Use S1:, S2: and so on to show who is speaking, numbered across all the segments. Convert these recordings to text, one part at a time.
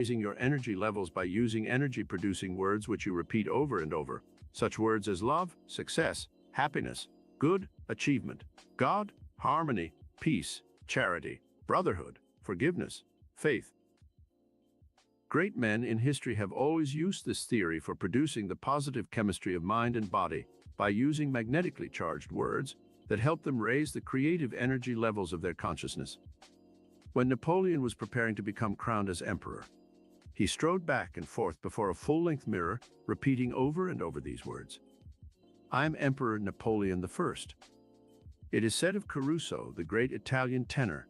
S1: Raising your energy levels by using energy-producing words which you repeat over and over, such words as love, success, happiness, good, achievement, God, harmony, peace, charity, brotherhood, forgiveness, faith. Great men in history have always used this theory for producing the positive chemistry of mind and body by using magnetically charged words that help them raise the creative energy levels of their consciousness. When Napoleon was preparing to become crowned as emperor, he strode back and forth before a full-length mirror, repeating over and over these words. I am Emperor Napoleon I. It is said of Caruso, the great Italian tenor,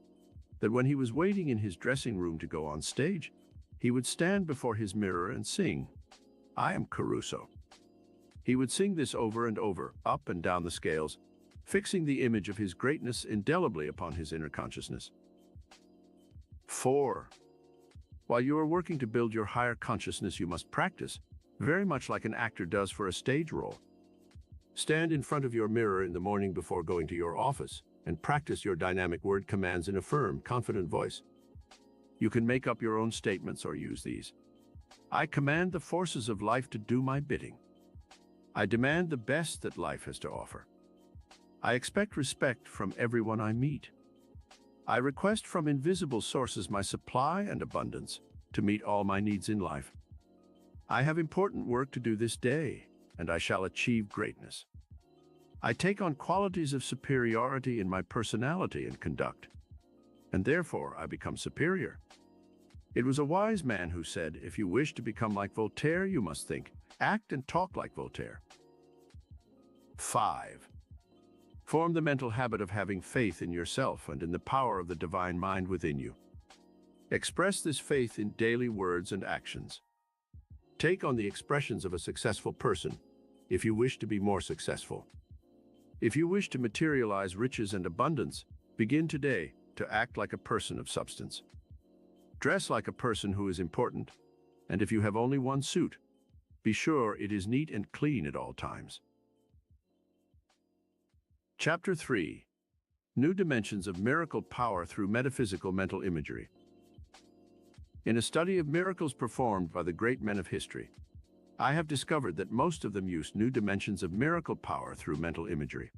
S1: that when he was waiting in his dressing room to go on stage, he would stand before his mirror and sing, I am Caruso. He would sing this over and over, up and down the scales, fixing the image of his greatness indelibly upon his inner consciousness. 4. While you are working to build your higher consciousness, you must practice, very much like an actor does for a stage role. Stand in front of your mirror in the morning before going to your office and practice your dynamic word commands in a firm, confident voice. You can make up your own statements or use these. I command the forces of life to do my bidding. I demand the best that life has to offer. I expect respect from everyone I meet. I request from invisible sources my supply and abundance to meet all my needs in life. I have important work to do this day, and I shall achieve greatness. I take on qualities of superiority in my personality and conduct, and therefore I become superior. It was a wise man who said, if you wish to become like Voltaire, you must think, act, and talk like Voltaire. 5. Form the mental habit of having faith in yourself and in the power of the divine mind within you. Express this faith in daily words and actions. Take on the expressions of a successful person if you wish to be more successful. If you wish to materialize riches and abundance, begin today to act like a person of substance. Dress like a person who is important, and if you have only one suit, be sure it is neat and clean at all times. Chapter 3. New Dimensions of Miracle Power Through Metaphysical Mental Imagery. In a study of miracles performed by the great men of history, I have discovered that most of them used new dimensions of miracle power through mental imagery.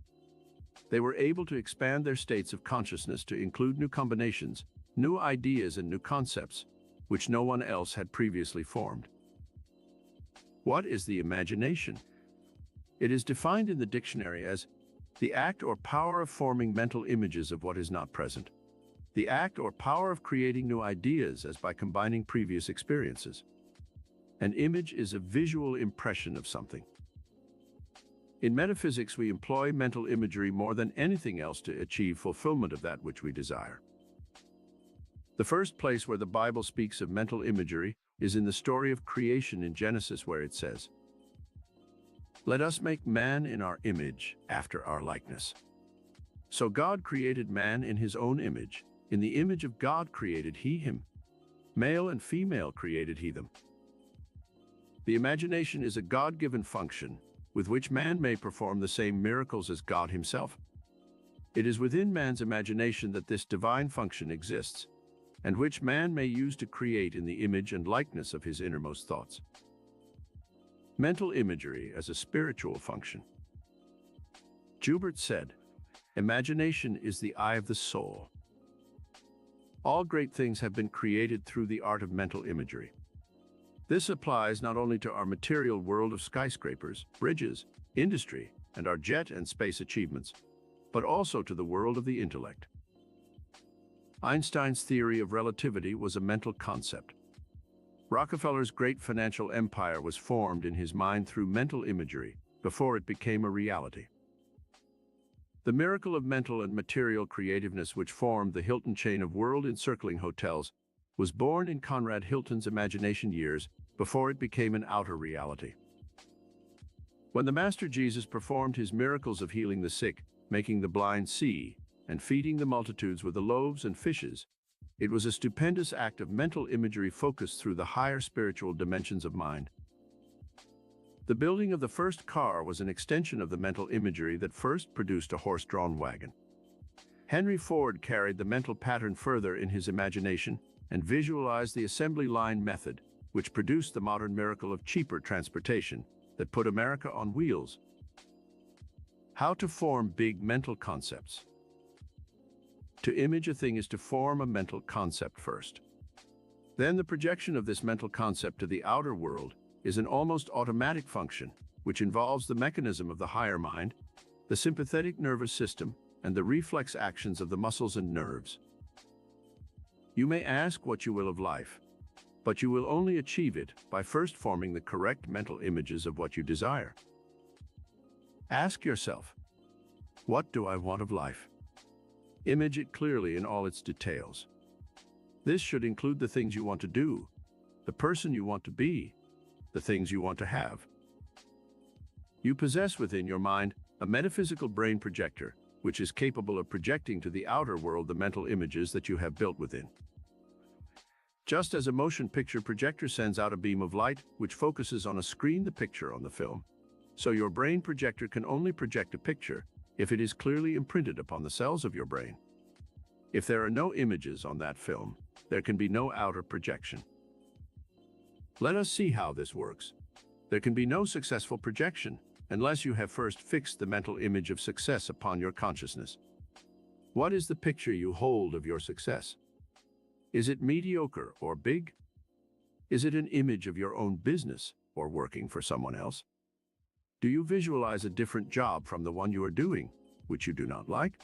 S1: They were able to expand their states of consciousness to include new combinations, new ideas, and new concepts, which no one else had previously formed. What is the imagination? It is defined in the dictionary as the act or power of forming mental images of what is not present. The act or power of creating new ideas as by combining previous experiences. An image is a visual impression of something. In metaphysics, we employ mental imagery more than anything else to achieve fulfillment of that which we desire. The first place where the Bible speaks of mental imagery is in the story of creation in Genesis, where it says, let us make man in our image, after our likeness. So God created man in his own image. In the image of God created he him. Male and female created he them. The imagination is a God-given function with which man may perform the same miracles as God himself. It is within man's imagination that this divine function exists, and which man may use to create in the image and likeness of his innermost thoughts. Mental imagery as a spiritual function. Joubert said, imagination is the eye of the soul. All great things have been created through the art of mental imagery. This applies not only to our material world of skyscrapers, bridges, industry, and our jet and space achievements, but also to the world of the intellect. Einstein's theory of relativity was a mental concept. Rockefeller's great financial empire was formed in his mind through mental imagery before it became a reality. The miracle of mental and material creativeness which formed the Hilton chain of world-encircling hotels was born in Conrad Hilton's imagination years before it became an outer reality. When the Master Jesus performed his miracles of healing the sick, making the blind see, and feeding the multitudes with the loaves and fishes, it was a stupendous act of mental imagery focused through the higher spiritual dimensions of mind. The building of the first car was an extension of the mental imagery that first produced a horse-drawn wagon. Henry Ford carried the mental pattern further in his imagination and visualize the assembly line method, which produced the modern miracle of cheaper transportation that put America on wheels. How to form big mental concepts. To image a thing is to form a mental concept first. Then the projection of this mental concept to the outer world is an almost automatic function, which involves the mechanism of the higher mind, the sympathetic nervous system, and the reflex actions of the muscles and nerves. You may ask what you will of life, but you will only achieve it by first forming the correct mental images of what you desire. Ask yourself, what do I want of life? Image it clearly in all its details. This should include the things you want to do, the person you want to be, the things you want to have. You possess within your mind a metaphysical brain projector, which is capable of projecting to the outer world the mental images that you have built within. Just as a motion picture projector sends out a beam of light which focuses on a screen the picture on the film, so your brain projector can only project a picture if it is clearly imprinted upon the cells of your brain. If there are no images on that film, there can be no outer projection. Let us see how this works. There can be no successful projection unless you have first fixed the mental image of success upon your consciousness. What is the picture you hold of your success? Is it mediocre or big? Is it an image of your own business or working for someone else? Do you visualize a different job from the one you are doing, which you do not like?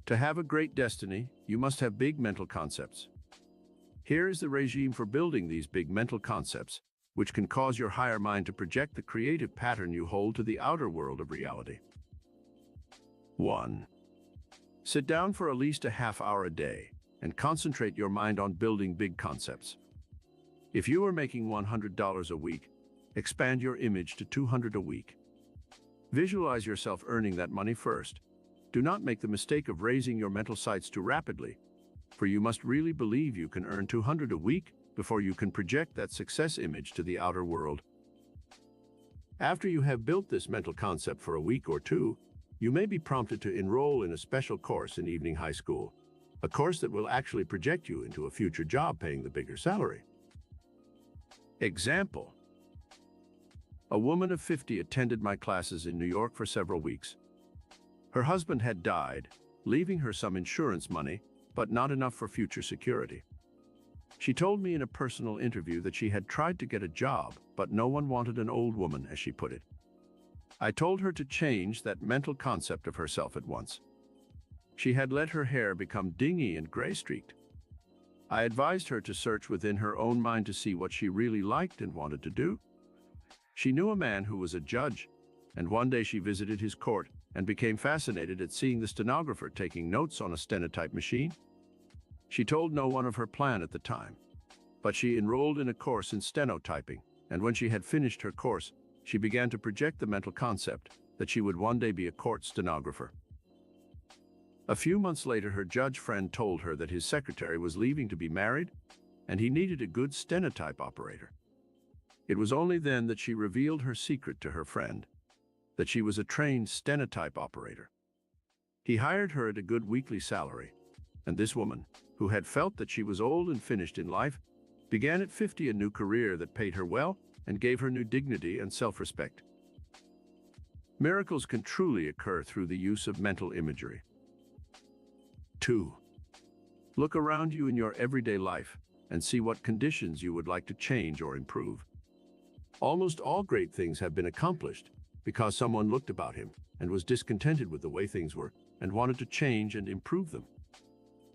S1: To have a great destiny, you must have big mental concepts. Here is the regime for building these big mental concepts, which can cause your higher mind to project the creative pattern you hold to the outer world of reality. 1. Sit down for at least a half hour a day and concentrate your mind on building big concepts. If you are making $100 a week, expand your image to $200 a week. Visualize yourself earning that money first. Do not make the mistake of raising your mental sights too rapidly, for you must really believe you can earn $200 a week before you can project that success image to the outer world. After you have built this mental concept for a week or two, you may be prompted to enroll in a special course in evening high school, a course that will actually project you into a future job paying the bigger salary. Example: a woman of 50 attended my classes in New York for several weeks. Her husband had died, leaving her some insurance money, but not enough for future security. She told me in a personal interview that she had tried to get a job, but no one wanted an old woman, as she put it. I told her to change that mental concept of herself at once. She had let her hair become dingy and gray-streaked. I advised her to search within her own mind to see what she really liked and wanted to do. She knew a man who was a judge, and one day she visited his court and became fascinated at seeing the stenographer taking notes on a stenotype machine. She told no one of her plan at the time, but she enrolled in a course in stenotyping, and when she had finished her course, she began to project the mental concept that she would one day be a court stenographer. A few months later, her judge friend told her that his secretary was leaving to be married, and he needed a good stenotype operator. It was only then that she revealed her secret to her friend, that she was a trained stenotype operator. He hired her at a good weekly salary, and this woman, who had felt that she was old and finished in life, began at 50 a new career that paid her well and gave her new dignity and self-respect. Miracles can truly occur through the use of mental imagery. 2. Look around you in your everyday life and see what conditions you would like to change or improve. Almost all great things have been accomplished because someone looked about him and was discontented with the way things were and wanted to change and improve them.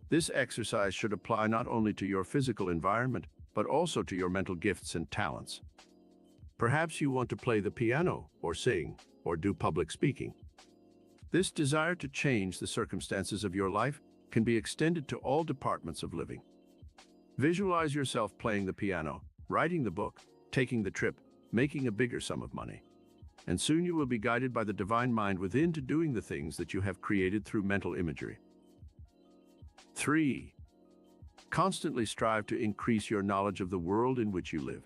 S1: This exercise should apply not only to your physical environment, but also to your mental gifts and talents. Perhaps you want to play the piano, or sing, or do public speaking. This desire to change the circumstances of your life can be extended to all departments of living. Visualize yourself playing the piano, writing the book, taking the trip, making a bigger sum of money. And soon you will be guided by the divine mind within to doing the things that you have created through mental imagery. 3. Constantly strive to increase your knowledge of the world in which you live.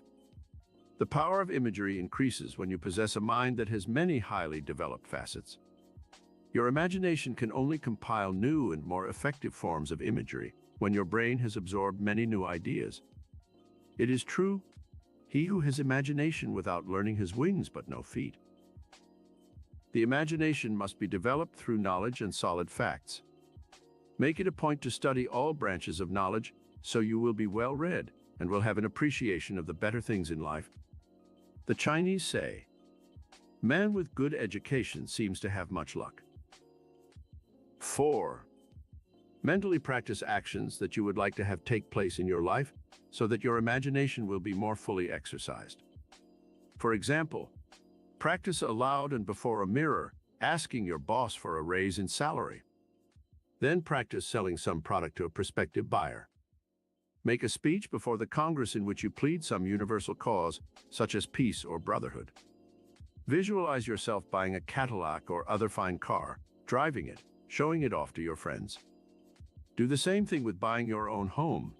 S1: The power of imagery increases when you possess a mind that has many highly developed facets. Your imagination can only compile new and more effective forms of imagery when your brain has absorbed many new ideas. It is true, he who has imagination without learning has wings but no feet. The imagination must be developed through knowledge and solid facts. Make it a point to study all branches of knowledge so you will be well read and will have an appreciation of the better things in life. The Chinese say, "Man with good education seems to have much luck." 4. Mentally practice actions that you would like to have take place in your life so that your imagination will be more fully exercised. For example, practice aloud and before a mirror, asking your boss for a raise in salary. Then practice selling some product to a prospective buyer. Make a speech before the Congress in which you plead some universal cause, such as peace or brotherhood. Visualize yourself buying a Cadillac or other fine car, driving it, showing it off to your friends. Do the same thing with buying your own home,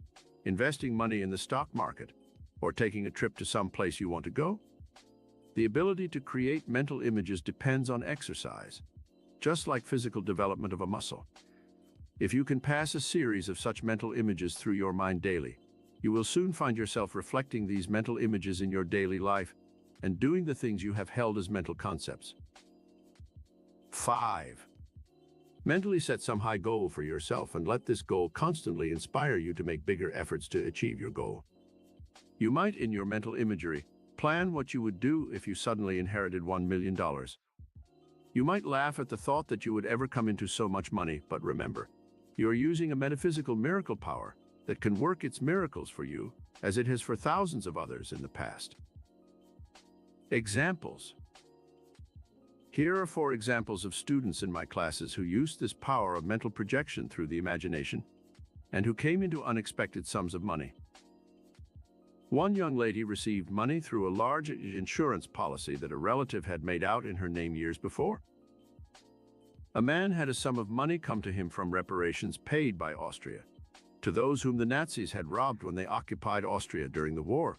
S1: investing money in the stock market, or taking a trip to some place you want to go. The ability to create mental images depends on exercise, just like physical development of a muscle. If you can pass a series of such mental images through your mind daily, you will soon find yourself reflecting these mental images in your daily life and doing the things you have held as mental concepts. 5. Mentally set some high goal for yourself and let this goal constantly inspire you to make bigger efforts to achieve your goal. You might, in your mental imagery, plan what you would do if you suddenly inherited $1 million. You might laugh at the thought that you would ever come into so much money, but remember, you are using a metaphysical miracle power that can work its miracles for you, as it has for thousands of others in the past. Examples. Here are 4 examples of students in my classes who used this power of mental projection through the imagination and who came into unexpected sums of money. One young lady received money through a large insurance policy that a relative had made out in her name years before. A man had a sum of money come to him from reparations paid by Austria to those whom the Nazis had robbed when they occupied Austria during the war.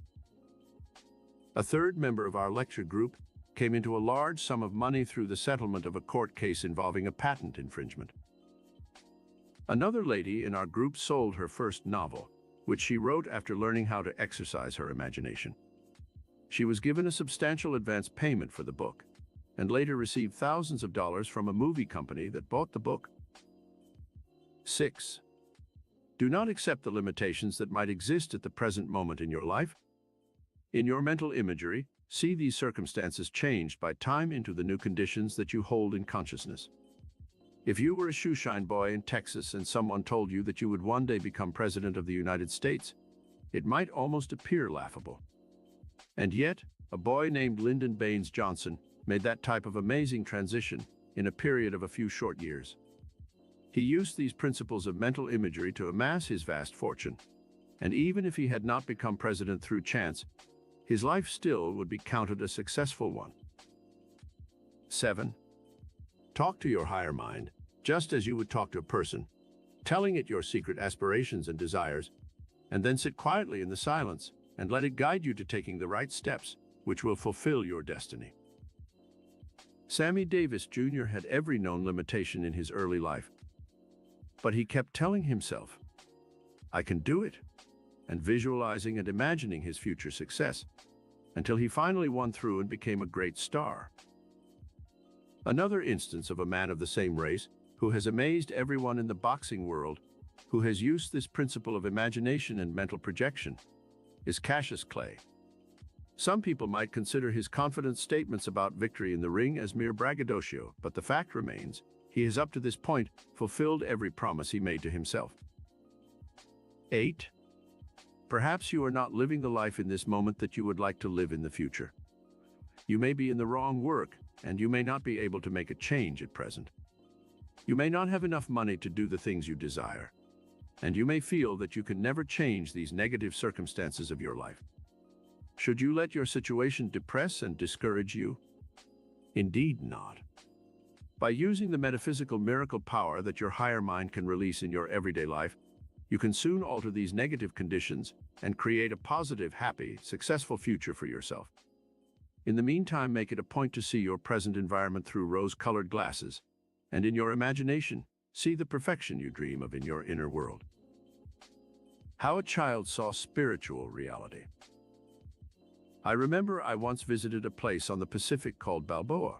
S1: A third member of our lecture group came into a large sum of money through the settlement of a court case involving a patent infringement. Another lady in our group sold her first novel, which she wrote after learning how to exercise her imagination. She was given a substantial advance payment for the book, and later received thousands of dollars from a movie company that bought the book. 6. Do not accept the limitations that might exist at the present moment in your life. In your mental imagery, see these circumstances changed by time into the new conditions that you hold in consciousness. If you were a shoeshine boy in Texas and someone told you that you would one day become president of the United States, it might almost appear laughable. And yet, a boy named Lyndon Baines Johnson made that type of amazing transition in a period of a few short years. He used these principles of mental imagery to amass his vast fortune, and even if he had not become president through chance, his life still would be counted a successful one. 7. Talk to your higher mind, just as you would talk to a person, telling it your secret aspirations and desires, and then sit quietly in the silence and let it guide you to taking the right steps, which will fulfill your destiny. Sammy Davis Jr. had every known limitation in his early life, but he kept telling himself, "I can do it," and visualizing and imagining his future success, until he finally won through and became a great star. Another instance of a man of the same race who has amazed everyone in the boxing world, who has used this principle of imagination and mental projection, is Cassius Clay. Some people might consider his confident statements about victory in the ring as mere braggadocio, but the fact remains, he has up to this point fulfilled every promise he made to himself. 8. Perhaps you are not living the life in this moment that you would like to live in the future. You may be in the wrong work, and you may not be able to make a change at present. You may not have enough money to do the things you desire, and you may feel that you can never change these negative circumstances of your life. Should you let your situation depress and discourage you? Indeed not. By using the metaphysical miracle power that your higher mind can release in your everyday life, you can soon alter these negative conditions and create a positive, happy, successful future for yourself. In the meantime, make it a point to see your present environment through rose-colored glasses, and in your imagination, see the perfection you dream of in your inner world. How a child saw spiritual reality. I remember I once visited a place on the Pacific called Balboa.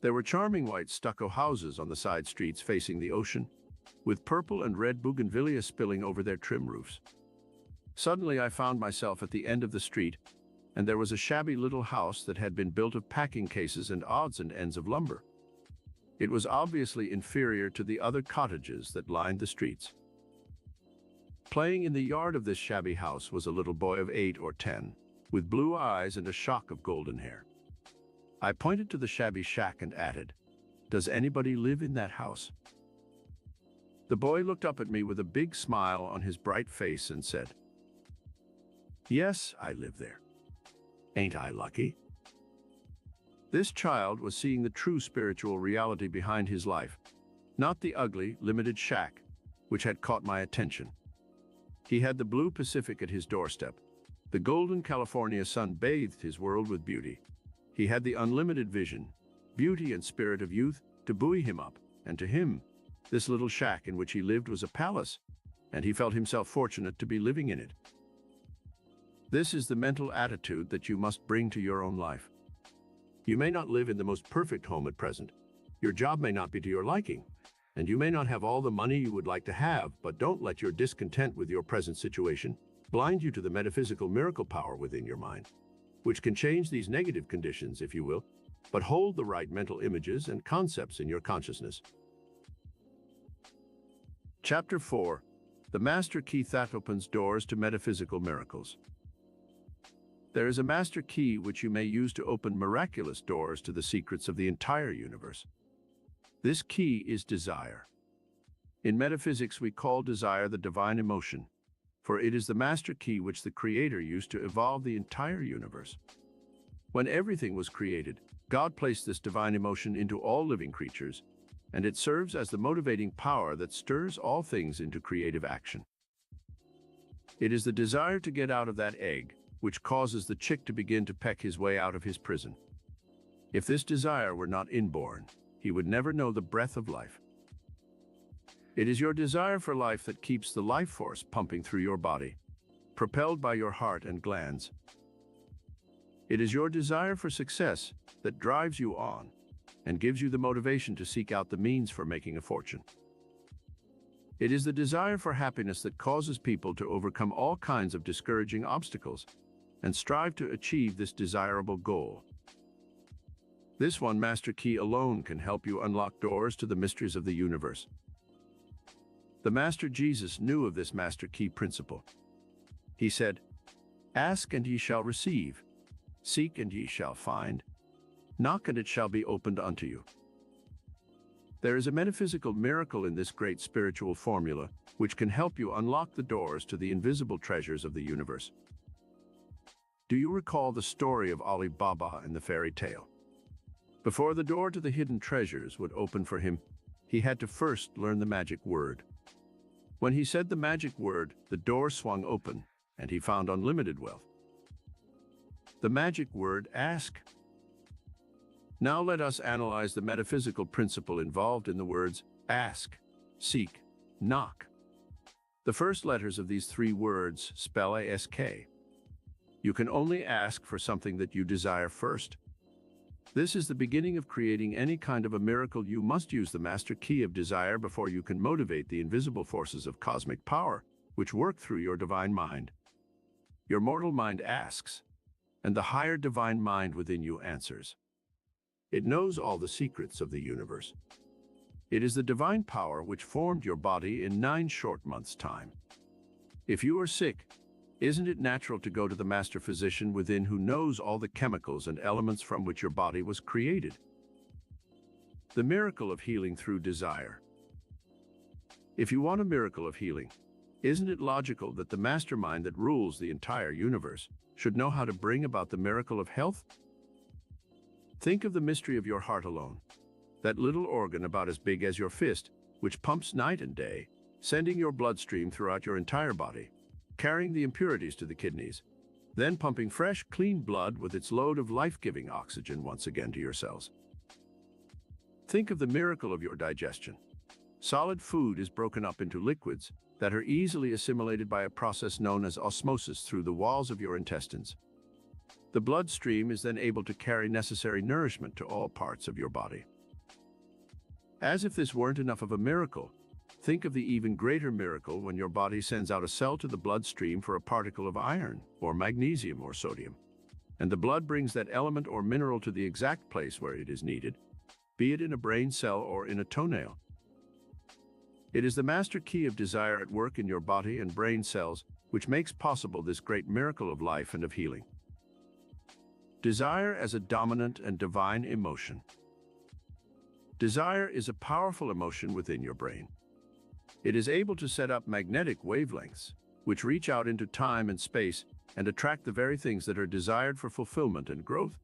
S1: There were charming white stucco houses on the side streets facing the ocean, with purple and red bougainvillea spilling over their trim roofs. Suddenly I found myself at the end of the street, and there was a shabby little house that had been built of packing cases and odds and ends of lumber. It was obviously inferior to the other cottages that lined the streets. Playing in the yard of this shabby house was a little boy of 8 or 10, with blue eyes and a shock of golden hair. I pointed to the shabby shack and added, "Does anybody live in that house?" The boy looked up at me with a big smile on his bright face and said, "Yes, I live there. Ain't I lucky?" This child was seeing the true spiritual reality behind his life, not the ugly, limited shack, which had caught my attention. He had the blue Pacific at his doorstep. The golden California sun bathed his world with beauty. He had the unlimited vision, beauty and spirit of youth to buoy him up, and to him, this little shack in which he lived was a palace, and he felt himself fortunate to be living in it. This is the mental attitude that you must bring to your own life. You may not live in the most perfect home at present. Your job may not be to your liking, and you may not have all the money you would like to have, but don't let your discontent with your present situation blind you to the metaphysical miracle power within your mind, which can change these negative conditions, if you will, but hold the right mental images and concepts in your consciousness. Chapter 4. The Master Key that opens doors to metaphysical miracles. There is a master key which you may use to open miraculous doors to the secrets of the entire universe. This key is desire. In metaphysics, we call desire the divine emotion, for it is the master key which the Creator used to evolve the entire universe. When everything was created, God placed this divine emotion into all living creatures, and it serves as the motivating power that stirs all things into creative action. It is the desire to get out of that egg which causes the chick to begin to peck his way out of his prison. If this desire were not inborn, he would never know the breath of life. It is your desire for life that keeps the life force pumping through your body, propelled by your heart and glands. It is your desire for success that drives you on and gives you the motivation to seek out the means for making a fortune. It is the desire for happiness that causes people to overcome all kinds of discouraging obstacles and strive to achieve this desirable goal. This one master key alone can help you unlock doors to the mysteries of the universe. The Master Jesus knew of this master key principle. He said, "Ask and ye shall receive, seek and ye shall find, knock and it shall be opened unto you." There is a metaphysical miracle in this great spiritual formula which can help you unlock the doors to the invisible treasures of the universe. Do you recall the story of Ali Baba in the fairy tale? Before the door to the hidden treasures would open for him, he had to first learn the magic word. When he said the magic word, the door swung open, and he found unlimited wealth. The magic word, ask. Now let us analyze the metaphysical principle involved in the words ask, seek, knock. The first letters of these three words spell ask. You can only ask for something that you desire first. This is the beginning of creating any kind of a miracle. You must use the master key of desire before you can motivate the invisible forces of cosmic power, which work through your divine mind. Your mortal mind asks, and the higher divine mind within you answers. It knows all the secrets of the universe. It is the divine power which formed your body in 9 short months' time. If you are sick, isn't it natural to go to the master physician within who knows all the chemicals and elements from which your body was created? The miracle of healing through desire. If you want a miracle of healing, isn't it logical that the mastermind that rules the entire universe should know how to bring about the miracle of health? Think of the mystery of your heart alone, that little organ about as big as your fist, which pumps night and day, sending your bloodstream throughout your entire body, carrying the impurities to the kidneys, then pumping fresh, clean blood with its load of life-giving oxygen once again to your cells. Think of the miracle of your digestion. Solid food is broken up into liquids, that are easily assimilated by a process known as osmosis through the walls of your intestines. The bloodstream is then able to carry necessary nourishment to all parts of your body. As if this weren't enough of a miracle, think of the even greater miracle when your body sends out a cell to the bloodstream for a particle of iron, or magnesium, or sodium. And the blood brings that element or mineral to the exact place where it is needed, be it in a brain cell or in a toenail. It is the master key of desire at work in your body and brain cells which makes possible this great miracle of life and of healing. Desire as a dominant and divine emotion. Desire is a powerful emotion within your brain. It is able to set up magnetic wavelengths, which reach out into time and space and attract the very things that are desired for fulfillment and growth.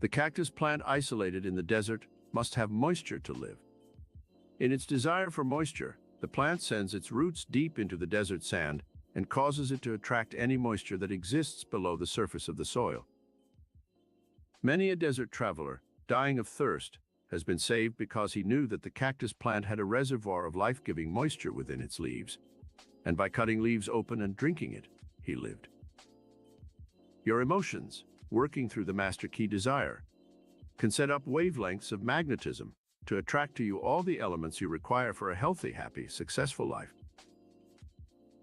S1: The cactus plant isolated in the desert must have moisture to live. In its desire for moisture, the plant sends its roots deep into the desert sand and causes it to attract any moisture that exists below the surface of the soil. Many a desert traveler, dying of thirst, has been saved because he knew that the cactus plant had a reservoir of life-giving moisture within its leaves, and by cutting leaves open and drinking it, he lived. Your emotions, working through the master key desire, can set up wavelengths of magnetism to attract to you all the elements you require for a healthy, happy, successful life.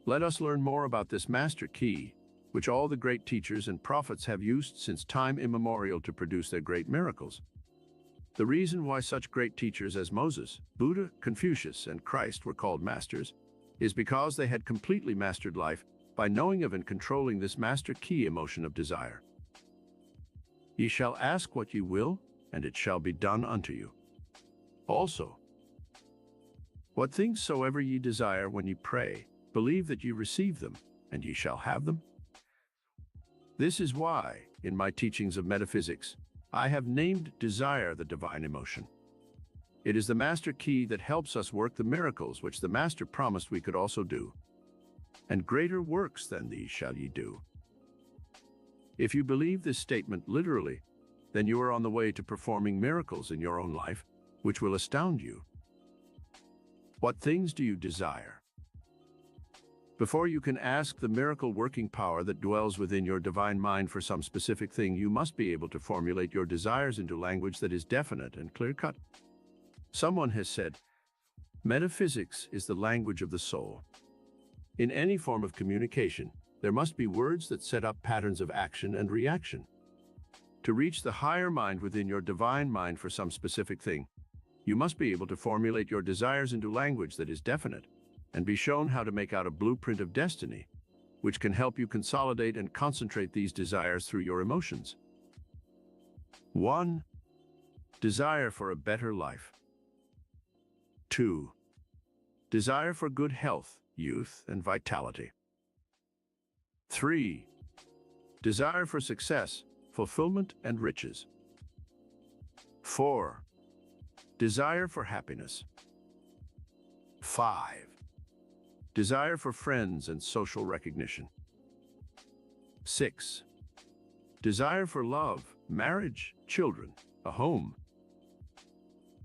S1: Let us learn more about this master key, which all the great teachers and prophets have used since time immemorial to produce their great miracles. The reason why such great teachers as Moses, Buddha, Confucius, and Christ were called masters is because they had completely mastered life by knowing of and controlling this master key emotion of desire. Ye shall ask what ye will, and it shall be done unto you. Also, what things soever ye desire when ye pray, believe that ye receive them, and ye shall have them. This is why, in my teachings of metaphysics, I have named desire the divine emotion. It is the master key that helps us work the miracles which the Master promised we could also do. And greater works than these shall ye do. If you believe this statement literally, then you are on the way to performing miracles in your own life, which will astound you. What things do you desire? Before you can ask the miracle-working power that dwells within your divine mind for some specific thing, you must be able to formulate your desires into language that is definite and clear-cut. Someone has said, metaphysics is the language of the soul. In any form of communication, there must be words that set up patterns of action and reaction. To reach the higher mind within your divine mind for some specific thing, you must be able to formulate your desires into language that is definite, and be shown how to make out a blueprint of destiny, which can help you consolidate and concentrate these desires through your emotions. 1. Desire for a better life. 2. Desire for good health, youth, and vitality. 3. Desire for success, fulfillment, and riches. 4. Desire for happiness. 5. Desire for friends and social recognition. 6. Desire for love, marriage, children, a home.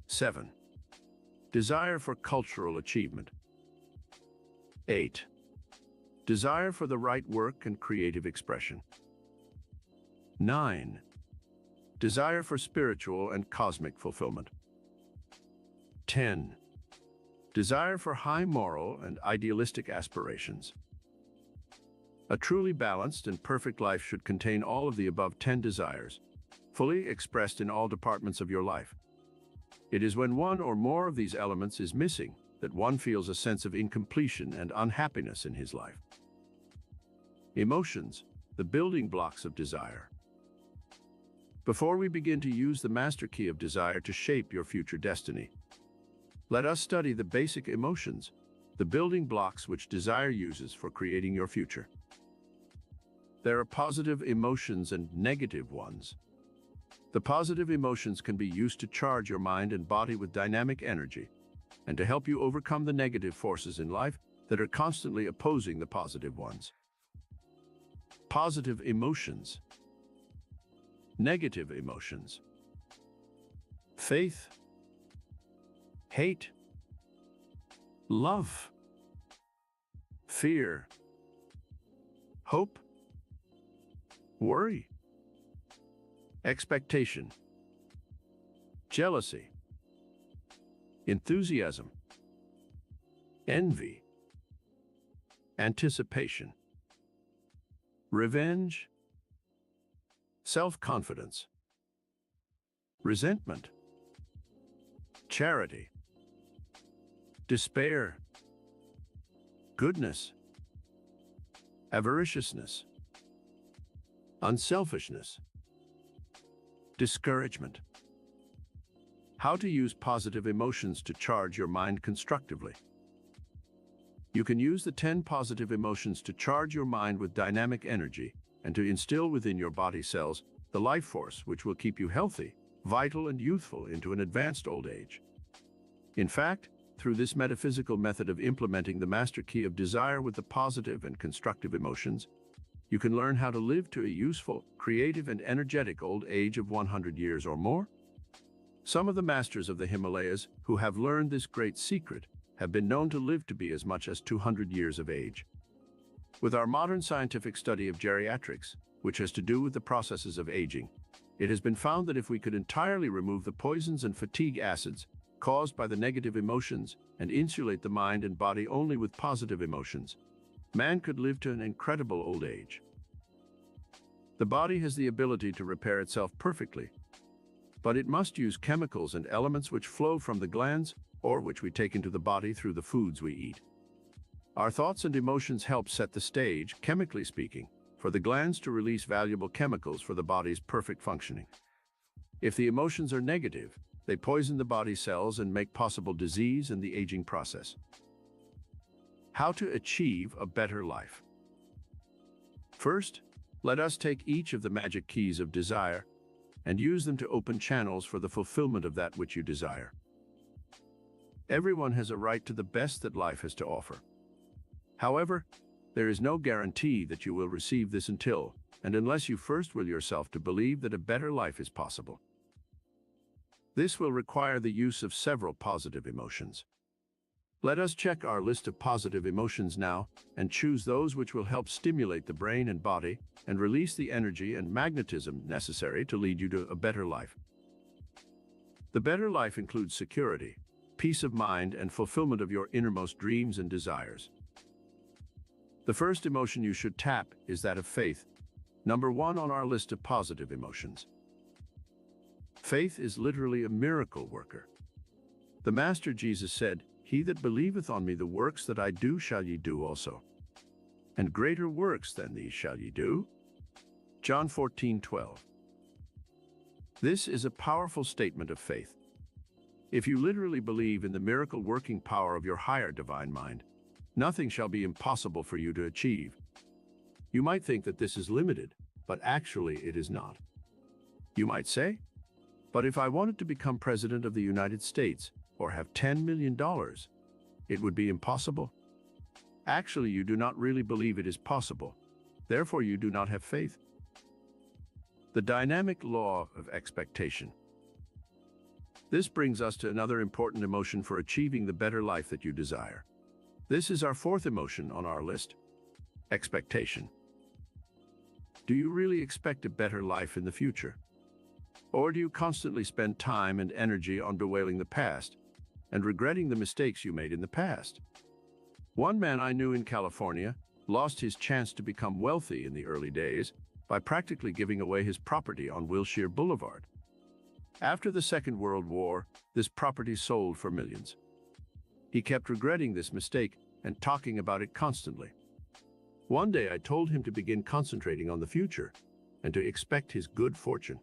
S1: 7. Desire for cultural achievement. 8. Desire for the right work and creative expression. 9. Desire for spiritual and cosmic fulfillment. 10. Desire for high moral and idealistic aspirations. A truly balanced and perfect life should contain all of the above 10 desires, fully expressed in all departments of your life. It is when one or more of these elements is missing that one feels a sense of incompletion and unhappiness in his life. Emotions, the building blocks of desire. Before we begin to use the master key of desire to shape your future destiny, let us study the basic emotions, the building blocks which desire uses for creating your future. There are positive emotions and negative ones. The positive emotions can be used to charge your mind and body with dynamic energy and to help you overcome the negative forces in life that are constantly opposing the positive ones. Positive emotions. Negative emotions. Faith. Hate. Love. fear, hope, worry, expectation, jealousy, enthusiasm, envy, anticipation, revenge, self-confidence, resentment, charity, despair, goodness, avariciousness, unselfishness, discouragement. How to use positive emotions to charge your mind constructively. You can use the 10 positive emotions to charge your mind with dynamic energy and to instill within your body cells the life force which will keep you healthy, vital, and youthful into an advanced old age. In fact, through this metaphysical method of implementing the master key of desire with the positive and constructive emotions, you can learn how to live to a useful, creative, and energetic old age of 100 years or more. Some of the masters of the Himalayas who have learned this great secret have been known to live to be as much as 200 years of age. With our modern scientific study of geriatrics, which has to do with the processes of aging, it has been found that if we could entirely remove the poisons and fatigue acids caused by the negative emotions and insulate the mind and body only with positive emotions, man could live to an incredible old age. The body has the ability to repair itself perfectly, but it must use chemicals and elements which flow from the glands or which we take into the body through the foods we eat. Our thoughts and emotions help set the stage, chemically speaking, for the glands to release valuable chemicals for the body's perfect functioning. If the emotions are negative, they poison the body cells and make possible disease and the aging process. How to achieve a better life. First, let us take each of the magic keys of desire and use them to open channels for the fulfillment of that which you desire. Everyone has a right to the best that life has to offer. However, there is no guarantee that you will receive this until and unless you first will yourself to believe that a better life is possible. This will require the use of several positive emotions. Let us check our list of positive emotions now and choose those which will help stimulate the brain and body and release the energy and magnetism necessary to lead you to a better life. The better life includes security, peace of mind, and fulfillment of your innermost dreams and desires. The first emotion you should tap is that of faith, number 1 on our list of positive emotions. Faith is literally a miracle worker. The Master Jesus said, "He that believeth on me, the works that I do shall ye do also. And greater works than these shall ye do." John 14:12. This is a powerful statement of faith. If you literally believe in the miracle working power of your higher divine mind, nothing shall be impossible for you to achieve. You might think that this is limited, but actually it is not. You might say, "But if I wanted to become President of the United States or have $10 million, it would be impossible." Actually, you do not really believe it is possible. Therefore, you do not have faith. The dynamic law of expectation. This brings us to another important emotion for achieving the better life that you desire. This is our fourth emotion on our list: expectation. Do you really expect a better life in the future? Or do you constantly spend time and energy on bewailing the past and regretting the mistakes you made in the past? One man I knew in California lost his chance to become wealthy in the early days by practically giving away his property on Wilshire Boulevard. After the Second World War, this property sold for millions. He kept regretting this mistake and talking about it constantly. One day I told him to begin concentrating on the future and to expect his good fortune.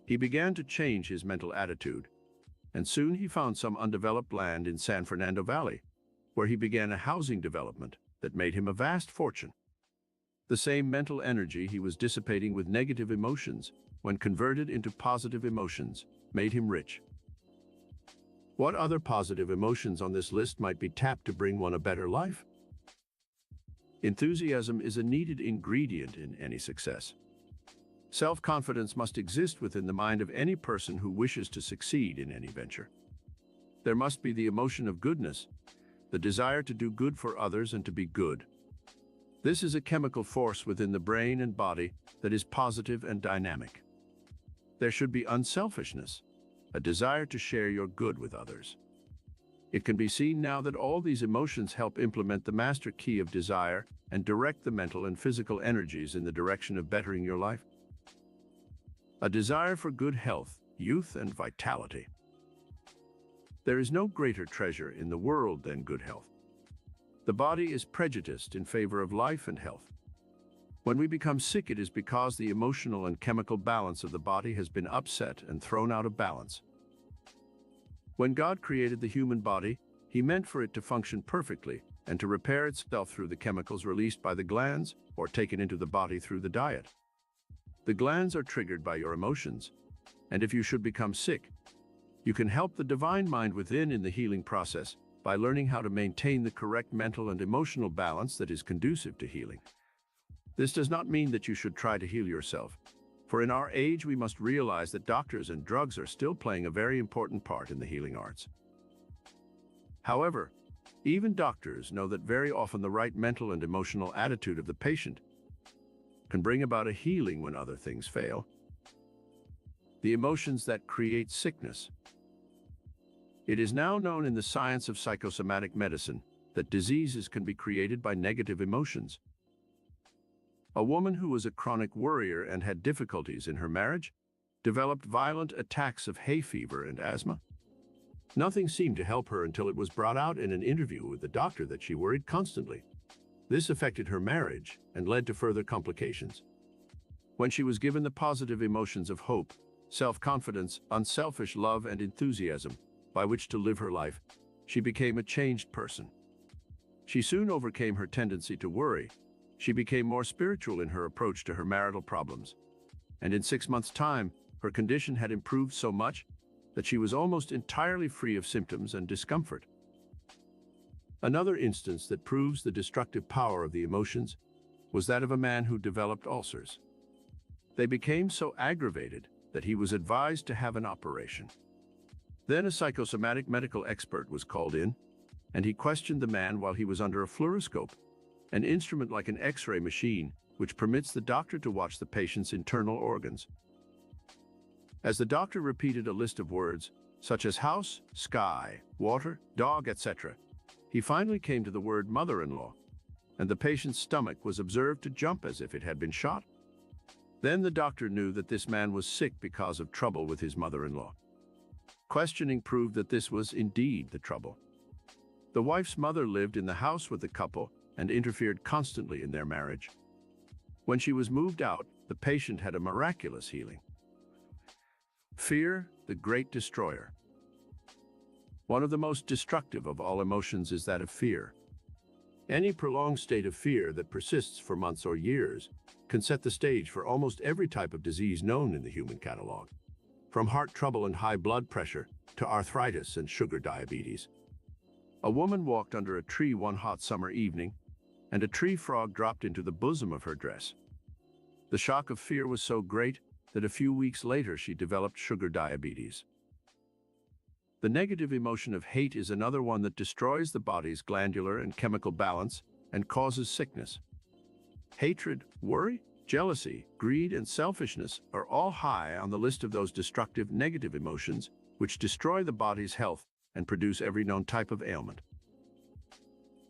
S1: He began to change his mental attitude, and soon he found some undeveloped land in San Fernando Valley, where he began a housing development that made him a vast fortune. The same mental energy he was dissipating with negative emotions, when converted into positive emotions, made him rich. What other positive emotions on this list might be tapped to bring one a better life? Enthusiasm is a needed ingredient in any success. Self-confidence must exist within the mind of any person who wishes to succeed in any venture. There must be the emotion of goodness, the desire to do good for others and to be good. This is a chemical force within the brain and body that is positive and dynamic. There should be unselfishness, a desire to share your good with others. It can be seen now that all these emotions help implement the master key of desire and direct the mental and physical energies in the direction of bettering your life. A desire for good health, youth, and vitality. There is no greater treasure in the world than good health. The body is prejudiced in favor of life and health. When we become sick, it is because the emotional and chemical balance of the body has been upset and thrown out of balance. When God created the human body, He meant for it to function perfectly and to repair itself through the chemicals released by the glands or taken into the body through the diet. The glands are triggered by your emotions, and if you should become sick, you can help the divine mind within in the healing process by learning how to maintain the correct mental and emotional balance that is conducive to healing. This does not mean that you should try to heal yourself, for in our age we must realize that doctors and drugs are still playing a very important part in the healing arts. However, even doctors know that very often the right mental and emotional attitude of the patient can bring about a healing when other things fail. The emotions that create sickness. It is now known in the science of psychosomatic medicine that diseases can be created by negative emotions. A woman who was a chronic worrier and had difficulties in her marriage developed violent attacks of hay fever and asthma. Nothing seemed to help her until it was brought out in an interview with the doctor that she worried constantly. This affected her marriage and led to further complications. When she was given the positive emotions of hope, self-confidence, unselfish love, and enthusiasm by which to live her life, she became a changed person. She soon overcame her tendency to worry. She became more spiritual in her approach to her marital problems. And in 6 months' time, her condition had improved so much that she was almost entirely free of symptoms and discomfort. Another instance that proves the destructive power of the emotions was that of a man who developed ulcers. They became so aggravated that he was advised to have an operation. Then a psychosomatic medical expert was called in, and he questioned the man while he was under a fluoroscope, an instrument like an X-ray machine which permits the doctor to watch the patient's internal organs. As the doctor repeated a list of words, such as house, sky, water, dog, etc., he finally came to the word mother-in-law, and the patient's stomach was observed to jump as if it had been shot. Then the doctor knew that this man was sick because of trouble with his mother-in-law. Questioning proved that this was indeed the trouble. The wife's mother lived in the house with the couple and interfered constantly in their marriage. When she was moved out, the patient had a miraculous healing. Fear, the great destroyer. One of the most destructive of all emotions is that of fear. Any prolonged state of fear that persists for months or years can set the stage for almost every type of disease known in the human catalog, from heart trouble and high blood pressure to arthritis and sugar diabetes. A woman walked under a tree one hot summer evening, and a tree frog dropped into the bosom of her dress. The shock of fear was so great that a few weeks later she developed sugar diabetes. The negative emotion of hate is another one that destroys the body's glandular and chemical balance and causes sickness. Hatred, worry, jealousy, greed, and selfishness are all high on the list of those destructive negative emotions which destroy the body's health and produce every known type of ailment.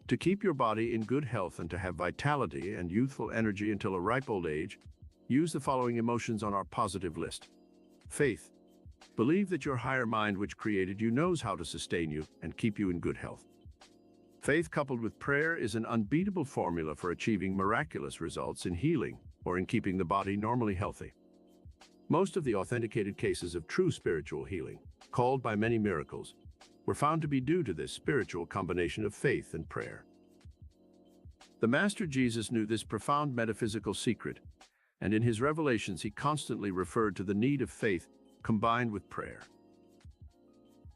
S1: To keep your body in good health and to have vitality and youthful energy until a ripe old age, use the following emotions on our positive list. Faith. Believe that your higher mind which created you knows how to sustain you and keep you in good health. Faith coupled with prayer is an unbeatable formula for achieving miraculous results in healing or in keeping the body normally healthy. Most of the authenticated cases of true spiritual healing, called by many miracles, were found to be due to this spiritual combination of faith and prayer. The Master Jesus knew this profound metaphysical secret, and in his revelations he constantly referred to the need of faith combined with prayer.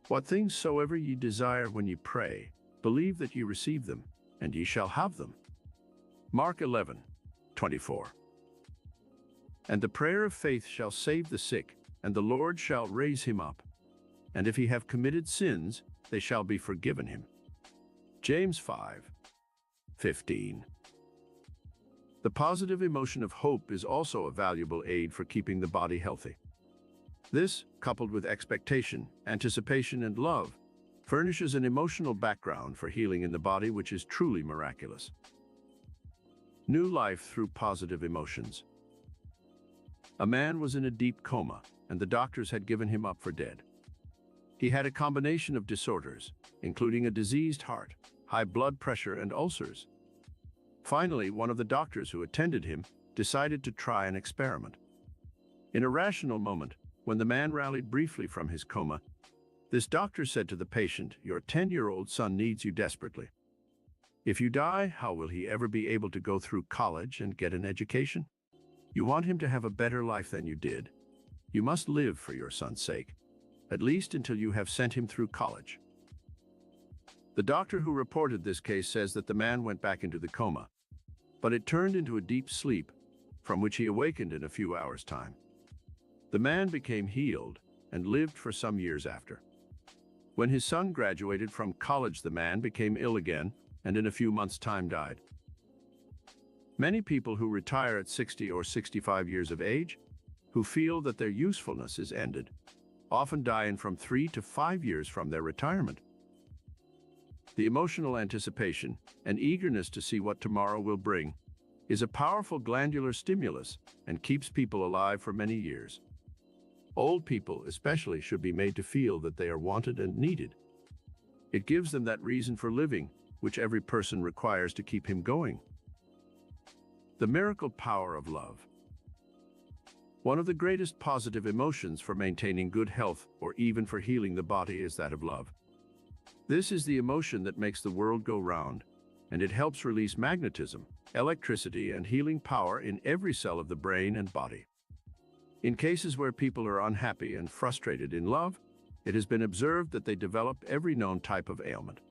S1: What things soever ye desire when ye pray, believe that ye receive them, and ye shall have them. Mark 11:24. And the prayer of faith shall save the sick, and the Lord shall raise him up. And if he have committed sins, they shall be forgiven him. James 5:15. The positive emotion of hope is also a valuable aid for keeping the body healthy. This, coupled with expectation, anticipation, and love, furnishes an emotional background for healing in the body which is truly miraculous. New life through positive emotions. A man was in a deep coma, and the doctors had given him up for dead. He had a combination of disorders, including a diseased heart, high blood pressure, and ulcers. Finally, one of the doctors who attended him decided to try an experiment. In a rational moment, when the man rallied briefly from his coma, this doctor said to the patient, "Your 10-year-old son needs you desperately. If you die, how will he ever be able to go through college and get an education? You want him to have a better life than you did. You must live for your son's sake, at least until you have sent him through college." The doctor who reported this case says that the man went back into the coma, but it turned into a deep sleep, from which he awakened in a few hours' time. The man became healed and lived for some years after. When his son graduated from college, the man became ill again and in a few months' time died. Many people who retire at 60 or 65 years of age, who feel that their usefulness is ended, often die in from 3 to 5 years from their retirement. The emotional anticipation and eagerness to see what tomorrow will bring is a powerful glandular stimulus and keeps people alive for many years. Old people especially should be made to feel that they are wanted and needed. It gives them that reason for living, which every person requires to keep him going. The miracle power of love. One of the greatest positive emotions for maintaining good health or even for healing the body is that of love. This is the emotion that makes the world go round, and it helps release magnetism, electricity, and healing power in every cell of the brain and body. In cases where people are unhappy and frustrated in love, it has been observed that they develop every known type of ailment.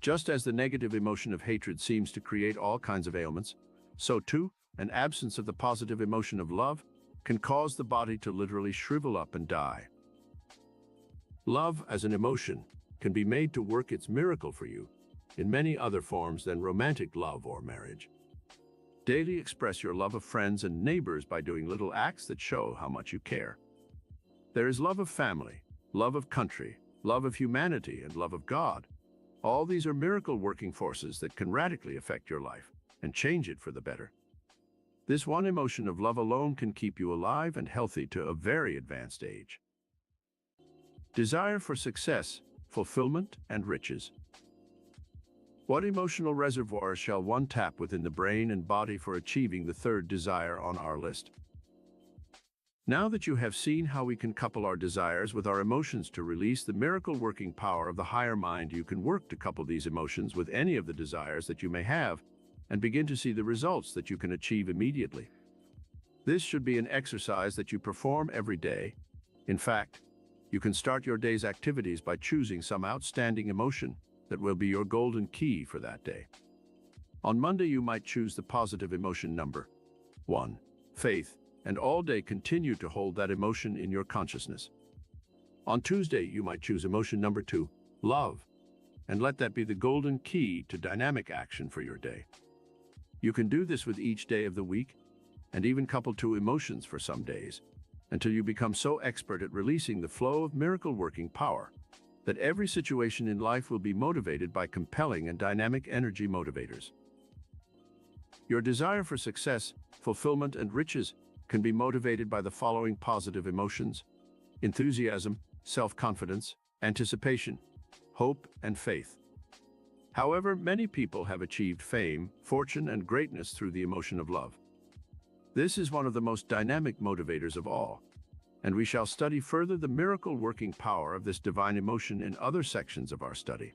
S1: Just as the negative emotion of hatred seems to create all kinds of ailments, so too, an absence of the positive emotion of love can cause the body to literally shrivel up and die. Love as an emotion can be made to work its miracle for you in many other forms than romantic love or marriage. Daily express your love of friends and neighbors by doing little acts that show how much you care. There is love of family, love of country, love of humanity, and love of God. All these are miracle-working forces that can radically affect your life and change it for the better. This one emotion of love alone can keep you alive and healthy to a very advanced age. Desire for success, fulfillment, and riches. What emotional reservoirs shall one tap within the brain and body for achieving the third desire on our list? Now that you have seen how we can couple our desires with our emotions to release the miracle-working power of the higher mind, you can work to couple these emotions with any of the desires that you may have and begin to see the results that you can achieve immediately. This should be an exercise that you perform every day. In fact, you can start your day's activities by choosing some outstanding emotion that will be your golden key for that day. On Monday, you might choose the positive emotion number 1, faith, and all day continue to hold that emotion in your consciousness. On Tuesday, you might choose emotion number 2, love, and let that be the golden key to dynamic action for your day. You can do this with each day of the week, and even couple two emotions for some days, until you become so expert at releasing the flow of miracle-working power that every situation in life will be motivated by compelling and dynamic energy motivators. Your desire for success, fulfillment, and riches can be motivated by the following positive emotions: enthusiasm, self-confidence, anticipation, hope, and faith. However, many people have achieved fame, fortune, and greatness through the emotion of love. This is one of the most dynamic motivators of all, and we shall study further the miracle-working power of this divine emotion in other sections of our study.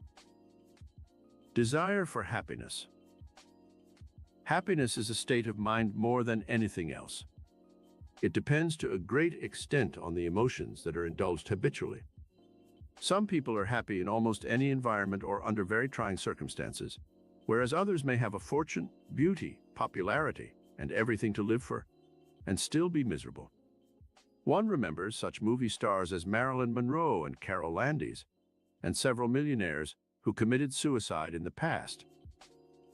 S1: Desire for happiness. Happiness is a state of mind more than anything else. It depends to a great extent on the emotions that are indulged habitually. Some people are happy in almost any environment or under very trying circumstances, whereas others may have a fortune, beauty, popularity, and everything to live for, and still be miserable. One remembers such movie stars as Marilyn Monroe and Carol Landis, and several millionaires who committed suicide in the past.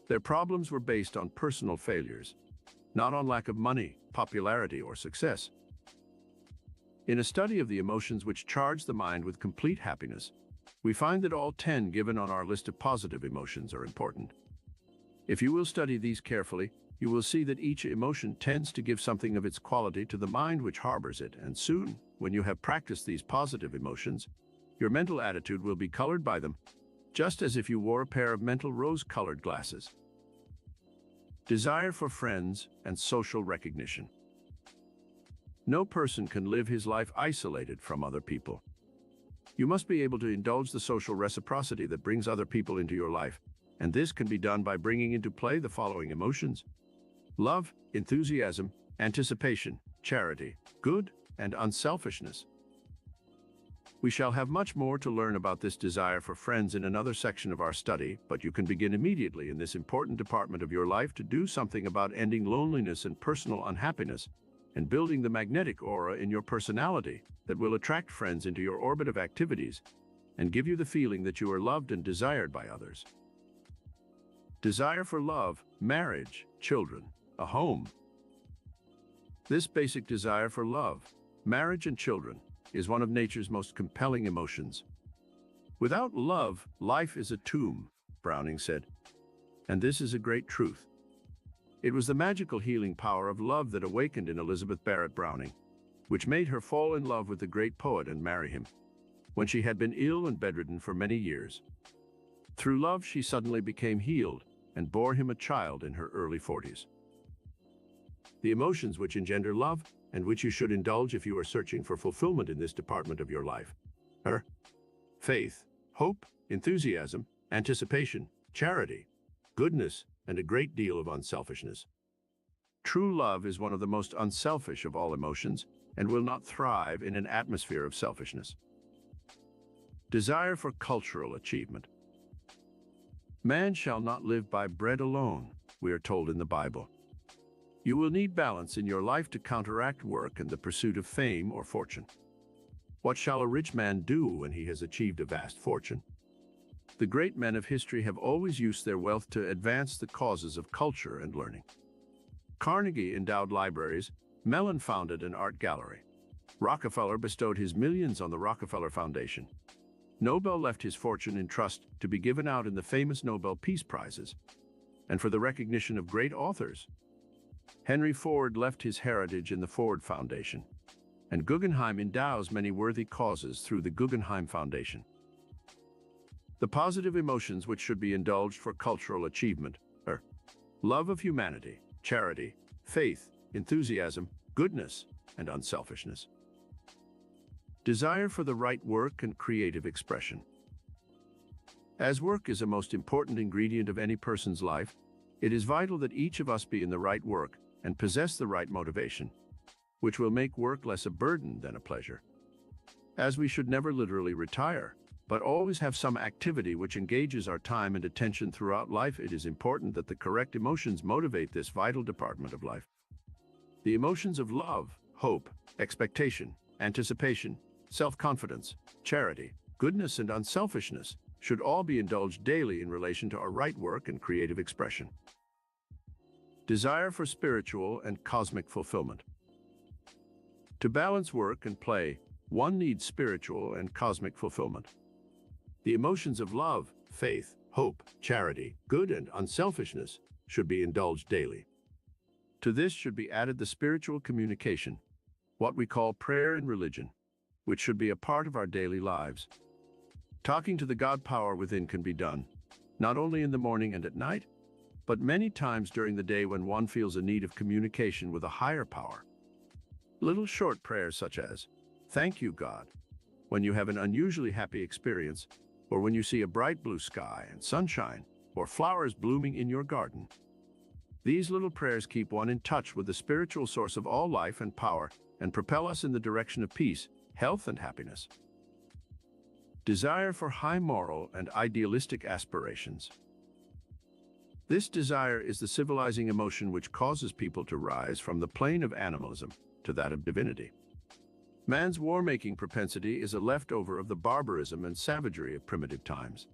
S1: Their problems were based on personal failures, not on lack of money, popularity, or success. In a study of the emotions which charge the mind with complete happiness, we find that all 10 given on our list of positive emotions are important. If you will study these carefully, you will see that each emotion tends to give something of its quality to the mind which harbors it, and soon, when you have practiced these positive emotions, your mental attitude will be colored by them, just as if you wore a pair of mental rose-colored glasses. Desire for friends and social recognition. No person can live his life isolated from other people. You must be able to indulge the social reciprocity that brings other people into your life, and this can be done by bringing into play the following emotions: love, enthusiasm, anticipation, charity, good, and unselfishness. We shall have much more to learn about this desire for friends in another section of our study, but you can begin immediately in this important department of your life to do something about ending loneliness and personal unhappiness, and building the magnetic aura in your personality that will attract friends into your orbit of activities and give you the feeling that you are loved and desired by others. Desire for love, marriage, children, a home. This basic desire for love, marriage, and children is one of nature's most compelling emotions. Without love, life is a tomb, Browning said, and this is a great truth. It was the magical healing power of love that awakened in Elizabeth Barrett Browning, which made her fall in love with the great poet and marry him, when she had been ill and bedridden for many years. Through love, she suddenly became healed and bore him a child in her early 40s. The emotions which engender love, and which you should indulge if you are searching for fulfillment in this department of your life, are faith, hope, enthusiasm, anticipation, charity, goodness, and a great deal of unselfishness. True love is one of the most unselfish of all emotions and will not thrive in an atmosphere of selfishness. Desire for cultural achievement. Man shall not live by bread alone, we are told in the Bible. You will need balance in your life to counteract work and the pursuit of fame or fortune. What shall a rich man do when he has achieved a vast fortune? The great men of history have always used their wealth to advance the causes of culture and learning. Carnegie endowed libraries, Mellon founded an art gallery. Rockefeller bestowed his millions on the Rockefeller Foundation. Nobel left his fortune in trust to be given out in the famous Nobel Peace Prizes, and for the recognition of great authors. Henry Ford left his heritage in the Ford Foundation, and Guggenheim endows many worthy causes through the Guggenheim Foundation. The positive emotions which should be indulged for cultural achievement are love of humanity, charity, faith, enthusiasm, goodness, and unselfishness. Desire for the right work and creative expression. As work is a most important ingredient of any person's life, it is vital that each of us be in the right work and possess the right motivation, which will make work less a burden than a pleasure. As we should never literally retire, but always have some activity which engages our time and attention throughout life, it is important that the correct emotions motivate this vital department of life. The emotions of love, hope, expectation, anticipation, self-confidence, charity, goodness, and unselfishness should all be indulged daily in relation to our right work and creative expression. Desire for spiritual and cosmic fulfillment. To balance work and play, one needs spiritual and cosmic fulfillment. The emotions of love, faith, hope, charity, good, and unselfishness should be indulged daily. To this should be added the spiritual communication, what we call prayer and religion, which should be a part of our daily lives. Talking to the God power within can be done, not only in the morning and at night, but many times during the day when one feels a need of communication with a higher power. Little short prayers such as, "Thank you, God," when you have an unusually happy experience, or when you see a bright blue sky and sunshine, or flowers blooming in your garden. These little prayers keep one in touch with the spiritual source of all life and power and propel us in the direction of peace, health, and happiness. Desire for high moral and idealistic aspirations. This desire is the civilizing emotion which causes people to rise from the plane of animalism to that of divinity. Man's war-making propensity is a leftover of the barbarism and savagery of primitive times.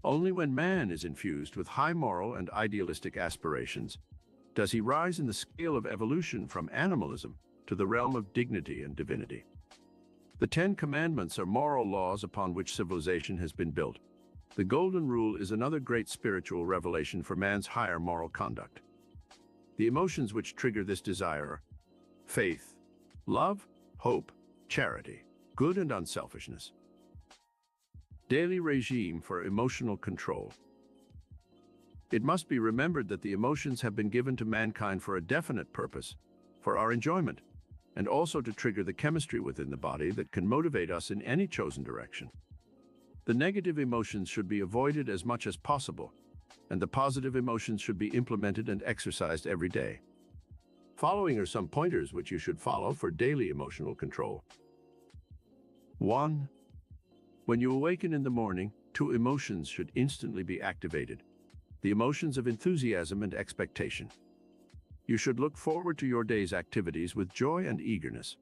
S1: Only when man is infused with high moral and idealistic aspirations does he rise in the scale of evolution from animalism to the realm of dignity and divinity. The Ten Commandments are moral laws upon which civilization has been built. The Golden Rule is another great spiritual revelation for man's higher moral conduct. The emotions which trigger this desire are faith, love, hope, charity, good and unselfishness. Daily regime for emotional control. It must be remembered that the emotions have been given to mankind for a definite purpose, for our enjoyment, and also to trigger the chemistry within the body that can motivate us in any chosen direction. The negative emotions should be avoided as much as possible, and the positive emotions should be implemented and exercised every day. Following are some pointers which you should follow for daily emotional control. 1. When you awaken in the morning, two emotions should instantly be activated: the emotions of enthusiasm and expectation. You should look forward to your day's activities with joy and eagerness.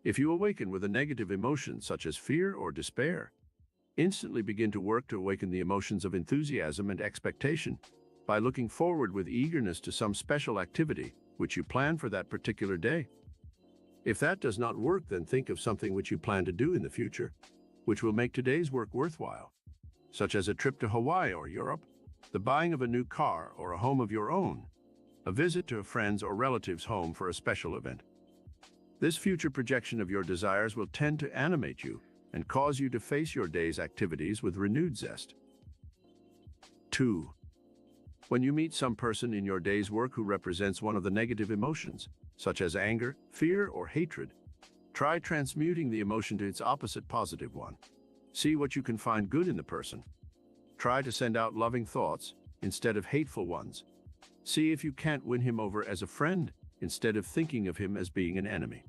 S1: If you awaken with a negative emotion such as fear or despair, instantly begin to work to awaken the emotions of enthusiasm and expectation by looking forward with eagerness to some special activity which you plan for that particular day. If that does not work, then think of something which you plan to do in the future, which will make today's work worthwhile, such as a trip to Hawaii or Europe, the buying of a new car or a home of your own, a visit to a friend's or relative's home for a special event. This future projection of your desires will tend to animate you and cause you to face your day's activities with renewed zest. 2. When you meet some person in your day's work who represents one of the negative emotions, such as anger, fear, or hatred, try transmuting the emotion to its opposite positive one. See what you can find good in the person. Try to send out loving thoughts instead of hateful ones. See if you can't win him over as a friend instead of thinking of him as being an enemy.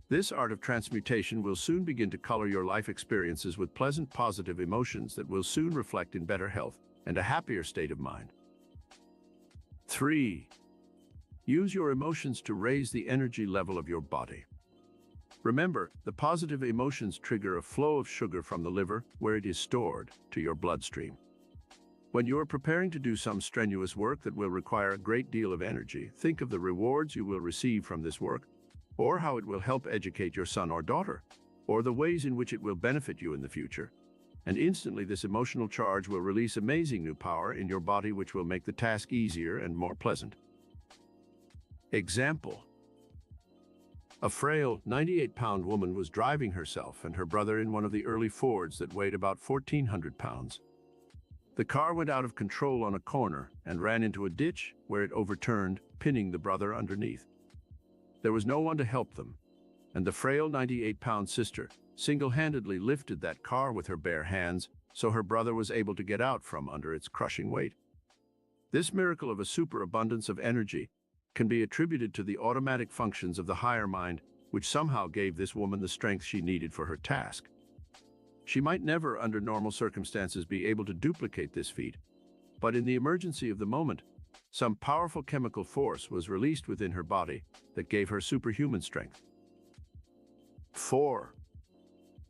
S1: This art of transmutation will soon begin to color your life experiences with pleasant, positive emotions that will soon reflect in better health and a happier state of mind. 3. Use your emotions to raise the energy level of your body. Remember, the positive emotions trigger a flow of sugar from the liver, where it is stored, to your bloodstream. When you are preparing to do some strenuous work that will require a great deal of energy, think of the rewards you will receive from this work, or how it will help educate your son or daughter, or the ways in which it will benefit you in the future. And instantly this emotional charge will release amazing new power in your body, which will make the task easier and more pleasant. Example: a frail 98-pound woman was driving herself and her brother in one of the early Fords that weighed about 1,400 pounds. The car went out of control on a corner and ran into a ditch where it overturned, pinning the brother underneath. There was no one to help them, and the frail 98-pound sister single-handedly lifted that car with her bare hands, so her brother was able to get out from under its crushing weight. This miracle of a superabundance of energy can be attributed to the automatic functions of the higher mind, which somehow gave this woman the strength she needed for her task. She might never, under normal circumstances, be able to duplicate this feat, but in the emergency of the moment, some powerful chemical force was released within her body that gave her superhuman strength. 4.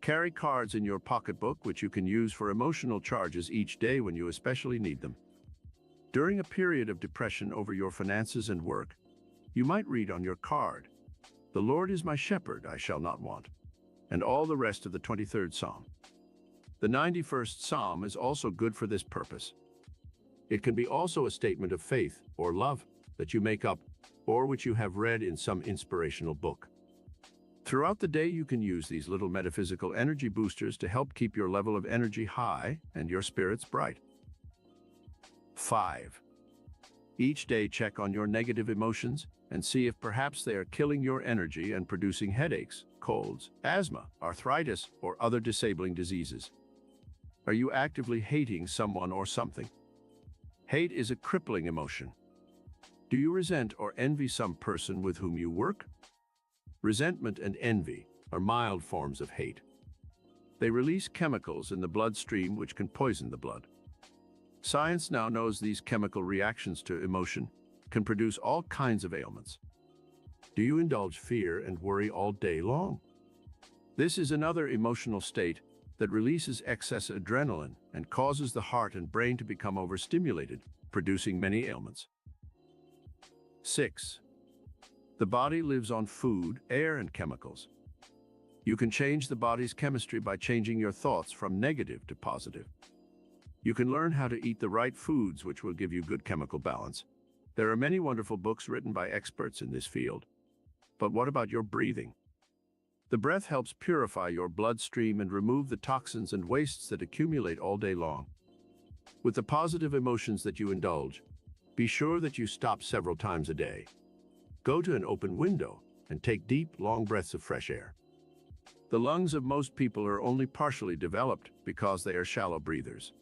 S1: Carry cards in your pocketbook which you can use for emotional charges each day when you especially need them. During a period of depression over your finances and work, you might read on your card, "The Lord is my shepherd, I shall not want," and all the rest of the 23rd Psalm. The 91st Psalm is also good for this purpose. It can be also a statement of faith or love that you make up, or which you have read in some inspirational book. Throughout the day, you can use these little metaphysical energy boosters to help keep your level of energy high and your spirits bright. 5. Each day, check on your negative emotions and see if perhaps they are killing your energy and producing headaches, colds, asthma, arthritis, or other disabling diseases. Are you actively hating someone or something? Hate is a crippling emotion. Do you resent or envy some person with whom you work? Resentment and envy are mild forms of hate. They release chemicals in the bloodstream which can poison the blood. Science now knows these chemical reactions to emotion can produce all kinds of ailments. Do you indulge fear and worry all day long? This is another emotional state that releases excess adrenaline and causes the heart and brain to become overstimulated, producing many ailments. 6. The body lives on food, air, and chemicals. You can change the body's chemistry by changing your thoughts from negative to positive. You can learn how to eat the right foods, which will give you good chemical balance. There are many wonderful books written by experts in this field. But what about your breathing? The breath helps purify your bloodstream and remove the toxins and wastes that accumulate all day long. With the positive emotions that you indulge, be sure that you stop several times a day. Go to an open window and take deep, long breaths of fresh air. The lungs of most people are only partially developed because they are shallow breathers.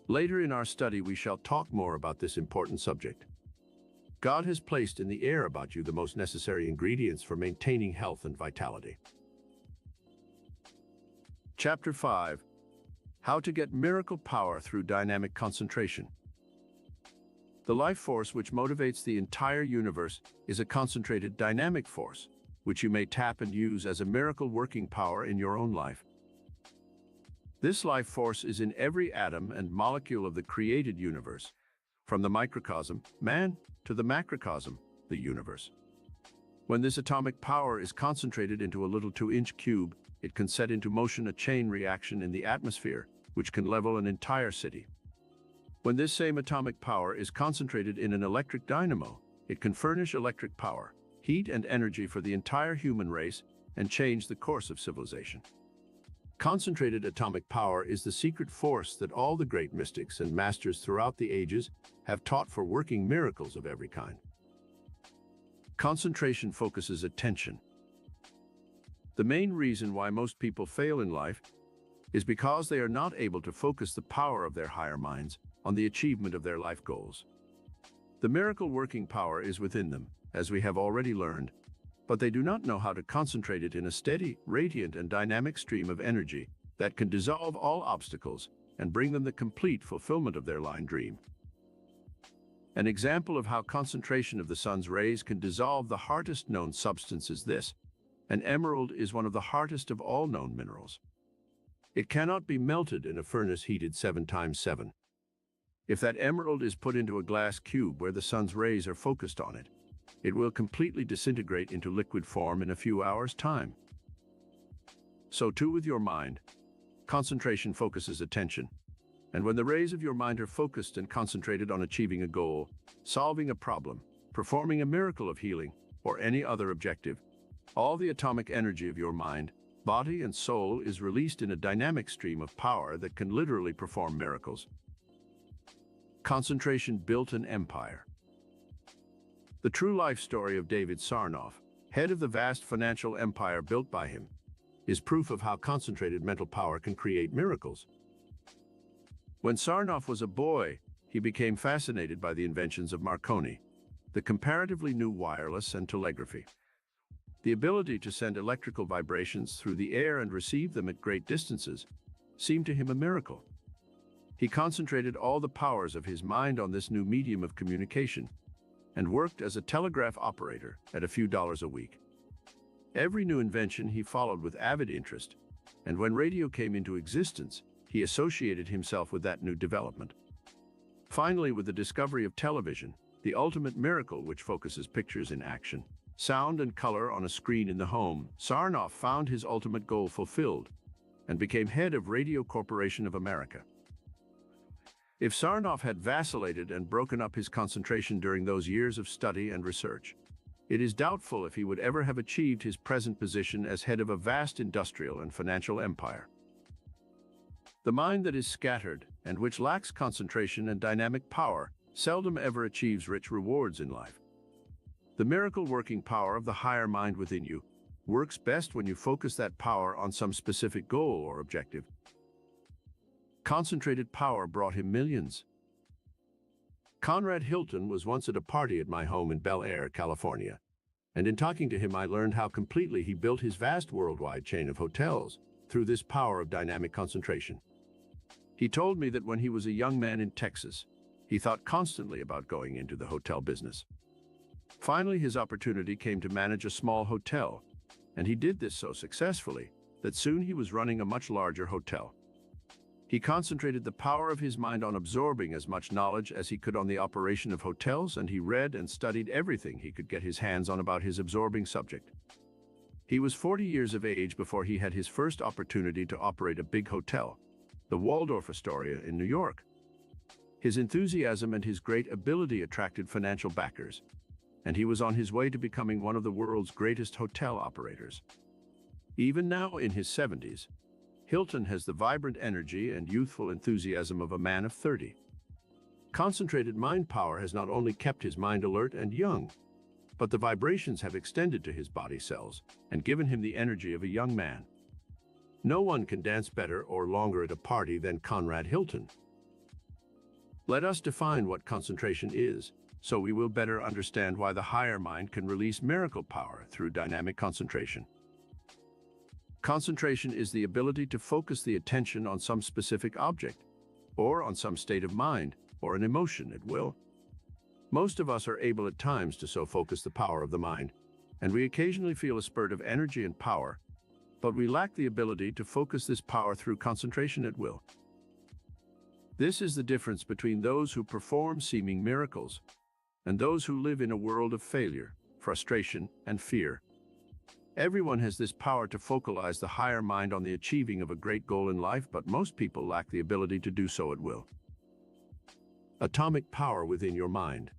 S1: Later in our study, we shall talk more about this important subject. God has placed in the air about you the most necessary ingredients for maintaining health and vitality. Chapter 5. How to get miracle power through dynamic concentration. The life force which motivates the entire universe is a concentrated dynamic force, which you may tap and use as a miracle working power in your own life. This life force is in every atom and molecule of the created universe, from the microcosm, man, to the macrocosm, the universe. When this atomic power is concentrated into a little 2-inch cube, it can set into motion a chain reaction in the atmosphere, which can level an entire city. When this same atomic power is concentrated in an electric dynamo, it can furnish electric power, heat, and energy for the entire human race and change the course of civilization. Concentrated atomic power is the secret force that all the great mystics and masters throughout the ages have taught for working miracles of every kind. Concentration focuses attention. The main reason why most people fail in life is because they are not able to focus the power of their higher minds on the achievement of their life goals. The miracle working power is within them, as we have already learned, but they do not know how to concentrate it in a steady, radiant, and dynamic stream of energy that can dissolve all obstacles and bring them the complete fulfillment of their life dream. An example of how concentration of the sun's rays can dissolve the hardest known substance is this. An emerald is one of the hardest of all known minerals. It cannot be melted in a furnace heated 7 times 7. If that emerald is put into a glass cube where the sun's rays are focused on it, it will completely disintegrate into liquid form in a few hours' time. So too with your mind. Concentration focuses attention. And when the rays of your mind are focused and concentrated on achieving a goal, solving a problem, performing a miracle of healing, or any other objective, all the atomic energy of your mind, body, and soul is released in a dynamic stream of power that can literally perform miracles. Concentration built an empire. The true life story of David Sarnoff, head of the vast financial empire built by him, is proof of how concentrated mental power can create miracles. When Sarnoff was a boy, he became fascinated by the inventions of Marconi, the comparatively new wireless and telegraphy. The ability to send electrical vibrations through the air and receive them at great distances seemed to him a miracle. He concentrated all the powers of his mind on this new medium of communication and worked as a telegraph operator at a few dollars a week. Every new invention he followed with avid interest, and when radio came into existence, he associated himself with that new development. Finally, with the discovery of television, the ultimate miracle which focuses pictures in action, sound and color on a screen in the home, Sarnoff found his ultimate goal fulfilled and became head of Radio Corporation of America. If Sarnoff had vacillated and broken up his concentration during those years of study and research, it is doubtful if he would ever have achieved his present position as head of a vast industrial and financial empire. The mind that is scattered and which lacks concentration and dynamic power seldom ever achieves rich rewards in life. The miracle-working power of the higher mind within you works best when you focus that power on some specific goal or objective. Concentrated power brought him millions. Conrad Hilton was once at a party at my home in Bel Air, California, and in talking to him I learned how completely he built his vast worldwide chain of hotels through this power of dynamic concentration. He told me that when he was a young man in Texas, he thought constantly about going into the hotel business. Finally, his opportunity came to manage a small hotel, and he did this so successfully that soon he was running a much larger hotel. He concentrated the power of his mind on absorbing as much knowledge as he could on the operation of hotels, and he read and studied everything he could get his hands on about his absorbing subject. He was 40 years of age before he had his first opportunity to operate a big hotel, the Waldorf Astoria in New York. His enthusiasm and his great ability attracted financial backers, and he was on his way to becoming one of the world's greatest hotel operators. Even now, in his 70s, Hilton has the vibrant energy and youthful enthusiasm of a man of 30. Concentrated mind power has not only kept his mind alert and young, but the vibrations have extended to his body cells and given him the energy of a young man. No one can dance better or longer at a party than Conrad Hilton. Let us define what concentration is, so we will better understand why the higher mind can release miracle power through dynamic concentration. Concentration is the ability to focus the attention on some specific object, or on some state of mind, or an emotion at will. Most of us are able at times to so focus the power of the mind, and we occasionally feel a spurt of energy and power, but we lack the ability to focus this power through concentration at will. This is the difference between those who perform seeming miracles and those who live in a world of failure, frustration, and fear. Everyone has this power to focalize the higher mind on the achieving of a great goal in life, but most people lack the ability to do so at will. Atomic power within your mind.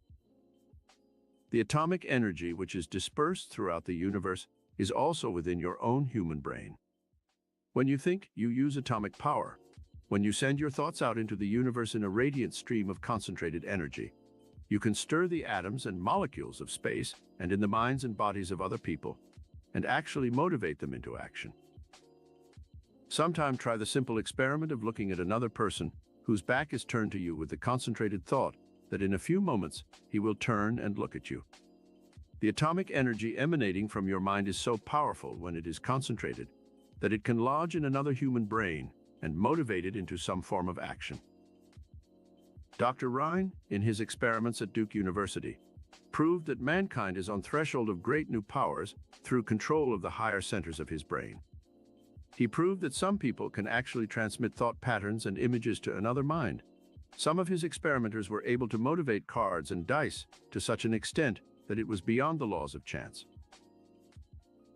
S1: The atomic energy which is dispersed throughout the universe is also within your own human brain. When you think, you use atomic power. When you send your thoughts out into the universe in a radiant stream of concentrated energy, you can stir the atoms and molecules of space and in the minds and bodies of other people, and actually motivate them into action. Sometime try the simple experiment of looking at another person whose back is turned to you with the concentrated thought that in a few moments he will turn and look at you. The atomic energy emanating from your mind is so powerful when it is concentrated that it can lodge in another human brain and motivate it into some form of action. Dr. Rhine, in his experiments at Duke University, proved that mankind is on threshold of great new powers through control of the higher centers of his brain. He proved that some people can actually transmit thought patterns and images to another mind. Some of his experimenters were able to motivate cards and dice to such an extent that it was beyond the laws of chance.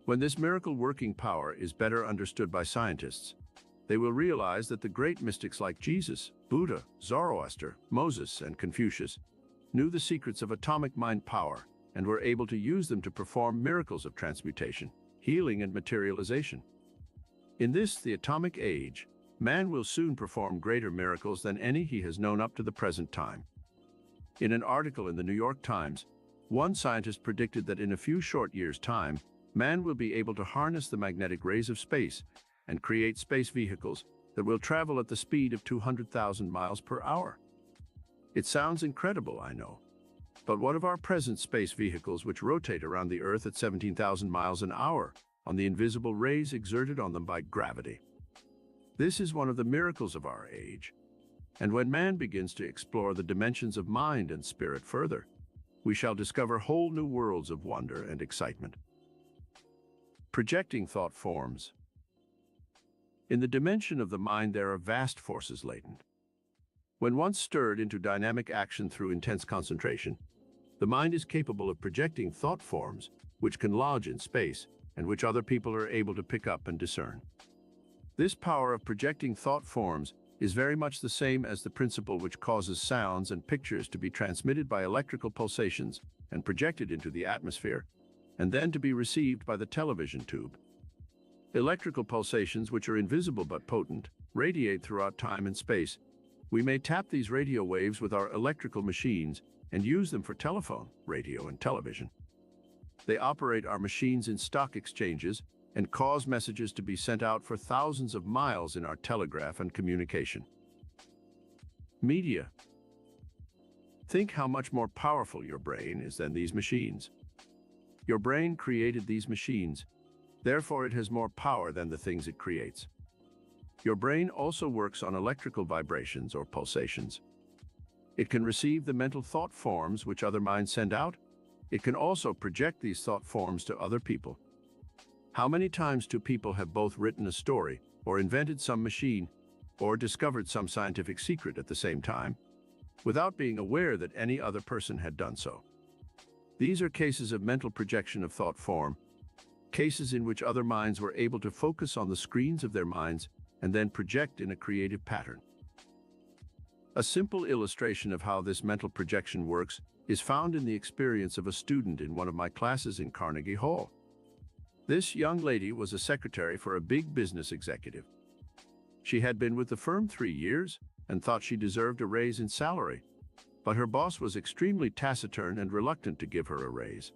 S1: When this miracle working power is better understood by scientists, they will realize that the great mystics like Jesus, Buddha, Zoroaster, Moses, and Confucius knew the secrets of atomic mind power and were able to use them to perform miracles of transmutation, healing, and materialization. In this, the atomic age, man will soon perform greater miracles than any he has known up to the present time. In an article in the New York Times, one scientist predicted that in a few short years' time, man will be able to harness the magnetic rays of space and create space vehicles that will travel at the speed of 200,000 miles per hour. It sounds incredible, I know. But what of our present space vehicles which rotate around the Earth at 17,000 miles an hour on the invisible rays exerted on them by gravity? This is one of the miracles of our age. And when man begins to explore the dimensions of mind and spirit further, we shall discover whole new worlds of wonder and excitement. Projecting thought forms. In the dimension of the mind, there are vast forces latent. When once stirred into dynamic action through intense concentration, the mind is capable of projecting thought forms which can lodge in space and which other people are able to pick up and discern. This power of projecting thought forms is very much the same as the principle which causes sounds and pictures to be transmitted by electrical pulsations and projected into the atmosphere, and then to be received by the television tube. Electrical pulsations, which are invisible but potent, radiate throughout time and space. We may tap these radio waves with our electrical machines and use them for telephone, radio, and television. They operate our machines in stock exchanges and cause messages to be sent out for thousands of miles in our telegraph and communication. Media. Think how much more powerful your brain is than these machines. Your brain created these machines, therefore it has more power than the things it creates. Your brain also works on electrical vibrations or pulsations. It can receive the mental thought forms which other minds send out. It can also project these thought forms to other people. How many times do people have both written a story, or invented some machine, or discovered some scientific secret at the same time, without being aware that any other person had done so? These are cases of mental projection of thought form, cases in which other minds were able to focus on the screens of their minds and then project in a creative pattern. A simple illustration of how this mental projection works is found in the experience of a student in one of my classes in Carnegie Hall. This young lady was a secretary for a big business executive. She had been with the firm 3 years and thought she deserved a raise in salary, but her boss was extremely taciturn and reluctant to give her a raise.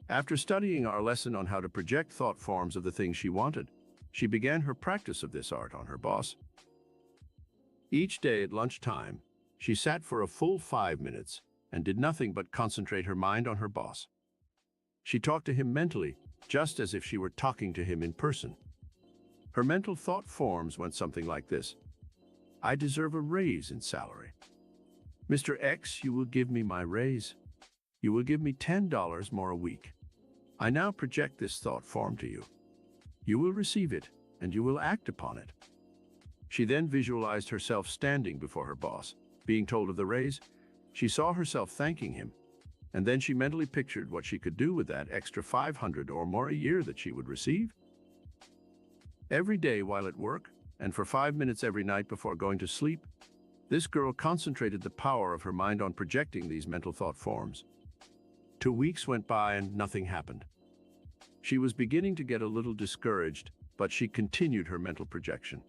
S1: After studying our lesson on how to project thought forms of the things she wanted, she began her practice of this art on her boss. Each day at lunchtime, she sat for a full 5 minutes and did nothing but concentrate her mind on her boss. She talked to him mentally, just as if she were talking to him in person. Her mental thought forms went something like this: I deserve a raise in salary. Mr. X, you will give me my raise. You will give me $10 more a week. I now project this thought form to you. You will receive it, and you will act upon it. She then visualized herself standing before her boss, being told of the raise. She saw herself thanking him, and then she mentally pictured what she could do with that extra $500 or more a year that she would receive. Every day while at work, and for 5 minutes every night before going to sleep, this girl concentrated the power of her mind on projecting these mental thought forms. 2 weeks went by and nothing happened. She was beginning to get a little discouraged, but she continued her mental projection.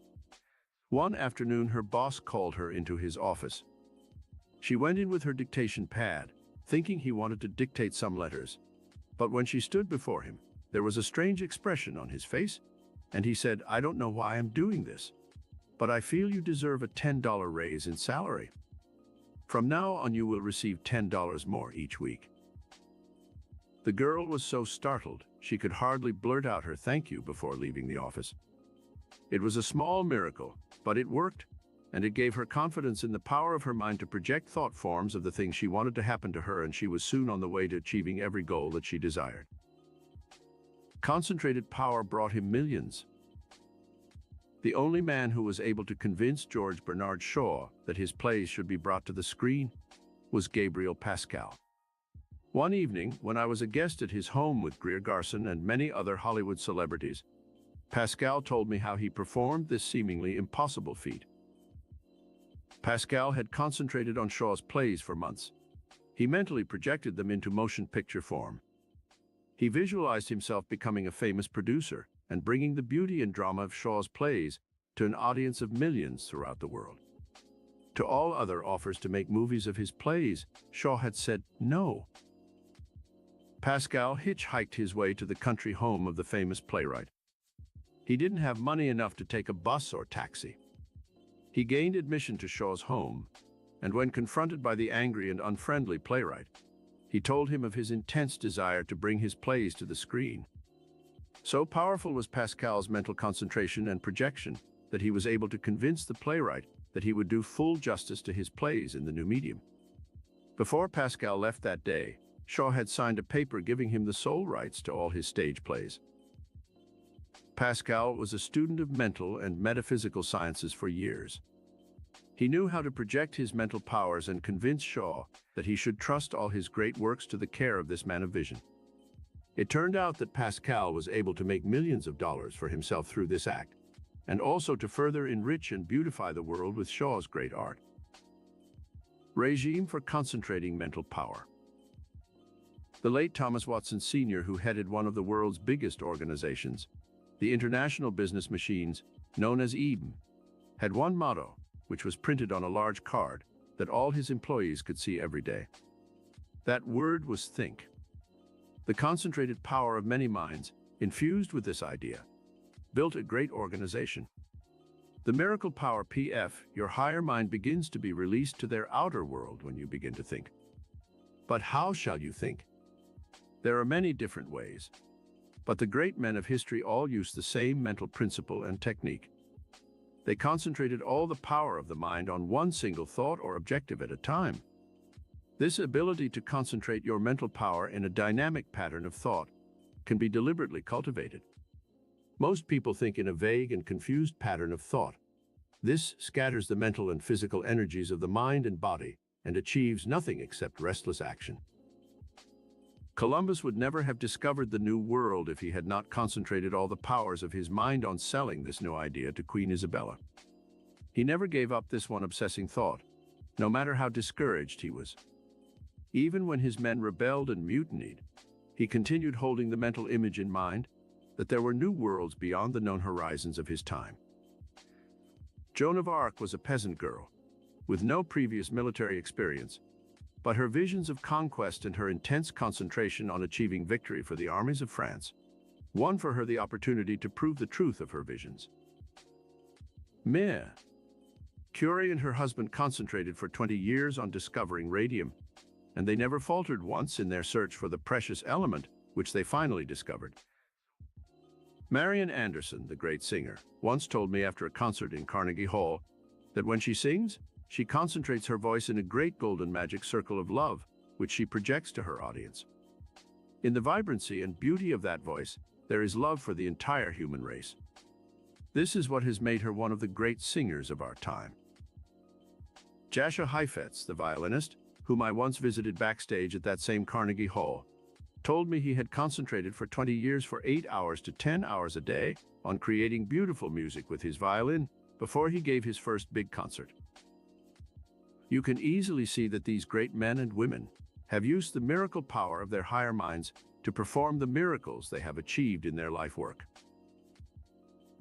S1: One afternoon, her boss called her into his office. She went in with her dictation pad, thinking he wanted to dictate some letters. But when she stood before him, there was a strange expression on his face, and he said, I don't know why I'm doing this, but I feel you deserve a $10 raise in salary. From now on, you will receive $10 more each week. The girl was so startled, she could hardly blurt out her thank you before leaving the office. It was a small miracle, but it worked, and it gave her confidence in the power of her mind to project thought forms of the things she wanted to happen to her, and she was soon on the way to achieving every goal that she desired. Concentrated power brought him millions. The only man who was able to convince George Bernard Shaw that his plays should be brought to the screen was Gabriel Pascal. One evening, when I was a guest at his home with Greer Garson and many other Hollywood celebrities, Pascal told me how he performed this seemingly impossible feat. Pascal had concentrated on Shaw's plays for months. He mentally projected them into motion picture form. He visualized himself becoming a famous producer and bringing the beauty and drama of Shaw's plays to an audience of millions throughout the world. To all other offers to make movies of his plays, Shaw had said no. Pascal hitchhiked his way to the country home of the famous playwright. He didn't have money enough to take a bus or taxi. He gained admission to Shaw's home, and when confronted by the angry and unfriendly playwright, he told him of his intense desire to bring his plays to the screen. So powerful was Pascal's mental concentration and projection that he was able to convince the playwright that he would do full justice to his plays in the new medium. Before Pascal left that day, Shaw had signed a paper giving him the sole rights to all his stage plays. Pascal was a student of mental and metaphysical sciences for years. He knew how to project his mental powers and convince Shaw that he should trust all his great works to the care of this man of vision. It turned out that Pascal was able to make millions of dollars for himself through this act, and also to further enrich and beautify the world with Shaw's great art. Regime for concentrating mental power. The late Thomas Watson Sr., who headed one of the world's biggest organizations, the International Business Machines, known as IBM, had one motto, which was printed on a large card that all his employees could see every day. That word was think. The concentrated power of many minds, infused with this idea, built a great organization. The miracle power PF, your higher mind begins to be released to their outer world when you begin to think. But how shall you think? There are many different ways, but the great men of history all used the same mental principle and technique. They concentrated all the power of the mind on one single thought or objective at a time. This ability to concentrate your mental power in a dynamic pattern of thought can be deliberately cultivated. Most people think in a vague and confused pattern of thought. This scatters the mental and physical energies of the mind and body and achieves nothing except restless action. Columbus would never have discovered the New World if he had not concentrated all the powers of his mind on selling this new idea to Queen Isabella. He never gave up this one obsessing thought, no matter how discouraged he was. Even when his men rebelled and mutinied, he continued holding the mental image in mind that there were new worlds beyond the known horizons of his time. Joan of Arc was a peasant girl, with no previous military experience, but her visions of conquest and her intense concentration on achieving victory for the armies of France won for her the opportunity to prove the truth of her visions. Mère Curie and her husband concentrated for 20 years on discovering radium, and they never faltered once in their search for the precious element which they finally discovered. Marian Anderson, the great singer, once told me after a concert in Carnegie Hall that when she sings, she concentrates her voice in a great golden magic circle of love, which she projects to her audience. In the vibrancy and beauty of that voice, there is love for the entire human race. This is what has made her one of the great singers of our time. Jascha Heifetz, the violinist, whom I once visited backstage at that same Carnegie Hall, told me he had concentrated for 20 years for 8 hours to 10 hours a day on creating beautiful music with his violin before he gave his first big concert. You can easily see that these great men and women have used the miracle power of their higher minds to perform the miracles they have achieved in their life work.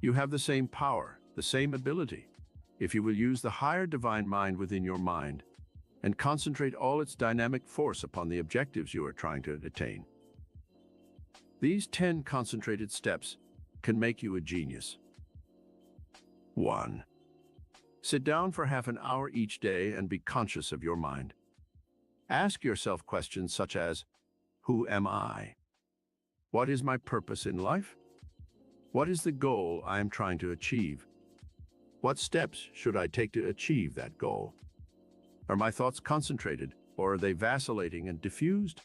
S1: You have the same power, the same ability, if you will use the higher divine mind within your mind and concentrate all its dynamic force upon the objectives you are trying to attain. These 10 concentrated steps can make you a genius. 1. Sit down for half an hour each day and be conscious of your mind. Ask yourself questions such as, who am I? What is my purpose in life? What is the goal I am trying to achieve? What steps should I take to achieve that goal? Are my thoughts concentrated, or are they vacillating and diffused?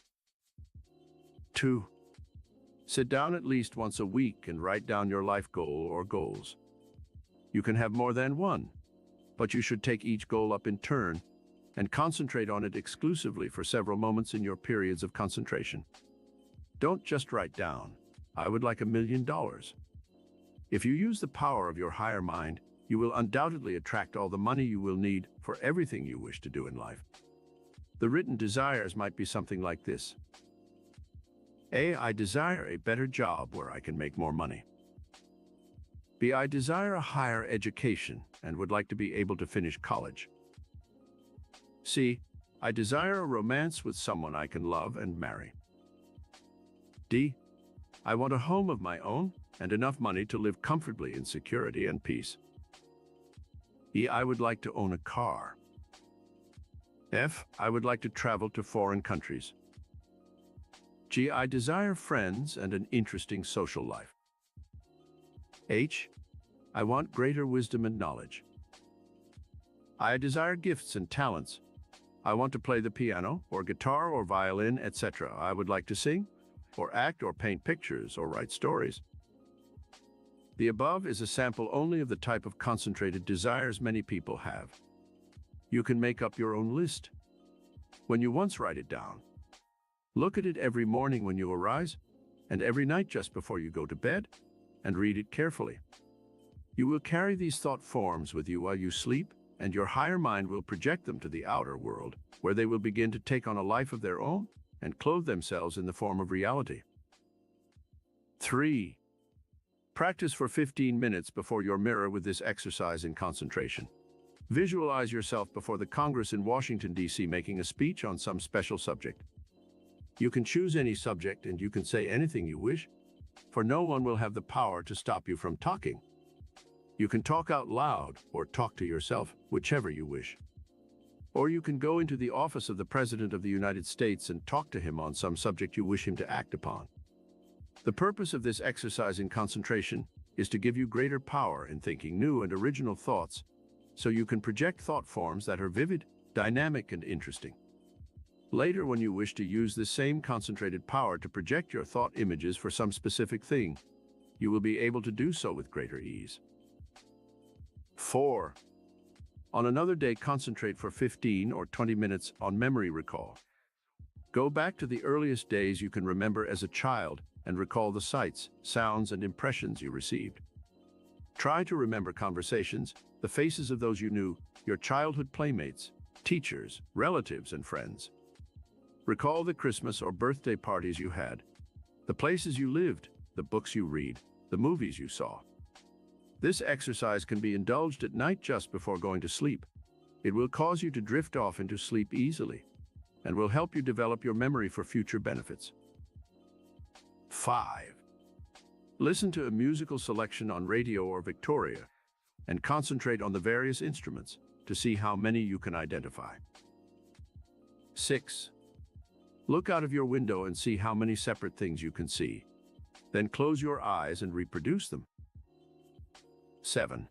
S1: 2. Sit down at least once a week and write down your life goal or goals. You can have more than one, but you should take each goal up in turn and concentrate on it exclusively for several moments in your periods of concentration. Don't just write down, I would like $1 million. If you use the power of your higher mind, you will undoubtedly attract all the money you will need for everything you wish to do in life. The written desires might be something like this. A. I desire a better job where I can make more money. B. I desire a higher education and would like to be able to finish college. C. I desire a romance with someone I can love and marry. D. I want a home of my own and enough money to live comfortably in security and peace. E. I would like to own a car. F. I would like to travel to foreign countries. G. I desire friends and an interesting social life. H. I want greater wisdom and knowledge. I desire gifts and talents. I want to play the piano or guitar or violin, etc. I would like to sing, or act or paint pictures or write stories. The above is a sample only of the type of concentrated desires many people have. You can make up your own list. When you once write it down, look at it every morning when you arise, and every night just before you go to bed, and read it carefully. You will carry these thought forms with you while you sleep, and your higher mind will project them to the outer world, where they will begin to take on a life of their own and clothe themselves in the form of reality. 3. Practice for 15 minutes before your mirror with this exercise in concentration. Visualize yourself before the Congress in Washington, D.C. making a speech on some special subject. You can choose any subject and you can say anything you wish, for no one will have the power to stop you from talking. You can talk out loud or talk to yourself, whichever you wish. Or you can go into the office of the President of the United States and talk to him on some subject you wish him to act upon. The purpose of this exercise in concentration is to give you greater power in thinking new and original thoughts, so you can project thought forms that are vivid, dynamic, and interesting. Later, when you wish to use this same concentrated power to project your thought images for some specific thing, you will be able to do so with greater ease. 4. On another day, concentrate for 15 or 20 minutes on memory recall. Go back to the earliest days you can remember as a child and recall the sights, sounds, and impressions you received. Try to remember conversations, the faces of those you knew, your childhood playmates, teachers, relatives, and friends. Recall the Christmas or birthday parties you had, the places you lived, the books you read, the movies you saw. This exercise can be indulged at night just before going to sleep. It will cause you to drift off into sleep easily and will help you develop your memory for future benefits. 5. Listen to a musical selection on radio or Victoria and concentrate on the various instruments to see how many you can identify. 6. Look out of your window and see how many separate things you can see. Then close your eyes and reproduce them. 7.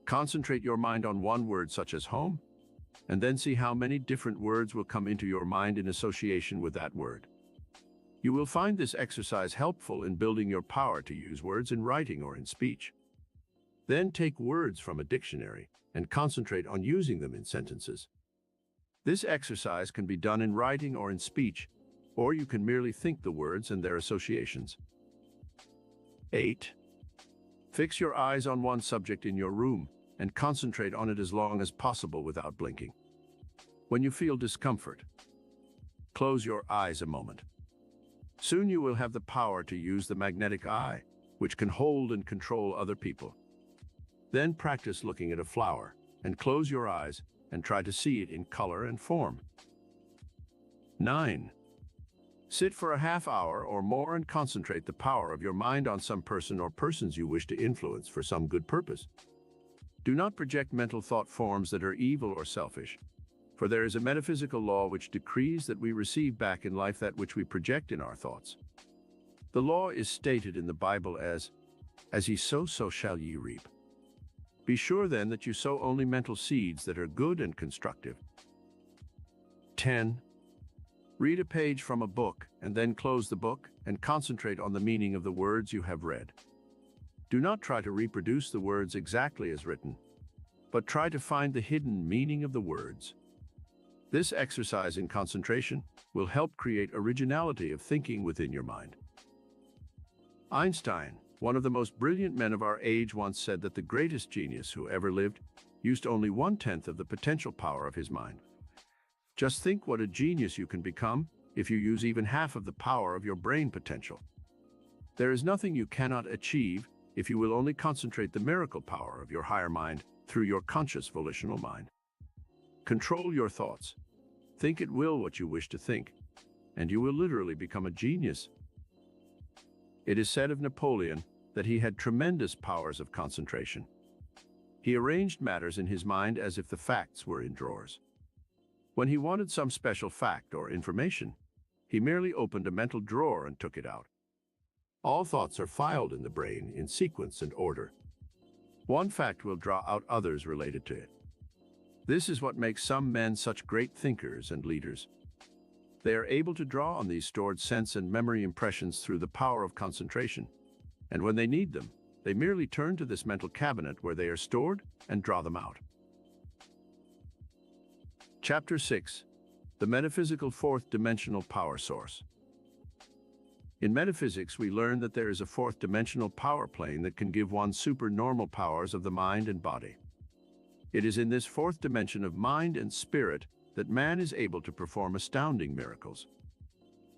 S1: Concentrate your mind on one word such as home, and then see how many different words will come into your mind in association with that word. You will find this exercise helpful in building your power to use words in writing or in speech. Then take words from a dictionary and concentrate on using them in sentences. This exercise can be done in writing or in speech, or you can merely think the words and their associations. 8. Fix your eyes on one subject in your room and concentrate on it as long as possible without blinking. When you feel discomfort, close your eyes a moment. Soon you will have the power to use the magnetic eye, which can hold and control other people. Then practice looking at a flower and close your eyes and try to see it in color and form. 9. Sit for a half hour or more and concentrate the power of your mind on some person or persons you wish to influence for some good purpose. Do not project mental thought forms that are evil or selfish, for there is a metaphysical law which decrees that we receive back in life that which we project in our thoughts. The law is stated in the Bible as ye sow, so shall ye reap. Be sure then that you sow only mental seeds that are good and constructive. 10. Read a page from a book and then close the book and concentrate on the meaning of the words you have read. Do not try to reproduce the words exactly as written, but try to find the hidden meaning of the words. This exercise in concentration will help create originality of thinking within your mind. Einstein, one of the most brilliant men of our age, once said that the greatest genius who ever lived used only 1/10 of the potential power of his mind. Just think what a genius you can become if you use even half of the power of your brain potential. There is nothing you cannot achieve if you will only concentrate the miracle power of your higher mind through your conscious volitional mind. Control your thoughts. Think at will what you wish to think, and you will literally become a genius. It is said of Napoleon that he had tremendous powers of concentration. He arranged matters in his mind as if the facts were in drawers. When he wanted some special fact or information, he merely opened a mental drawer and took it out. All thoughts are filed in the brain in sequence and order. One fact will draw out others related to it. This is what makes some men such great thinkers and leaders. They are able to draw on these stored sense and memory impressions through the power of concentration, and when they need them, they merely turn to this mental cabinet where they are stored and draw them out. Chapter 6. The Metaphysical Fourth Dimensional Power Source. In metaphysics, we learn that there is a fourth dimensional power plane that can give one supernormal powers of the mind and body. It is in this fourth dimension of mind and spirit that man is able to perform astounding miracles.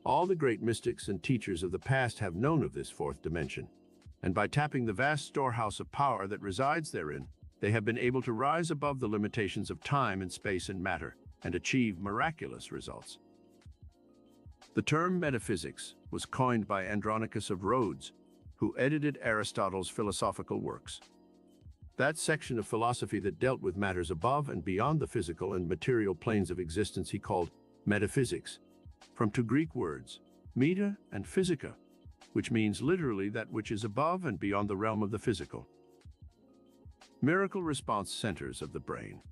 S1: All the great mystics and teachers of the past have known of this fourth dimension, and by tapping the vast storehouse of power that resides therein, they have been able to rise above the limitations of time and space and matter and achieve miraculous results. The term metaphysics was coined by Andronicus of Rhodes, who edited Aristotle's philosophical works. That section of philosophy that dealt with matters above and beyond the physical and material planes of existence he called metaphysics, from two Greek words, meta and physica, which means literally that which is above and beyond the realm of the physical. Miracle response centers of the brain.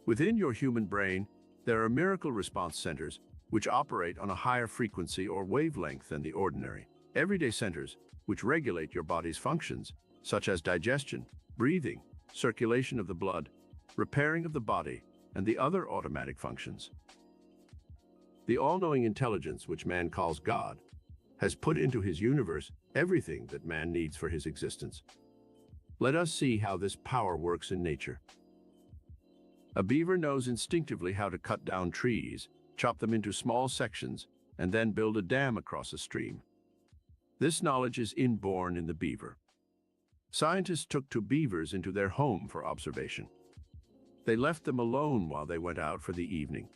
S1: Within your human brain, There are miracle response centers which operate on a higher frequency or wavelength than the ordinary everyday centers, which regulate your body's functions, such as digestion, breathing, circulation of the blood, repairing of the body, and the other automatic functions. The all-knowing intelligence, which man calls God, has put into his universe everything that man needs for his existence. Let us see how this power works in nature. A beaver knows instinctively how to cut down trees, chop them into small sections, and then build a dam across a stream. This knowledge is inborn in the beaver. Scientists took two beavers into their home for observation. They left them alone while they went out for the evening.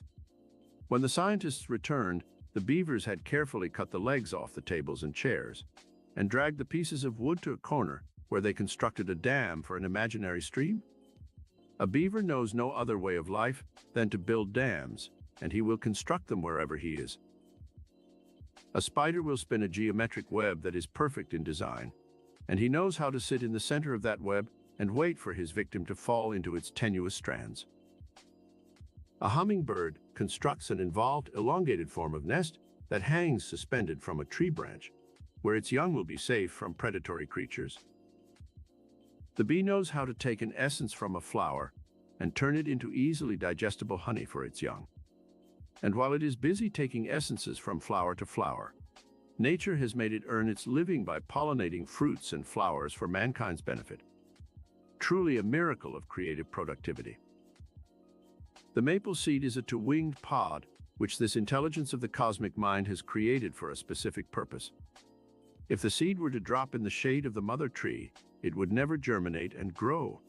S1: When the scientists returned, the beavers had carefully cut the legs off the tables and chairs and dragged the pieces of wood to a corner where they constructed a dam for an imaginary stream. A beaver knows no other way of life than to build dams, and he will construct them wherever he is. A spider will spin a geometric web that is perfect in design, and he knows how to sit in the center of that web and wait for his victim to fall into its tenuous strands. A hummingbird constructs an involved, elongated form of nest that hangs suspended from a tree branch, where its young will be safe from predatory creatures. The bee knows how to take an essence from a flower and turn it into easily digestible honey for its young. And while it is busy taking essences from flower to flower, nature has made it earn its living by pollinating fruits and flowers for mankind's benefit. Truly a miracle of creative productivity. The maple seed is a two-winged pod which this intelligence of the cosmic mind has created for a specific purpose. If the seed were to drop in the shade of the mother tree, it would never germinate and grow.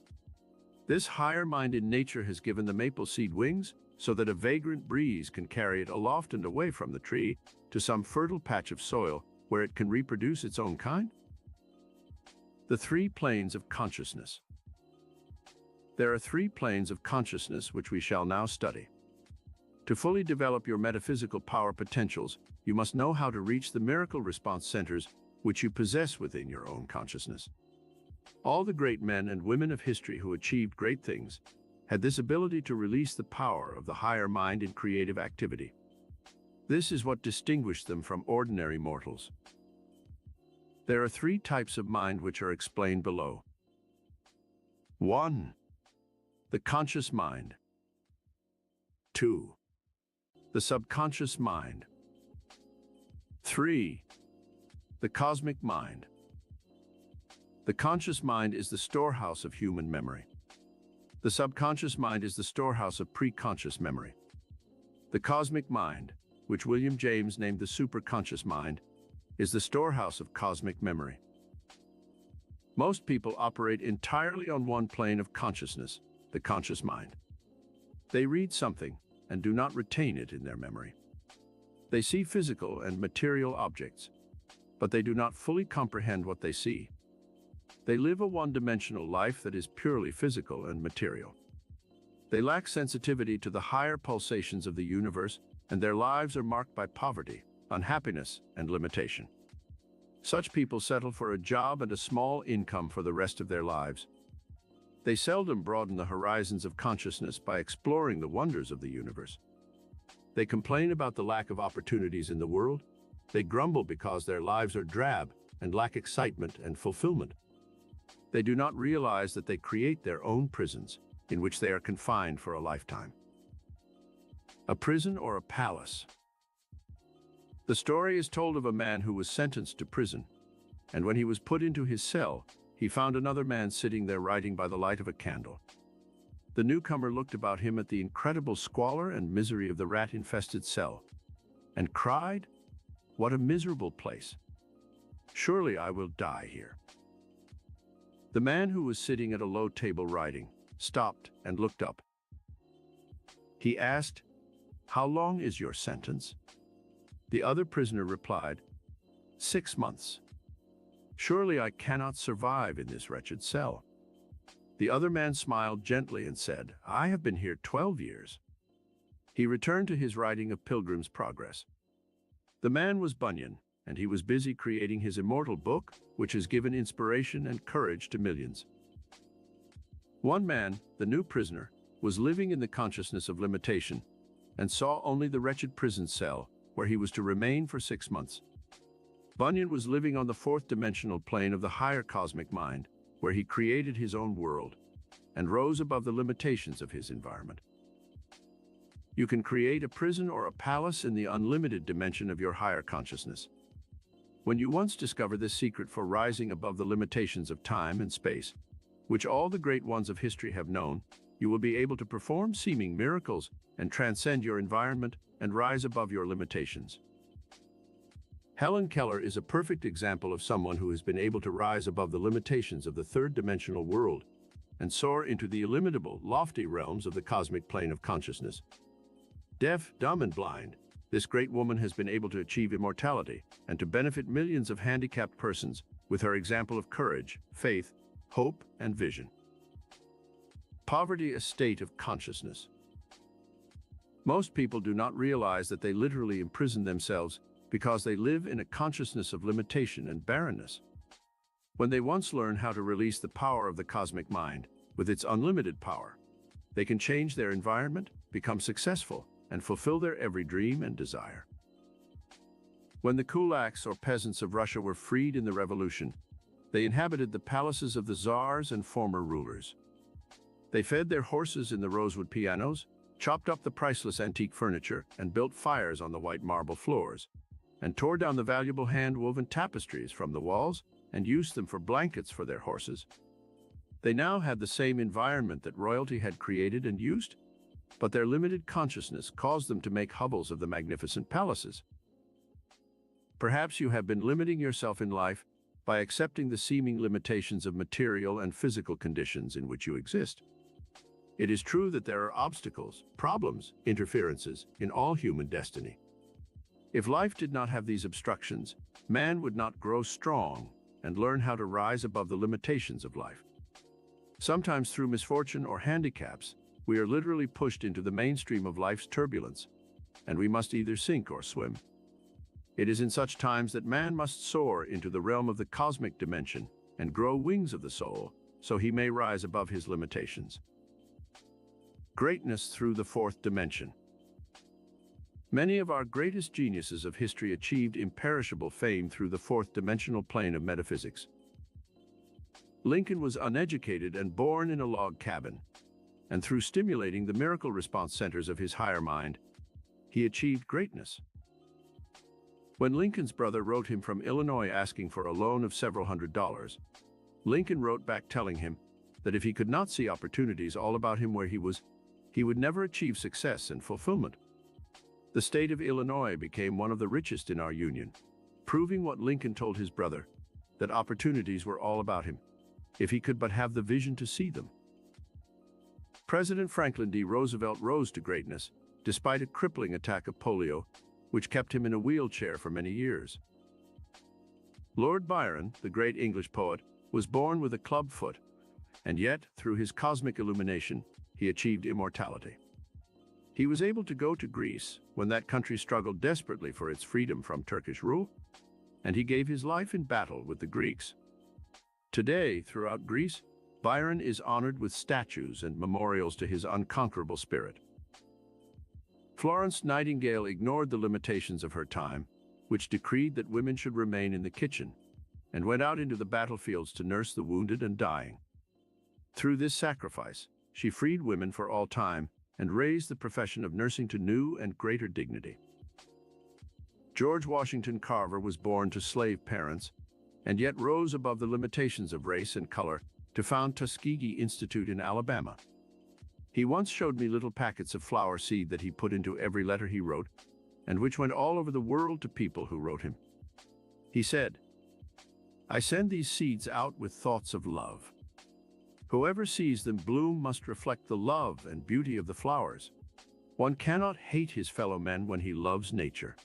S1: This higher mind in nature has given the maple seed wings so that a vagrant breeze can carry it aloft and away from the tree to some fertile patch of soil where it can reproduce its own kind. The three planes of consciousness. There are three planes of consciousness which we shall now study. To fully develop your metaphysical power potentials, you must know how to reach the miracle response centers which you possess within your own consciousness. All the great men and women of history who achieved great things had this ability to release the power of the higher mind in creative activity. This is what distinguished them from ordinary mortals. There are three types of mind which are explained below. 1. The conscious mind. 2. The subconscious mind. 3. The cosmic mind. The conscious mind is the storehouse of human memory. The subconscious mind is the storehouse of preconscious memory. The cosmic mind, which William James named the superconscious mind, is the storehouse of cosmic memory. Most people operate entirely on one plane of consciousness, the conscious mind. They read something and do not retain it in their memory. They see physical and material objects, but they do not fully comprehend what they see. They live a one-dimensional life that is purely physical and material. They lack sensitivity to the higher pulsations of the universe, and their lives are marked by poverty, unhappiness, and limitation. Such people settle for a job and a small income for the rest of their lives. They seldom broaden the horizons of consciousness by exploring the wonders of the universe. They complain about the lack of opportunities in the world. They grumble because their lives are drab and lack excitement and fulfillment. They do not realize that they create their own prisons in which they are confined for a lifetime. A prison or a palace. The story is told of a man who was sentenced to prison, and when he was put into his cell, he found another man sitting there writing by the light of a candle. The newcomer looked about him at the incredible squalor and misery of the rat-infested cell, and cried, "What a miserable place! Surely I will die here." The man who was sitting at a low table writing stopped and looked up. He asked, "How long is your sentence?" The other prisoner replied, 6 months. "Surely I cannot survive in this wretched cell." The other man smiled gently and said, "I have been here 12 years. He returned to his writing of Pilgrim's Progress. The man was Bunyan, and he was busy creating his immortal book, which has given inspiration and courage to millions. One man, the new prisoner, was living in the consciousness of limitation and saw only the wretched prison cell where he was to remain for 6 months. Bunyan was living on the fourth dimensional plane of the higher cosmic mind, where he created his own world and rose above the limitations of his environment. You can create a prison or a palace in the unlimited dimension of your higher consciousness. When you once discover this secret for rising above the limitations of time and space, which all the great ones of history have known, you will be able to perform seeming miracles and transcend your environment and rise above your limitations. Helen Keller is a perfect example of someone who has been able to rise above the limitations of the third dimensional world and soar into the illimitable, lofty realms of the cosmic plane of consciousness. Deaf, dumb, and blind, this great woman has been able to achieve immortality and to benefit millions of handicapped persons with her example of courage, faith, hope, and vision. Poverty, a state of consciousness. Most people do not realize that they literally imprison themselves because they live in a consciousness of limitation and barrenness. When they once learn how to release the power of the cosmic mind with its unlimited power, they can change their environment, become successful, and fulfill their every dream and desire. When the kulaks or peasants of Russia were freed in the revolution, they inhabited the palaces of the czars and former rulers. They fed their horses in the rosewood pianos, chopped up the priceless antique furniture, and built fires on the white marble floors, and tore down the valuable hand-woven tapestries from the walls and used them for blankets for their horses. They now had the same environment that royalty had created and used, but their limited consciousness caused them to make hovels of the magnificent palaces. Perhaps you have been limiting yourself in life by accepting the seeming limitations of material and physical conditions in which you exist. It is true that there are obstacles, problems, interferences in all human destiny. If life did not have these obstructions, man would not grow strong and learn how to rise above the limitations of life. Sometimes through misfortune or handicaps, we are literally pushed into the mainstream of life's turbulence, and we must either sink or swim. It is in such times that man must soar into the realm of the cosmic dimension and grow wings of the soul, so he may rise above his limitations. Greatness through the fourth dimension. Many of our greatest geniuses of history achieved imperishable fame through the fourth dimensional plane of metaphysics. Lincoln was uneducated and born in a log cabin, and through stimulating the miracle response centers of his higher mind, he achieved greatness. When Lincoln's brother wrote him from Illinois asking for a loan of several $100s, Lincoln wrote back telling him that if he could not see opportunities all about him where he was, he would never achieve success and fulfillment. The state of Illinois became one of the richest in our Union, proving what Lincoln told his brother, that opportunities were all about him, if he could but have the vision to see them. President Franklin D. Roosevelt rose to greatness, despite a crippling attack of polio, which kept him in a wheelchair for many years. Lord Byron, the great English poet, was born with a club foot, and yet, through his cosmic illumination, he achieved immortality. He was able to go to Greece when that country struggled desperately for its freedom from Turkish rule, and he gave his life in battle with the Greeks. Today, throughout Greece, Byron is honored with statues and memorials to his unconquerable spirit. Florence Nightingale ignored the limitations of her time, which decreed that women should remain in the kitchen, and went out into the battlefields to nurse the wounded and dying. Through this sacrifice, she freed women for all time and raised the profession of nursing to new and greater dignity. George Washington Carver was born to slave parents, and yet rose above the limitations of race and color to found Tuskegee Institute in Alabama. He once showed me little packets of flower seed that he put into every letter he wrote, and which went all over the world to people who wrote him. He said, "I send these seeds out with thoughts of love. Whoever sees them bloom must reflect the love and beauty of the flowers. One cannot hate his fellow men when he loves nature."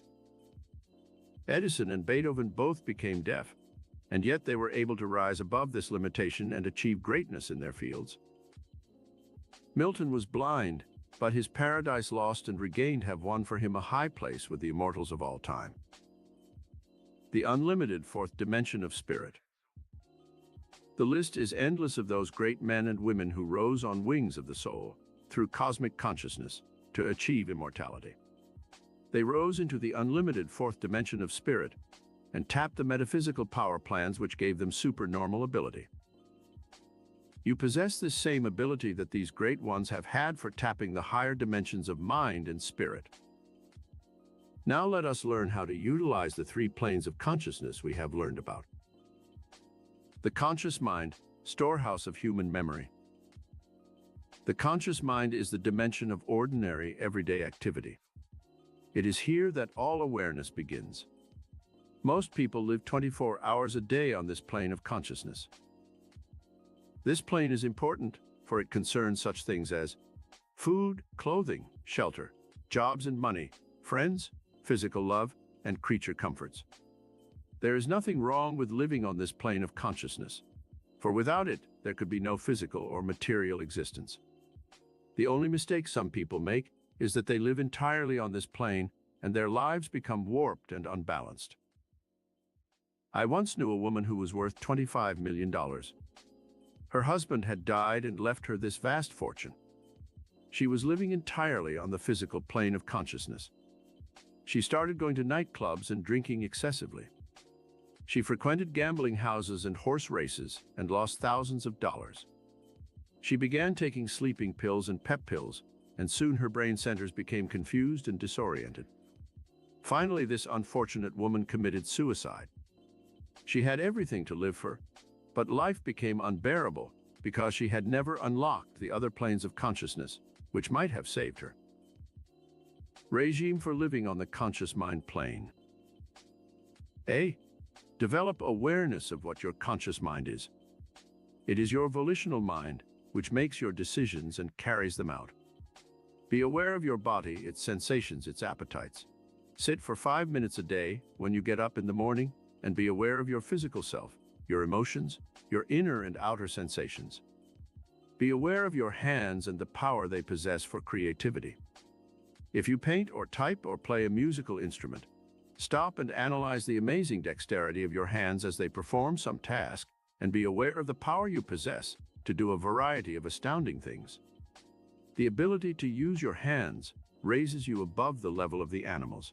S1: Edison and Beethoven both became deaf, and yet they were able to rise above this limitation and achieve greatness in their fields. Milton was blind, but his Paradise Lost and Regained have won for him a high place with the immortals of all time. The unlimited fourth dimension of spirit. The list is endless of those great men and women who rose on wings of the soul, through cosmic consciousness, to achieve immortality. They rose into the unlimited fourth dimension of spirit and tapped the metaphysical power plans which gave them supernormal ability. You possess this same ability that these great ones have had for tapping the higher dimensions of mind and spirit. Now let us learn how to utilize the three planes of consciousness we have learned about. The conscious mind, storehouse of human memory. The conscious mind is the dimension of ordinary, everyday activity. It is here that all awareness begins. Most people live 24 hours a day on this plane of consciousness. This plane is important, for it concerns such things as food, clothing, shelter, jobs and money, friends, physical love, and creature comforts. There is nothing wrong with living on this plane of consciousness, for without it, there could be no physical or material existence. The only mistake some people make is that they live entirely on this plane and their lives become warped and unbalanced. I once knew a woman who was worth $25 million. Her husband had died and left her this vast fortune. She was living entirely on the physical plane of consciousness. She started going to nightclubs and drinking excessively. She frequented gambling houses and horse races and lost thousands of dollars. She began taking sleeping pills and pep pills, and soon her brain centers became confused and disoriented. Finally, this unfortunate woman committed suicide. She had everything to live for, but life became unbearable because she had never unlocked the other planes of consciousness, which might have saved her. Regime for living on the conscious mind plane. A. Develop awareness of what your conscious mind is. It is your volitional mind which makes your decisions and carries them out. Be aware of your body, its sensations, its appetites. Sit for 5 minutes a day when you get up in the morning and be aware of your physical self, your emotions, your inner and outer sensations. Be aware of your hands and the power they possess for creativity. If you paint or type or play a musical instrument, stop and analyze the amazing dexterity of your hands as they perform some task, and be aware of the power you possess to do a variety of astounding things. The ability to use your hands raises you above the level of the animals.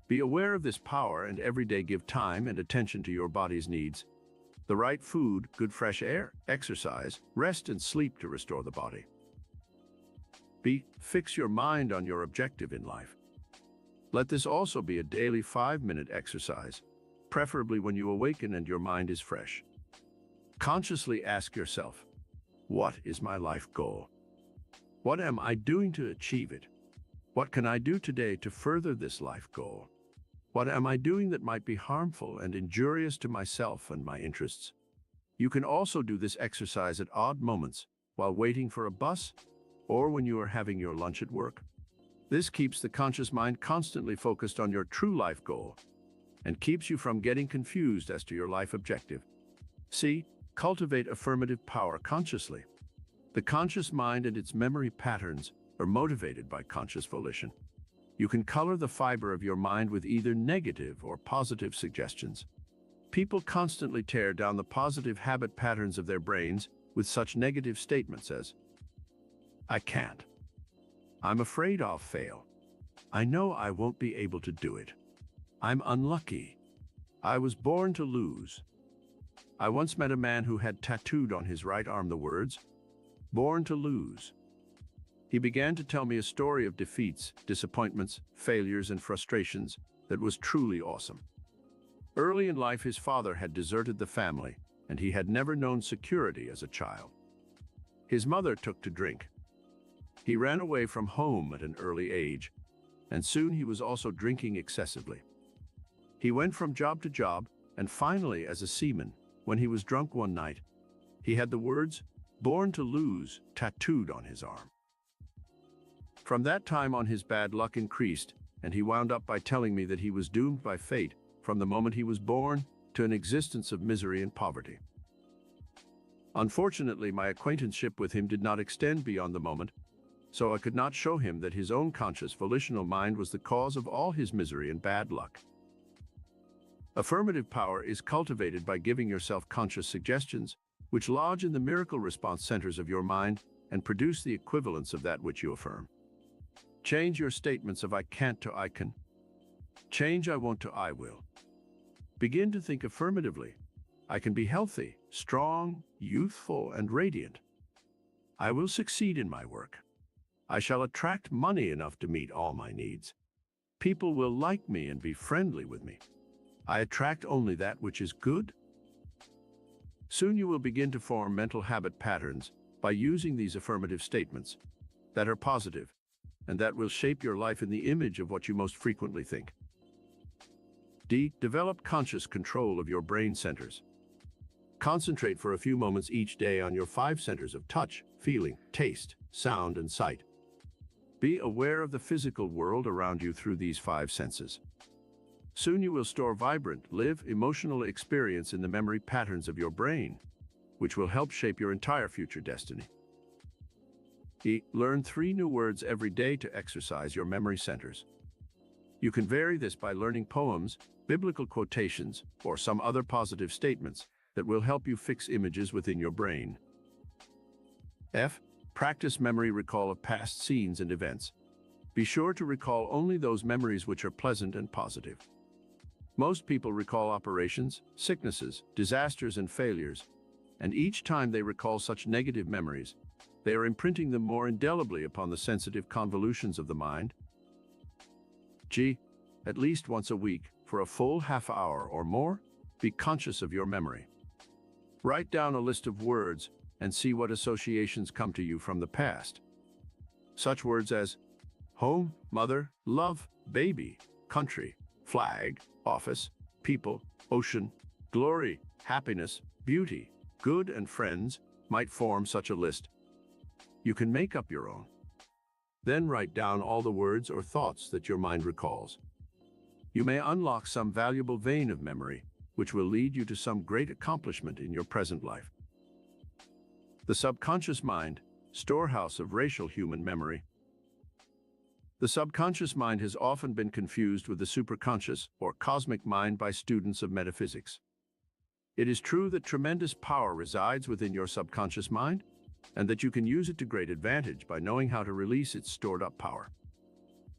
S1: Be aware of this power and every day give time and attention to your body's needs. The right food, good fresh air, exercise, rest and sleep to restore the body. B. Fix your mind on your objective in life. Let this also be a daily 5-minute exercise, preferably when you awaken and your mind is fresh. Consciously ask yourself, what is my life goal? What am I doing to achieve it? What can I do today to further this life goal? What am I doing that might be harmful and injurious to myself and my interests? You can also do this exercise at odd moments while waiting for a bus or when you are having your lunch at work. This keeps the conscious mind constantly focused on your true life goal and keeps you from getting confused as to your life objective. C. Cultivate affirmative power consciously. The conscious mind and its memory patterns are motivated by conscious volition. You can color the fiber of your mind with either negative or positive suggestions. People constantly tear down the positive habit patterns of their brains with such negative statements as, I can't. I'm afraid I'll fail. I know I won't be able to do it. I'm unlucky. I was born to lose. I once met a man who had tattooed on his right arm the words, born to lose. He began to tell me a story of defeats, disappointments, failures, and frustrations that was truly awesome. Early in life, his father had deserted the family, and he had never known security as a child. His mother took to drink. He ran away from home at an early age, and soon he was also drinking excessively. He went from job to job, and finally, as a seaman, when he was drunk one night, he had the words, born to lose, tattooed on his arm. From that time on, his bad luck increased, and he wound up by telling me that he was doomed by fate from the moment he was born to an existence of misery and poverty. Unfortunately, my acquaintanceship with him did not extend beyond the moment, so I could not show him that his own conscious volitional mind was the cause of all his misery and bad luck. Affirmative power is cultivated by giving yourself conscious suggestions, which lodge in the miracle response centers of your mind and produce the equivalence of that which you affirm. Change your statements of I can't to I can. Change I won't to I will. Begin to think affirmatively. I can be healthy, strong, youthful, and radiant. I will succeed in my work. I shall attract money enough to meet all my needs. People will like me and be friendly with me. I attract only that which is good. Soon you will begin to form mental habit patterns by using these affirmative statements that are positive and that will shape your life in the image of what you most frequently think. D. Develop conscious control of your brain centers. Concentrate for a few moments each day on your 5 centers of touch, feeling, taste, sound, and sight. Be aware of the physical world around you through these 5 senses. Soon you will store vibrant, live, emotional experience in the memory patterns of your brain, which will help shape your entire future destiny. E. Learn 3 new words every day to exercise your memory centers. You can vary this by learning poems, biblical quotations, or some other positive statements that will help you fix images within your brain. F. Practice memory recall of past scenes and events. Be sure to recall only those memories which are pleasant and positive. Most people recall operations, sicknesses, disasters, and failures, and each time they recall such negative memories, they are imprinting them more indelibly upon the sensitive convolutions of the mind. G. At least once a week, for a full half hour or more, be conscious of your memory. Write down a list of words and see what associations come to you from the past. Such words as home, mother, love, baby, country, flag, office, people, ocean, glory, happiness, beauty, good, and friends might form such a list. You can make up your own. Then write down all the words or thoughts that your mind recalls. You may unlock some valuable vein of memory, which will lead you to some great accomplishment in your present life. The subconscious mind, storehouse of racial human memory. The subconscious mind has often been confused with the superconscious or cosmic mind by students of metaphysics. It is true that tremendous power resides within your subconscious mind, and that you can use it to great advantage by knowing how to release its stored-up power.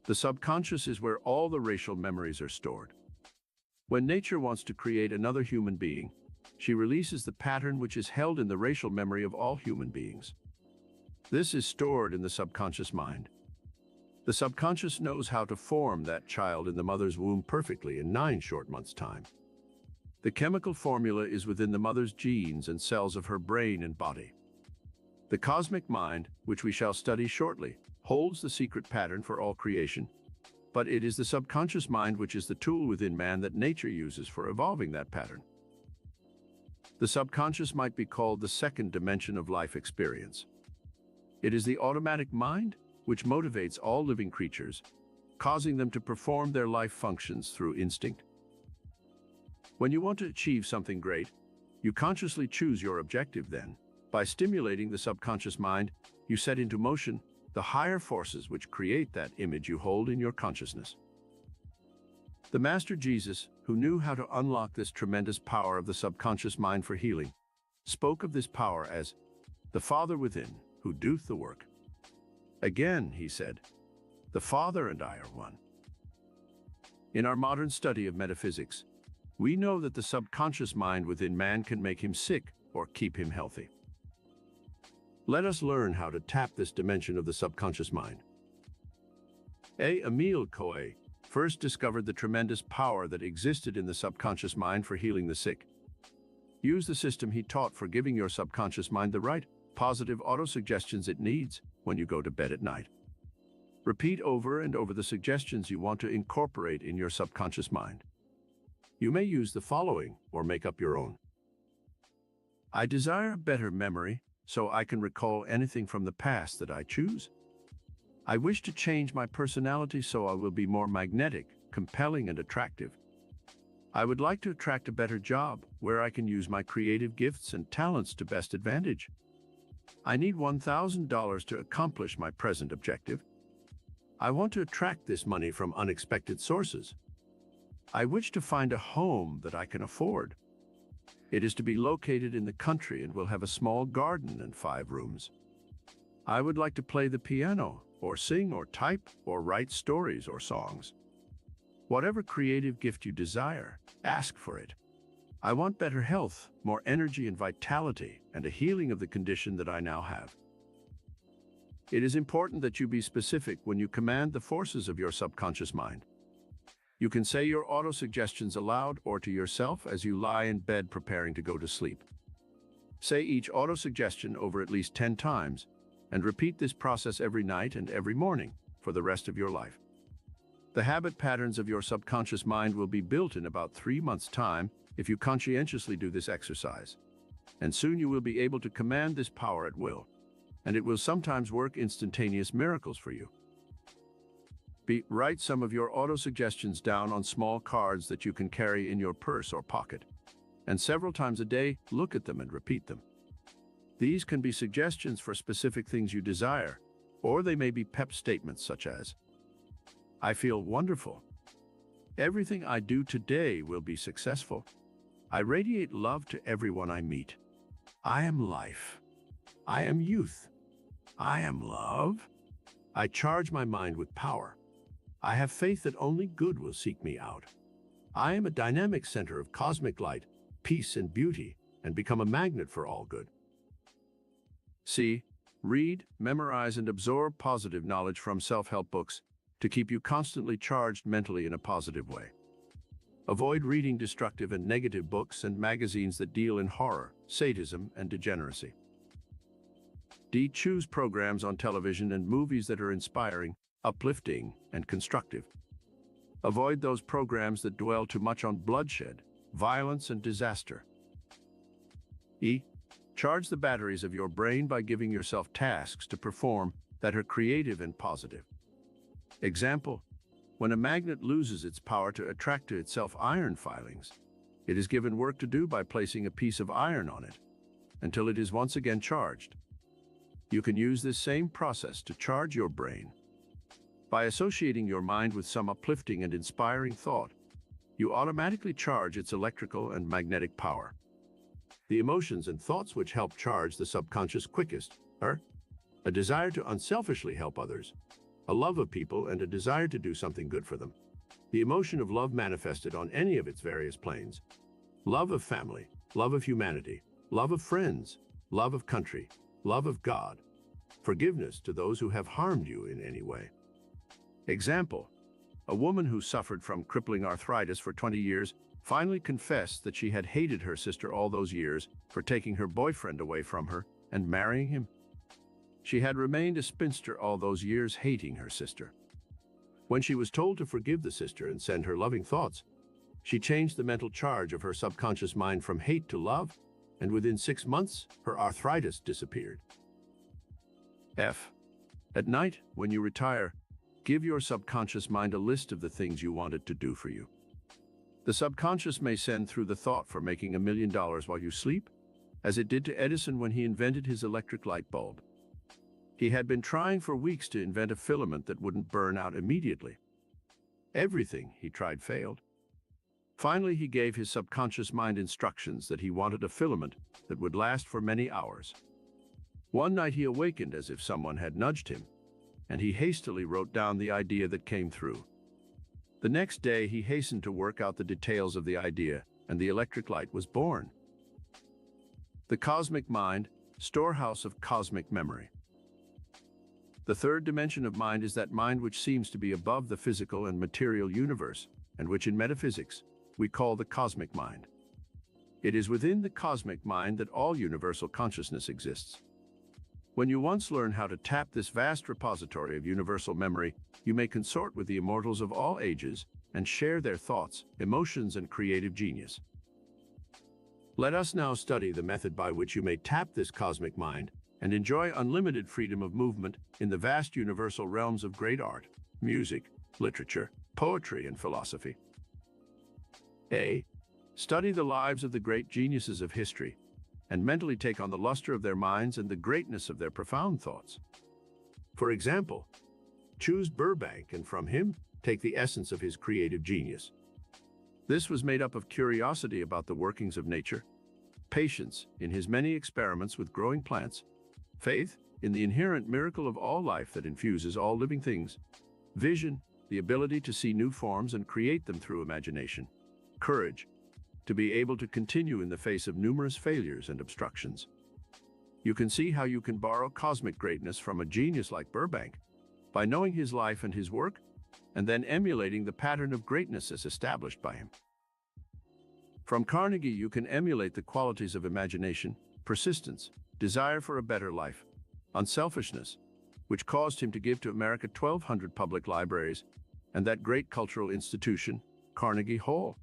S1: The subconscious is where all the racial memories are stored. When nature wants to create another human being, she releases the pattern which is held in the racial memory of all human beings. This is stored in the subconscious mind. The subconscious knows how to form that child in the mother's womb perfectly in 9 short months' time. The chemical formula is within the mother's genes and cells of her brain and body. The cosmic mind, which we shall study shortly, holds the secret pattern for all creation, but it is the subconscious mind which is the tool within man that nature uses for evolving that pattern. The subconscious might be called the second dimension of life experience. It is the automatic mind which motivates all living creatures, causing them to perform their life functions through instinct. When you want to achieve something great, you consciously choose your objective then. By stimulating the subconscious mind, you set into motion the higher forces which create that image you hold in your consciousness. The Master Jesus, who knew how to unlock this tremendous power of the subconscious mind for healing, spoke of this power as the Father within, who doeth the work. Again, he said, the Father and I are one. In our modern study of metaphysics, we know that the subconscious mind within man can make him sick or keep him healthy. Let us learn how to tap this dimension of the subconscious mind. Emile Coué first discovered the tremendous power that existed in the subconscious mind for healing the sick. Use the system he taught for giving your subconscious mind the right, positive auto-suggestions it needs when you go to bed at night. Repeat over and over the suggestions you want to incorporate in your subconscious mind. You may use the following or make up your own. I desire better memory, so I can recall anything from the past that I choose. I wish to change my personality so I will be more magnetic, compelling, and attractive. I would like to attract a better job where I can use my creative gifts and talents to best advantage. I need $1,000 to accomplish my present objective. I want to attract this money from unexpected sources. I wish to find a home that I can afford. It is to be located in the country and will have a small garden and 5 rooms. I would like to play the piano or sing or type or write stories or songs. Whatever creative gift you desire, ask for it. I want better health, more energy and vitality, and a healing of the condition that I now have. It is important that you be specific when you command the forces of your subconscious mind. You can say your auto-suggestions aloud or to yourself as you lie in bed preparing to go to sleep. Say each auto-suggestion over at least 10 times, and repeat this process every night and every morning for the rest of your life. The habit patterns of your subconscious mind will be built in about 3 months' time if you conscientiously do this exercise. And soon you will be able to command this power at will, and it will sometimes work instantaneous miracles for you. Write some of your auto-suggestions down on small cards that you can carry in your purse or pocket, and several times a day, look at them and repeat them. These can be suggestions for specific things you desire, or they may be pep statements such as, "I feel wonderful. Everything I do today will be successful. I radiate love to everyone I meet. I am life. I am youth. I am love. I charge my mind with power. I have faith that only good will seek me out. I am a dynamic center of cosmic light, peace and beauty, and become a magnet for all good." C. Read, memorize, and absorb positive knowledge from self-help books to keep you constantly charged mentally in a positive way. Avoid reading destructive and negative books and magazines that deal in horror, sadism, and degeneracy. D. Choose programs on television and movies that are inspiring, uplifting, and constructive. Avoid those programs that dwell too much on bloodshed, violence, and disaster. E. Charge the batteries of your brain by giving yourself tasks to perform that are creative and positive. Example, when a magnet loses its power to attract to itself iron filings, it is given work to do by placing a piece of iron on it until it is once again charged. You can use this same process to charge your brain. By associating your mind with some uplifting and inspiring thought, you automatically charge its electrical and magnetic power. The emotions and thoughts which help charge the subconscious quickest are a desire to unselfishly help others, a love of people, and a desire to do something good for them. The emotion of love manifested on any of its various planes: love of family, love of humanity, love of friends, love of country, love of God, forgiveness to those who have harmed you in any way. Example, a woman who suffered from crippling arthritis for 20 years finally confessed that she had hated her sister all those years for taking her boyfriend away from her and marrying him. She had remained a spinster all those years, hating her sister. When she was told to forgive the sister and send her loving thoughts, she changed the mental charge of her subconscious mind from hate to love, and within 6 months, her arthritis disappeared. F. At night, when you retire, give your subconscious mind a list of the things you want it to do for you. The subconscious may send through the thought for making $1 million while you sleep, as it did to Edison when he invented his electric light bulb. He had been trying for weeks to invent a filament that wouldn't burn out immediately. Everything he tried failed. Finally, he gave his subconscious mind instructions that he wanted a filament that would last for many hours. One night he awakened as if someone had nudged him, and he hastily wrote down the idea that came through. The next day, he hastened to work out the details of the idea, and the electric light was born. The cosmic mind, storehouse of cosmic memory. The third dimension of mind is that mind which seems to be above the physical and material universe, and which in metaphysics we call the cosmic mind. It is within the cosmic mind that all universal consciousness exists. When you once learn how to tap this vast repository of universal memory, you may consort with the immortals of all ages and share their thoughts, emotions, and creative genius. Let us now study the method by which you may tap this cosmic mind and enjoy unlimited freedom of movement in the vast universal realms of great art, music, literature, poetry, and philosophy. A. Study the lives of the great geniuses of history and mentally take on the luster of their minds and the greatness of their profound thoughts. For example, choose Burbank and from him take the essence of his creative genius. This was made up of curiosity about the workings of nature, patience in his many experiments with growing plants, faith in the inherent miracle of all life that infuses all living things. Vision, the ability to see new forms and create them through imagination. Courage, to be able to continue in the face of numerous failures and obstructions. You can see how you can borrow cosmic greatness from a genius like Burbank by knowing his life and his work, and then emulating the pattern of greatness as established by him. From Carnegie, you can emulate the qualities of imagination, persistence, desire for a better life, unselfishness, which caused him to give to America 1,200 public libraries and that great cultural institution, Carnegie Hall.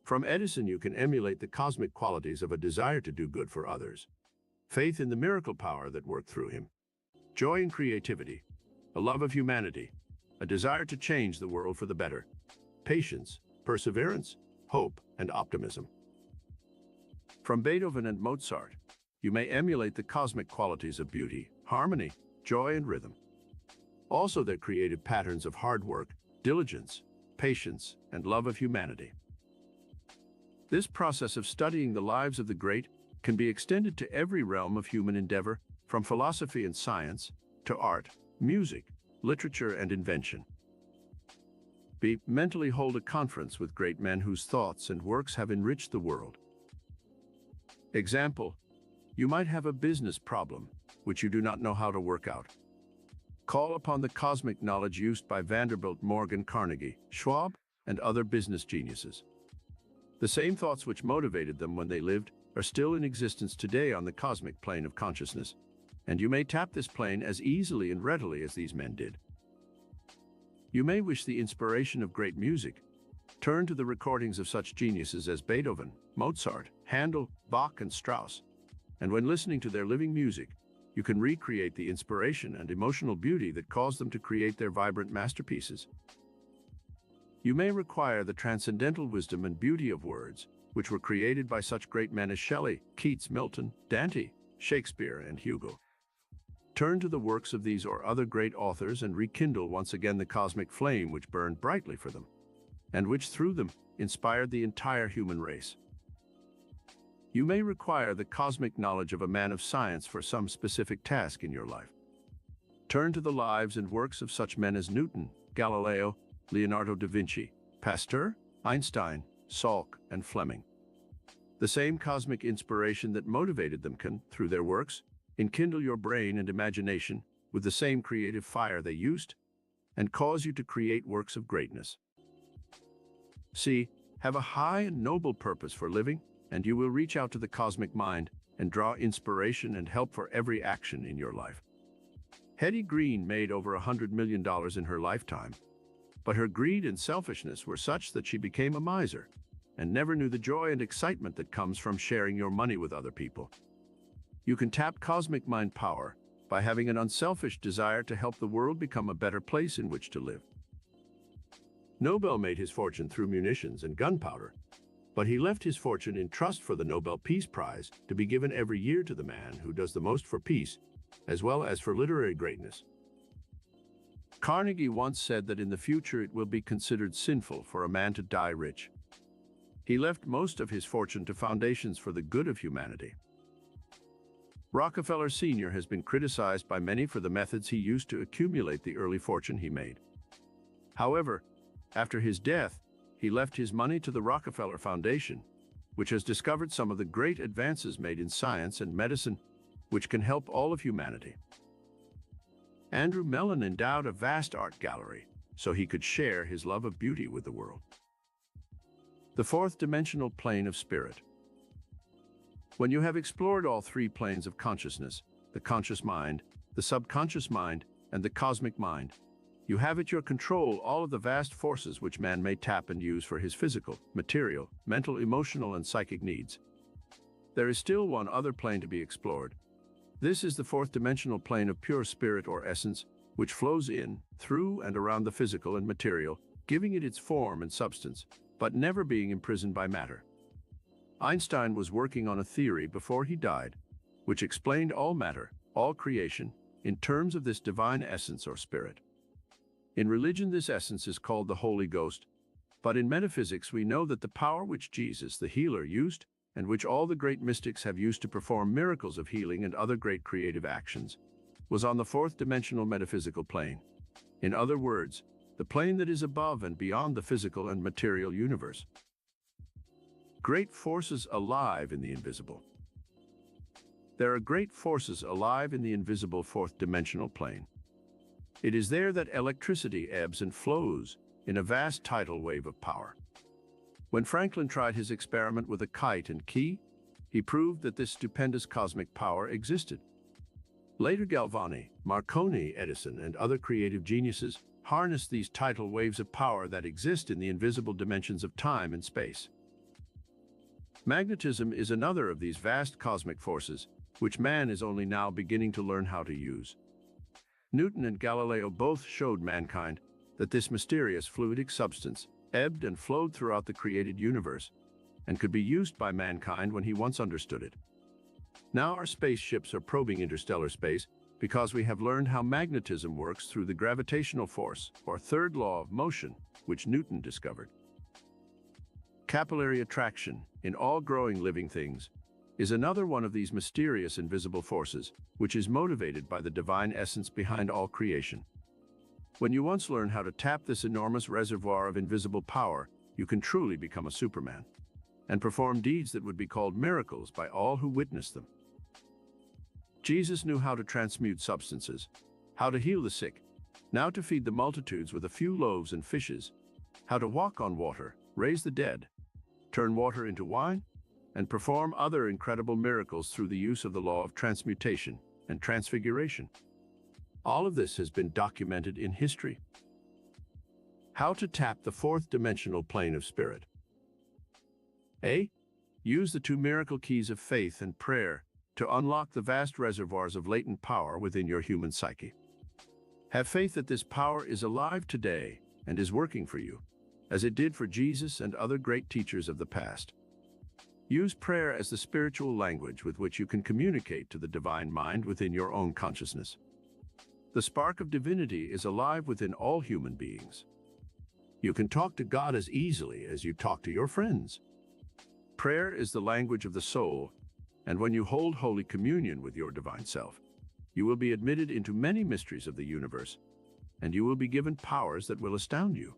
S1: From Edison, you can emulate the cosmic qualities of a desire to do good for others, faith in the miracle power that worked through him, joy in creativity, a love of humanity, a desire to change the world for the better, patience, perseverance, hope, and optimism. From Beethoven and Mozart, you may emulate the cosmic qualities of beauty, harmony, joy, and rhythm. Also their creative patterns of hard work, diligence, patience, and love of humanity. This process of studying the lives of the great can be extended to every realm of human endeavor, from philosophy and science to art, music, literature, and invention. B. Mentally hold a conference with great men whose thoughts and works have enriched the world. Example, you might have a business problem which you do not know how to work out. Call upon the cosmic knowledge used by Vanderbilt, Morgan, Carnegie, Schwab, and other business geniuses. The same thoughts which motivated them when they lived are still in existence today on the cosmic plane of consciousness, and you may tap this plane as easily and readily as these men did. You may wish the inspiration of great music. Turn to the recordings of such geniuses as Beethoven, Mozart, Handel, Bach, and Strauss, and when listening to their living music, you can recreate the inspiration and emotional beauty that caused them to create their vibrant masterpieces. You may require the transcendental wisdom and beauty of words, which were created by such great men as Shelley, Keats, Milton, Dante, Shakespeare, and Hugo. Turn to the works of these or other great authors and rekindle once again the cosmic flame which burned brightly for them, and which through them inspired the entire human race. You may require the cosmic knowledge of a man of science for some specific task in your life. Turn to the lives and works of such men as Newton, Galileo, Leonardo da Vinci, Pasteur, Einstein, Salk, and Fleming. The same cosmic inspiration that motivated them can, through their works, enkindle your brain and imagination with the same creative fire they used, and cause you to create works of greatness. C. Have a high and noble purpose for living, and you will reach out to the cosmic mind and draw inspiration and help for every action in your life. Hetty Green made over $100 million in her lifetime, but her greed and selfishness were such that she became a miser and never knew the joy and excitement that comes from sharing your money with other people. You can tap cosmic mind power by having an unselfish desire to help the world become a better place in which to live. Nobel made his fortune through munitions and gunpowder, but he left his fortune in trust for the Nobel Peace Prize to be given every year to the man who does the most for peace, as well as for literary greatness. Carnegie once said that in the future it will be considered sinful for a man to die rich. He left most of his fortune to foundations for the good of humanity. Rockefeller Sr. has been criticized by many for the methods he used to accumulate the early fortune he made. However, after his death, he left his money to the Rockefeller Foundation, which has discovered some of the great advances made in science and medicine, which can help all of humanity. Andrew Mellon endowed a vast art gallery so he could share his love of beauty with the world. The fourth dimensional plane of spirit. When you have explored all three planes of consciousness, the conscious mind, the subconscious mind, and the cosmic mind, you have at your control all of the vast forces which man may tap and use for his physical, material, mental, emotional, and psychic needs. There is still one other plane to be explored. This is the fourth dimensional plane of pure spirit or essence, which flows in, through, and around the physical and material, giving it its form and substance, but never being imprisoned by matter. Einstein was working on a theory before he died, which explained all matter, all creation, in terms of this divine essence or spirit. In religion, this essence is called the Holy Ghost, but in metaphysics we know that the power which Jesus, the healer, used and which all the great mystics have used to perform miracles of healing and other great creative actions, was on the fourth dimensional metaphysical plane. In other words, the plane that is above and beyond the physical and material universe. Great forces alive in the invisible. There are great forces alive in the invisible fourth dimensional plane. It is there that electricity ebbs and flows in a vast tidal wave of power. When Franklin tried his experiment with a kite and key, he proved that this stupendous cosmic power existed. Later Galvani, Marconi, Edison, and other creative geniuses harnessed these tidal waves of power that exist in the invisible dimensions of time and space. Magnetism is another of these vast cosmic forces, which man is only now beginning to learn how to use. Newton and Galileo both showed mankind that this mysterious fluidic substance ebbed and flowed throughout the created universe and could be used by mankind when he once understood it. Now our spaceships are probing interstellar space because we have learned how magnetism works through the gravitational force, or third law of motion, which Newton discovered. Capillary attraction in all growing living things is another one of these mysterious invisible forces, which is motivated by the divine essence behind all creation. When you once learn how to tap this enormous reservoir of invisible power, you can truly become a Superman and perform deeds that would be called miracles by all who witness them. Jesus knew how to transmute substances, how to heal the sick, now to feed the multitudes with a few loaves and fishes, how to walk on water, raise the dead, turn water into wine, and perform other incredible miracles through the use of the law of transmutation and transfiguration. All of this has been documented in history. How to tap the fourth dimensional plane of spirit. A. Use the two miracle keys of faith and prayer to unlock the vast reservoirs of latent power within your human psyche. Have faith that this power is alive today and is working for you, as it did for Jesus and other great teachers of the past. Use prayer as the spiritual language with which you can communicate to the divine mind within your own consciousness. The spark of divinity is alive within all human beings. You can talk to God as easily as you talk to your friends. Prayer is the language of the soul, and when you hold Holy Communion with your divine self, you will be admitted into many mysteries of the universe, and you will be given powers that will astound you.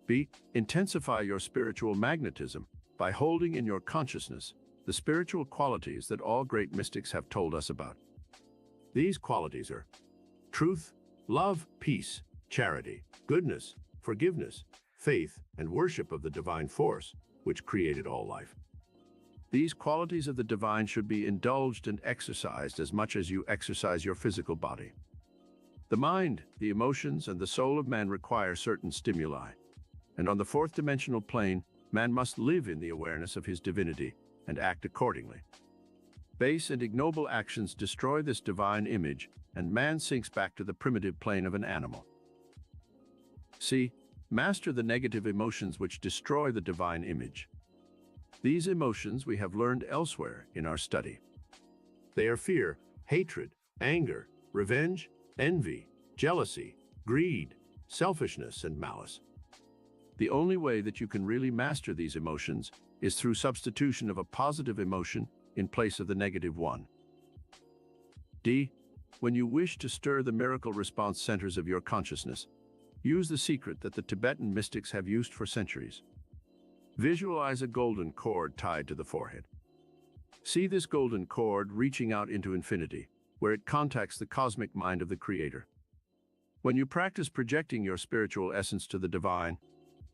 S1: B. Intensify your spiritual magnetism by holding in your consciousness the spiritual qualities that all great mystics have told us about. These qualities are truth, love, peace, charity, goodness, forgiveness, faith, and worship of the divine force, which created all life. These qualities of the divine should be indulged and exercised as much as you exercise your physical body. The mind, the emotions, and the soul of man require certain stimuli, and on the fourth dimensional plane, man must live in the awareness of his divinity and act accordingly. Base and ignoble actions destroy this divine image, and man sinks back to the primitive plane of an animal. C. Master the negative emotions which destroy the divine image. These emotions we have learned elsewhere in our study. They are fear, hatred, anger, revenge, envy, jealousy, greed, selfishness, and malice. The only way that you can really master these emotions is through substitution of a positive emotion in place of the negative one. D. When you wish to stir the miracle response centers of your consciousness, use the secret that the Tibetan mystics have used for centuries. Visualize a golden cord tied to the forehead. See this golden cord reaching out into infinity, where it contacts the cosmic mind of the Creator. When you practice projecting your spiritual essence to the divine,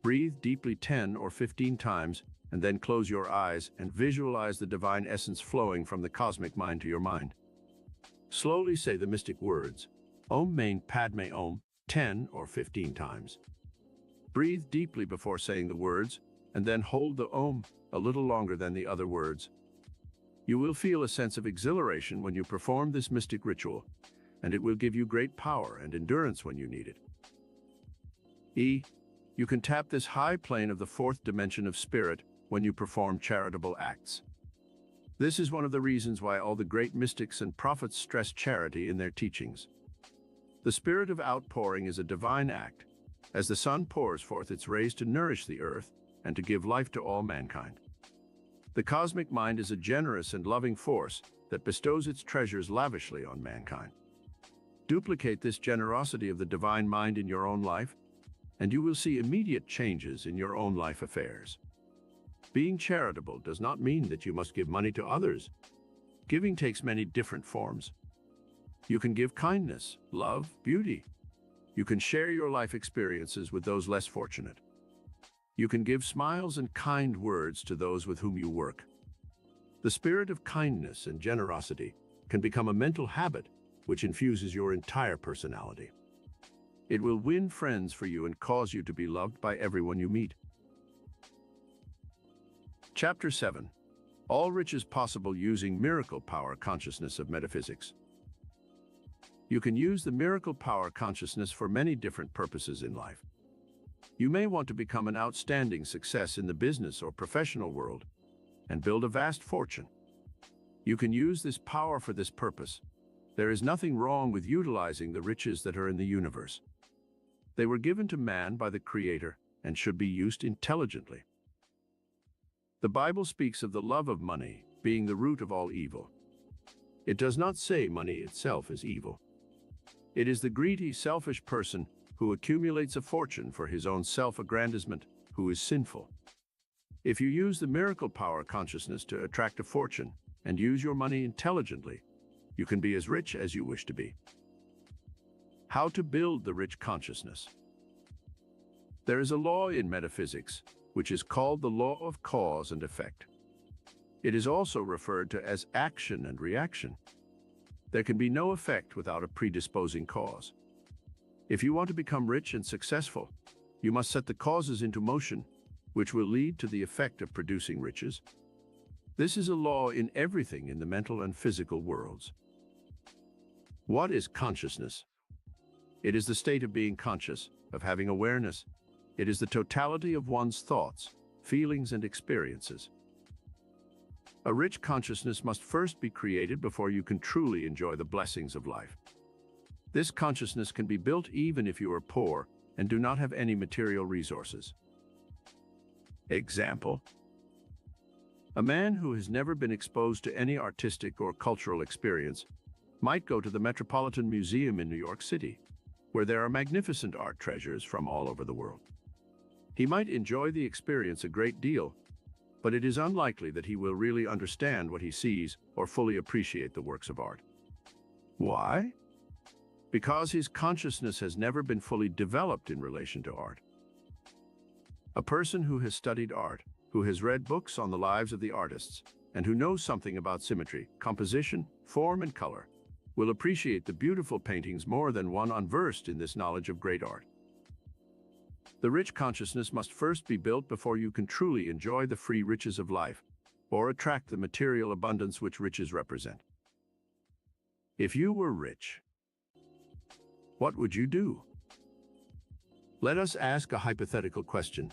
S1: breathe deeply 10 or 15 times, and then close your eyes and visualize the divine essence flowing from the cosmic mind to your mind. Slowly say the mystic words, Om Mani Padme Om, 10 or 15 times. Breathe deeply before saying the words, and then hold the Om a little longer than the other words. You will feel a sense of exhilaration when you perform this mystic ritual, and it will give you great power and endurance when you need it. E. You can tap this high plane of the fourth dimension of spirit when you perform charitable acts. This is one of the reasons why all the great mystics and prophets stress charity in their teachings. The spirit of outpouring is a divine act, as the sun pours forth its rays to nourish the earth and to give life to all mankind. The cosmic mind is a generous and loving force that bestows its treasures lavishly on mankind. Duplicate this generosity of the divine mind in your own life, and you will see immediate changes in your own life affairs. Being charitable does not mean that you must give money to others. Giving takes many different forms. You can give kindness, love, beauty. You can share your life experiences with those less fortunate. You can give smiles and kind words to those with whom you work. The spirit of kindness and generosity can become a mental habit which infuses your entire personality. It will win friends for you and cause you to be loved by everyone you meet. Chapter 7. All riches possible using miracle power consciousness of metaphysics. You can use the miracle power consciousness for many different purposes in life. You may want to become an outstanding success in the business or professional world and build a vast fortune. You can use this power for this purpose. There is nothing wrong with utilizing the riches that are in the universe. They were given to man by the Creator and should be used intelligently. The Bible speaks of the love of money being the root of all evil. It does not say money itself is evil. It is the greedy, selfish person who accumulates a fortune for his own self-aggrandizement who is sinful. If you use the miracle power consciousness to attract a fortune and use your money intelligently, you can be as rich as you wish to be. How to build the rich consciousness. There is a law in metaphysics which is called the law of cause and effect. It is also referred to as action and reaction. There can be no effect without a predisposing cause. If you want to become rich and successful, you must set the causes into motion, which will lead to the effect of producing riches. This is a law in everything in the mental and physical worlds. What is consciousness? It is the state of being conscious, of having awareness. It is the totality of one's thoughts, feelings, and experiences. A rich consciousness must first be created before you can truly enjoy the blessings of life. This consciousness can be built even if you are poor and do not have any material resources. Example: a man who has never been exposed to any artistic or cultural experience might go to the Metropolitan Museum in New York City, where there are magnificent art treasures from all over the world. He might enjoy the experience a great deal, but it is unlikely that he will really understand what he sees or fully appreciate the works of art. Why? Because his consciousness has never been fully developed in relation to art. A person who has studied art, who has read books on the lives of the artists, and who knows something about symmetry, composition, form, and color, will appreciate the beautiful paintings more than one unversed in this knowledge of great art. The rich consciousness must first be built before you can truly enjoy the free riches of life, or attract the material abundance which riches represent. If you were rich, what would you do? Let us ask a hypothetical question.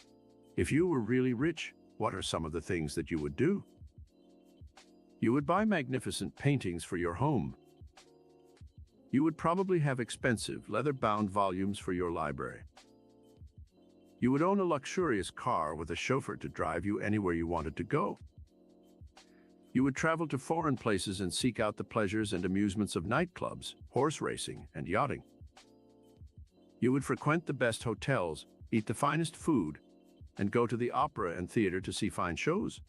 S1: If you were really rich, what are some of the things that you would do? You would buy magnificent paintings for your home. You would probably have expensive, leather-bound volumes for your library. You would own a luxurious car with a chauffeur to drive you anywhere you wanted to go. You would travel to foreign places and seek out the pleasures and amusements of nightclubs, horse racing, and yachting. You would frequent the best hotels, eat the finest food, and go to the opera and theater to see fine shows.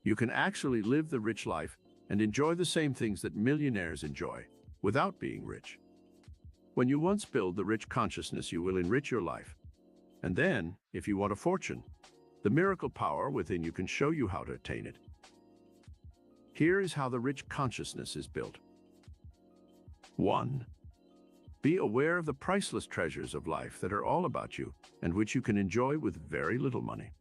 S1: You can actually live the rich life and enjoy the same things that millionaires enjoy without being rich. When you once build the rich consciousness, you will enrich your life. And then, if you want a fortune, the miracle power within you can show you how to attain it. Here is how the rich consciousness is built. 1. Be aware of the priceless treasures of life that are all about you and which you can enjoy with very little money.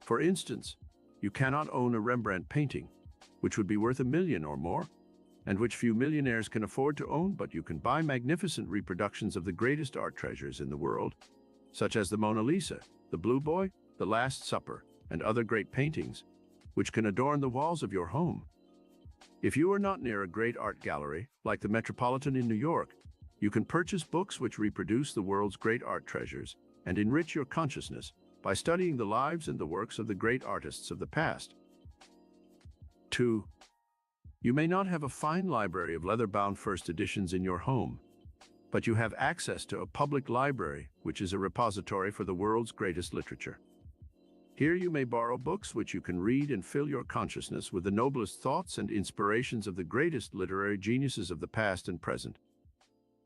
S1: For instance, you cannot own a Rembrandt painting, which would be worth $1 million or more, and which few millionaires can afford to own, but you can buy magnificent reproductions of the greatest art treasures in the world, such as the Mona Lisa, the Blue Boy, the Last Supper, and other great paintings, which can adorn the walls of your home. If you are not near a great art gallery, like the Metropolitan in New York, you can purchase books which reproduce the world's great art treasures and enrich your consciousness by studying the lives and the works of the great artists of the past. 2. You may not have a fine library of leather-bound first editions in your home, but you have access to a public library, which is a repository for the world's greatest literature. Here you may borrow books which you can read and fill your consciousness with the noblest thoughts and inspirations of the greatest literary geniuses of the past and present.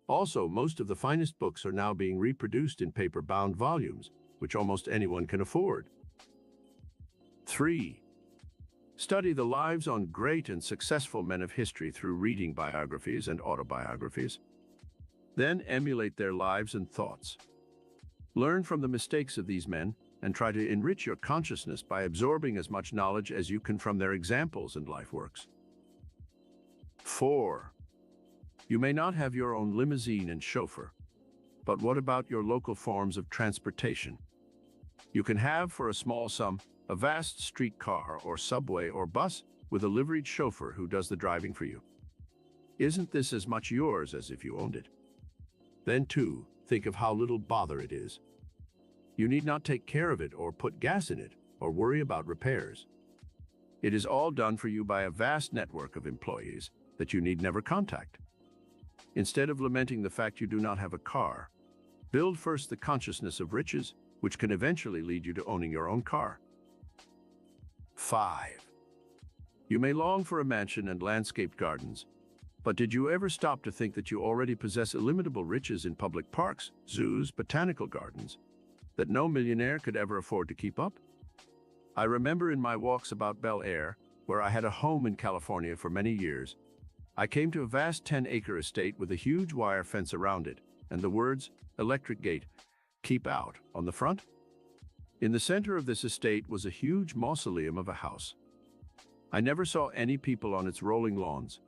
S1: Also, most of the finest books are now being reproduced in paper-bound volumes, which almost anyone can afford. 3. Study the lives on great and successful men of history through reading biographies and autobiographies. Then emulate their lives and thoughts. Learn from the mistakes of these men and try to enrich your consciousness by absorbing as much knowledge as you can from their examples and life works. 4. You may not have your own limousine and chauffeur, but what about your local forms of transportation? You can have, for a small sum, a vast streetcar or subway or bus with a liveried chauffeur who does the driving for you. Isn't this as much yours as if you owned it? Then, too, think of how little bother it is. You need not take care of it or put gas in it or worry about repairs. It is all done for you by a vast network of employees that you need never contact. Instead of lamenting the fact you do not have a car, build first the consciousness of riches, which can eventually lead you to owning your own car. 5. You may long for a mansion and landscaped gardens, but did you ever stop to think that you already possess illimitable riches in public parks, zoos, botanical gardens, that no millionaire could ever afford to keep up? I remember in my walks about Bel Air, where I had a home in California for many years, I came to a vast 10-acre estate with a huge wire fence around it, and the words, "Electric Gate, Keep Out," on the front. In the center of this estate was a huge mausoleum of a house. I never saw any people on its rolling lawns.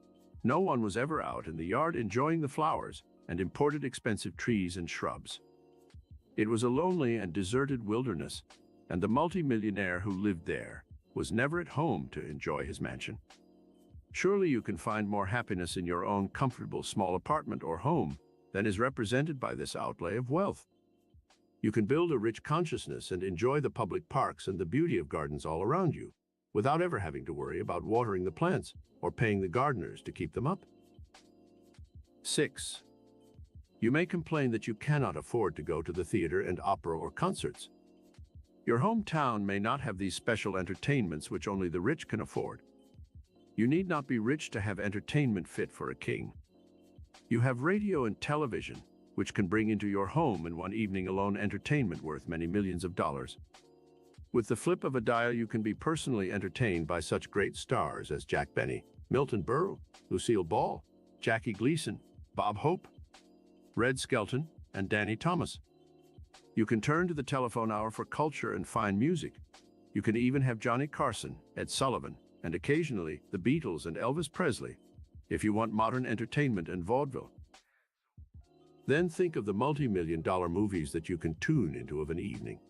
S1: No one was ever out in the yard enjoying the flowers and imported expensive trees and shrubs. It was a lonely and deserted wilderness, and the multimillionaire who lived there was never at home to enjoy his mansion. Surely you can find more happiness in your own comfortable small apartment or home than is represented by this outlay of wealth. You can build a rich consciousness and enjoy the public parks and the beauty of gardens all around you, without ever having to worry about watering the plants or paying the gardeners to keep them up. 6. You may complain that you cannot afford to go to the theater and opera or concerts. Your hometown may not have these special entertainments which only the rich can afford. You need not be rich to have entertainment fit for a king. You have radio and television, which can bring into your home in one evening alone entertainment worth many millions of dollars. With the flip of a dial, you can be personally entertained by such great stars as Jack Benny, Milton Berle, Lucille Ball, Jackie Gleason, Bob Hope, Red Skelton, and Danny Thomas. You can turn to the telephone hour for culture and fine music. You can even have Johnny Carson, Ed Sullivan, and occasionally the Beatles and Elvis Presley, if you want modern entertainment and vaudeville. Then think of the multi-million-dollar movies that you can tune into of an evening.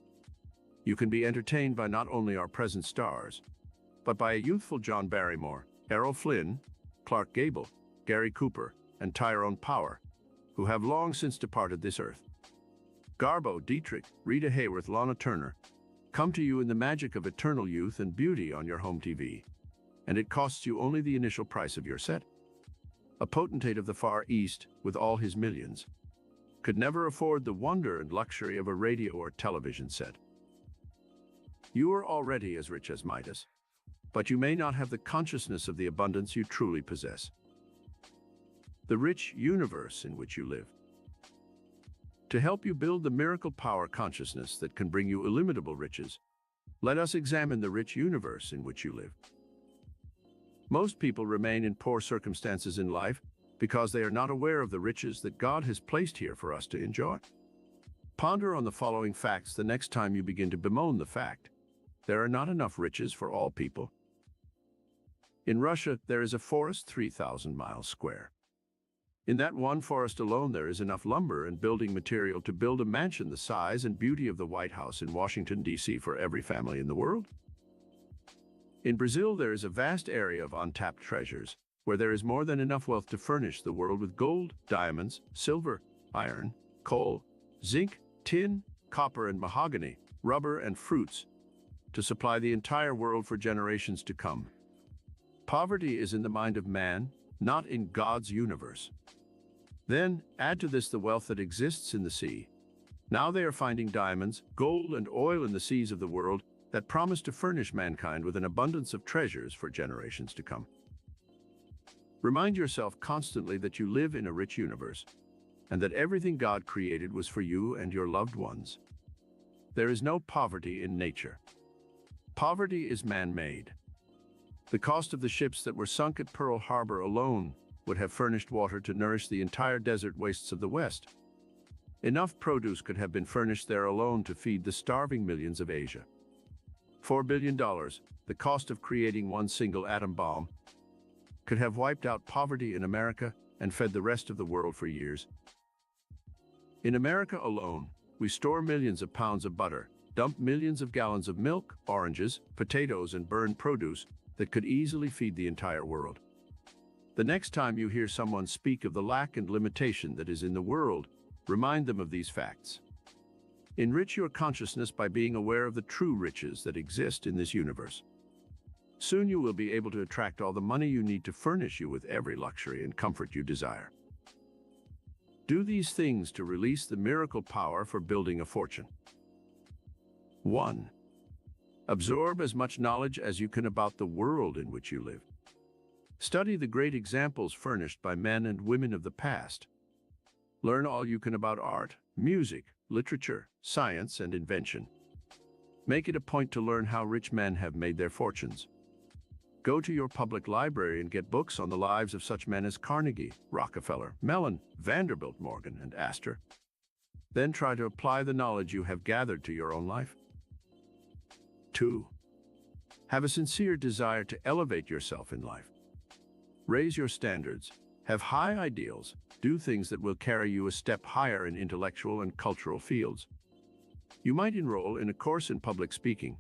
S1: You can be entertained by not only our present stars, but by a youthful John Barrymore, Errol Flynn, Clark Gable, Gary Cooper, and Tyrone Power, who have long since departed this earth. Garbo, Dietrich, Rita Hayworth, Lana Turner come to you in the magic of eternal youth and beauty on your home TV, and it costs you only the initial price of your set. A potentate of the Far East, with all his millions, could never afford the wonder and luxury of a radio or television set. You are already as rich as Midas, but you may not have the consciousness of the abundance you truly possess. The rich universe in which you live. To help you build the miracle power consciousness that can bring you illimitable riches, let us examine the rich universe in which you live. Most people remain in poor circumstances in life because they are not aware of the riches that God has placed here for us to enjoy. Ponder on the following facts the next time you begin to bemoan the fact there are not enough riches for all people. In Russia, there is a forest 3,000 miles square. In that one forest alone, there is enough lumber and building material to build a mansion the size and beauty of the White House in Washington, D.C. for every family in the world. In Brazil, there is a vast area of untapped treasures, where there is more than enough wealth to furnish the world with gold, diamonds, silver, iron, coal, zinc, tin, copper, and mahogany, rubber, and fruits to supply the entire world for generations to come. Poverty is in the mind of man, not in God's universe. Then, add to this the wealth that exists in the sea. Now they are finding diamonds, gold, and oil in the seas of the world that promise to furnish mankind with an abundance of treasures for generations to come. Remind yourself constantly that you live in a rich universe, and that everything God created was for you and your loved ones. There is no poverty in nature. Poverty is man-made. The cost of the ships that were sunk at Pearl Harbor alone would have furnished water to nourish the entire desert wastes of the West. Enough produce could have been furnished there alone to feed the starving millions of Asia. $4 billion, the cost of creating one single atom bomb, could have wiped out poverty in America and fed the rest of the world for years. In America alone, we store millions of pounds of butter, dump millions of gallons of milk, oranges, potatoes, and burned produce that could easily feed the entire world. The next time you hear someone speak of the lack and limitation that is in the world, remind them of these facts. Enrich your consciousness by being aware of the true riches that exist in this universe. Soon you will be able to attract all the money you need to furnish you with every luxury and comfort you desire. Do these things to release the miracle power for building a fortune. 1. Absorb as much knowledge as you can about the world in which you live. Study the great examples furnished by men and women of the past. Learn all you can about art, music, literature, science, and invention. Make it a point to learn how rich men have made their fortunes. Go to your public library and get books on the lives of such men as Carnegie, Rockefeller, Mellon, Vanderbilt, Morgan, and Astor. Then try to apply the knowledge you have gathered to your own life. 2. Have a sincere desire to elevate yourself in life. Raise your standards, have high ideals, do things that will carry you a step higher in intellectual and cultural fields. You might enroll in a course in public speaking,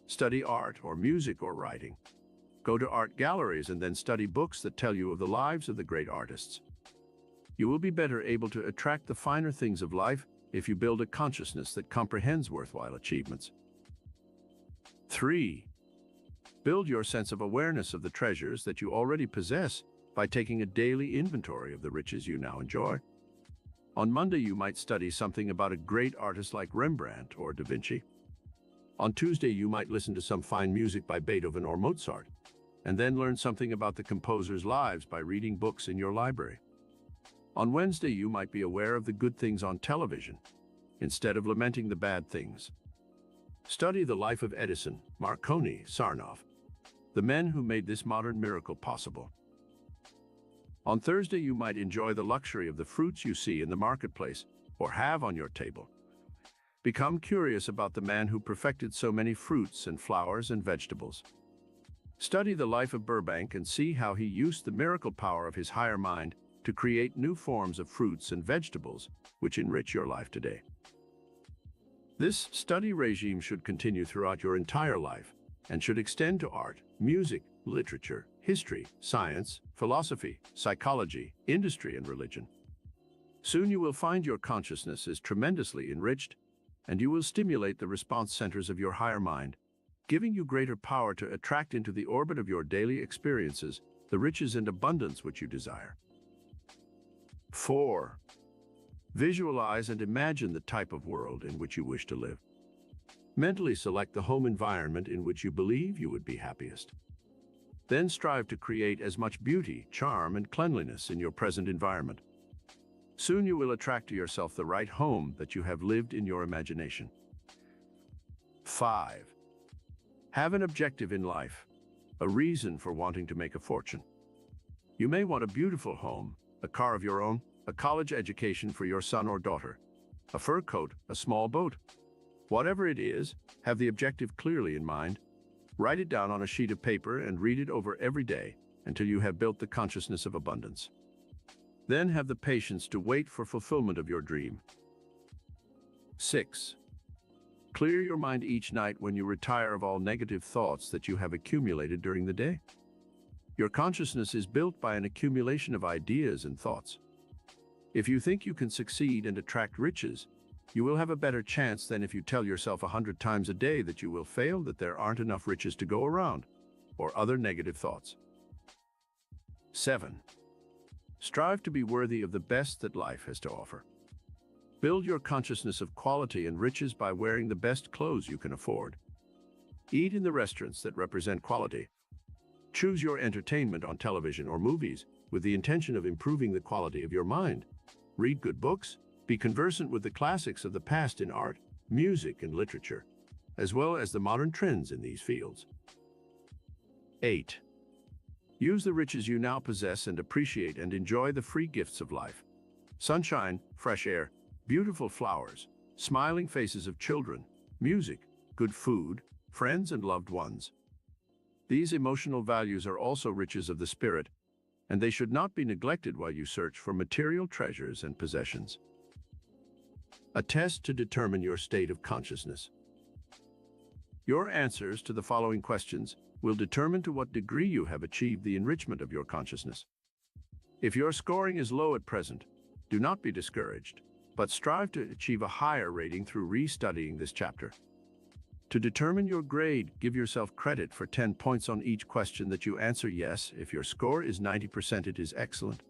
S1: study art or music or writing. Go to art galleries and then study books that tell you of the lives of the great artists. You will be better able to attract the finer things of life if you build a consciousness that comprehends worthwhile achievements. 3. Build your sense of awareness of the treasures that you already possess by taking a daily inventory of the riches you now enjoy. On Monday, you might study something about a great artist like Rembrandt or Da Vinci. On Tuesday, you might listen to some fine music by Beethoven or Mozart, and then learn something about the composers' lives by reading books in your library. On Wednesday, you might be aware of the good things on television, instead of lamenting the bad things. Study the life of Edison, Marconi, Sarnoff, the men who made this modern miracle possible. On Thursday, you might enjoy the luxury of the fruits you see in the marketplace or have on your table. Become curious about the man who perfected so many fruits and flowers and vegetables. Study the life of Burbank and see how he used the miracle power of his higher mind to create new forms of fruits and vegetables which enrich your life today. This study regime should continue throughout your entire life and should extend to art, music, literature, history, science, philosophy, psychology, industry, and religion. Soon you will find your consciousness is tremendously enriched, and you will stimulate the response centers of your higher mind, giving you greater power to attract into the orbit of your daily experiences the riches and abundance which you desire. 4. Visualize and imagine the type of world in which you wish to live. Mentally select the home environment in which you believe you would be happiest. Then strive to create as much beauty, charm, and cleanliness in your present environment. Soon you will attract to yourself the right home that you have lived in your imagination. 5. Have an objective in life, a reason for wanting to make a fortune. You may want a beautiful home, a car of your own, a college education for your son or daughter, a fur coat, a small boat. Whatever it is, have the objective clearly in mind. Write it down on a sheet of paper and read it over every day until you have built the consciousness of abundance. Then have the patience to wait for fulfillment of your dream. 6. Clear your mind each night when you retire of all negative thoughts that you have accumulated during the day. Your consciousness is built by an accumulation of ideas and thoughts. If you think you can succeed and attract riches, You will have a better chance than if you tell yourself 100 times a day that you will fail, that there aren't enough riches to go around, or other negative thoughts. 7. Strive to be worthy of the best that life has to offer. Build your consciousness of quality and riches by wearing the best clothes you can afford. Eat in the restaurants that represent quality. Choose your entertainment on television or movies with the intention of improving the quality of your mind. Read good books. Be conversant with the classics of the past in art, music, and literature, as well as the modern trends in these fields. 8. Use the riches you now possess and appreciate and enjoy the free gifts of life. Sunshine, fresh air, beautiful flowers, smiling faces of children, music, good food, friends, and loved ones. These emotional values are also riches of the spirit, and they should not be neglected while you search for material treasures and possessions. A test to determine your state of consciousness. Your answers to the following questions will determine to what degree you have achieved the enrichment of your consciousness. If your scoring is low at present, do not be discouraged, but strive to achieve a higher rating through restudying this chapter. To determine your grade, give yourself credit for 10 points on each question that you answer yes. If your score is 90%, it is excellent.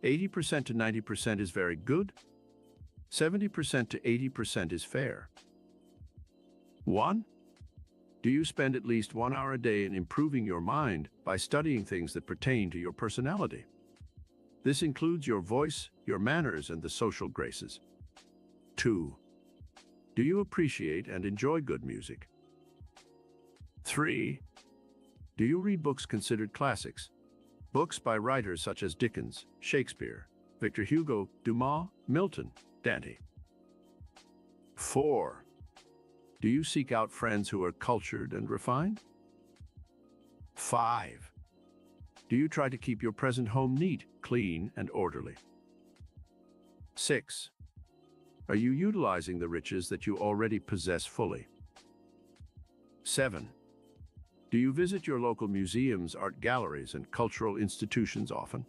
S1: 80% to 90% is very good. 70% to 80% is fair. 1. Do you spend at least 1 hour a day in improving your mind by studying things that pertain to your personality? This includes your voice, your manners, and the social graces. 2. Do you appreciate and enjoy good music? 3. Do you read books considered classics? Books by writers such as Dickens, Shakespeare, Victor Hugo, Dumas, Milton, Dante. 4. Do you seek out friends who are cultured and refined? 5. Do you try to keep your present home neat, clean, and orderly? 6. Are you utilizing the riches that you already possess fully? 7. Do you visit your local museums, art galleries, and cultural institutions often?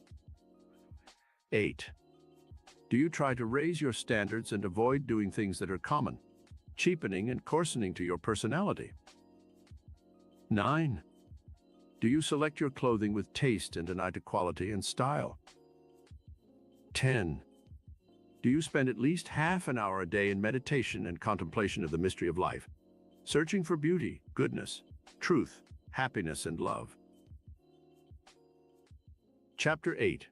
S1: 8. Do you try to raise your standards and avoid doing things that are common, cheapening and coarsening to your personality? 9. Do you select your clothing with taste and an eye to quality and style? 10. Do you spend at least half an hour a day in meditation and contemplation of the mystery of life, searching for beauty, goodness, truth, happiness, and love? Chapter 8.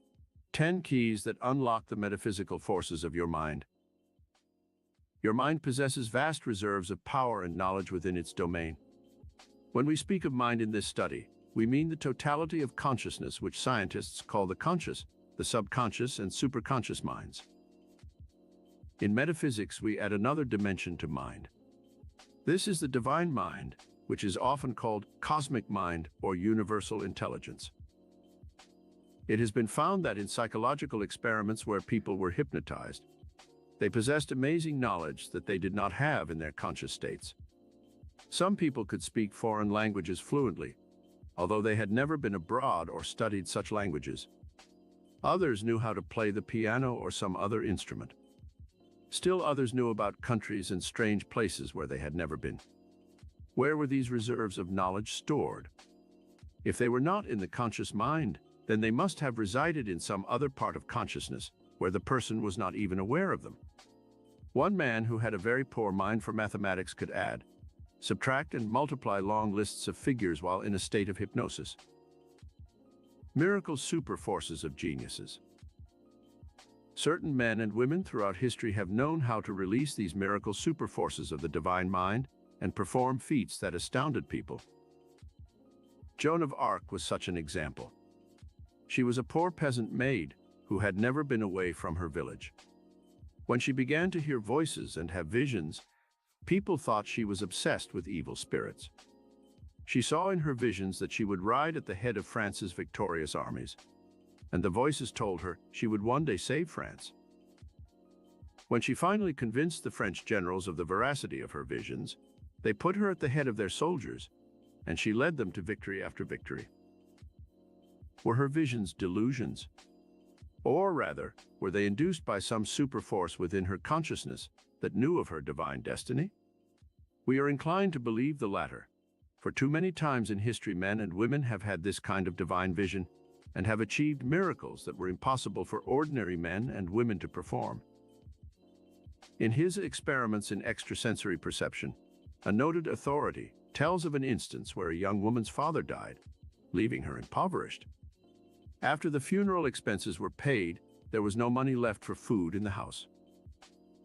S1: 10 Keys that Unlock the Metaphysical Forces of Your Mind. Your mind possesses vast reserves of power and knowledge within its domain. When we speak of mind in this study, we mean the totality of consciousness, which scientists call the conscious, the subconscious, and superconscious minds. In metaphysics, we add another dimension to mind. This is the divine mind, which is often called cosmic mind or universal intelligence. It has been found that in psychological experiments where people were hypnotized, they possessed amazing knowledge that they did not have in their conscious states. Some people could speak foreign languages fluently, although they had never been abroad or studied such languages. Others knew how to play the piano or some other instrument. Still others knew about countries and strange places where they had never been. Where were these reserves of knowledge stored? If they were not in the conscious mind, then they must have resided in some other part of consciousness where the person was not even aware of them. One man who had a very poor mind for mathematics could add, subtract, and multiply long lists of figures while in a state of hypnosis. Miracle super forces of geniuses. Certain men and women throughout history have known how to release these miracle super forces of the divine mind and perform feats that astounded people. Joan of Arc was such an example. She was a poor peasant maid who had never been away from her village. When she began to hear voices and have visions, people thought she was obsessed with evil spirits. She saw in her visions that she would ride at the head of France's victorious armies, and the voices told her she would one day save France. When she finally convinced the French generals of the veracity of her visions, they put her at the head of their soldiers, and she led them to victory after victory. Were her visions delusions? Or rather, were they induced by some super force within her consciousness that knew of her divine destiny? We are inclined to believe the latter, for too many times in history men and women have had this kind of divine vision and have achieved miracles that were impossible for ordinary men and women to perform. In his Experiments in Extrasensory Perception, a noted authority tells of an instance where a young woman's father died, leaving her impoverished. After the funeral expenses were paid, there was no money left for food in the house.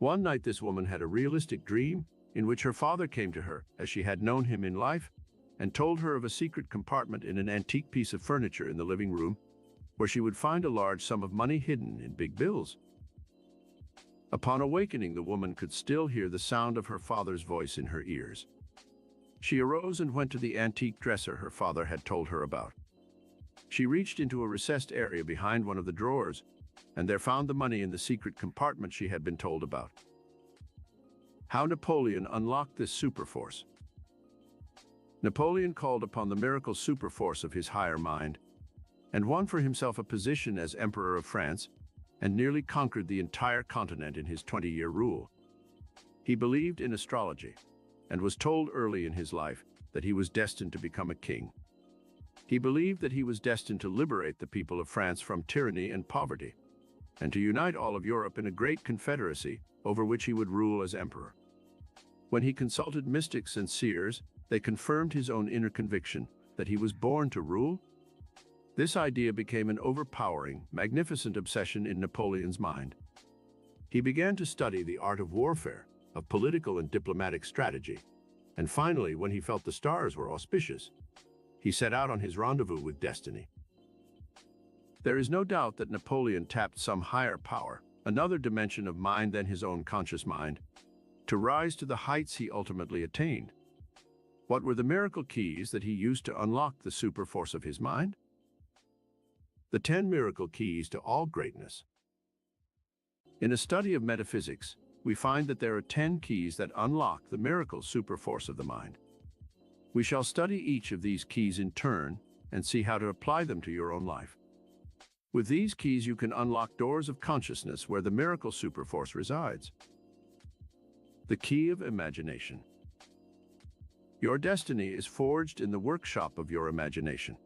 S1: One night this woman had a realistic dream in which her father came to her as she had known him in life and told her of a secret compartment in an antique piece of furniture in the living room where she would find a large sum of money hidden in big bills. Upon awakening, the woman could still hear the sound of her father's voice in her ears. She arose and went to the antique dresser her father had told her about. She reached into a recessed area behind one of the drawers and there found the money in the secret compartment she had been told about. How Napoleon unlocked this superforce. Napoleon called upon the miracle superforce of his higher mind and won for himself a position as Emperor of France and nearly conquered the entire continent in his 20-year rule. He believed in astrology and was told early in his life that he was destined to become a king. He believed that he was destined to liberate the people of France from tyranny and poverty and to unite all of Europe in a great confederacy over which he would rule as emperor. When he consulted mystics and seers, they confirmed his own inner conviction that he was born to rule. This idea became an overpowering, magnificent obsession in Napoleon's mind. He began to study the art of warfare, of political and diplomatic strategy, and finally, when he felt the stars were auspicious, he set out on his rendezvous with destiny. There is no doubt that Napoleon tapped some higher power, another dimension of mind than his own conscious mind, to rise to the heights he ultimately attained. What were the miracle keys that he used to unlock the superforce of his mind? The 10 miracle keys to all greatness. In a study of metaphysics, we find that there are 10 keys that unlock the miracle superforce of the mind. We shall study each of these keys in turn and see how to apply them to your own life. With these keys, you can unlock doors of consciousness where the miracle superforce resides. The key of imagination. Your destiny is forged in the workshop of your imagination.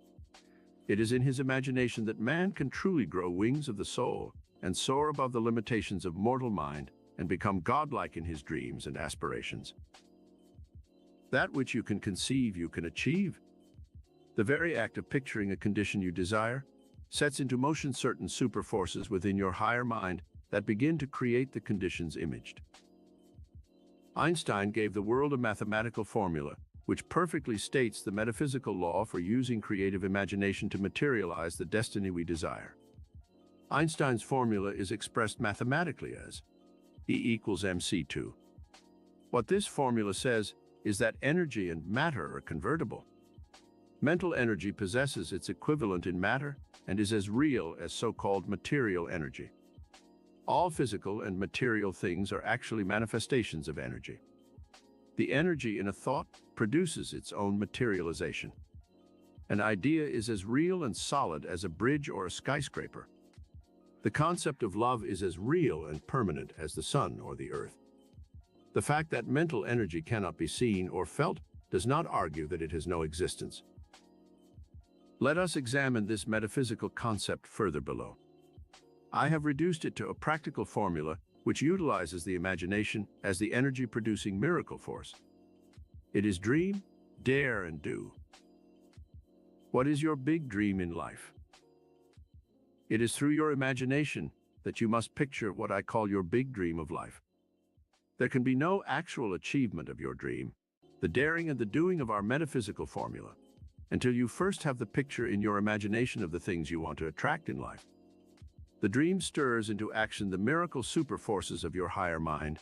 S1: It is in his imagination that man can truly grow wings of the soul and soar above the limitations of mortal mind and become godlike in his dreams and aspirations. That which you can conceive, you can achieve. The very act of picturing a condition you desire sets into motion certain superforces within your higher mind that begin to create the conditions imaged. Einstein gave the world a mathematical formula which perfectly states the metaphysical law for using creative imagination to materialize the destiny we desire. Einstein's formula is expressed mathematically as E equals mc2. What this formula says is that energy and matter are convertible. Mental energy possesses its equivalent in matter and is as real as so-called material energy. All physical and material things are actually manifestations of energy. The energy in a thought produces its own materialization. An idea is as real and solid as a bridge or a skyscraper. The concept of love is as real and permanent as the sun or the earth. The fact that mental energy cannot be seen or felt does not argue that it has no existence. Let us examine this metaphysical concept further below. I have reduced it to a practical formula which utilizes the imagination as the energy-producing miracle force. It is dream, dare, and do. What is your big dream in life? It is through your imagination that you must picture what I call your big dream of life. There can be no actual achievement of your dream, the daring and the doing of our metaphysical formula, until you first have the picture in your imagination of the things you want to attract in life. The dream stirs into action the miracle superforces of your higher mind,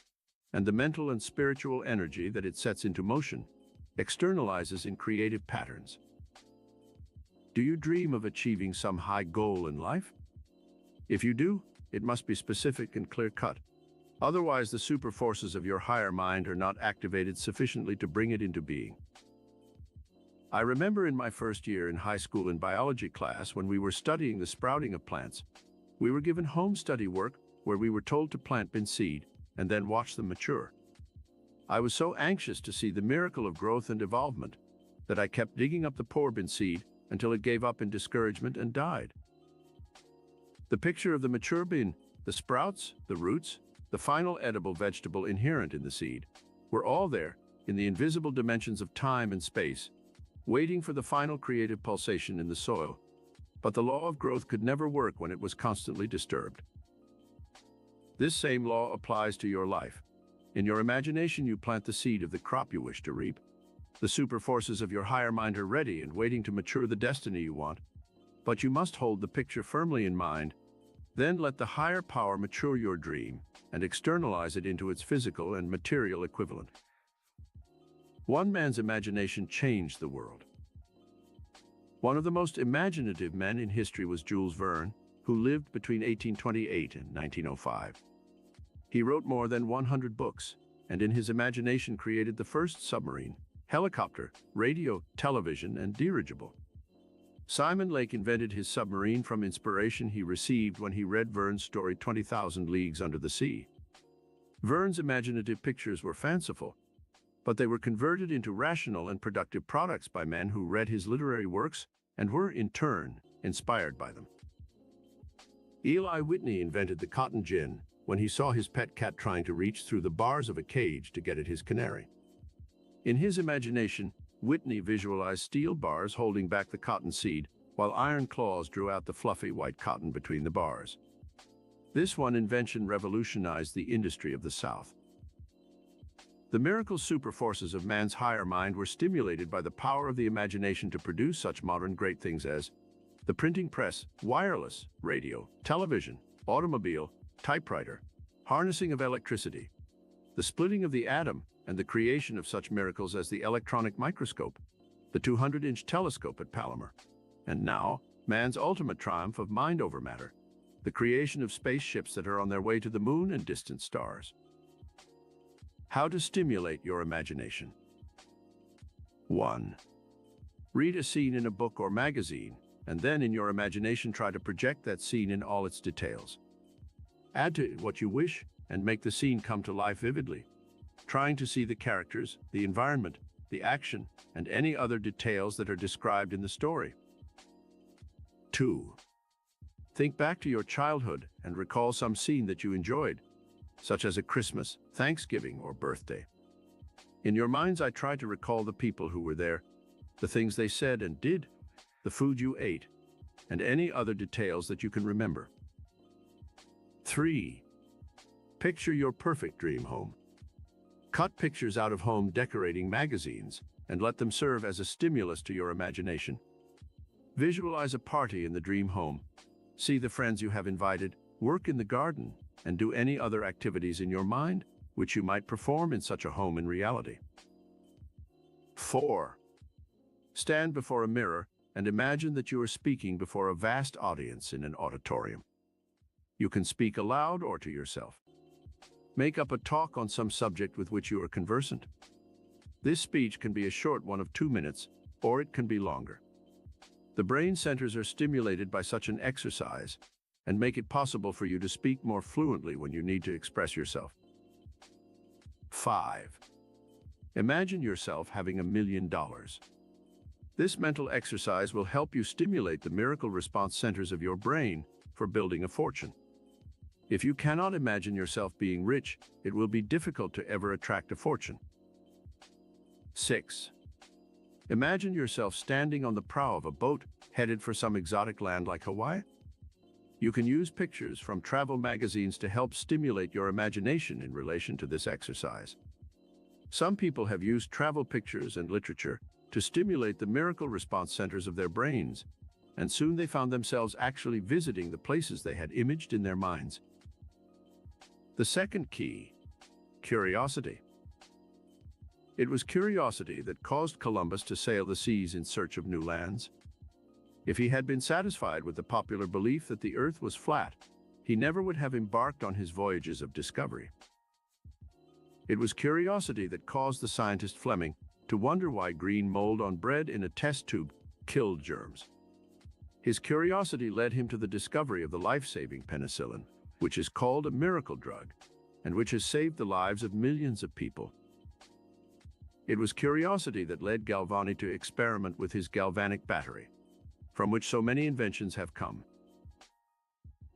S1: and the mental and spiritual energy that it sets into motion externalizes in creative patterns. Do you dream of achieving some high goal in life? If you do, it must be specific and clear-cut. Otherwise, the superforces of your higher mind are not activated sufficiently to bring it into being. I remember in my first year in high school in biology class when we were studying the sprouting of plants, we were given home study work where we were told to plant bin seed and then watch them mature. I was so anxious to see the miracle of growth and evolvement that I kept digging up the poor bean seed until it gave up in discouragement and died. The picture of the mature bean, the sprouts, the roots, the final edible vegetable inherent in the seed, were all there in the invisible dimensions of time and space, waiting for the final creative pulsation in the soil. But the law of growth could never work when it was constantly disturbed. This same law applies to your life. In your imagination, you plant the seed of the crop you wish to reap. The super forces of your higher mind are ready and waiting to mature the destiny you want. But you must hold the picture firmly in mind. Then let the higher power mature your dream and externalize it into its physical and material equivalent. One man's imagination changed the world. One of the most imaginative men in history was Jules Verne, who lived between 1828 and 1905. He wrote more than 100 books, and in his imagination created the first submarine, helicopter, radio, television, and dirigible. Simon Lake invented his submarine from inspiration he received when he read Verne's story 20,000 Leagues Under the Sea. Verne's imaginative pictures were fanciful, but they were converted into rational and productive products by men who read his literary works and were, in turn, inspired by them. Eli Whitney invented the cotton gin when he saw his pet cat trying to reach through the bars of a cage to get at his canary. In his imagination, Whitney visualized steel bars holding back the cotton seed, while iron claws drew out the fluffy white cotton between the bars. This one invention revolutionized the industry of the South. The miracle superforces of man's higher mind were stimulated by the power of the imagination to produce such modern great things as the printing press, wireless, radio, television, automobile, typewriter, harnessing of electricity, the splitting of the atom, and the creation of such miracles as the electronic microscope, the 200-inch telescope at Palomar, and now, man's ultimate triumph of mind over matter, the creation of spaceships that are on their way to the moon and distant stars. How to stimulate your imagination. 1. Read a scene in a book or magazine, and then in your imagination try to project that scene in all its details. Add to it what you wish and make the scene come to life vividly, trying to see the characters, the environment, the action, and any other details that are described in the story. 2. Think back to your childhood and recall some scene that you enjoyed, such as a Christmas, Thanksgiving, or birthday. In your mind's eye, try to recall the people who were there, the things they said and did, the food you ate, and any other details that you can remember. 3. Picture your perfect dream home. Cut pictures out of home decorating magazines and let them serve as a stimulus to your imagination. Visualize a party in the dream home. See the friends you have invited, work in the garden, and do any other activities in your mind which you might perform in such a home in reality. 4. Stand before a mirror and imagine that you are speaking before a vast audience in an auditorium. You can speak aloud or to yourself. Make up a talk on some subject with which you are conversant. This speech can be a short one of 2 minutes, or it can be longer. The brain centers are stimulated by such an exercise and make it possible for you to speak more fluently when you need to express yourself. 5. Imagine yourself having $1 million. This mental exercise will help you stimulate the miracle response centers of your brain for building a fortune. If you cannot imagine yourself being rich, it will be difficult to ever attract a fortune. 6. Imagine yourself standing on the prow of a boat headed for some exotic land like Hawaii. You can use pictures from travel magazines to help stimulate your imagination in relation to this exercise. Some people have used travel pictures and literature to stimulate the miracle response centers of their brains, and soon they found themselves actually visiting the places they had imaged in their minds. The second key, curiosity. It was curiosity that caused Columbus to sail the seas in search of new lands. If he had been satisfied with the popular belief that the earth was flat, he never would have embarked on his voyages of discovery. It was curiosity that caused the scientist Fleming to wonder why green mold on bread in a test tube killed germs. His curiosity led him to the discovery of the life-saving penicillin, which is called a miracle drug. and which has saved the lives of millions of people. It was curiosity that led Galvani to experiment with his galvanic battery, from which so many inventions have come.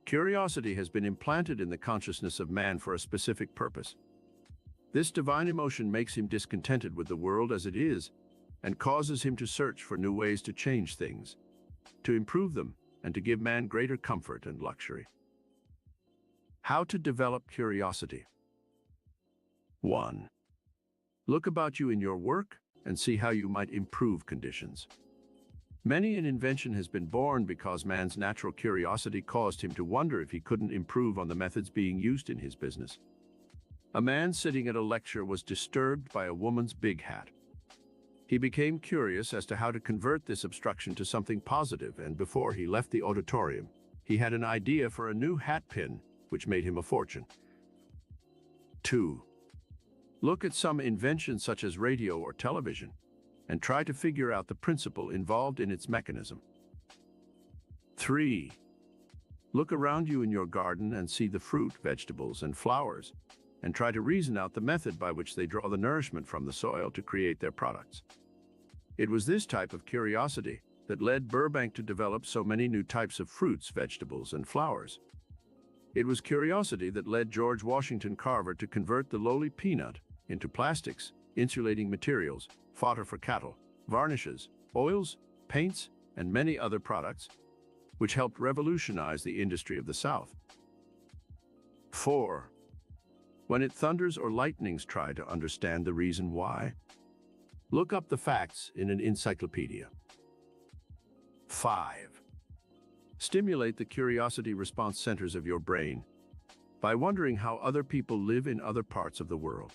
S1: Curiosity has been implanted in the consciousness of man for a specific purpose. This divine emotion makes him discontented with the world as it is and causes him to search for new ways to change things, to improve them, and to give man greater comfort and luxury. How to develop curiosity. 1. Look about you in your work and see how you might improve conditions. Many an invention has been born because man's natural curiosity caused him to wonder if he couldn't improve on the methods being used in his business. A man sitting at a lecture was disturbed by a woman's big hat. He became curious as to how to convert this obstruction to something positive, and before he left the auditorium, he had an idea for a new hat pin, which made him a fortune. 2. Look at some invention such as radio or television, and try to figure out the principle involved in its mechanism. 3. Look around you in your garden and see the fruit, vegetables, and flowers, and try to reason out the method by which they draw the nourishment from the soil to create their products. It was this type of curiosity that led Burbank to develop so many new types of fruits, vegetables, and flowers. It was curiosity that led George Washington Carver to convert the lowly peanut into plastics, insulating materials, fodder for cattle, varnishes, oils, paints, and many other products, which helped revolutionize the industry of the South. 4. When it thunders or lightnings, try to understand the reason why. Look up the facts in an encyclopedia. 5. Stimulate the curiosity response centers of your brain by wondering how other people live in other parts of the world.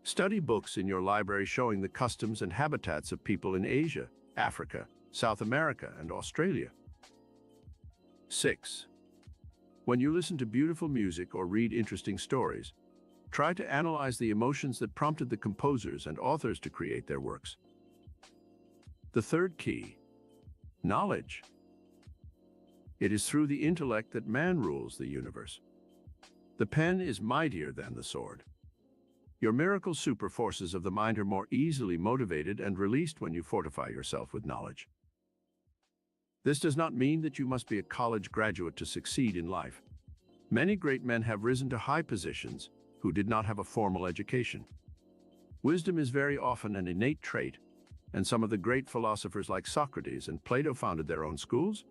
S1: Study books in your library showing the customs and habitats of people in Asia, Africa, South America, and Australia. 6. When you listen to beautiful music or read interesting stories, try to analyze the emotions that prompted the composers and authors to create their works. The third key, knowledge. It is through the intellect that man rules the universe. The pen is mightier than the sword. Your miracle super forces of the mind are more easily motivated and released when you fortify yourself with knowledge. This does not mean that you must be a college graduate to succeed in life. Many great men have risen to high positions who did not have a formal education. Wisdom is very often an innate trait, and some of the great philosophers like Socrates and Plato founded their own schools.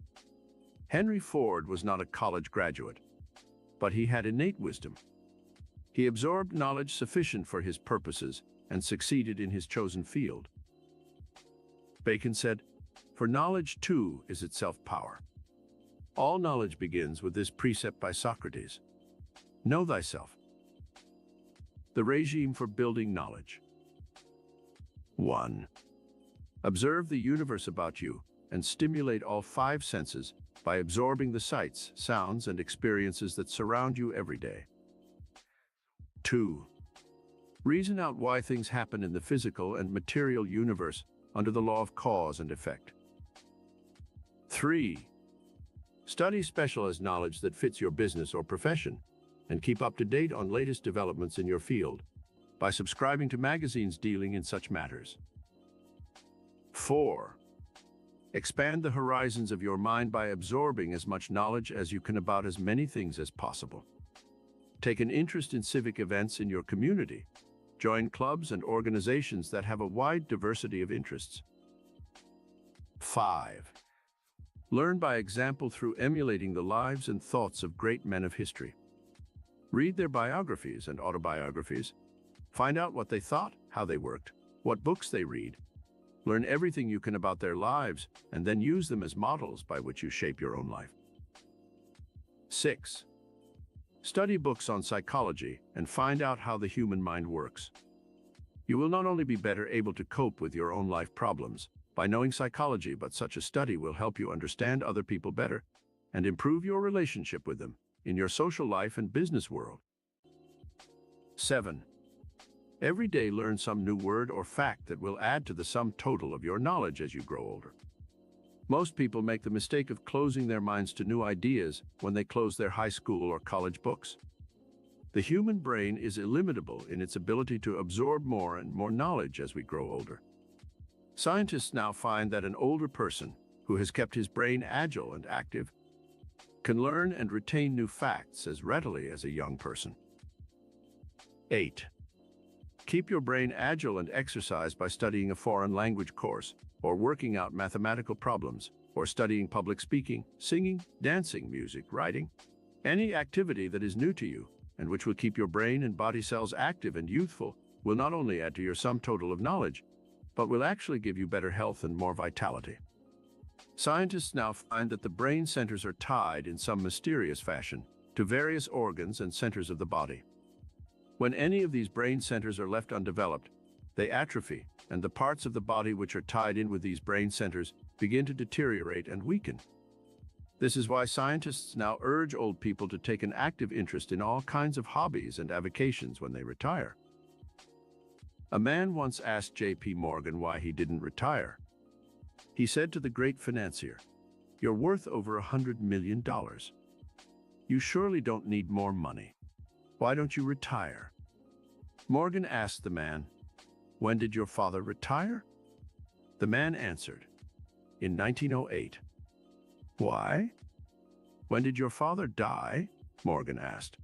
S1: Henry Ford was not a college graduate, but he had innate wisdom. He absorbed knowledge sufficient for his purposes and succeeded in his chosen field. Bacon said, "For knowledge too is itself power." All knowledge begins with this precept by Socrates: know thyself. The regime for building knowledge. 1. Observe the universe about you and stimulate all 5 senses by absorbing the sights, sounds, and experiences that surround you every day. 2. Reason out why things happen in the physical and material universe under the law of cause and effect. 3. Study specialized knowledge that fits your business or profession, and keep up to date on latest developments in your field by subscribing to magazines dealing in such matters. 4. Expand the horizons of your mind by absorbing as much knowledge as you can about as many things as possible. Take an interest in civic events in your community. Join clubs and organizations that have a wide diversity of interests. 5. Learn by example through emulating the lives and thoughts of great men of history. Read their biographies and autobiographies. Find out what they thought, how they worked, what books they read. Learn everything you can about their lives, and then use them as models by which you shape your own life. 6. Study books on psychology and find out how the human mind works. You will not only be better able to cope with your own life problems by knowing psychology, but such a study will help you understand other people better and improve your relationship with them in your social life and business world. 7. Every day learn some new word or fact that will add to the sum total of your knowledge as you grow older. Most people make the mistake of closing their minds to new ideas when they close their high school or college books. The human brain is illimitable in its ability to absorb more and more knowledge as we grow older. Scientists now find that an older person who has kept his brain agile and active can learn and retain new facts as readily as a young person. 8. Keep your brain agile and exercise by studying a foreign language course, or working out mathematical problems, or studying public speaking, singing, dancing, music, writing. Any activity that is new to you and which will keep your brain and body cells active and youthful will not only add to your sum total of knowledge, but will actually give you better health and more vitality. Scientists now find that the brain centers are tied in some mysterious fashion to various organs and centers of the body. When any of these brain centers are left undeveloped, they atrophy, and the parts of the body which are tied in with these brain centers begin to deteriorate and weaken. This is why scientists now urge old people to take an active interest in all kinds of hobbies and avocations when they retire. A man once asked J.P. Morgan why he didn't retire. He said to the great financier, "You're worth over $100 million. You surely don't need more money. Why don't you retire?" Morgan asked the man, "When did your father retire?" The man answered, "In 1908. "Why?" "When did your father die?" Morgan asked.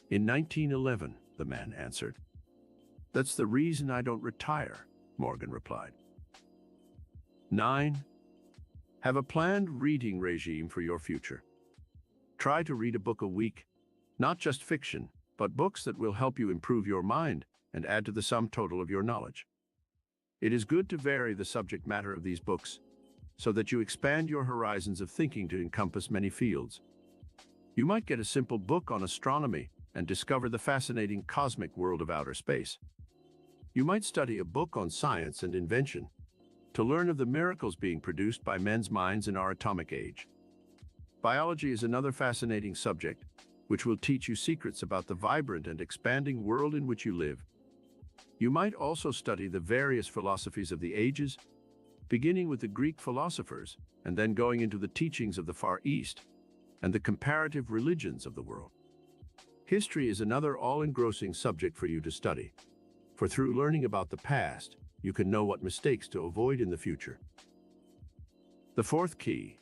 S1: "In 1911, the man answered. "That's the reason I don't retire," Morgan replied. 9. Have a planned reading regime for your future. Try to read a book a week, not just fiction, but books that will help you improve your mind and add to the sum total of your knowledge. It is good to vary the subject matter of these books so that you expand your horizons of thinking to encompass many fields. You might get a simple book on astronomy and discover the fascinating cosmic world of outer space. You might study a book on science and invention to learn of the miracles being produced by men's minds in our atomic age. Biology is another fascinating subject, which will teach you secrets about the vibrant and expanding world in which you live. You might also study the various philosophies of the ages, beginning with the Greek philosophers and then going into the teachings of the Far East and the comparative religions of the world. History is another all-engrossing subject for you to study, for through learning about the past, you can know what mistakes to avoid in the future. The fourth key,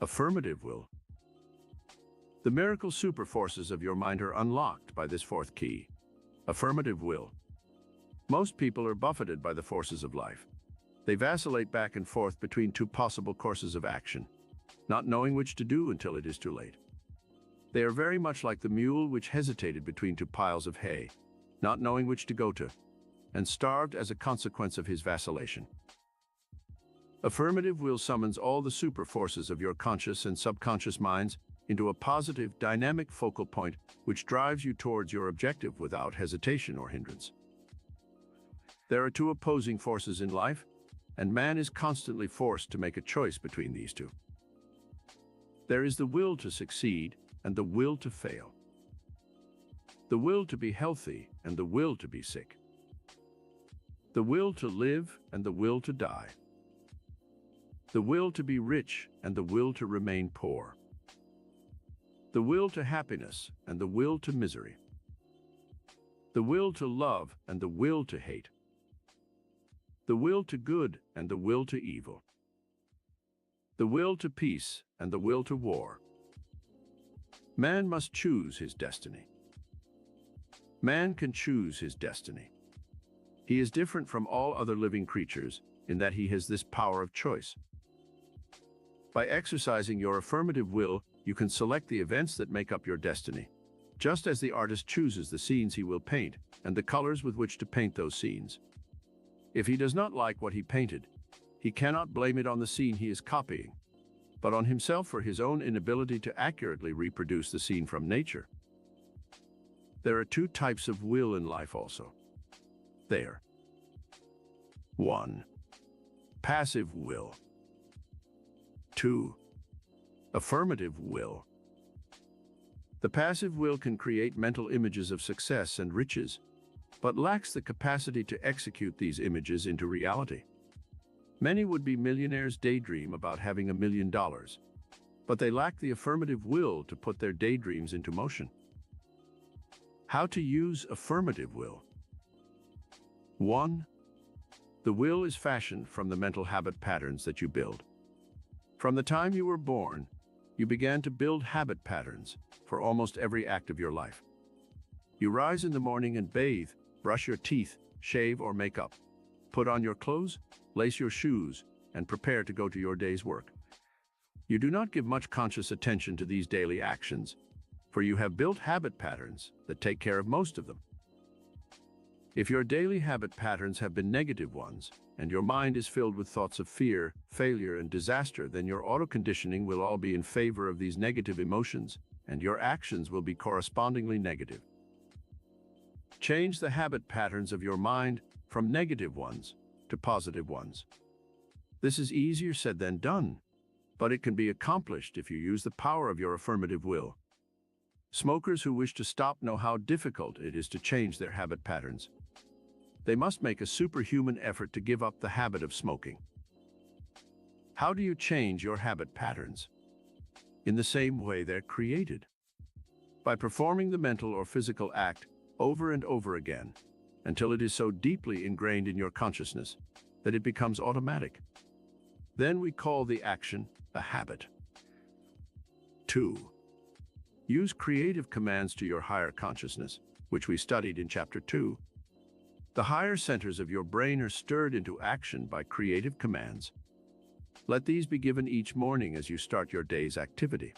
S1: affirmative will. The miracle superforces of your mind are unlocked by this fourth key, affirmative will. Most people are buffeted by the forces of life. They vacillate back and forth between two possible courses of action, not knowing which to do until it is too late. They are very much like the mule which hesitated between two piles of hay, not knowing which to go to, and starved as a consequence of his vacillation. Affirmative will summons all the super forces of your conscious and subconscious minds into a positive, dynamic focal point which drives you towards your objective without hesitation or hindrance. There are two opposing forces in life, and man is constantly forced to make a choice between these two. There is the will to succeed and the will to fail. The will to be healthy and the will to be sick. The will to live and the will to die. The will to be rich and the will to remain poor. The will to happiness and the will to misery. The will to love and the will to hate. The will to good and the will to evil. The will to peace and the will to war. Man must choose his destiny. Man can choose his destiny. He is different from all other living creatures in that he has this power of choice. By exercising your affirmative will, you can select the events that make up your destiny, just as the artist chooses the scenes he will paint and the colors with which to paint those scenes. If he does not like what he painted, he cannot blame it on the scene he is copying, but on himself for his own inability to accurately reproduce the scene from nature. There are two types of will in life also. They are 1. Passive will. 2. Affirmative will. The passive will can create mental images of success and riches, but lacks the capacity to execute these images into reality. Many would-be millionaires daydream about having $1 million, but they lack the affirmative will to put their daydreams into motion. How to use affirmative will. 1. The will is fashioned from the mental habit patterns that you build. From the time you were born, you began to build habit patterns for almost every act of your life. You rise in the morning and bathe, brush your teeth, shave or make up, put on your clothes, lace your shoes, and prepare to go to your day's work. You do not give much conscious attention to these daily actions, for you have built habit patterns that take care of most of them. If your daily habit patterns have been negative ones, and your mind is filled with thoughts of fear, failure, and disaster, then your auto-conditioning will all be in favor of these negative emotions, and your actions will be correspondingly negative. Change the habit patterns of your mind from negative ones to positive ones. This is easier said than done, but it can be accomplished if you use the power of your affirmative will. Smokers who wish to stop know how difficult it is to change their habit patterns. They must make a superhuman effort to give up the habit of smoking. How do you change your habit patterns? In the same way they're created. By performing the mental or physical act over and over again, until it is so deeply ingrained in your consciousness that it becomes automatic. Then we call the action a habit. 2. Use creative commands to your higher consciousness, which we studied in Chapter 2. The higher centers of your brain are stirred into action by creative commands. Let these be given each morning as you start your day's activity.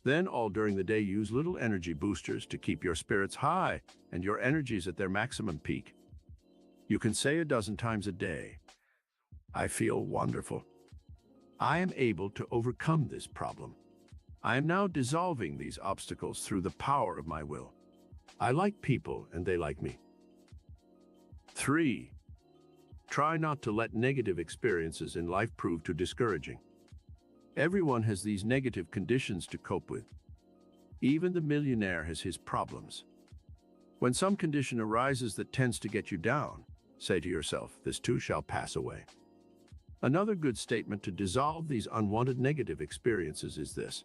S1: Then all during the day use little energy boosters to keep your spirits high and your energies at their maximum peak. You can say 12 times a day, "I feel wonderful. I am able to overcome this problem. I am now dissolving these obstacles through the power of my will. I like people and they like me." 3. Try not to let negative experiences in life prove too discouraging. Everyone has these negative conditions to cope with. Even the millionaire has his problems. When some condition arises that tends to get you down, say to yourself, "This too shall pass away." Another good statement to dissolve these unwanted negative experiences is this: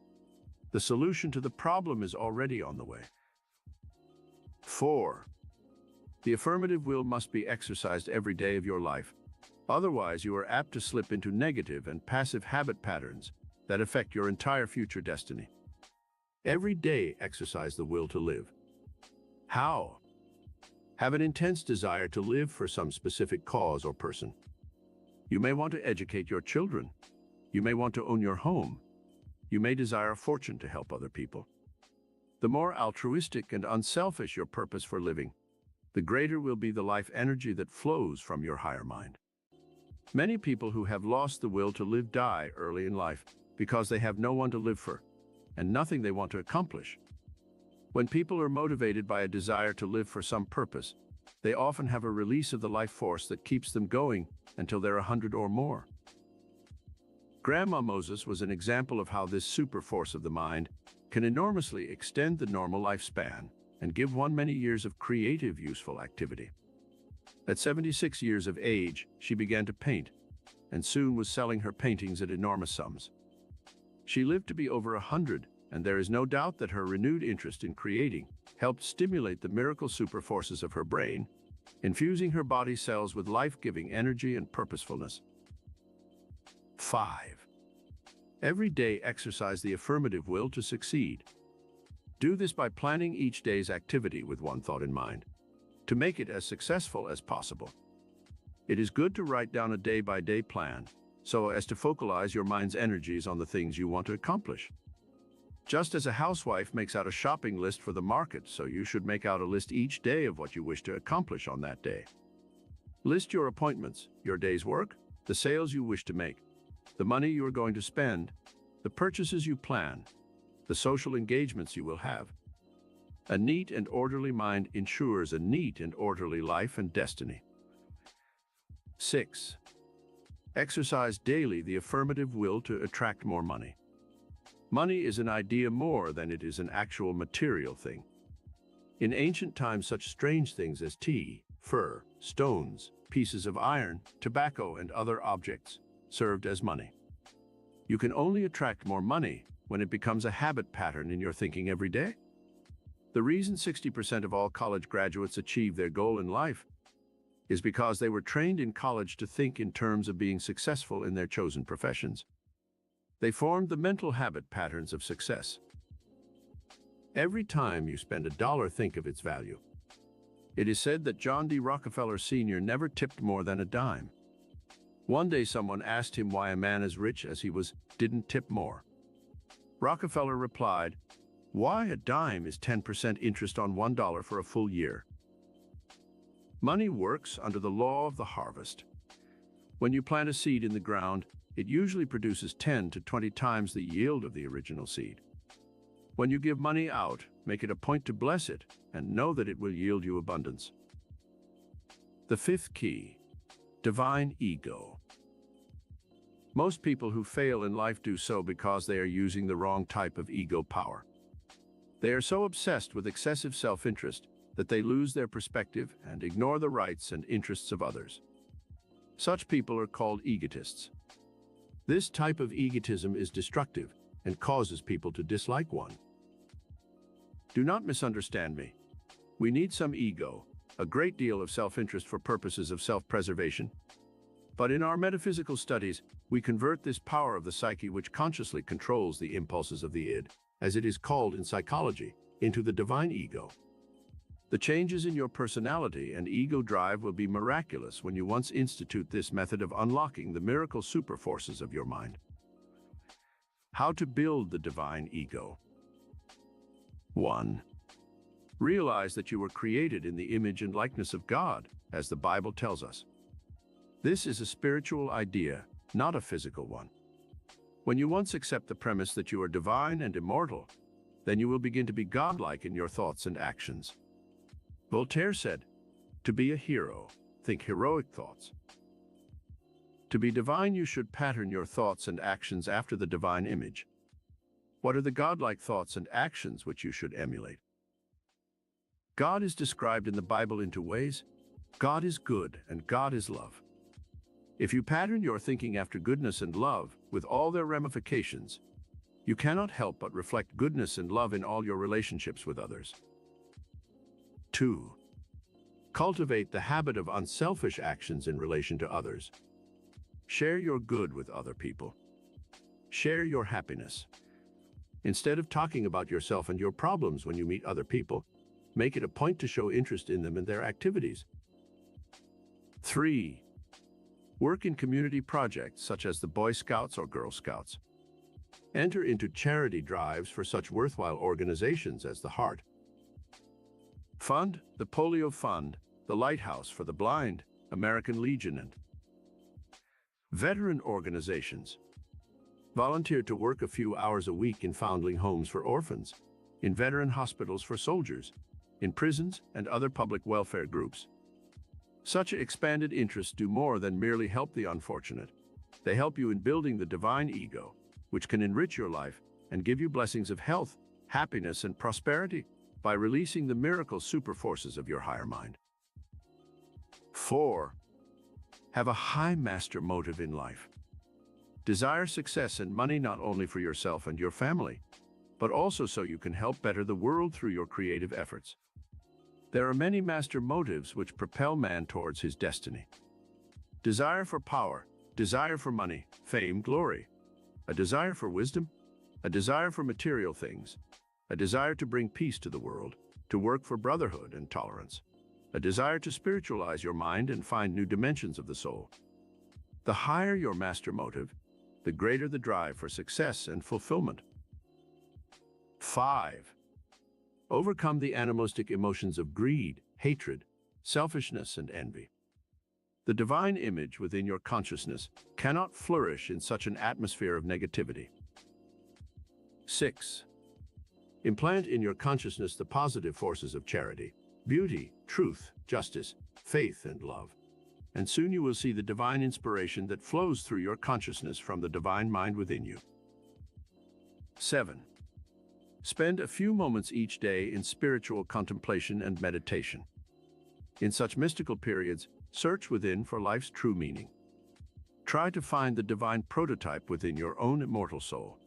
S1: the solution to the problem is already on the way. 4. The affirmative will must be exercised every day of your life. Otherwise, you are apt to slip into negative and passive habit patterns that affect your entire future destiny. Every day, exercise the will to live. How? Have an intense desire to live for some specific cause or person. You may want to educate your children. You may want to own your home. You may desire a fortune to help other people. The more altruistic and unselfish your purpose for living, the greater will be the life energy that flows from your higher mind. Many people who have lost the will to live die early in life because they have no one to live for and nothing they want to accomplish. When people are motivated by a desire to live for some purpose, they often have a release of the life force that keeps them going until they're 100 or more. Grandma Moses was an example of how this super force of the mind can enormously extend the normal lifespan and give one many years of creative, useful activity. At 76 years of age, she began to paint, and soon was selling her paintings at enormous sums. She lived to be over 100, and there is no doubt that her renewed interest in creating helped stimulate the miracle super forces of her brain, infusing her body cells with life-giving energy and purposefulness. 5. Every day exercise the affirmative will to succeed. Do this by planning each day's activity with one thought in mind, to make it as successful as possible. It is good to write down a day-by-day plan, so as to focalize your mind's energies on the things you want to accomplish. Just as a housewife makes out a shopping list for the market, so you should make out a list each day of what you wish to accomplish on that day. List your appointments, your day's work, the sales you wish to make, the money you are going to spend, the purchases you plan, the social engagements you will have. A neat and orderly mind ensures a neat and orderly life and destiny. 6. Exercise daily the affirmative will to attract more money. Money is an idea more than it is an actual material thing. In ancient times, such strange things as tea, fur, stones, pieces of iron, tobacco, and other objects served as money. You can only attract more money when it becomes a habit pattern in your thinking every day. The reason 60% of all college graduates achieve their goal in life is because they were trained in college to think in terms of being successful in their chosen professions. They formed the mental habit patterns of success. Every time you spend $1, think of its value. It is said that John D. Rockefeller Sr. never tipped more than a dime. One day someone asked him why a man as rich as he was didn't tip more. Rockefeller replied, "Why a dime is 10% interest on $1 for a full year." Money works under the law of the harvest. When you plant a seed in the ground, it usually produces 10 to 20 times the yield of the original seed. When you give money out, make it a point to bless it and know that it will yield you abundance. The fifth key, divine ego. Most people who fail in life do so because they are using the wrong type of ego power. They are so obsessed with excessive self-interest that they lose their perspective and ignore the rights and interests of others. Such people are called egotists. This type of egotism is destructive and causes people to dislike one. Do not misunderstand me. We need some ego, a great deal of self-interest for purposes of self-preservation. But in our metaphysical studies, we convert this power of the psyche which consciously controls the impulses of the id, as it is called in psychology, into the divine ego. The changes in your personality and ego drive will be miraculous when you once institute this method of unlocking the miracle super forces of your mind. How to build the divine ego. 1. Realize that you were created in the image and likeness of God, as the Bible tells us. This is a spiritual idea, not a physical one. When you once accept the premise that you are divine and immortal, then you will begin to be godlike in your thoughts and actions. Voltaire said, "To be a hero, think heroic thoughts." To be divine, you should pattern your thoughts and actions after the divine image. What are the godlike thoughts and actions which you should emulate? God is described in the Bible in two ways. God is good and God is love. If you pattern your thinking after goodness and love, with all their ramifications, you cannot help but reflect goodness and love in all your relationships with others. 2. Cultivate the habit of unselfish actions in relation to others. Share your good with other people. Share your happiness. Instead of talking about yourself and your problems when you meet other people, make it a point to show interest in them and their activities. 3. Work in community projects such as the Boy Scouts or Girl Scouts. Enter into charity drives for such worthwhile organizations as the Heart Fund, the Polio Fund, the Lighthouse for the Blind, American Legion, and veteran organizations. Volunteer to work a few hours a week in foundling homes for orphans, in veteran hospitals for soldiers, in prisons and other public welfare groups. Such expanded interests do more than merely help the unfortunate. They help you in building the divine ego, which can enrich your life and give you blessings of health, happiness, and prosperity by releasing the miracle super forces of your higher mind. 4. Have a high master motive in life. Desire success and money not only for yourself and your family, but also so you can help better the world through your creative efforts. There are many master motives which propel man towards his destiny. Desire for power, desire for money, fame, glory, a desire for wisdom, a desire for material things, a desire to bring peace to the world, to work for brotherhood and tolerance, a desire to spiritualize your mind and find new dimensions of the soul. The higher your master motive, the greater the drive for success and fulfillment. 5. Overcome the animalistic emotions of greed, hatred, selfishness, and envy. The divine image within your consciousness cannot flourish in such an atmosphere of negativity. 6. Implant in your consciousness the positive forces of charity, beauty, truth, justice, faith, and love. And soon you will see the divine inspiration that flows through your consciousness from the divine mind within you. 7. Spend a few moments each day in spiritual contemplation and meditation. In such mystical periods, search within for life's true meaning. Try to find the divine prototype within your own immortal soul.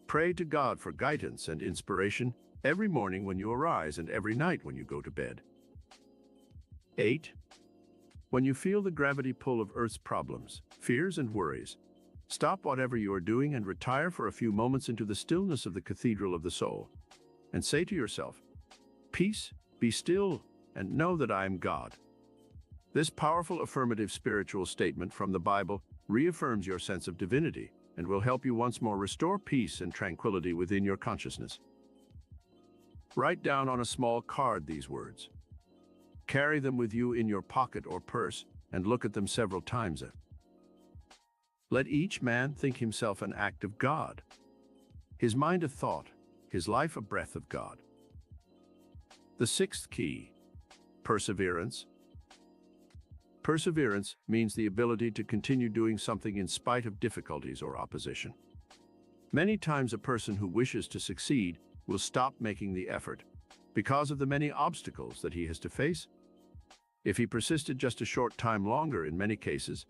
S1: Pray to God for guidance and inspiration every morning when you arise and every night when you go to bed. 8. When you feel the gravity pull of Earth's problems, fears, and worries, stop whatever you are doing and retire for a few moments into the stillness of the cathedral of the soul, and say to yourself, "Peace, be still, and know that I am God." This powerful affirmative spiritual statement from the Bible reaffirms your sense of divinity and will help you once more restore peace and tranquility within your consciousness. Write down on a small card these words. Carry them with you in your pocket or purse and look at them several times. Let each man think himself an act of God, his mind a thought, his life a breath of God. The sixth key, perseverance. Perseverance means the ability to continue doing something in spite of difficulties or opposition. Many times a person who wishes to succeed will stop making the effort because of the many obstacles that he has to face. If he persisted just a short time longer, in many cases,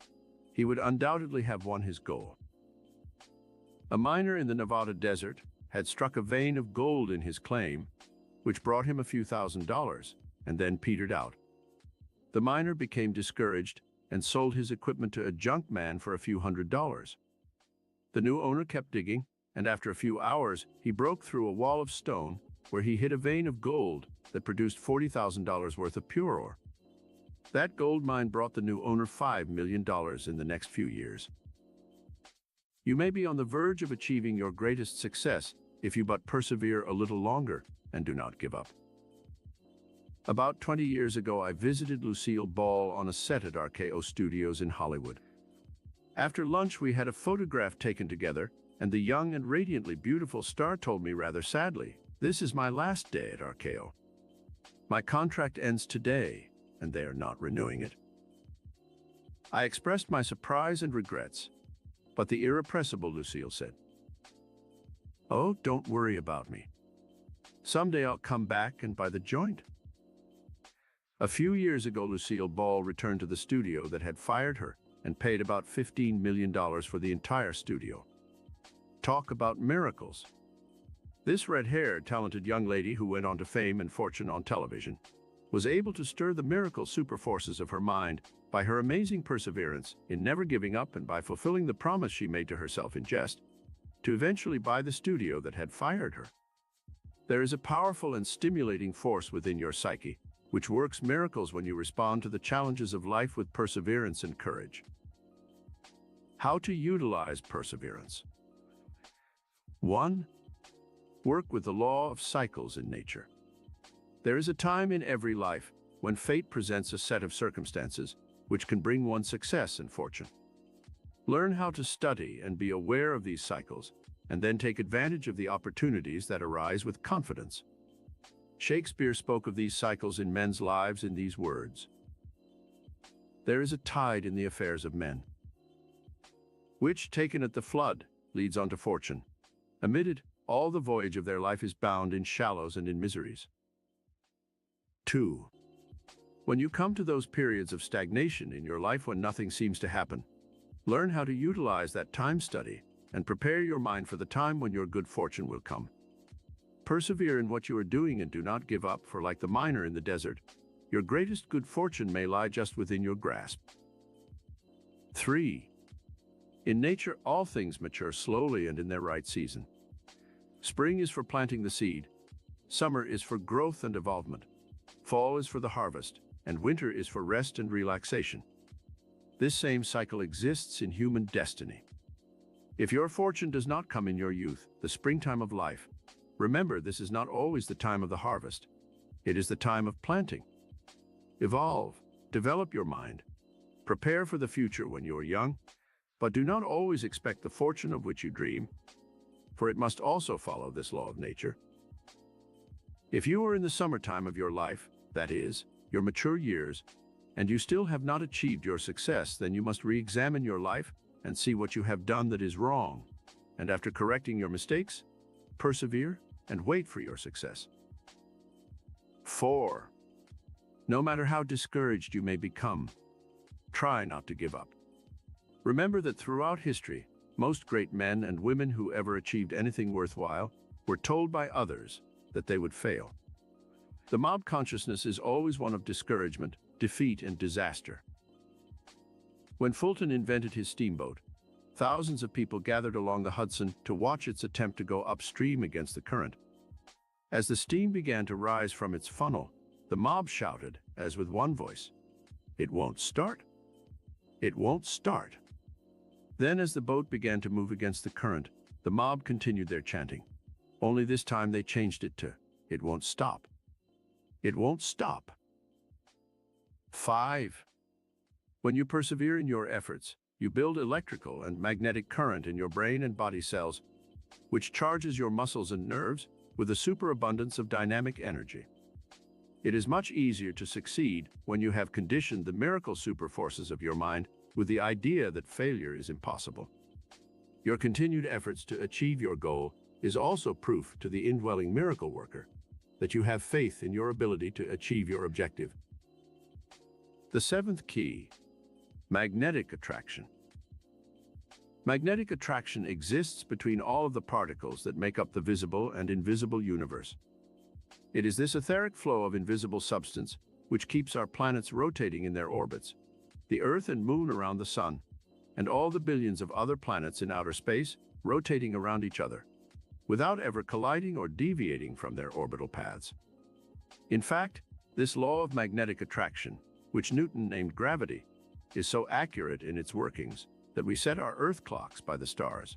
S1: he would undoubtedly have won his goal. A miner in the Nevada desert had struck a vein of gold in his claim, which brought him a few $1,000s, and then petered out. The miner became discouraged and sold his equipment to a junk man for a few $100s. The new owner kept digging, and after a few hours, he broke through a wall of stone where he hit a vein of gold that produced $40,000 worth of pure ore. That gold mine brought the new owner $5 million in the next few years. You may be on the verge of achieving your greatest success if you but persevere a little longer and do not give up. About 20 years ago, I visited Lucille Ball on a set at RKO Studios in Hollywood. After lunch, we had a photograph taken together, and the young and radiantly beautiful star told me rather sadly, "This is my last day at RKO. My contract ends today, and they are not renewing it." I expressed my surprise and regrets, but the irrepressible Lucille said, "Oh, don't worry about me. Someday I'll come back and buy the joint." A few years ago, Lucille Ball returned to the studio that had fired her and paid about $15 million for the entire studio. Talk about miracles. This red-haired, talented young lady who went on to fame and fortune on television was able to stir the miracle super forces of her mind by her amazing perseverance in never giving up and by fulfilling the promise she made to herself in jest, to eventually buy the studio that had fired her. There is a powerful and stimulating force within your psyche, which works miracles when you respond to the challenges of life with perseverance and courage. How to utilize perseverance. 1. Work with the law of cycles in nature. There is a time in every life when fate presents a set of circumstances which can bring one success and fortune. Learn how to study and be aware of these cycles, and then take advantage of the opportunities that arise with confidence. Shakespeare spoke of these cycles in men's lives in these words: "There is a tide in the affairs of men, which, taken at the flood, leads on to fortune. Amid it, all the voyage of their life is bound in shallows and in miseries." 2. When you come to those periods of stagnation in your life when nothing seems to happen, learn how to utilize that time study and prepare your mind for the time when your good fortune will come. Persevere in what you are doing and do not give up, for like the miner in the desert, your greatest good fortune may lie just within your grasp. 3. In nature, all things mature slowly and in their right season. Spring is for planting the seed, summer is for growth and evolvement, fall is for the harvest, and winter is for rest and relaxation. This same cycle exists in human destiny. If your fortune does not come in your youth, the springtime of life, remember this is not always the time of the harvest. It is the time of planting. Evolve, develop your mind, prepare for the future when you are young, but do not always expect the fortune of which you dream, for it must also follow this law of nature. If you are in the summertime of your life, that is, your mature years, and you still have not achieved your success, then you must re-examine your life and see what you have done that is wrong, and after correcting your mistakes, persevere and wait for your success. 4. No matter how discouraged you may become, try not to give up. Remember that throughout history, most great men and women who ever achieved anything worthwhile were told by others that they would fail. The mob consciousness is always one of discouragement, defeat, and disaster. When Fulton invented his steamboat, thousands of people gathered along the Hudson to watch its attempt to go upstream against the current. As the steam began to rise from its funnel, the mob shouted, as with one voice, "It won't start! It won't start!" Then, as the boat began to move against the current, the mob continued their chanting. Only this time they changed it to, "It won't stop! It won't stop!" 5. When you persevere in your efforts, you build electrical and magnetic current in your brain and body cells, which charges your muscles and nerves with a superabundance of dynamic energy. It is much easier to succeed when you have conditioned the miracle superforces of your mind with the idea that failure is impossible. Your continued efforts to achieve your goal is also proof to the indwelling miracle worker that you have faith in your ability to achieve your objective. The 7th key: magnetic attraction. Magnetic attraction exists between all of the particles that make up the visible and invisible universe. It is this etheric flow of invisible substance which keeps our planets rotating in their orbits, the Earth and Moon around the Sun, and all the billions of other planets in outer space rotating around each other, without ever colliding or deviating from their orbital paths. In fact, this law of magnetic attraction, which Newton named gravity, is so accurate in its workings that we set our Earth clocks by the stars.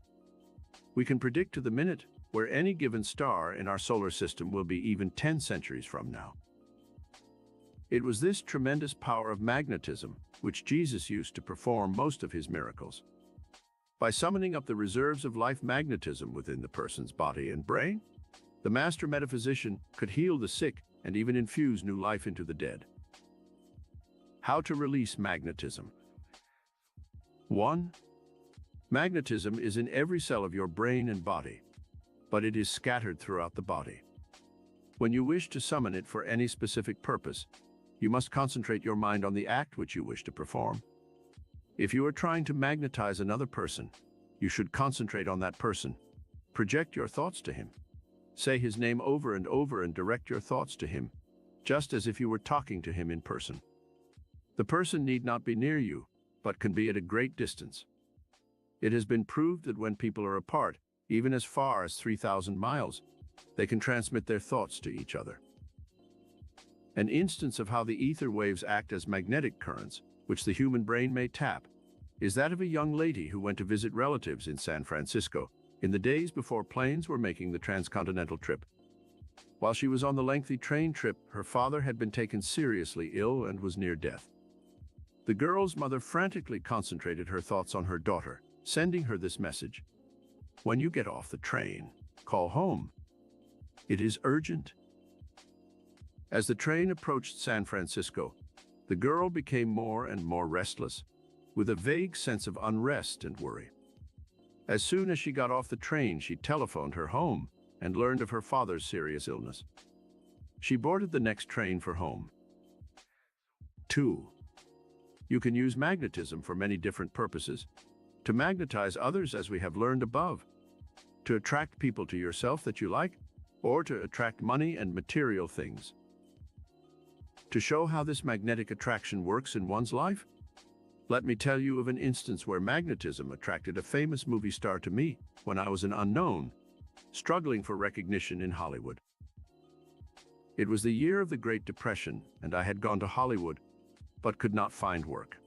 S1: We can predict to the minute where any given star in our solar system will be even 10 centuries from now. It was this tremendous power of magnetism which Jesus used to perform most of his miracles. By summoning up the reserves of life magnetism within the person's body and brain, the master metaphysician could heal the sick and even infuse new life into the dead. How to release magnetism. 1. Magnetism is in every cell of your brain and body, but it is scattered throughout the body. When you wish to summon it for any specific purpose, you must concentrate your mind on the act which you wish to perform. If you are trying to magnetize another person, you should concentrate on that person. Project your thoughts to him. Say his name over and over and direct your thoughts to him, just as if you were talking to him in person. The person need not be near you, but can be at a great distance. It has been proved that when people are apart, even as far as 3,000 miles, they can transmit their thoughts to each other. An instance of how the ether waves act as magnetic currents, which the human brain may tap, is that of a young lady who went to visit relatives in San Francisco in the days before planes were making the transcontinental trip. While she was on the lengthy train trip, her father had been taken seriously ill and was near death. The girl's mother frantically concentrated her thoughts on her daughter, sending her this message: "When you get off the train, call home. It is urgent." As the train approached San Francisco, the girl became more and more restless, with a vague sense of unrest and worry. As soon as she got off the train, she telephoned her home and learned of her father's serious illness. She boarded the next train for home. 2. You can use magnetism for many different purposes. To magnetize others, as we have learned above, to attract people to yourself that you like, or to attract money and material things. To show how this magnetic attraction works in one's life, let me tell you of an instance where magnetism attracted a famous movie star to me when I was an unknown, struggling for recognition in Hollywood. It was the year of the Great Depression, and I had gone to Hollywood, but could not find work.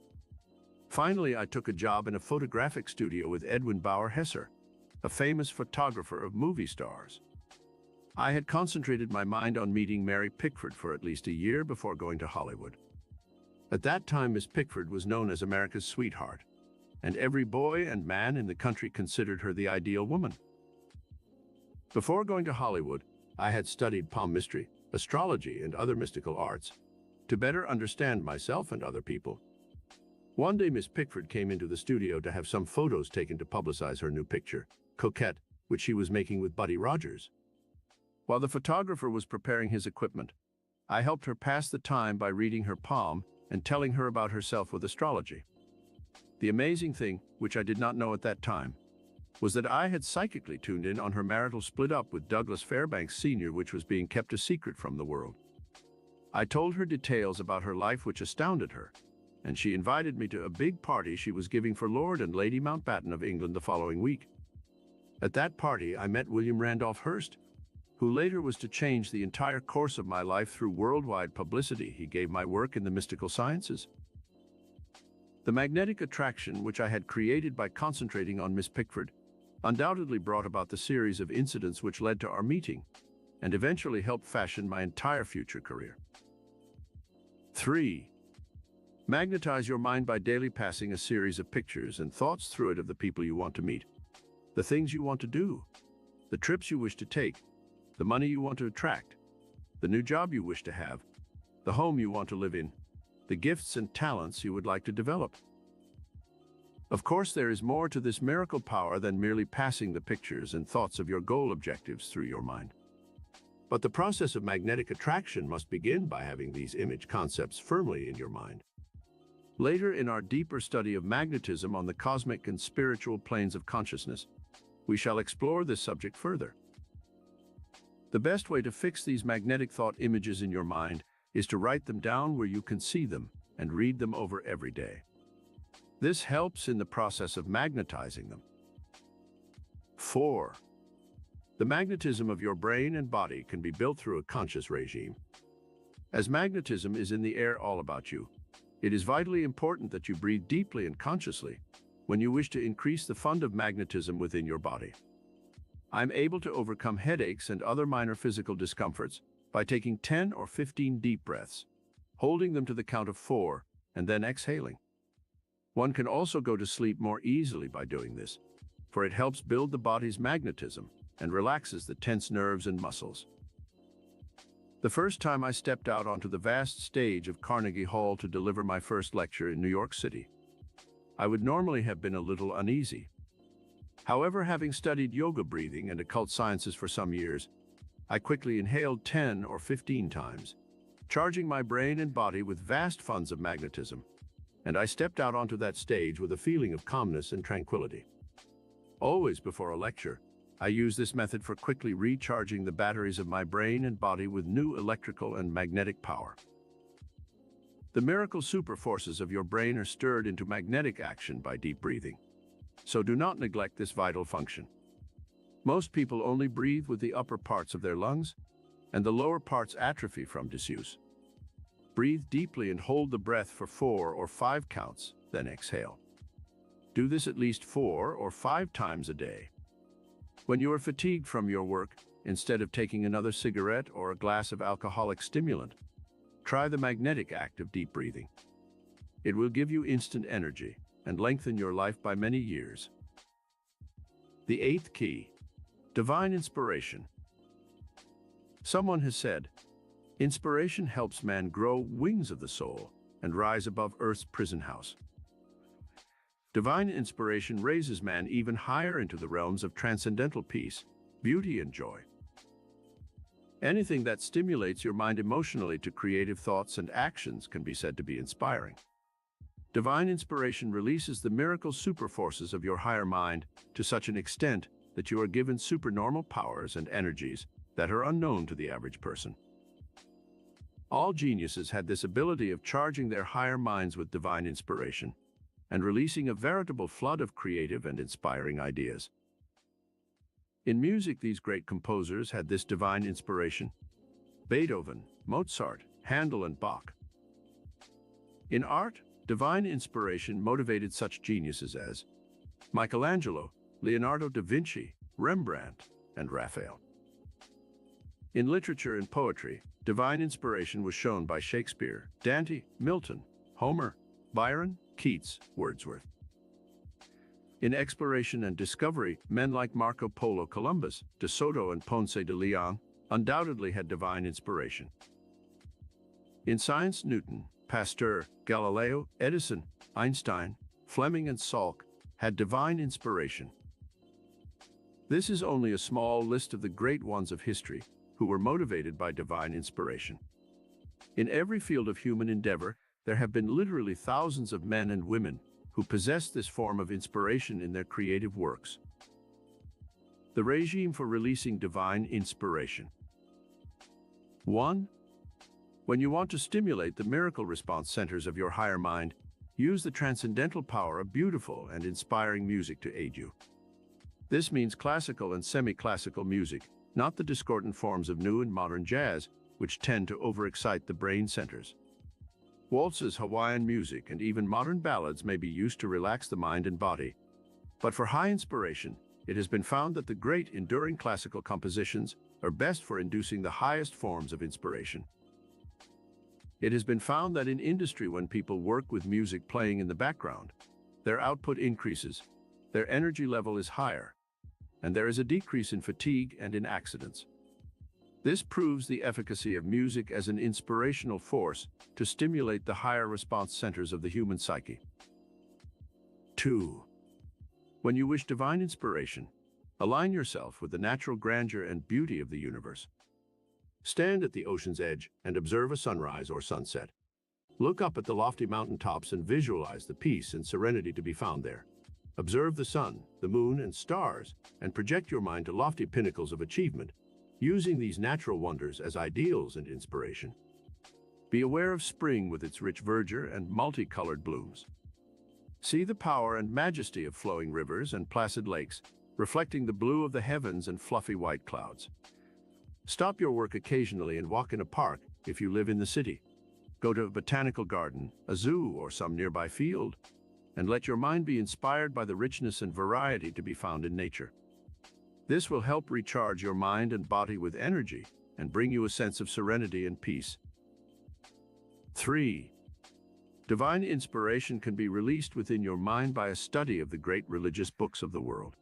S1: Finally, I took a job in a photographic studio with Edwin Bauer-Hesser, a famous photographer of movie stars. I had concentrated my mind on meeting Mary Pickford for at least a year before going to Hollywood. At that time, Miss Pickford was known as America's sweetheart, and every boy and man in the country considered her the ideal woman. Before going to Hollywood, I had studied palmistry, astrology, and other mystical arts to better understand myself and other people. One day, Miss Pickford came into the studio to have some photos taken to publicize her new picture, Coquette, which she was making with Buddy Rogers. While the photographer was preparing his equipment, I helped her pass the time by reading her palm and telling her about herself with astrology. The amazing thing, which I did not know at that time, was that I had psychically tuned in on her marital split-up with Douglas Fairbanks Sr., which was being kept a secret from the world. I told her details about her life which astounded her, and she invited me to a big party she was giving for Lord and Lady Mountbatten of England the following week. At that party, I met William Randolph Hearst, who later was to change the entire course of my life through worldwide publicity he gave my work in the mystical sciences. The magnetic attraction which I had created by concentrating on Miss Pickford undoubtedly brought about the series of incidents which led to our meeting and eventually helped fashion my entire future career. 3. Magnetize your mind by daily passing a series of pictures and thoughts through it of the people you want to meet, the things you want to do, the trips you wish to take, the money you want to attract, the new job you wish to have, the home you want to live in, the gifts and talents you would like to develop. Of course, there is more to this miracle power than merely passing the pictures and thoughts of your goal objectives through your mind. But the process of magnetic attraction must begin by having these image concepts firmly in your mind. Later, in our deeper study of magnetism on the cosmic and spiritual planes of consciousness, we shall explore this subject further. The best way to fix these magnetic thought images in your mind is to write them down where you can see them and read them over every day. This helps in the process of magnetizing them. 4. The magnetism of your brain and body can be built through a conscious regime. As magnetism is in the air all about you, it is vitally important that you breathe deeply and consciously when you wish to increase the fund of magnetism within your body. I'm able to overcome headaches and other minor physical discomforts by taking 10 or 15 deep breaths, holding them to the count of 4, and then exhaling. One can also go to sleep more easily by doing this, for it helps build the body's magnetism and relaxes the tense nerves and muscles. The first time I stepped out onto the vast stage of Carnegie Hall to deliver my first lecture in New York City, I would normally have been a little uneasy. However, having studied yoga breathing and occult sciences for some years, I quickly inhaled 10 or 15 times, charging my brain and body with vast funds of magnetism, and I stepped out onto that stage with a feeling of calmness and tranquility. Always before a lecture, I use this method for quickly recharging the batteries of my brain and body with new electrical and magnetic power. The miracle super forces of your brain are stirred into magnetic action by deep breathing, so do not neglect this vital function. Most people only breathe with the upper parts of their lungs, and the lower parts atrophy from disuse. Breathe deeply and hold the breath for 4 or 5 counts, then exhale. Do this at least 4 or 5 times a day. When you are fatigued from your work, instead of taking another cigarette or a glass of alcoholic stimulant, try the magnetic act of deep breathing. It will give you instant energy and lengthen your life by many years. The 8th key, divine inspiration. Someone has said, inspiration helps man grow wings of the soul and rise above Earth's prison house. Divine inspiration raises man even higher into the realms of transcendental peace, beauty, and joy. Anything that stimulates your mind emotionally to creative thoughts and actions can be said to be inspiring. Divine inspiration releases the miracle super forces of your higher mind to such an extent that you are given supernormal powers and energies that are unknown to the average person. All geniuses had this ability of charging their higher minds with divine inspiration and releasing a veritable flood of creative and inspiring ideas. In music, these great composers had this divine inspiration: Beethoven, Mozart, Handel, and Bach. In art, divine inspiration motivated such geniuses as Michelangelo, Leonardo da Vinci, Rembrandt, and Raphael. In literature and poetry, divine inspiration was shown by Shakespeare, Dante, Milton, Homer, Byron, Keats, Wordsworth. In exploration and discovery, men like Marco Polo, Columbus, De Soto, and Ponce de Leon undoubtedly had divine inspiration. In science, Newton, Pasteur, Galileo, Edison, Einstein, Fleming, and Salk had divine inspiration. This is only a small list of the great ones of history who were motivated by divine inspiration. In every field of human endeavor, there have been literally thousands of men and women who possess this form of inspiration in their creative works. The regime for releasing divine inspiration. 1. When you want to stimulate the miracle response centers of your higher mind, use the transcendental power of beautiful and inspiring music to aid you. This means classical and semi-classical music, not the discordant forms of new and modern jazz, which tend to overexcite the brain centers. Waltzes, Hawaiian music, and even modern ballads may be used to relax the mind and body. But for high inspiration, it has been found that the great, enduring classical compositions are best for inducing the highest forms of inspiration. It has been found that in industry, when people work with music playing in the background, their output increases, their energy level is higher, and there is a decrease in fatigue and in accidents. This proves the efficacy of music as an inspirational force to stimulate the higher response centers of the human psyche. 2. When you wish divine inspiration, align yourself with the natural grandeur and beauty of the universe. Stand at the ocean's edge and observe a sunrise or sunset. Look up at the lofty mountaintops and visualize the peace and serenity to be found there. Observe the sun, the moon, and stars, and project your mind to lofty pinnacles of achievement, using these natural wonders as ideals and inspiration. Be aware of spring with its rich verdure and multicolored blooms. See the power and majesty of flowing rivers and placid lakes, reflecting the blue of the heavens and fluffy white clouds. Stop your work occasionally and walk in a park if you live in the city. Go to a botanical garden, a zoo, or some nearby field, and let your mind be inspired by the richness and variety to be found in nature. This will help recharge your mind and body with energy and bring you a sense of serenity and peace. 3. Divine inspiration can be released within your mind by a study of the great religious books of the world.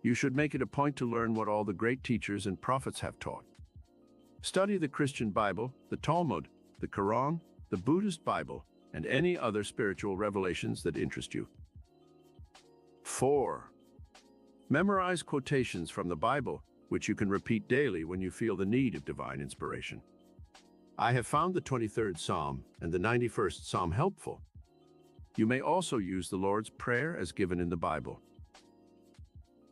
S1: You should make it a point to learn what all the great teachers and prophets have taught. Study the Christian Bible, the Talmud, the Quran, the Buddhist Bible, and any other spiritual revelations that interest you. 4. Memorize quotations from the Bible, which you can repeat daily when you feel the need of divine inspiration. I have found the 23rd Psalm and the 91st Psalm helpful. You may also use the Lord's Prayer as given in the Bible.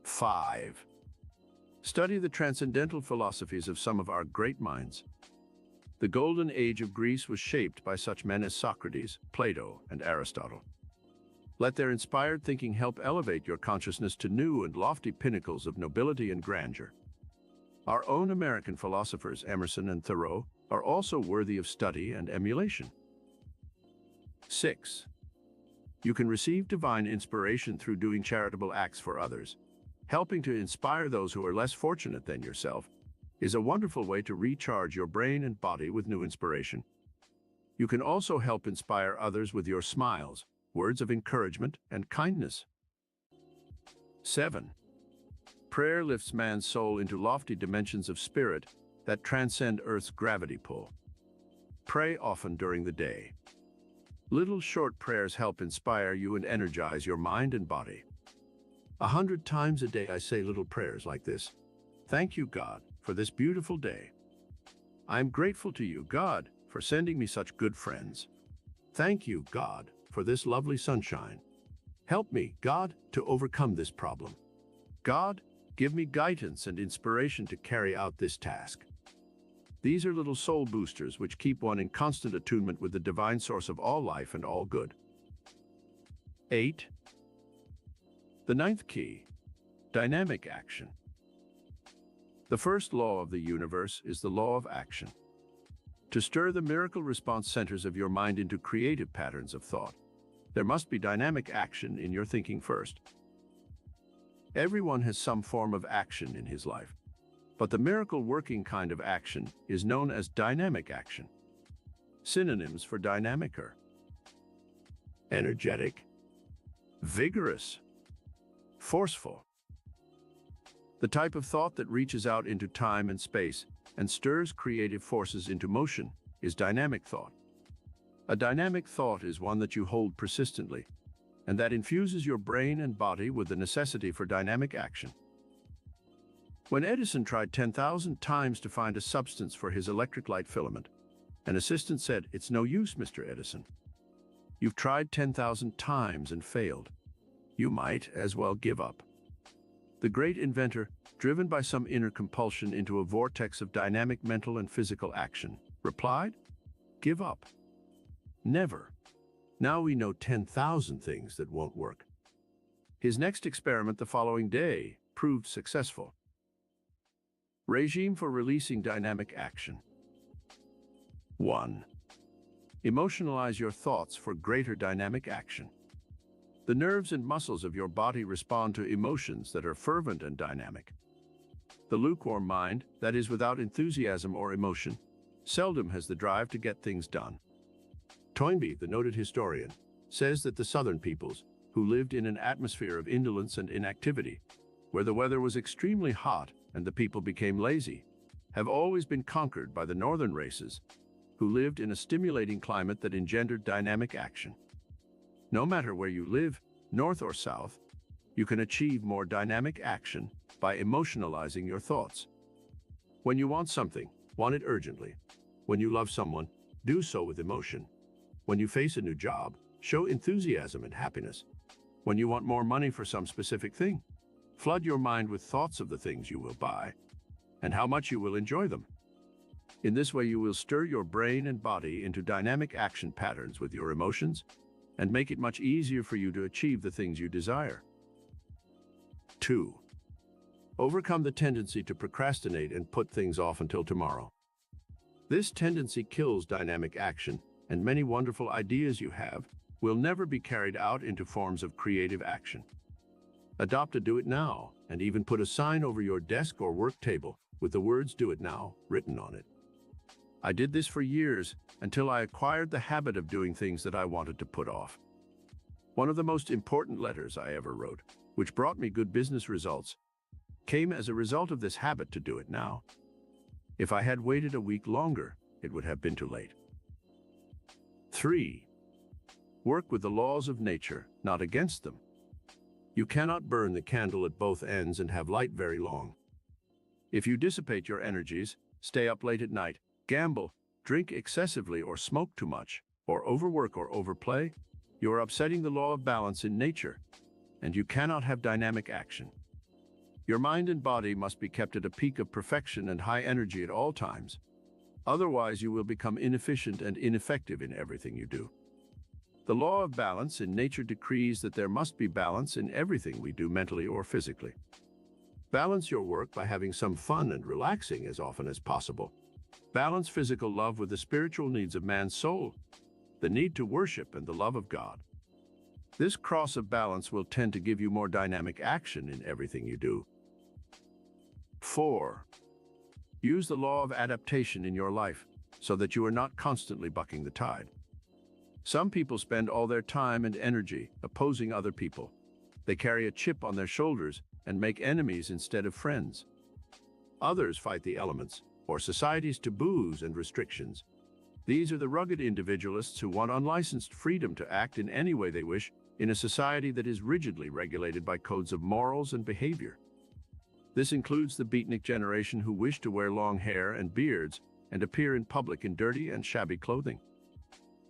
S1: 5. Study the transcendental philosophies of some of our great minds. The golden age of Greece was shaped by such men as Socrates, Plato, and Aristotle. Let their inspired thinking help elevate your consciousness to new and lofty pinnacles of nobility and grandeur. Our own American philosophers, Emerson and Thoreau, are also worthy of study and emulation. 6. You can receive divine inspiration through doing charitable acts for others. Helping to inspire those who are less fortunate than yourself is a wonderful way to recharge your brain and body with new inspiration. You can also help inspire others with your smiles, words of encouragement, and kindness. 7. Prayer lifts man's soul into lofty dimensions of spirit that transcend Earth's gravity pull. Pray often during the day. Little short prayers help inspire you and energize your mind and body. 100 times a day I say little prayers like this. Thank you, God, for this beautiful day. I am grateful to you, God, for sending me such good friends. Thank you, God, for this lovely sunshine. Help me, God, to overcome this problem. God, give me guidance and inspiration to carry out this task. These are little soul boosters which keep one in constant attunement with the divine source of all life and all good. 8. The 9th key, dynamic action. The first law of the universe is the law of action. To stir the miracle response centers of your mind into creative patterns of thought, there must be dynamic action in your thinking first. Everyone has some form of action in his life, but the miracle-working kind of action is known as dynamic action. Synonyms for dynamic are energetic, vigorous, forceful. The type of thought that reaches out into time and space and stirs creative forces into motion is dynamic thought. A dynamic thought is one that you hold persistently, and that infuses your brain and body with the necessity for dynamic action. When Edison tried 10,000 times to find a substance for his electric light filament, an assistant said, "It's no use, Mr. Edison. You've tried 10,000 times and failed. You might as well give up." The great inventor, driven by some inner compulsion into a vortex of dynamic mental and physical action, replied, "Give up." Never. Now we know 10,000 things that won't work. His next experiment the following day proved successful. Regime for releasing dynamic action. 1. Emotionalize your thoughts for greater dynamic action. The nerves and muscles of your body respond to emotions that are fervent and dynamic. The lukewarm mind, that is without enthusiasm or emotion, seldom has the drive to get things done. Toynbee, the noted historian, says that the southern peoples, who lived in an atmosphere of indolence and inactivity, where the weather was extremely hot and the people became lazy, have always been conquered by the northern races, who lived in a stimulating climate that engendered dynamic action. No matter where you live, north or south, you can achieve more dynamic action by emotionalizing your thoughts. When you want something, want it urgently. When you love someone, do so with emotion. When you face a new job, show enthusiasm and happiness. When you want more money for some specific thing, flood your mind with thoughts of the things you will buy and how much you will enjoy them. In this way, you will stir your brain and body into dynamic action patterns with your emotions and make it much easier for you to achieve the things you desire. 2. Overcome the tendency to procrastinate and put things off until tomorrow. This tendency kills dynamic action, and many wonderful ideas you have will never be carried out into forms of creative action. Adopt a "do it now," and even put a sign over your desk or work table with the words "do it now" written on it. I did this for years until I acquired the habit of doing things that I wanted to put off. One of the most important letters I ever wrote, which brought me good business results, came as a result of this habit to do it now. If I had waited a week longer, it would have been too late. 3. Work with the laws of nature, not against them. You cannot burn the candle at both ends and have light very long. If you dissipate your energies, stay up late at night, gamble, drink excessively or smoke too much, or overwork or overplay, you are upsetting the law of balance in nature, and you cannot have dynamic action. Your mind and body must be kept at a peak of perfection and high energy at all times. Otherwise, you will become inefficient and ineffective in everything you do. The law of balance in nature decrees that there must be balance in everything we do mentally or physically. Balance your work by having some fun and relaxing as often as possible. Balance physical love with the spiritual needs of man's soul, the need to worship and the love of God. This cross of balance will tend to give you more dynamic action in everything you do. 4. Use the law of adaptation in your life so that you are not constantly bucking the tide. Some people spend all their time and energy opposing other people. They carry a chip on their shoulders and make enemies instead of friends. Others fight the elements or society's taboos and restrictions. These are the rugged individualists who want unlicensed freedom to act in any way they wish in a society that is rigidly regulated by codes of morals and behavior. This includes the beatnik generation who wish to wear long hair and beards and appear in public in dirty and shabby clothing.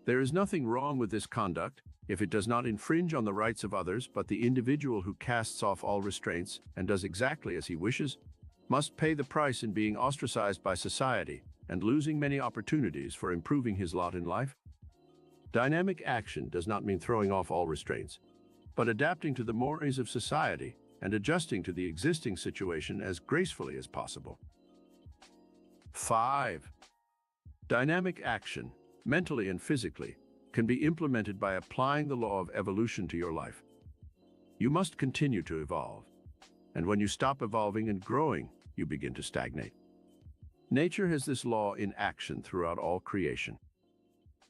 S1: There is nothing wrong with this conduct if it does not infringe on the rights of others, but the individual who casts off all restraints and does exactly as he wishes must pay the price in being ostracized by society and losing many opportunities for improving his lot in life. Dynamic action does not mean throwing off all restraints, but adapting to the mores of society and adjusting to the existing situation as gracefully as possible. 5. Dynamic action, mentally and physically, can be implemented by applying the law of evolution to your life. You must continue to evolve, and when you stop evolving and growing, you begin to stagnate. Nature has this law in action throughout all creation.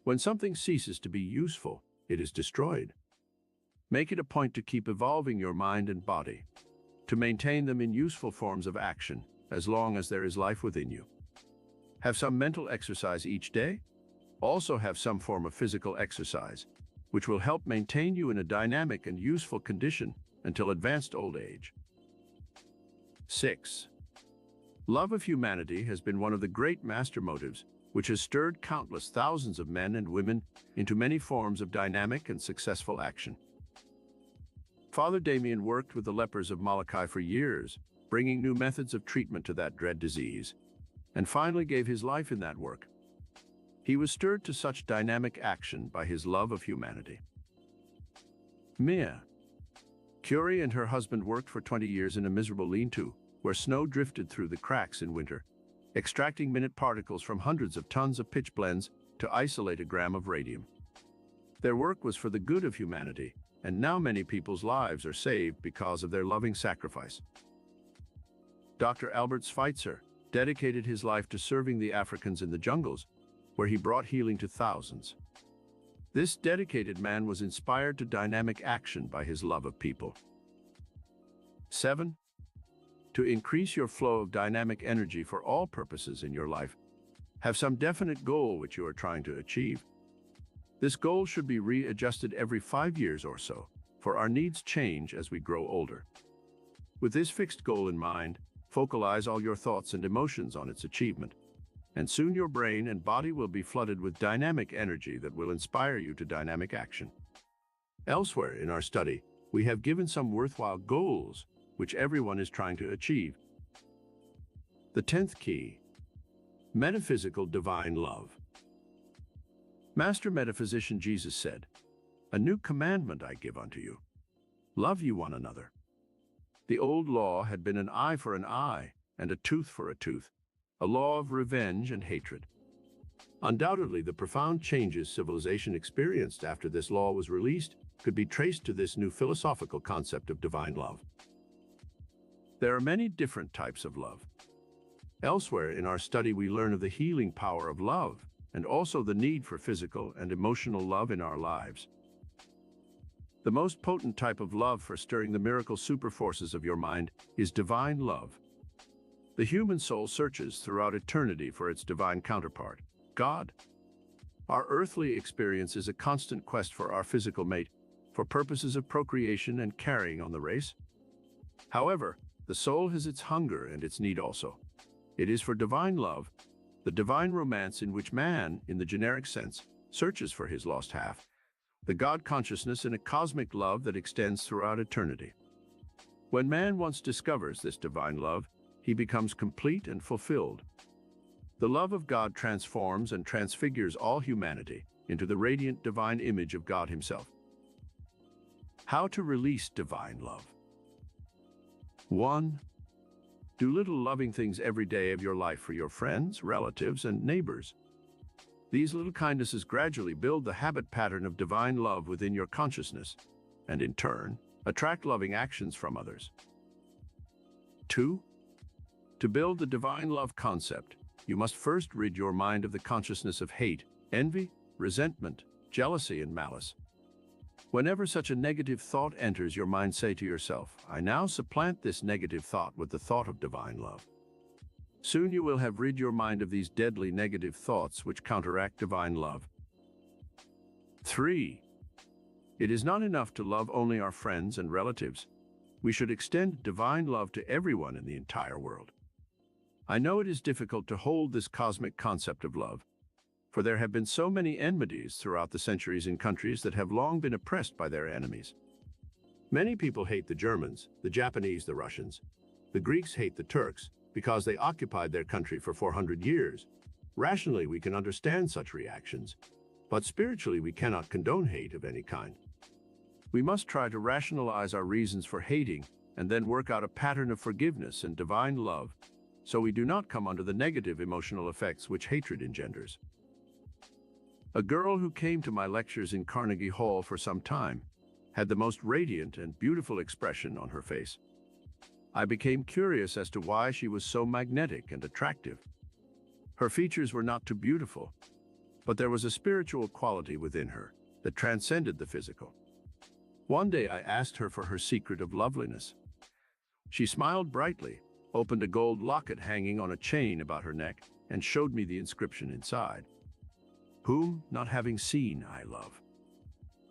S1: When something ceases to be useful, it is destroyed. Make it a point to keep evolving your mind and body, to maintain them in useful forms of action as long as there is life within you. Have some mental exercise each day. Also have some form of physical exercise, which will help maintain you in a dynamic and useful condition until advanced old age. 6. Love of humanity has been one of the great master motives which has stirred countless thousands of men and women into many forms of dynamic and successful action. Father Damien worked with the lepers of Molokai for years, bringing new methods of treatment to that dread disease, and finally gave his life in that work. He was stirred to such dynamic action by his love of humanity. Mia. Curie and her husband worked for 20 years in a miserable lean-to, where snow drifted through the cracks in winter, extracting minute particles from hundreds of tons of pitch blends to isolate a gram of radium. Their work was for the good of humanity, and now many people's lives are saved because of their loving sacrifice. Dr. Albert Schweitzer dedicated his life to serving the Africans in the jungles, where he brought healing to thousands. This dedicated man was inspired to dynamic action by his love of people. 7. To increase your flow of dynamic energy for all purposes in your life, have some definite goal which you are trying to achieve. This goal should be readjusted every 5 years or so, for our needs change as we grow older. With this fixed goal in mind, focalize all your thoughts and emotions on its achievement, and soon your brain and body will be flooded with dynamic energy that will inspire you to dynamic action. Elsewhere in our study, we have given some worthwhile goals which everyone is trying to achieve. The 10th key: metaphysical divine love. Master metaphysician Jesus said, "A new commandment I give unto you. Love ye one another." The old law had been an eye for an eye and a tooth for a tooth, a law of revenge and hatred. Undoubtedly, the profound changes civilization experienced after this law was released could be traced to this new philosophical concept of divine love. There are many different types of love. Elsewhere in our study, we learn of the healing power of love and also the need for physical and emotional love in our lives. The most potent type of love for stirring the miracle superforces of your mind is divine love. The human soul searches throughout eternity for its divine counterpart, God. Our earthly experience is a constant quest for our physical mate, for purposes of procreation and carrying on the race. However, the soul has its hunger and its need also. It is for divine love, the divine romance in which man, in the generic sense, searches for his lost half, the God consciousness in a cosmic love that extends throughout eternity. When man once discovers this divine love, he becomes complete and fulfilled. The love of God transforms and transfigures all humanity into the radiant divine image of God himself. How to release divine love. 1. Do little loving things every day of your life for your friends, relatives, and neighbors. These little kindnesses gradually build the habit pattern of divine love within your consciousness, and in turn, attract loving actions from others. 2. To build the divine love concept, you must first rid your mind of the consciousness of hate, envy, resentment, jealousy, and malice. Whenever such a negative thought enters your mind, say to yourself, "I now supplant this negative thought with the thought of divine love." Soon you will have rid your mind of these deadly negative thoughts which counteract divine love. 3. It is not enough to love only our friends and relatives. We should extend divine love to everyone in the entire world. I know it is difficult to hold this cosmic concept of love, for there have been so many enmities throughout the centuries in countries that have long been oppressed by their enemies. Many people hate the Germans, the Japanese, the Russians. The Greeks hate the Turks because they occupied their country for 400 years. Rationally, we can understand such reactions, but spiritually, we cannot condone hate of any kind. We must try to rationalize our reasons for hating and then work out a pattern of forgiveness and divine love, so we do not come under the negative emotional effects which hatred engenders. A girl who came to my lectures in Carnegie Hall for some time had the most radiant and beautiful expression on her face. I became curious as to why she was so magnetic and attractive. Her features were not too beautiful, but there was a spiritual quality within her that transcended the physical. One day I asked her for her secret of loveliness. She smiled brightly, opened a gold locket hanging on a chain about her neck, and showed me the inscription inside. "Whom, not having seen, I love."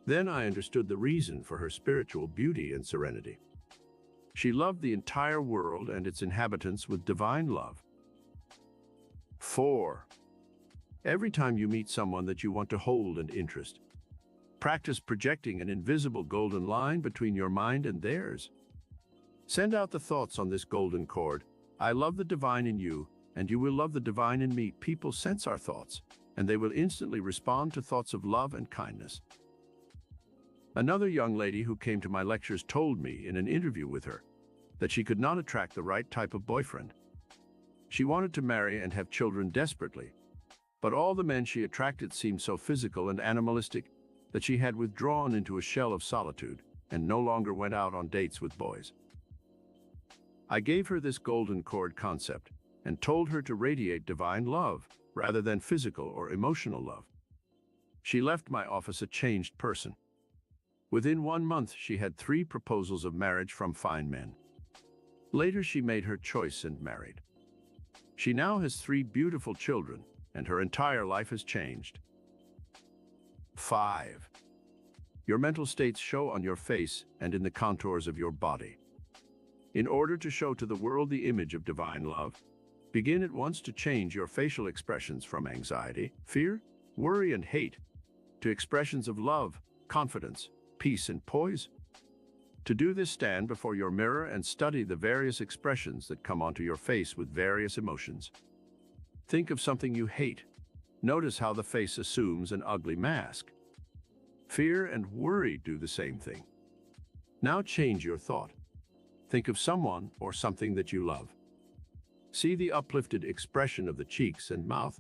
S1: Then I understood the reason for her spiritual beauty and serenity. She loved the entire world and its inhabitants with divine love. 4. Every time you meet someone that you want to hold and interest, Practice projecting an invisible golden line between your mind and theirs. Send out the thoughts on this golden cord. I love the divine in you, and you will love the divine in me. People sense our thoughts, and they will instantly respond to thoughts of love and kindness. Another young lady who came to my lectures told me in an interview with her that she could not attract the right type of boyfriend. She wanted to marry and have children desperately, but all the men she attracted seemed so physical and animalistic that she had withdrawn into a shell of solitude and no longer went out on dates with boys. I gave her this golden cord concept and told her to radiate divine love rather than physical or emotional love. She left my office a changed person. Within 1 month, she had 3 proposals of marriage from fine men. Later, she made her choice and married. She now has 3 beautiful children, and her entire life has changed. 5. Your mental states show on your face and in the contours of your body. In order to show to the world the image of divine love, begin at once to change your facial expressions from anxiety, fear, worry, and hate to expressions of love, confidence, peace, and poise. To do this, stand before your mirror and study the various expressions that come onto your face with various emotions. Think of something you hate. Notice how the face assumes an ugly mask. Fear and worry do the same thing. Now change your thought. Think of someone or something that you love. See the uplifted expression of the cheeks and mouth.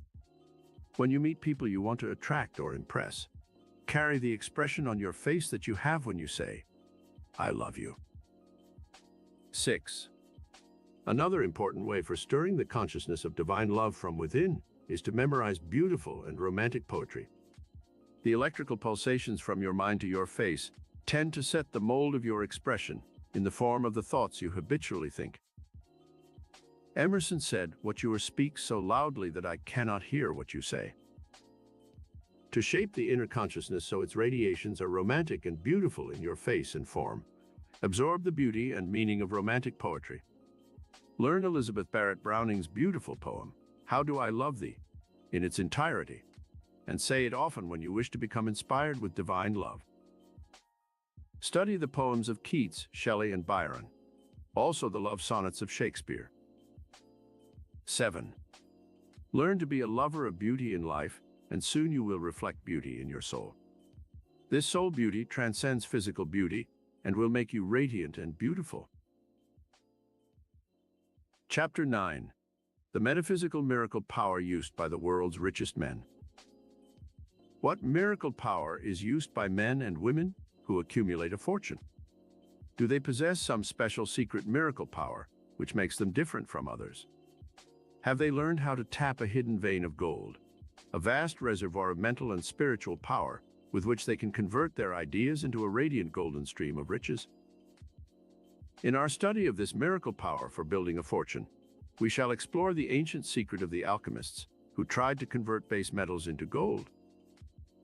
S1: When you meet people you want to attract or impress, carry the expression on your face that you have when you say, I love you. 6. Another important way for stirring the consciousness of divine love from within is to memorize beautiful and romantic poetry. The electrical pulsations from your mind to your face tend to set the mold of your expression in the form of the thoughts you habitually think. Emerson said, "What you speak so loudly that I cannot hear what you say." To shape the inner consciousness so its radiations are romantic and beautiful in your face and form, absorb the beauty and meaning of romantic poetry. Learn Elizabeth Barrett Browning's beautiful poem, How Do I Love Thee, in its entirety, and say it often when you wish to become inspired with divine love. Study the poems of Keats, Shelley, and Byron, also the love sonnets of Shakespeare. 7. Learn to be a lover of beauty in life, and soon you will reflect beauty in your soul. This soul beauty transcends physical beauty and will make you radiant and beautiful. Chapter 9. The metaphysical miracle power used by the world's richest men. What miracle power is used by men and women who accumulate a fortune? Do they possess some special secret miracle power which makes them different from others? Have they learned how to tap a hidden vein of gold, a vast reservoir of mental and spiritual power with which they can convert their ideas into a radiant golden stream of riches? In our study of this miracle power for building a fortune, we shall explore the ancient secret of the alchemists who tried to convert base metals into gold.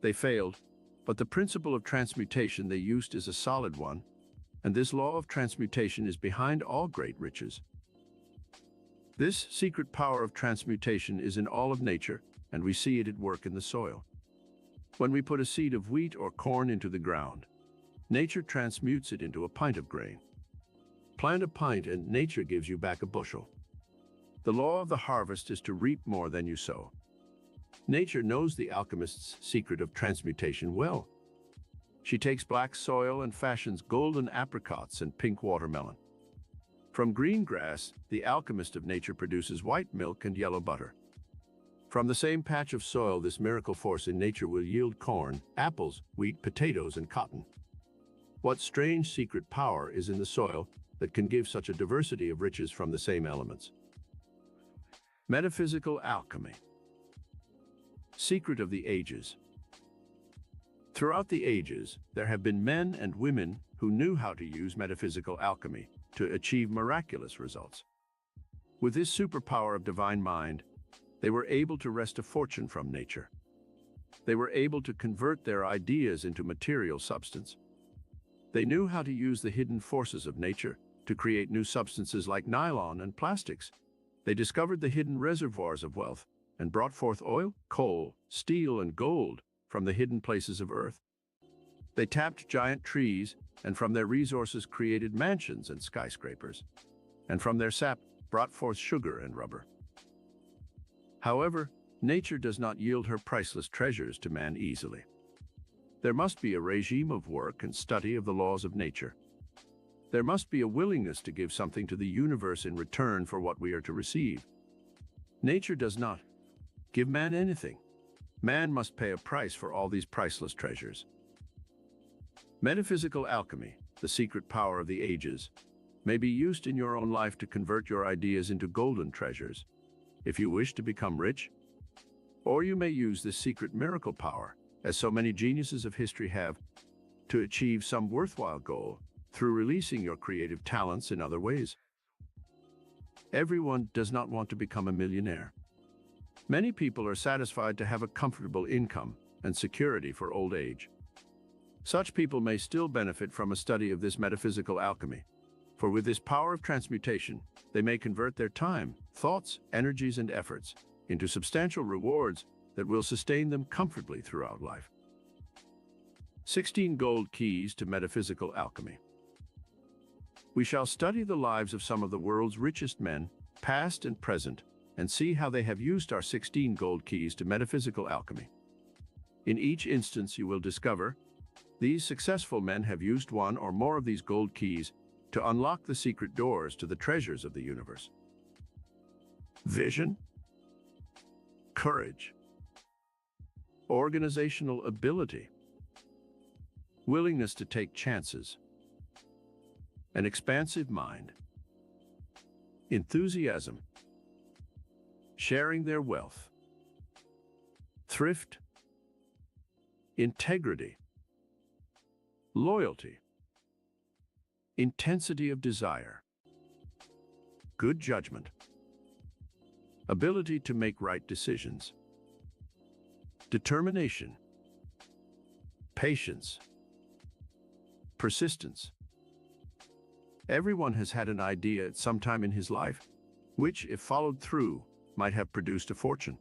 S1: They failed, but the principle of transmutation they used is a solid one, and this law of transmutation is behind all great riches. This secret power of transmutation is in all of nature, and we see it at work in the soil. When we put a seed of wheat or corn into the ground, nature transmutes it into a pint of grain. Plant a pint and nature gives you back a bushel. The law of the harvest is to reap more than you sow. Nature knows the alchemist's secret of transmutation well. She takes black soil and fashions golden apricots and pink watermelon. From green grass, the alchemist of nature produces white milk and yellow butter. From the same patch of soil, this miracle force in nature will yield corn, apples, wheat, potatoes, and cotton. What strange secret power is in the soil that can give such a diversity of riches from the same elements? Metaphysical alchemy. Secret of the ages. Throughout the ages, there have been men and women who knew how to use metaphysical alchemy to achieve miraculous results. With this superpower of divine mind, they were able to wrest a fortune from nature. They were able to convert their ideas into material substance. They knew how to use the hidden forces of nature to create new substances like nylon and plastics. They discovered the hidden reservoirs of wealth and brought forth oil, coal, steel, and gold from the hidden places of earth. They tapped giant trees and from their resources created mansions and skyscrapers, and from their sap brought forth sugar and rubber. However, nature does not yield her priceless treasures to man easily. There must be a regime of work and study of the laws of nature. There must be a willingness to give something to the universe in return for what we are to receive. Nature does not give man anything. Man must pay a price for all these priceless treasures. Metaphysical alchemy, the secret power of the ages, may be used in your own life to convert your ideas into golden treasures, if you wish to become rich. Or you may use this secret miracle power, as so many geniuses of history have, to achieve some worthwhile goal through releasing your creative talents in other ways. Everyone does not want to become a millionaire. Many people are satisfied to have a comfortable income and security for old age. Such people may still benefit from a study of this metaphysical alchemy, for with this power of transmutation, they may convert their time, thoughts, energies, and efforts into substantial rewards that will sustain them comfortably throughout life. 16 Gold Keys to Metaphysical Alchemy. We shall study the lives of some of the world's richest men, past and present, and see how they have used our 16 gold keys to metaphysical alchemy. In each instance, you will discover these successful men have used one or more of these gold keys to unlock the secret doors to the treasures of the universe. Vision, courage, organizational ability, willingness to take chances, an expansive mind, enthusiasm, sharing their wealth, thrift, integrity, loyalty, intensity of desire, good judgment, ability to make right decisions, determination, patience, persistence. Everyone has had an idea at some time in his life, which, if followed through, might have produced a fortune.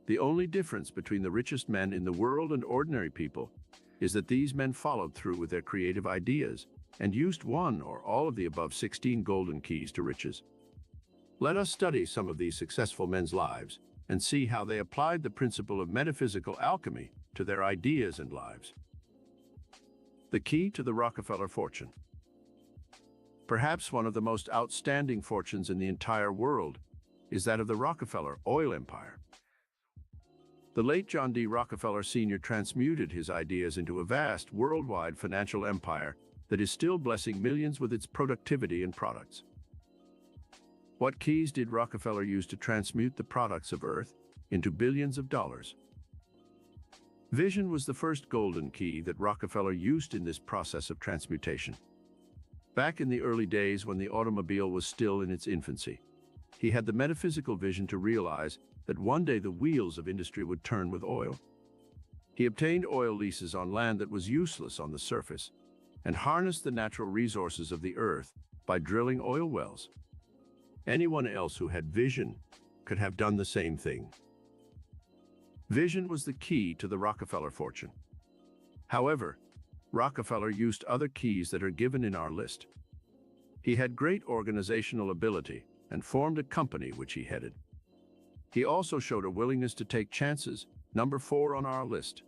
S1: The only difference between the richest men in the world and ordinary people is that these men followed through with their creative ideas and used one or all of the above 16 golden keys to riches. Let us study some of these successful men's lives and see how they applied the principle of metaphysical alchemy to their ideas and lives. The key to the Rockefeller fortune. Perhaps one of the most outstanding fortunes in the entire world is that of the Rockefeller oil empire. The late John D. Rockefeller Sr. transmuted his ideas into a vast worldwide financial empire that is still blessing millions with its productivity and products. What keys did Rockefeller use to transmute the products of Earth into billions of dollars? Vision was the first golden key that Rockefeller used in this process of transmutation. Back in the early days when the automobile was still in its infancy, he had the metaphysical vision to realize that one day the wheels of industry would turn with oil. He obtained oil leases on land that was useless on the surface and harnessed the natural resources of the earth by drilling oil wells. Anyone else who had vision could have done the same thing. Vision was the key to the Rockefeller fortune. However, Rockefeller used other keys that are given in our list. He had great organizational ability and formed a company which he headed. He also showed a willingness to take chances, number 4 on our list,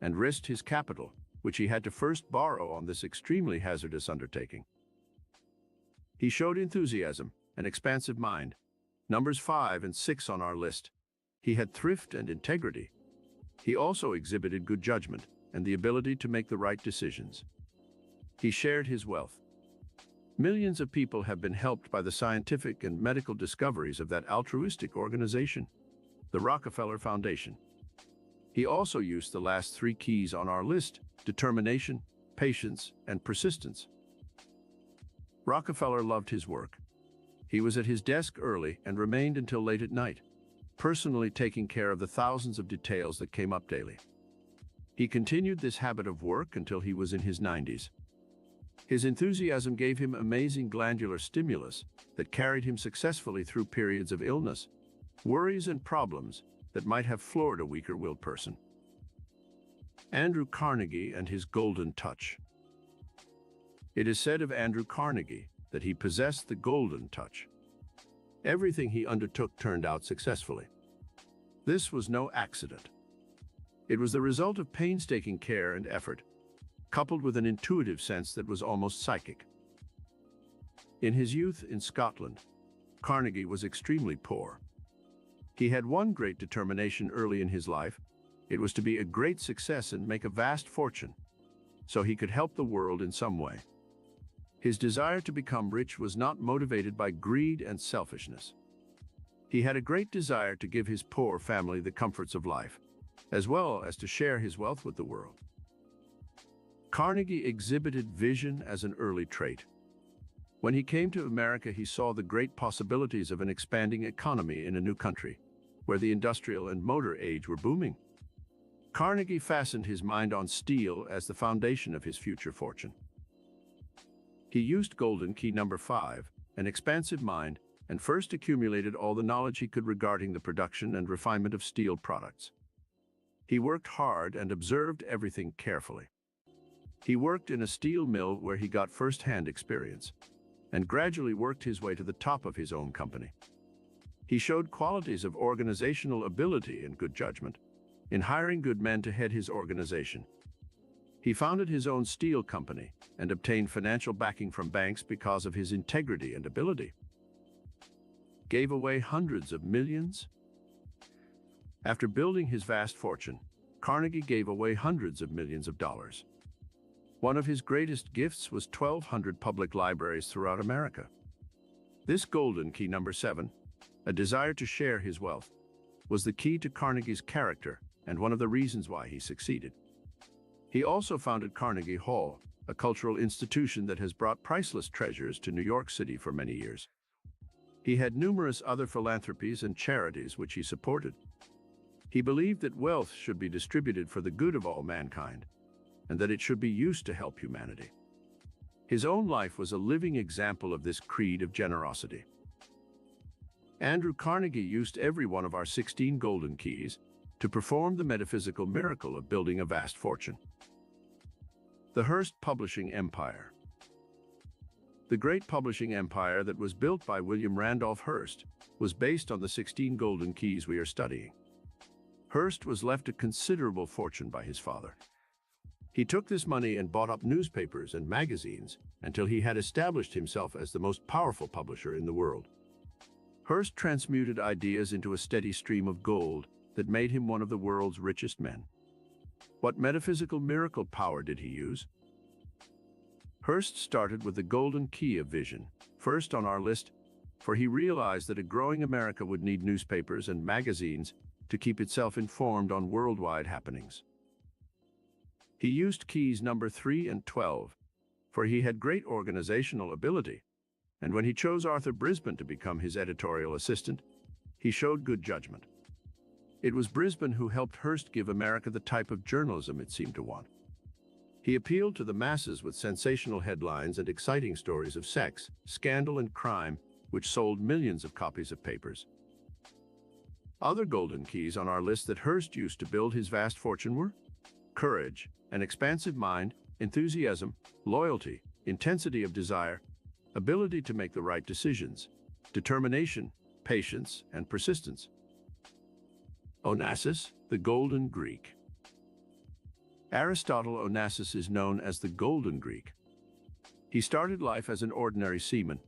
S1: and risked his capital, which he had to first borrow on this extremely hazardous undertaking. He showed enthusiasm, an expansive mind, numbers 5 and 6 on our list. He had thrift and integrity. He also exhibited good judgment and the ability to make the right decisions. He shared his wealth. Millions of people have been helped by the scientific and medical discoveries of that altruistic organization, the Rockefeller Foundation. He also used the last 3 keys on our list: determination, patience, and persistence. Rockefeller loved his work. He was at his desk early and remained until late at night, personally taking care of the thousands of details that came up daily. He continued this habit of work until he was in his 90s. His enthusiasm gave him amazing glandular stimulus that carried him successfully through periods of illness, worries, and problems that might have floored a weaker-willed person. Andrew Carnegie and his golden touch. It is said of Andrew Carnegie that he possessed the golden touch. Everything he undertook turned out successfully. This was no accident. It was the result of painstaking care and effort, coupled with an intuitive sense that was almost psychic. In his youth in Scotland, Carnegie was extremely poor. He had one great determination early in his life. It was to be a great success and make a vast fortune, so he could help the world in some way. His desire to become rich was not motivated by greed and selfishness. He had a great desire to give his poor family the comforts of life, as well as to share his wealth with the world. Carnegie exhibited vision as an early trait. When he came to America, he saw the great possibilities of an expanding economy in a new country, where the industrial and motor age were booming. Carnegie fastened his mind on steel as the foundation of his future fortune. He used golden key number 5, an expansive mind, and first accumulated all the knowledge he could regarding the production and refinement of steel products. He worked hard and observed everything carefully. He worked in a steel mill where he got first-hand experience, and gradually worked his way to the top of his own company. He showed qualities of organizational ability and good judgment in hiring good men to head his organization. He founded his own steel company and obtained financial backing from banks because of his integrity and ability. Gave away hundreds of millions. After building his vast fortune, Carnegie gave away hundreds of millions of dollars. One of his greatest gifts was 1,200 public libraries throughout America. This golden key number 7, a desire to share his wealth, was the key to Carnegie's character and one of the reasons why he succeeded. He also founded Carnegie Hall, a cultural institution that has brought priceless treasures to New York City for many years. He had numerous other philanthropies and charities which he supported. He believed that wealth should be distributed for the good of all mankind, and that it should be used to help humanity. His own life was a living example of this creed of generosity. Andrew Carnegie used every one of our 16 golden keys to perform the metaphysical miracle of building a vast fortune. The Hearst Publishing Empire. The great publishing empire that was built by William Randolph Hearst was based on the 16 golden keys we are studying. Hearst was left a considerable fortune by his father. He took this money and bought up newspapers and magazines until he had established himself as the most powerful publisher in the world. Hearst transmuted ideas into a steady stream of gold that made him one of the world's richest men. What metaphysical miracle power did he use? Hearst started with the golden key of vision, first on our list, for he realized that a growing America would need newspapers and magazines to keep itself informed on worldwide happenings. He used keys number 3 and 12, for he had great organizational ability, and when he chose Arthur Brisbane to become his editorial assistant, he showed good judgment. It was Brisbane who helped Hearst give America the type of journalism it seemed to want. He appealed to the masses with sensational headlines and exciting stories of sex, scandal, and crime, which sold millions of copies of papers. Other golden keys on our list that Hearst used to build his vast fortune were courage, an expansive mind, enthusiasm, loyalty, intensity of desire, ability to make the right decisions, determination, patience, and persistence. Onassis, the Golden Greek. Aristotle Onassis is known as the Golden Greek. He started life as an ordinary seaman,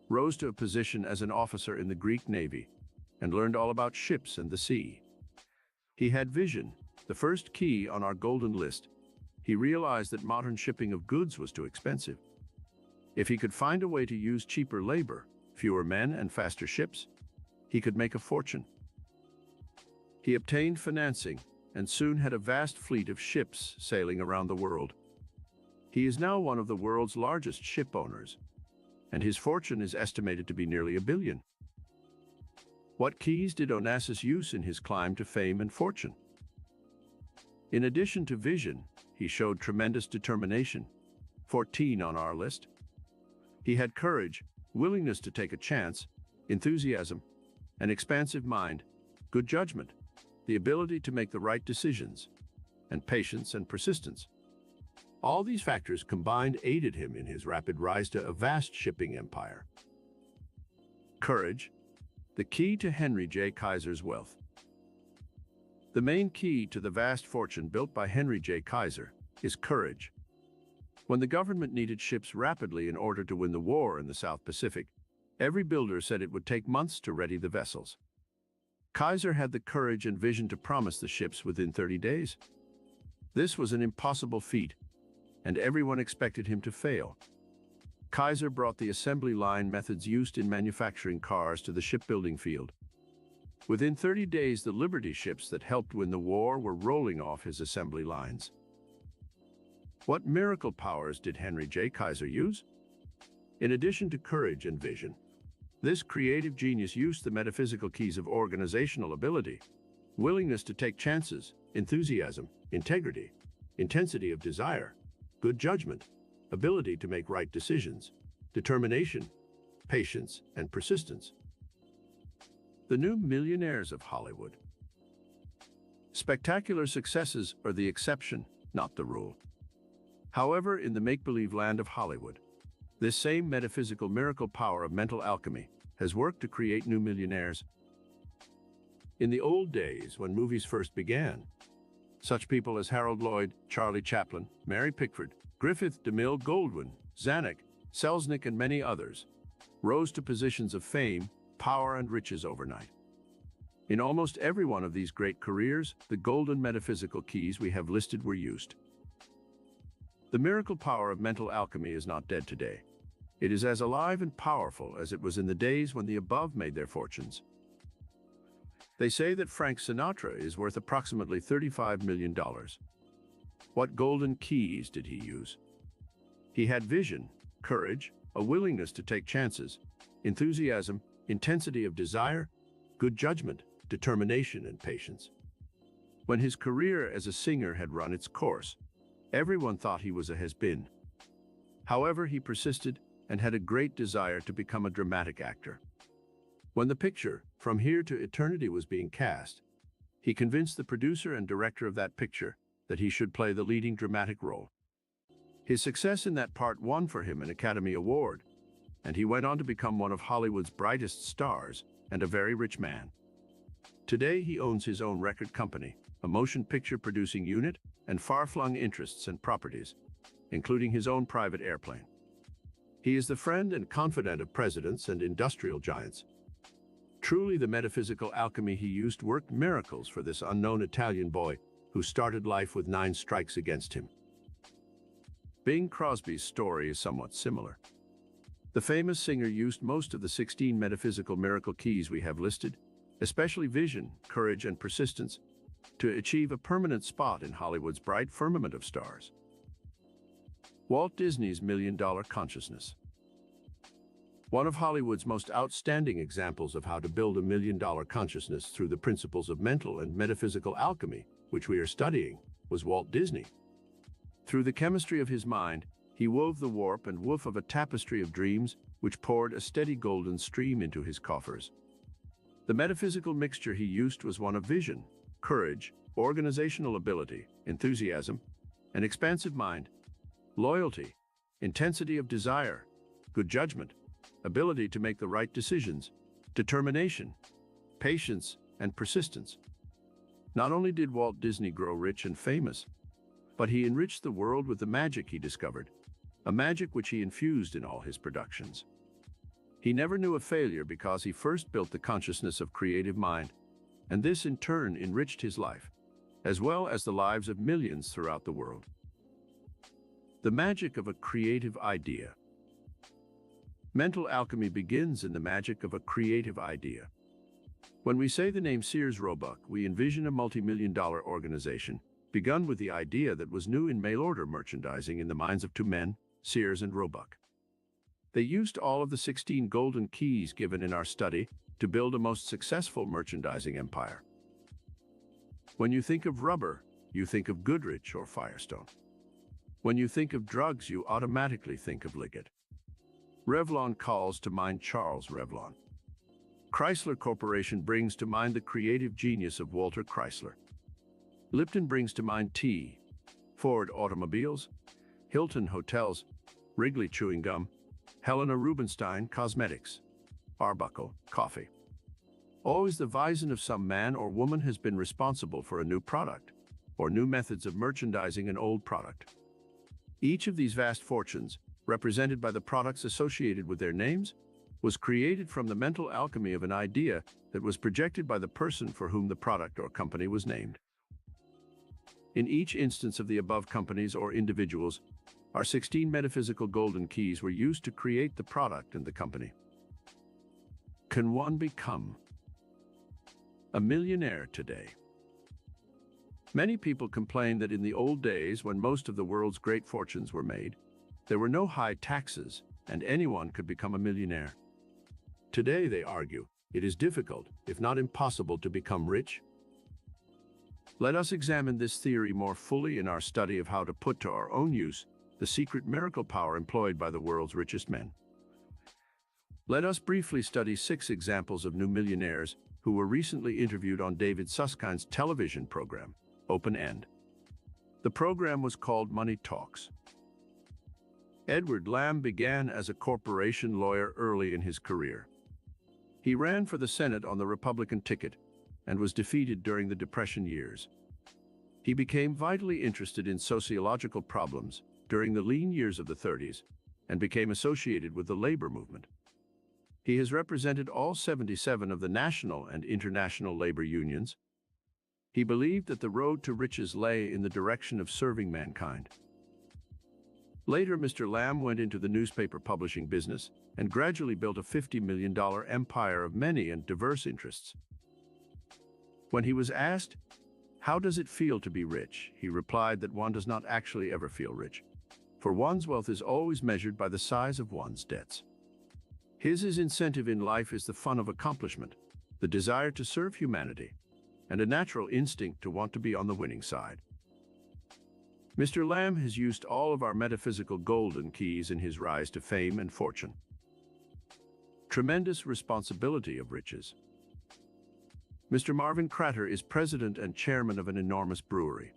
S1: rose to a position as an officer in the Greek Navy, and learned all about ships and the sea. He had vision, the first key on our golden list. He realized that modern shipping of goods was too expensive. If he could find a way to use cheaper labor, fewer men, and faster ships, he could make a fortune. He obtained financing and soon had a vast fleet of ships sailing around the world. He is now one of the world's largest ship owners, and his fortune is estimated to be nearly $1 billion. What keys did Onassis use in his climb to fame and fortune? In addition to vision, he showed tremendous determination, 14 on our list. He had courage, willingness to take a chance, enthusiasm, an expansive mind, good judgment, the ability to make the right decisions, and patience and persistence. All these factors combined aided him in his rapid rise to a vast shipping empire. Courage, the key to Henry J. Kaiser's wealth. The main key to the vast fortune built by Henry J. Kaiser is courage. When the government needed ships rapidly in order to win the war in the South Pacific, every builder said it would take months to ready the vessels. Kaiser had the courage and vision to promise the ships within 30 days. This was an impossible feat, and everyone expected him to fail. Kaiser brought the assembly line methods used in manufacturing cars to the shipbuilding field. Within 30 days, the Liberty ships that helped win the war were rolling off his assembly lines. What miracle powers did Henry J. Kaiser use? In addition to courage and vision, this creative genius used the metaphysical keys of organizational ability, willingness to take chances, enthusiasm, integrity, intensity of desire, good judgment, ability to make right decisions, determination, patience, and persistence. The new millionaires of Hollywood. Spectacular successes are the exception, not the rule. However, in the make-believe land of Hollywood, this same metaphysical miracle power of mental alchemy has worked to create new millionaires. In the old days, when movies first began, such people as Harold Lloyd, Charlie Chaplin, Mary Pickford, Griffith, DeMille, Goldwyn, Zanuck, Selznick, and many others rose to positions of fame, power, and riches overnight. In almost every one of these great careers, the golden metaphysical keys we have listed were used. The miracle power of mental alchemy is not dead today. It is as alive and powerful as it was in the days when the above made their fortunes. They say that Frank Sinatra is worth approximately $35 million. What golden keys did he use? He had vision, courage, a willingness to take chances, enthusiasm, intensity of desire, good judgment, determination, and patience. When his career as a singer had run its course, everyone thought he was a has-been. However, he persisted and had a great desire to become a dramatic actor. When the picture, From Here to Eternity, was being cast, he convinced the producer and director of that picture that he should play the leading dramatic role. His success in that part won for him an Academy Award, and he went on to become one of Hollywood's brightest stars and a very rich man. Today, he owns his own record company, a motion picture producing unit, and far-flung interests and properties, including his own private airplane. He is the friend and confidant of presidents and industrial giants. Truly, the metaphysical alchemy he used worked miracles for this unknown Italian boy who started life with 9 strikes against him. Bing Crosby's story is somewhat similar. The famous singer used most of the 16 metaphysical miracle keys we have listed, especially vision, courage, and persistence, to achieve a permanent spot in Hollywood's bright firmament of stars. Walt Disney's $1 million consciousness. One of Hollywood's most outstanding examples of how to build a $1 million consciousness through the principles of mental and metaphysical alchemy, which we are studying, was Walt Disney. Through the chemistry of his mind, he wove the warp and woof of a tapestry of dreams which poured a steady golden stream into his coffers. The metaphysical mixture he used was one of vision, courage, organizational ability, enthusiasm, an expansive mind, loyalty, intensity of desire, good judgment, ability to make the right decisions, determination, patience, and persistence. Not only did Walt Disney grow rich and famous, but he enriched the world with the magic he discovered, a magic which he infused in all his productions. He never knew a failure because he first built the consciousness of creative mind, and this in turn enriched his life, as well as the lives of millions throughout the world. The magic of a creative idea. Mental alchemy begins in the magic of a creative idea. When we say the name Sears Roebuck, we envision a multi-million-dollar organization, begun with the idea that was new in mail-order merchandising in the minds of 2 men, Sears and Roebuck. They used all of the 16 golden keys given in our study to build a most successful merchandising empire. When you think of rubber, you think of Goodrich or Firestone. When you think of drugs, you automatically think of Liggett. Revlon calls to mind Charles Revlon. Chrysler Corporation brings to mind the creative genius of Walter Chrysler. Lipton brings to mind tea, Ford automobiles, Hilton hotels, Wrigley chewing gum, Helena Rubinstein cosmetics, Arbuckle coffee. Always the vision of some man or woman has been responsible for a new product, or new methods of merchandising an old product. Each of these vast fortunes, represented by the products associated with their names, was created from the mental alchemy of an idea that was projected by the person for whom the product or company was named. In each instance of the above companies or individuals, our 16 metaphysical golden keys were used to create the product and the company. Can one become a millionaire today? Many people complain that in the old days, when most of the world's great fortunes were made, there were no high taxes and anyone could become a millionaire. Today, they argue, it is difficult, if not impossible, to become rich. Let us examine this theory more fully in our study of how to put to our own use the secret miracle power employed by the world's richest men. Let us briefly study 6 examples of new millionaires who were recently interviewed on David Susskind's television program, Open End. The program was called Money Talks. Edward Lamb began as a corporation lawyer early in his career. He ran for the Senate on the Republican ticket and was defeated during the Depression years. He became vitally interested in sociological problems during the lean years of the 30s and became associated with the labor movement. He has represented all 77 of the national and international labor unions. He believed that the road to riches lay in the direction of serving mankind. Later, Mr. Lamb went into the newspaper publishing business and gradually built a $50 million empire of many and diverse interests. When he was asked, "How does it feel to be rich?" he replied that one does not actually ever feel rich, for one's wealth is always measured by the size of one's debts. His incentive in life is the fun of accomplishment, the desire to serve humanity, and a natural instinct to want to be on the winning side. Mr. Lamb has used all of our metaphysical golden keys in his rise to fame and fortune. Tremendous responsibility of riches. Mr. Marvin Crater is president and chairman of an enormous brewery.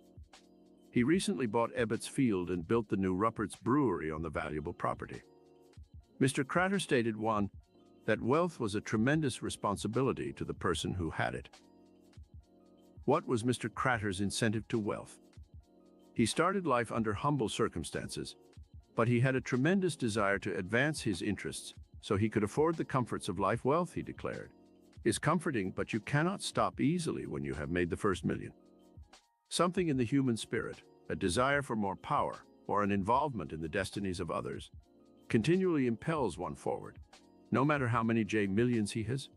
S1: He recently bought Ebbets Field and built the new Rupert's Brewery on the valuable property. Mr. Crater stated, 1, that wealth was a tremendous responsibility to the person who had it. What was Mr. Crater's incentive to wealth? He started life under humble circumstances, but he had a tremendous desire to advance his interests so he could afford the comforts of life. Wealth, he declared, is comforting, but you cannot stop easily when you have made the first million. Something in the human spirit, a desire for more power or an involvement in the destinies of others, continually impels one forward, no matter how many millions he has.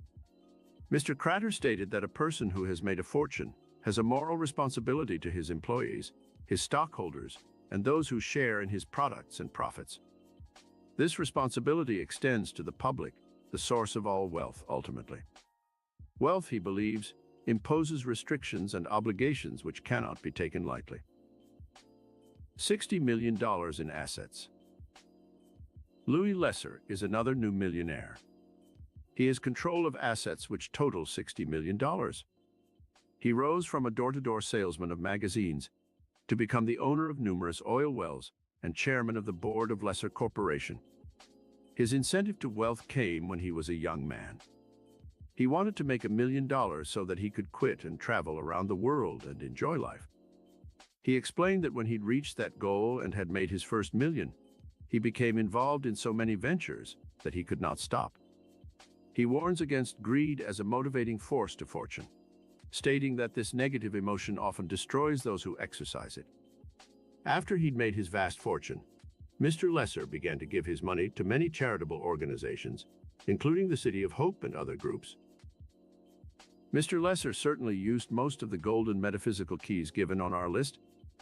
S1: Mr. Crater stated that a person who has made a fortune has a moral responsibility to his employees, his stockholders, and those who share in his products and profits. This responsibility extends to the public, the source of all wealth ultimately. Wealth, he believes, imposes restrictions and obligations which cannot be taken lightly. $60 million in assets. Louis Lesser is another new millionaire. He has control of assets which total $60 million. He rose from a door-to-door salesman of magazines to become the owner of numerous oil wells and chairman of the board of Lesser Corporation. His incentive to wealth came when he was a young man. He wanted to make $1 million so that he could quit and travel around the world and enjoy life. He explained that when he'd reached that goal and had made his first million, he became involved in so many ventures that he could not stop. He warns against greed as a motivating force to fortune, stating that this negative emotion often destroys those who exercise it. After he'd made his vast fortune, Mr. Lesser began to give his money to many charitable organizations, including the City of Hope and other groups. Mr. Lesser certainly used most of the golden metaphysical keys given on our list,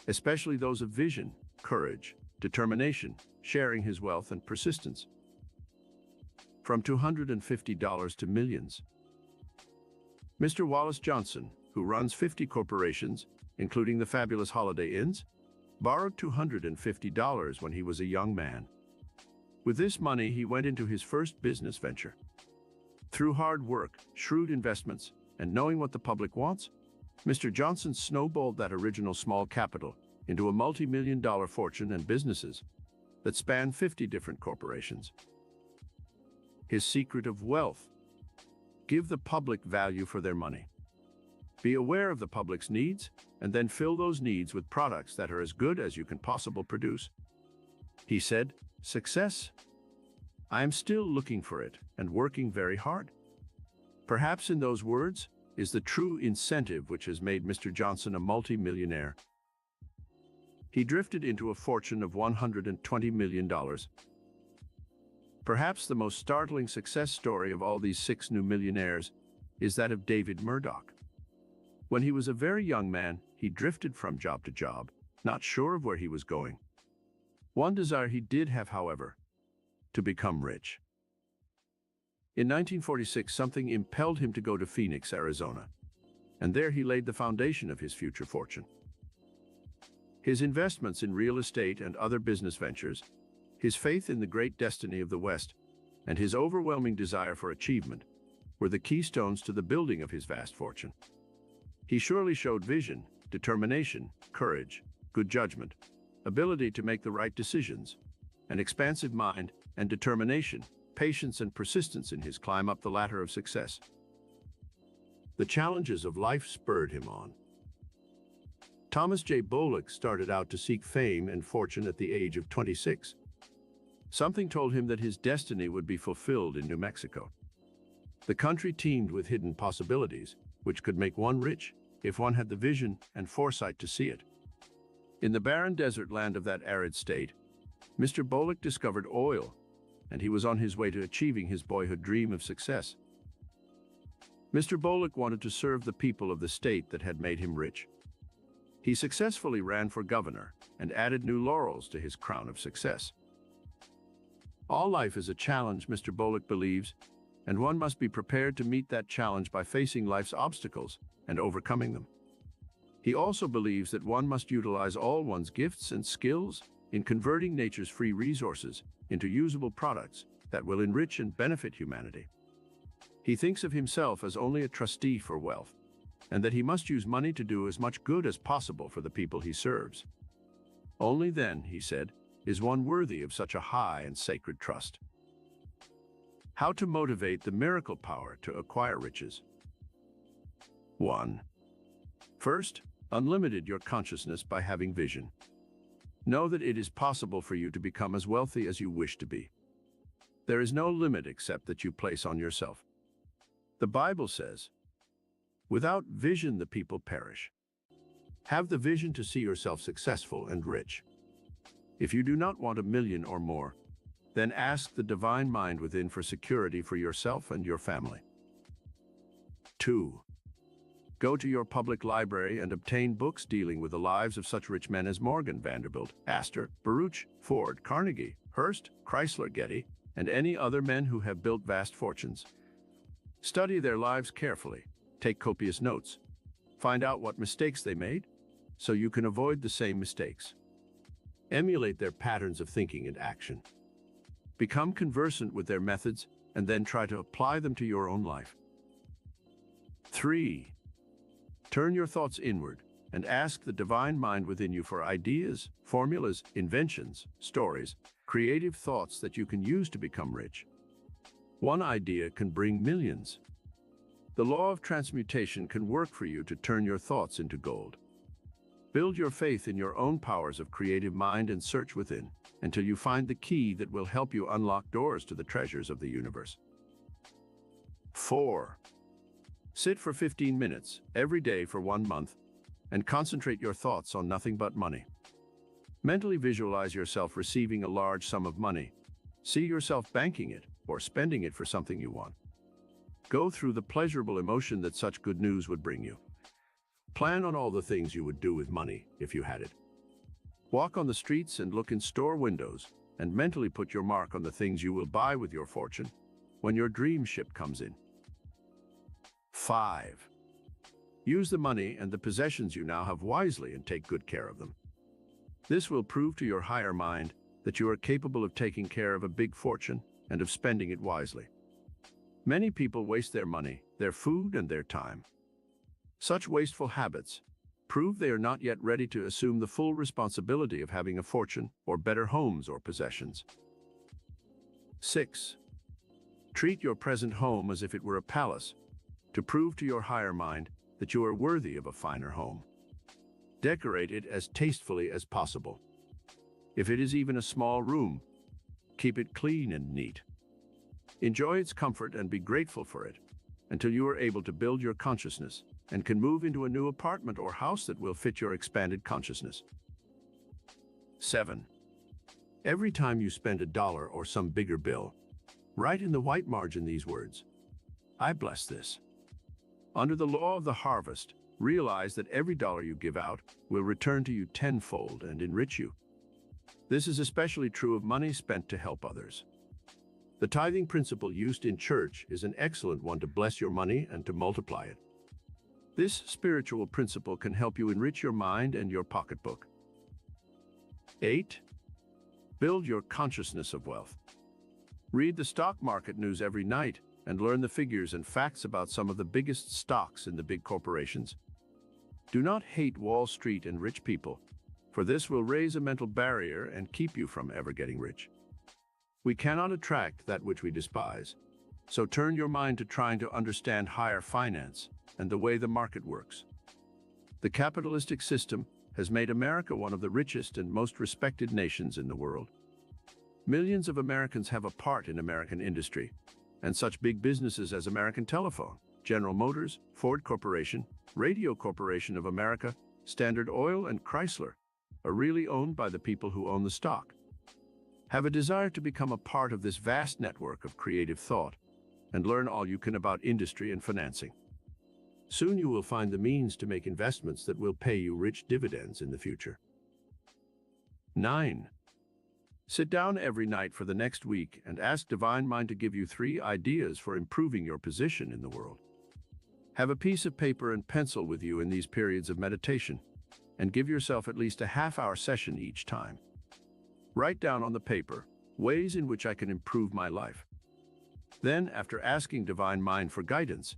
S1: especially those of vision, courage, determination, sharing his wealth, and persistence. From $250 to millions. Mr. Wallace Johnson, who runs 50 corporations, including the fabulous Holiday Inns, borrowed $250 when he was a young man. With this money, he went into his first business venture. Through hard work, shrewd investments, and knowing what the public wants, Mr. Johnson snowballed that original small capital into a multi-million-dollar fortune and businesses that span 50 different corporations. His secret of wealth: give the public value for their money. Be aware of the public's needs, and then fill those needs with products that are as good as you can possibly produce. He said, "Success? I am still looking for it and working very hard." Perhaps in those words is the true incentive which has made Mr. Johnson a multi-millionaire. He drifted into a fortune of $120 million. Perhaps the most startling success story of all these 6 new millionaires is that of David Murdoch. When he was a very young man, he drifted from job to job, not sure of where he was going. One desire he did have, however: to become rich. In 1946, something impelled him to go to Phoenix, Arizona, and there he laid the foundation of his future fortune. His investments in real estate and other business ventures, his faith in the great destiny of the West, and his overwhelming desire for achievement were the keystones to the building of his vast fortune. He surely showed vision, determination, courage, good judgment, ability to make the right decisions, an expansive mind and determination, patience and persistence in his climb up the ladder of success. The challenges of life spurred him on. Thomas J. Bullock started out to seek fame and fortune at the age of 26. Something told him that his destiny would be fulfilled in New Mexico. The country teemed with hidden possibilities, which could make one rich if one had the vision and foresight to see it. In the barren desert land of that arid state, Mr. Bullock discovered oil, and he was on his way to achieving his boyhood dream of success. Mr. Bullock wanted to serve the people of the state that had made him rich. He successfully ran for governor and added new laurels to his crown of success. All life is a challenge, Mr. Bullock believes, and one must be prepared to meet that challenge by facing life's obstacles and overcoming them. He also believes that one must utilize all one's gifts and skills in converting nature's free resources into usable products that will enrich and benefit humanity. He thinks of himself as only a trustee for wealth, and that he must use money to do as much good as possible for the people he serves. Only then, he said, is one worthy of such a high and sacred trust. How to motivate the miracle power to acquire riches. 1. First, unlimited your consciousness by having vision. Know that it is possible for you to become as wealthy as you wish to be. There is no limit except that you place on yourself. The Bible says, "Without vision the people perish." Have the vision to see yourself successful and rich. If you do not want $1 million or more, then ask the divine mind within for security for yourself and your family. 2. Go to your public library and obtain books dealing with the lives of such rich men as Morgan, Vanderbilt, Astor, Baruch, Ford, Carnegie, Hearst, Chrysler, Getty, and any other men who have built vast fortunes. Study their lives carefully, take copious notes, find out what mistakes they made, so you can avoid the same mistakes. Emulate their patterns of thinking and action. Become conversant with their methods and then try to apply them to your own life. 3. Turn your thoughts inward and ask the divine mind within you for ideas, formulas, inventions, stories, creative thoughts that you can use to become rich. One idea can bring millions. The law of transmutation can work for you to turn your thoughts into gold. Build your faith in your own powers of creative mind and search within until you find the key that will help you unlock doors to the treasures of the universe. 4. Sit for 15 minutes every day for 1 month and concentrate your thoughts on nothing but money. Mentally visualize yourself receiving a large sum of money. See yourself banking it or spending it for something you want. Go through the pleasurable emotion that such good news would bring you. Plan on all the things you would do with money if you had it. Walk on the streets and look in store windows and mentally put your mark on the things you will buy with your fortune when your dream ship comes in. 5. Use the money and the possessions you now have wisely and take good care of them. This will prove to your higher mind that you are capable of taking care of a big fortune and of spending it wisely. Many people waste their money, their food, and their time. Such wasteful habits prove they are not yet ready to assume the full responsibility of having a fortune or better homes or possessions. 6. Treat your present home as if it were a palace, to prove to your higher mind that you are worthy of a finer home. Decorate it as tastefully as possible. If it is even a small room, keep it clean and neat. Enjoy its comfort and be grateful for it until you are able to build your consciousness and can move into a new apartment or house that will fit your expanded consciousness. 7. Every time you spend $1 or some bigger bill, write in the white margin these words: I bless this. Under the law of the harvest, realize that every dollar you give out will return to you tenfold and enrich you. This is especially true of money spent to help others. The tithing principle used in church is an excellent one to bless your money and to multiply it. This spiritual principle can help you enrich your mind and your pocketbook. 8. Build your consciousness of wealth. Read the stock market news every night and learn the figures and facts about some of the biggest stocks in the big corporations. Do not hate Wall Street and rich people, for this will raise a mental barrier and keep you from ever getting rich. We cannot attract that which we despise, so turn your mind to trying to understand higher finance and the way the market works. The capitalistic system has made America one of the richest and most respected nations in the world. Millions of Americans have a part in American industry, and such big businesses as American Telephone, General Motors, Ford Corporation, Radio Corporation of America, Standard Oil, and Chrysler are really owned by the people who own the stock. Have a desire to become a part of this vast network of creative thought and learn all you can about industry and financing. Soon you will find the means to make investments that will pay you rich dividends in the future. 9. Sit down every night for the next week and ask Divine Mind to give you 3 ideas for improving your position in the world. Have a piece of paper and pencil with you in these periods of meditation, and give yourself at least a half-hour session each time. Write down on the paper ways in which I can improve my life. Then, after asking Divine Mind for guidance,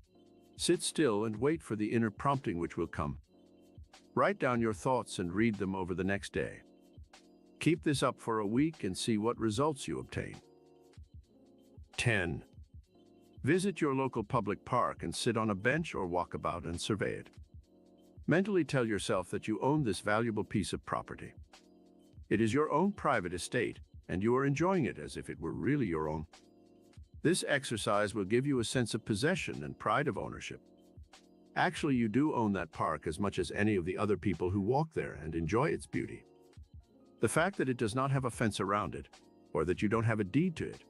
S1: sit still and wait for the inner prompting which will come. Write down your thoughts and read them over the next day. Keep this up for a week and see what results you obtain. 10. Visit your local public park and sit on a bench or walk about and survey it. Mentally tell yourself that you own this valuable piece of property. It is your own private estate, and you are enjoying it as if it were really your own. This exercise will give you a sense of possession and pride of ownership. Actually, you do own that park as much as any of the other people who walk there and enjoy its beauty. The fact that it does not have a fence around it, or that you don't have a deed to it,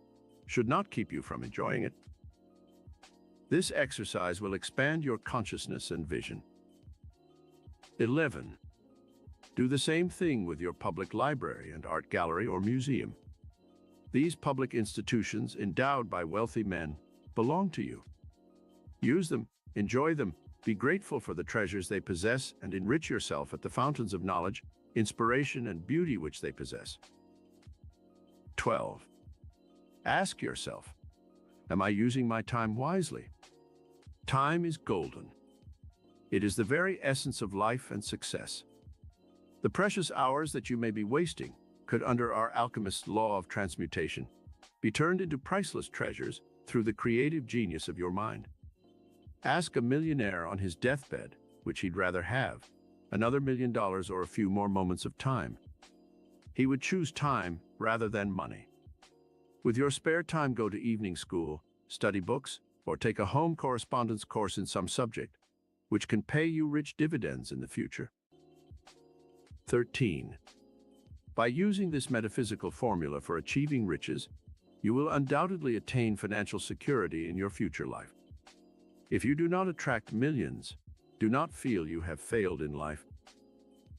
S1: should not keep you from enjoying it. This exercise will expand your consciousness and vision. 11. Do the same thing with your public library and art gallery or museum. These public institutions endowed by wealthy men belong to you. Use them, enjoy them, be grateful for the treasures they possess, and enrich yourself at the fountains of knowledge, inspiration, and beauty which they possess. 12. Ask yourself, am I using my time wisely? Time is golden. It is the very essence of life and success. The precious hours that you may be wasting could, under our alchemist's law of transmutation, be turned into priceless treasures through the creative genius of your mind. Ask a millionaire on his deathbed which he'd rather have, another $1 million or a few more moments of time. He would choose time rather than money. With your spare time, go to evening school, study books, or take a home correspondence course in some subject, which can pay you rich dividends in the future. 13. By using this metaphysical formula for achieving riches, you will undoubtedly attain financial security in your future life. If you do not attract millions, do not feel you have failed in life.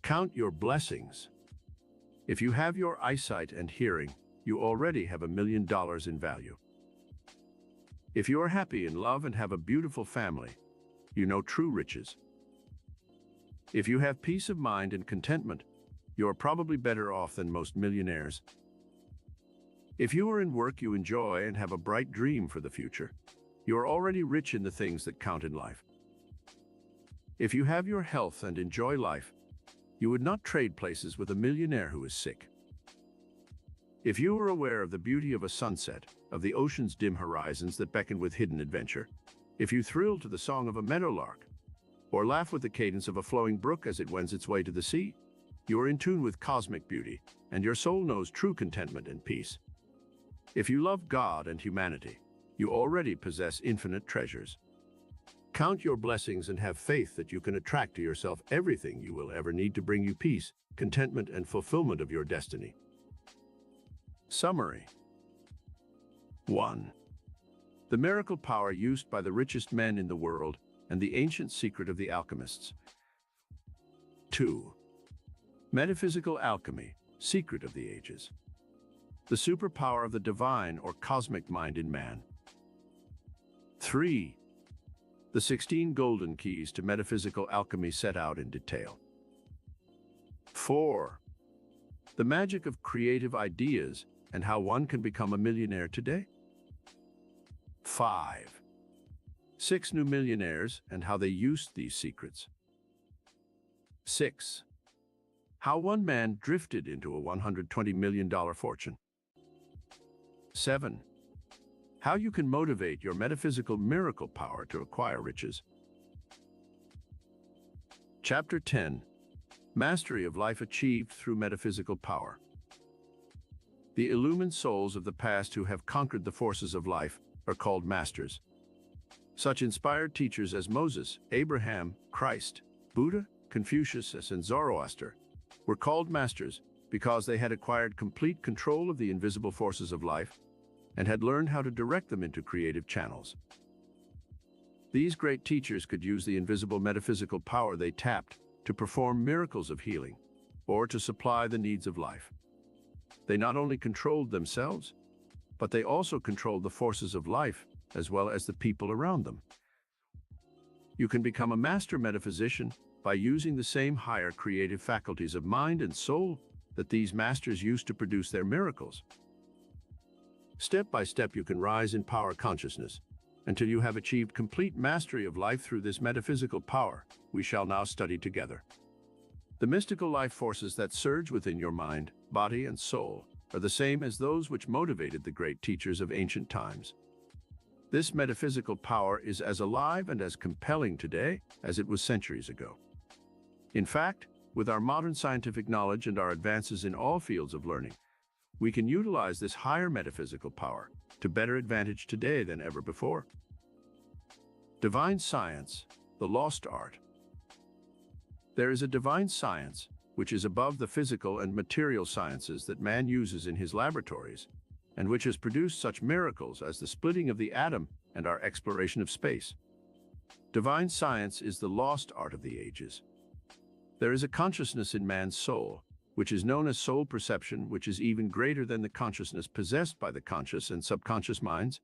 S1: Count your blessings. If you have your eyesight and hearing, you already have $1 million in value. If you are happy in love and have a beautiful family, you know true riches. If you have peace of mind and contentment, you are probably better off than most millionaires. If you are in work you enjoy and have a bright dream for the future, you are already rich in the things that count in life. If you have your health and enjoy life, you would not trade places with a millionaire who is sick. If you are aware of the beauty of a sunset, of the ocean's dim horizons that beckon with hidden adventure, if you thrill to the song of a meadowlark, or laugh with the cadence of a flowing brook as it wends its way to the sea, you are in tune with cosmic beauty, and your soul knows true contentment and peace. If you love God and humanity, you already possess infinite treasures. Count your blessings and have faith that you can attract to yourself everything you will ever need to bring you peace, contentment, and fulfillment of your destiny. Summary. 1. The miracle power used by the richest men in the world and the ancient secret of the alchemists. 2. Metaphysical alchemy, secret of the ages. The superpower of the divine or cosmic mind in man. 3. The 16 golden keys to metaphysical alchemy set out in detail. 4. The magic of creative ideas and how one can become a millionaire today. 5. 6 new millionaires and how they used these secrets. 6. How one man drifted into a $120 million fortune. 7. How you can motivate your metaphysical miracle power to acquire riches. Chapter 10. Mastery of life achieved through metaphysical power. The illumined souls of the past who have conquered the forces of life are called masters. Such inspired teachers as Moses, Abraham, Christ, Buddha, Confucius, and Zoroaster were called masters because they had acquired complete control of the invisible forces of life and had learned how to direct them into creative channels. These great teachers could use the invisible metaphysical power they tapped to perform miracles of healing or to supply the needs of life. They not only controlled themselves, but they also controlled the forces of life as well as the people around them. You can become a master metaphysician by using the same higher creative faculties of mind and soul that these masters used to produce their miracles. Step by step, you can rise in power consciousness until you have achieved complete mastery of life through this metaphysical power we shall now study together. The mystical life forces that surge within your mind, body, and soul are the same as those which motivated the great teachers of ancient times. This metaphysical power is as alive and as compelling today as it was centuries ago. In fact, with our modern scientific knowledge and our advances in all fields of learning, we can utilize this higher metaphysical power to better advantage today than ever before. Divine science, the lost art. There is a divine science which is above the physical and material sciences that man uses in his laboratories, and which has produced such miracles as the splitting of the atom and our exploration of space. Divine science is the lost art of the ages. There is a consciousness in man's soul, which is known as soul perception, which is even greater than the consciousness possessed by the conscious and subconscious minds.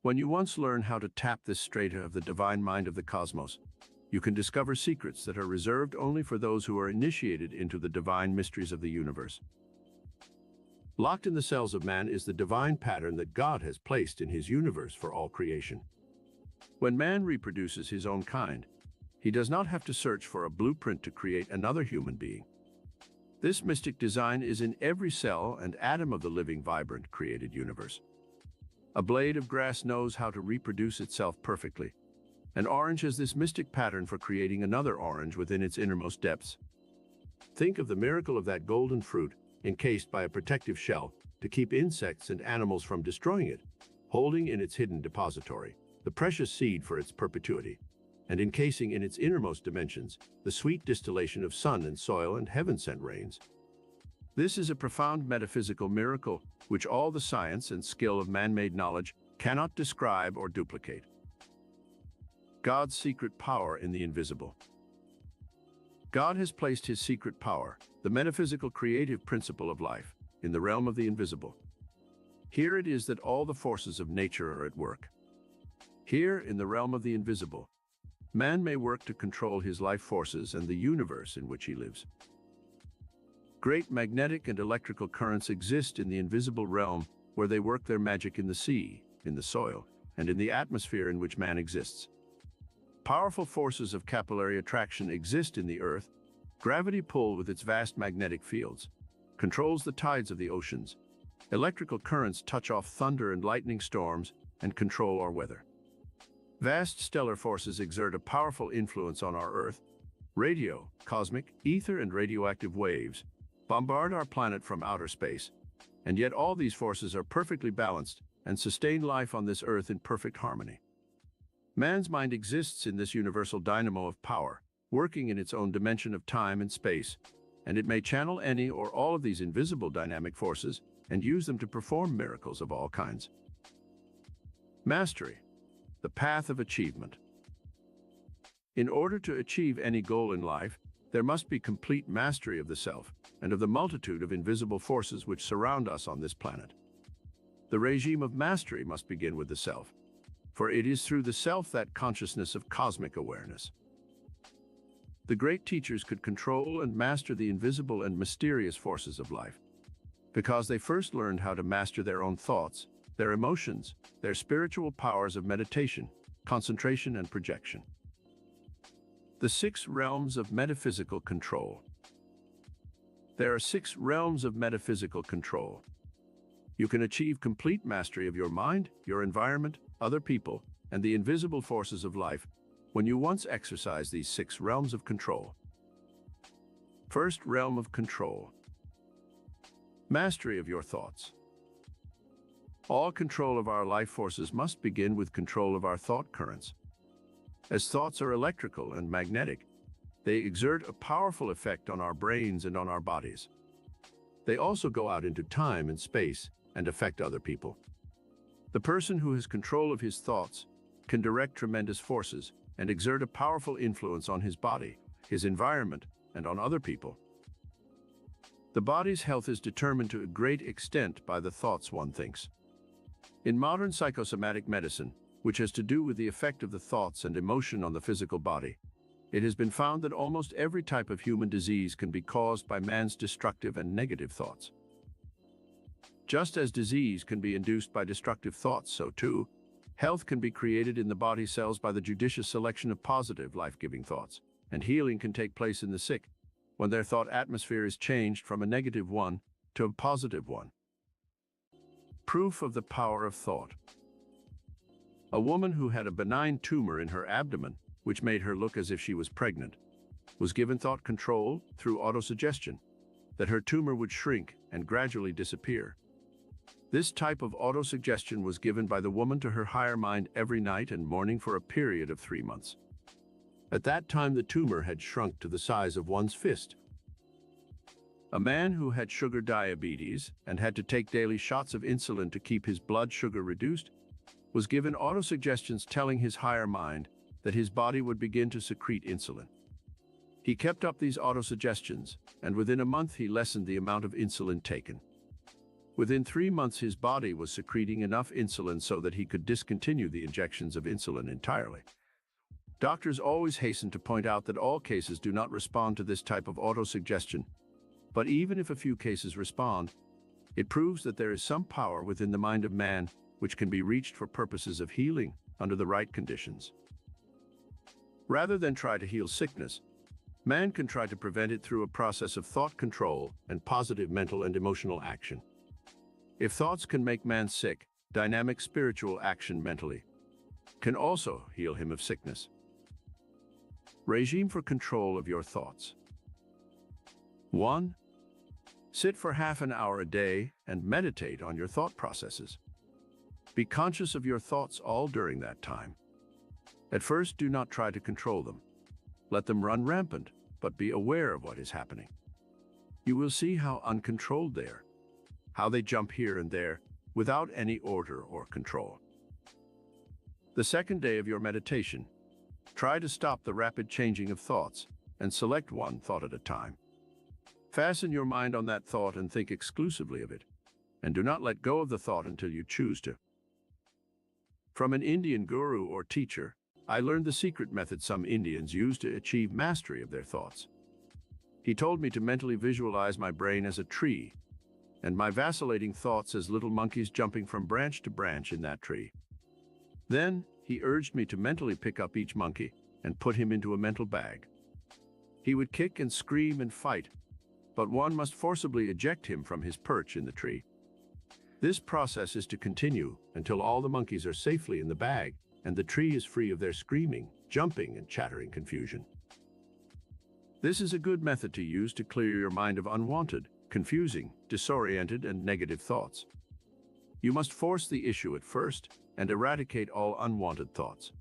S1: When you once learn how to tap this strata of the divine mind of the cosmos, you can discover secrets that are reserved only for those who are initiated into the divine mysteries of the universe. Locked in the cells of man is the divine pattern that God has placed in his universe for all creation. When man reproduces his own kind, he does not have to search for a blueprint to create another human being. This mystic design is in every cell and atom of the living, vibrant, created universe. A blade of grass knows how to reproduce itself perfectly. An orange has this mystic pattern for creating another orange within its innermost depths. Think of the miracle of that golden fruit, encased by a protective shell to keep insects and animals from destroying it, holding in its hidden depository the precious seed for its perpetuity, and encasing in its innermost dimensions the sweet distillation of sun and soil and heaven-sent rains. This is a profound metaphysical miracle which all the science and skill of man-made knowledge cannot describe or duplicate. God's secret power in the invisible. God has placed his secret power, the metaphysical creative principle of life, in the realm of the invisible. Here it is that all the forces of nature are at work. Here, in the realm of the invisible, man may work to control his life forces and the universe in which he lives. Great magnetic and electrical currents exist in the invisible realm where they work their magic in the sea, in the soil, and in the atmosphere in which man exists. Powerful forces of capillary attraction exist in the Earth. Gravity pull with its vast magnetic fields controls the tides of the oceans. Electrical currents touch off thunder and lightning storms and control our weather. Vast stellar forces exert a powerful influence on our Earth. Radio, cosmic, ether, and radioactive waves bombard our planet from outer space, and yet all these forces are perfectly balanced and sustain life on this Earth in perfect harmony. Man's mind exists in this universal dynamo of power, working in its own dimension of time and space, and it may channel any or all of these invisible dynamic forces and use them to perform miracles of all kinds. Mastery, the path of achievement. In order to achieve any goal in life, there must be complete mastery of the self and of the multitude of invisible forces which surround us on this planet. The regime of mastery must begin with the self, for it is through the self that consciousness of cosmic awareness. The great teachers could control and master the invisible and mysterious forces of life, because they first learned how to master their own thoughts, their emotions, their spiritual powers of meditation, concentration, and projection. The 6 realms of metaphysical control. There are 6 realms of metaphysical control. You can achieve complete mastery of your mind, your environment, other people, and the invisible forces of life when you once exercise these 6 realms of control. First realm of control. Mastery of your thoughts. All control of our life forces must begin with control of our thought currents. As thoughts are electrical and magnetic, they exert a powerful effect on our brains and on our bodies. They also go out into time and space and affect other people. The person who has control of his thoughts can direct tremendous forces and exert a powerful influence on his body, his environment, and on other people. The body's health is determined to a great extent by the thoughts one thinks. In modern psychosomatic medicine, which has to do with the effect of the thoughts and emotion on the physical body, it has been found that almost every type of human disease can be caused by man's destructive and negative thoughts. Just as disease can be induced by destructive thoughts, so too, health can be created in the body cells by the judicious selection of positive, life-giving thoughts, and healing can take place in the sick when their thought atmosphere is changed from a negative one to a positive one. Proof of the power of thought. A woman who had a benign tumor in her abdomen, which made her look as if she was pregnant, was given thought control through autosuggestion that her tumor would shrink and gradually disappear. This type of autosuggestion was given by the woman to her higher mind every night and morning for a period of 3 months. At that time, the tumor had shrunk to the size of one's fist. A man who had sugar diabetes and had to take daily shots of insulin to keep his blood sugar reduced was given autosuggestions telling his higher mind that his body would begin to secrete insulin. He kept up these autosuggestions, and within a month he lessened the amount of insulin taken. Within 3 months, his body was secreting enough insulin so that he could discontinue the injections of insulin entirely. Doctors always hasten to point out that all cases do not respond to this type of autosuggestion, but even if a few cases respond, it proves that there is some power within the mind of man which can be reached for purposes of healing under the right conditions. Rather than try to heal sickness, man can try to prevent it through a process of thought control and positive mental and emotional action. If thoughts can make man sick, dynamic spiritual action mentally can also heal him of sickness. Regime for control of your thoughts. 1. Sit for half an hour a day and meditate on your thought processes. Be conscious of your thoughts all during that time. At first, do not try to control them. Let them run rampant, but be aware of what is happening. You will see how uncontrolled they are, how they jump here and there without any order or control. The second day of your meditation, try to stop the rapid changing of thoughts and select one thought at a time. Fasten your mind on that thought and think exclusively of it, and do not let go of the thought until you choose to. From an Indian guru or teacher, I learned the secret method some Indians use to achieve mastery of their thoughts. He told me to mentally visualize my brain as a tree, and my vacillating thoughts as little monkeys jumping from branch to branch in that tree. Then, he urged me to mentally pick up each monkey and put him into a mental bag. He would kick and scream and fight, but one must forcibly eject him from his perch in the tree. This process is to continue until all the monkeys are safely in the bag and the tree is free of their screaming, jumping, and chattering confusion. This is a good method to use to clear your mind of unwanted, confusing, disoriented, and negative thoughts. You must force the issue at first and eradicate all unwanted thoughts.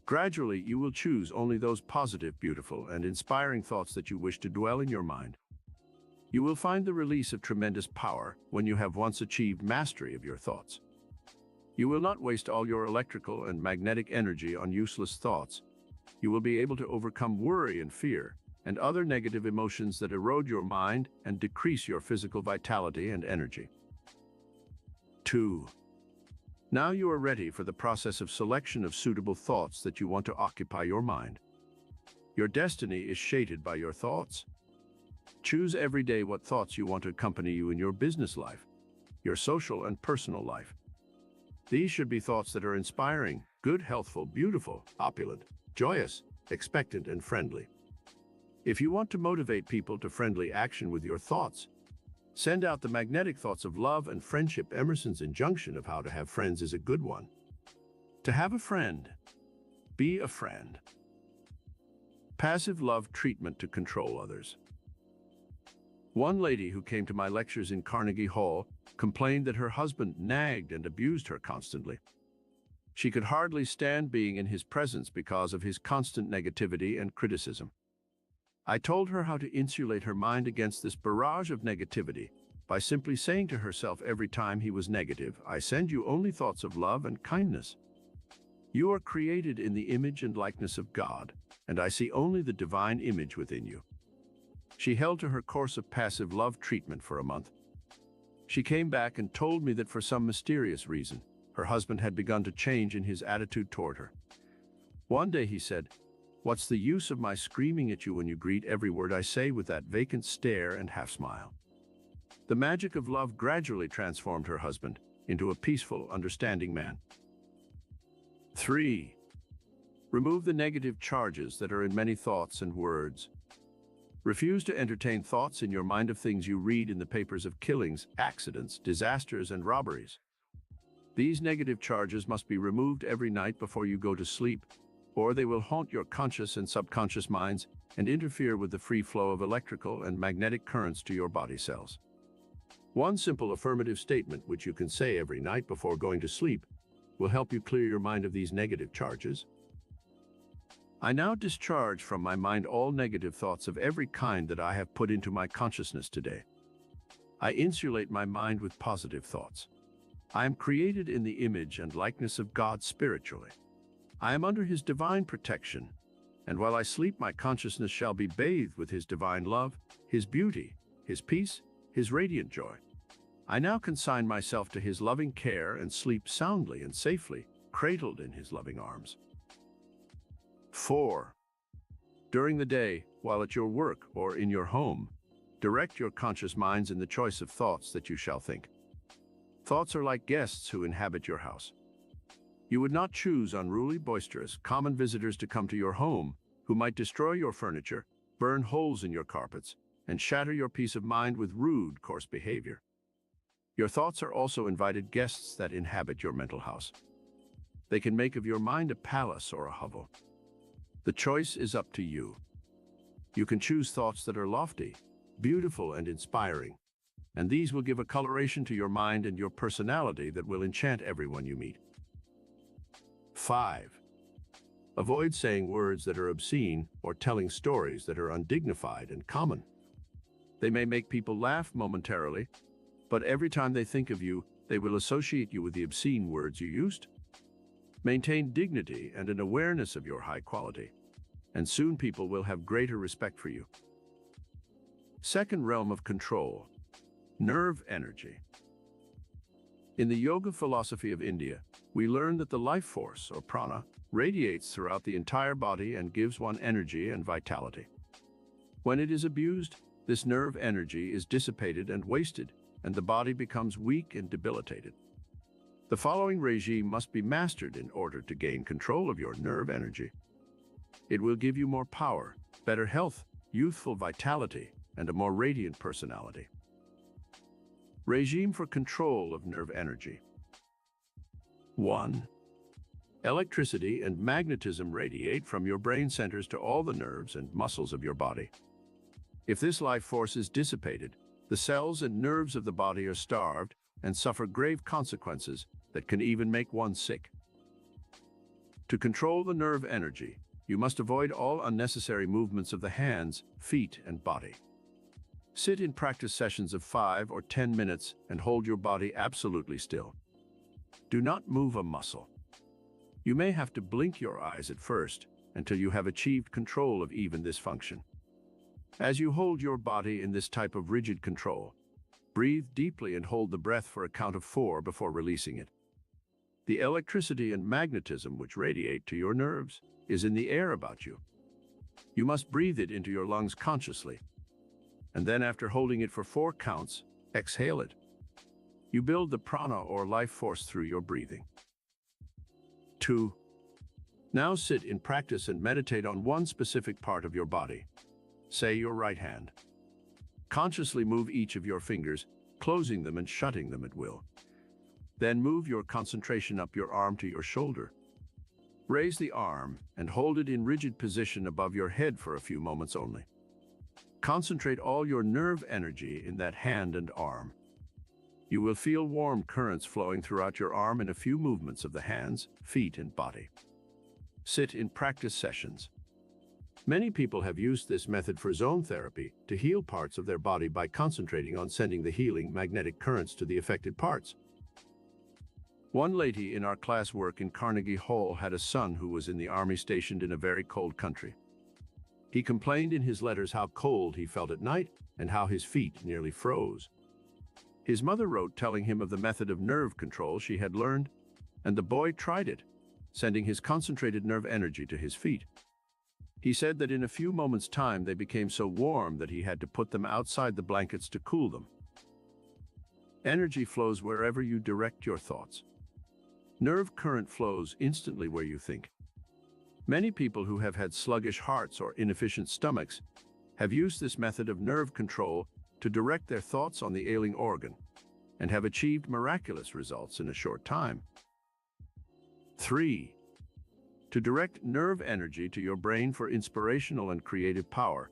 S1: Gradually, you will choose only those positive, beautiful, and inspiring thoughts that you wish to dwell in your mind. You will find the release of tremendous power when you have once achieved mastery of your thoughts. You will not waste all your electrical and magnetic energy on useless thoughts. You will be able to overcome worry and fear and other negative emotions that erode your mind and decrease your physical vitality and energy. 2. Now you are ready for the process of selection of suitable thoughts that you want to occupy your mind. Your destiny is shaped by your thoughts. Choose every day what thoughts you want to accompany you in your business life, your social and personal life. These should be thoughts that are inspiring, good, healthful, beautiful, opulent, joyous, expectant, and friendly. If you want to motivate people to friendly action with your thoughts, send out the magnetic thoughts of love and friendship. Emerson's injunction of how to have friends is a good one. To have a friend, be a friend. Passive love treatment to control others. One lady who came to my lectures in Carnegie Hall complained that her husband nagged and abused her constantly. She could hardly stand being in his presence because of his constant negativity and criticism. I told her how to insulate her mind against this barrage of negativity by simply saying to herself every time he was negative, "I send you only thoughts of love and kindness. You are created in the image and likeness of God, and I see only the divine image within you." She held to her course of passive love treatment for a month. She came back and told me that for some mysterious reason, her husband had begun to change in his attitude toward her. One day he said, "What's the use of my screaming at you when you greet every word I say with that vacant stare and half-smile?" The magic of love gradually transformed her husband into a peaceful, understanding man. 3. Remove the negative charges that are in many thoughts and words. Refuse to entertain thoughts in your mind of things you read in the papers of killings, accidents, disasters, and robberies. These negative charges must be removed every night before you go to sleep, or they will haunt your conscious and subconscious minds and interfere with the free flow of electrical and magnetic currents to your body cells. One simple affirmative statement which you can say every night before going to sleep will help you clear your mind of these negative charges. I now discharge from my mind all negative thoughts of every kind that I have put into my consciousness today. I insulate my mind with positive thoughts. I am created in the image and likeness of God spiritually. I am under His divine protection, and while I sleep, my consciousness shall be bathed with His divine love, His beauty, His peace, His radiant joy. I now consign myself to His loving care and sleep soundly and safely, cradled in His loving arms. 4. During the day, while at your work or in your home, direct your conscious minds in the choice of thoughts that you shall think. Thoughts are like guests who inhabit your house. You would not choose unruly, boisterous, common visitors to come to your home who might destroy your furniture, burn holes in your carpets, and shatter your peace of mind with rude, coarse behavior. Your thoughts are also invited guests that inhabit your mental house. They can make of your mind a palace or a hovel. The choice is up to you. You can choose thoughts that are lofty, beautiful, and inspiring, and these will give a coloration to your mind and your personality that will enchant everyone you meet. 5. Avoid saying words that are obscene or telling stories that are undignified and common. They may make people laugh momentarily, but every time they think of you, they will associate you with the obscene words you used. Maintain dignity and an awareness of your high quality, and soon people will have greater respect for you. Second realm of control, nerve energy. In the yoga philosophy of India, we learn that the life force, or prana, radiates throughout the entire body and gives one energy and vitality. When it is abused, this nerve energy is dissipated and wasted, and the body becomes weak and debilitated. The following regime must be mastered in order to gain control of your nerve energy. It will give you more power, better health, youthful vitality, and a more radiant personality. Regime for control of nerve energy. 1. Electricity and magnetism radiate from your brain centers to all the nerves and muscles of your body. If this life force is dissipated, the cells and nerves of the body are starved and suffer grave consequences that can even make one sick. To control the nerve energy, you must avoid all unnecessary movements of the hands, feet, and body. Sit in practice sessions of 5 or 10 minutes and hold your body absolutely still. Do not move a muscle. You may have to blink your eyes at first until you have achieved control of even this function. As you hold your body in this type of rigid control, breathe deeply and hold the breath for a count of 4 before releasing it. The electricity and magnetism which radiate to your nerves is in the air about you. You must breathe it into your lungs consciously, and then after holding it for 4 counts, exhale it. You build the prana or life force through your breathing. 2. Now sit in practice and meditate on one specific part of your body. Say your right hand. Consciously move each of your fingers, closing them and shutting them at will. Then move your concentration up your arm to your shoulder. Raise the arm and hold it in rigid position above your head for a few moments only. Concentrate all your nerve energy in that hand and arm. You will feel warm currents flowing throughout your arm in a few movements of the hands, feet, and body. Sit in practice sessions. Many people have used this method for zone therapy to heal parts of their body by concentrating on sending the healing magnetic currents to the affected parts. One lady in our classwork in Carnegie Hall had a son who was in the army stationed in a very cold country. He complained in his letters how cold he felt at night and how his feet nearly froze. His mother wrote telling him of the method of nerve control she had learned, and the boy tried it, sending his concentrated nerve energy to his feet. He said that in a few moments' time they became so warm that he had to put them outside the blankets to cool them. Energy flows wherever you direct your thoughts. Nerve current flows instantly where you think. Many people who have had sluggish hearts or inefficient stomachs have used this method of nerve control to direct their thoughts on the ailing organ and have achieved miraculous results in a short time. 3. To direct nerve energy to your brain for inspirational and creative power,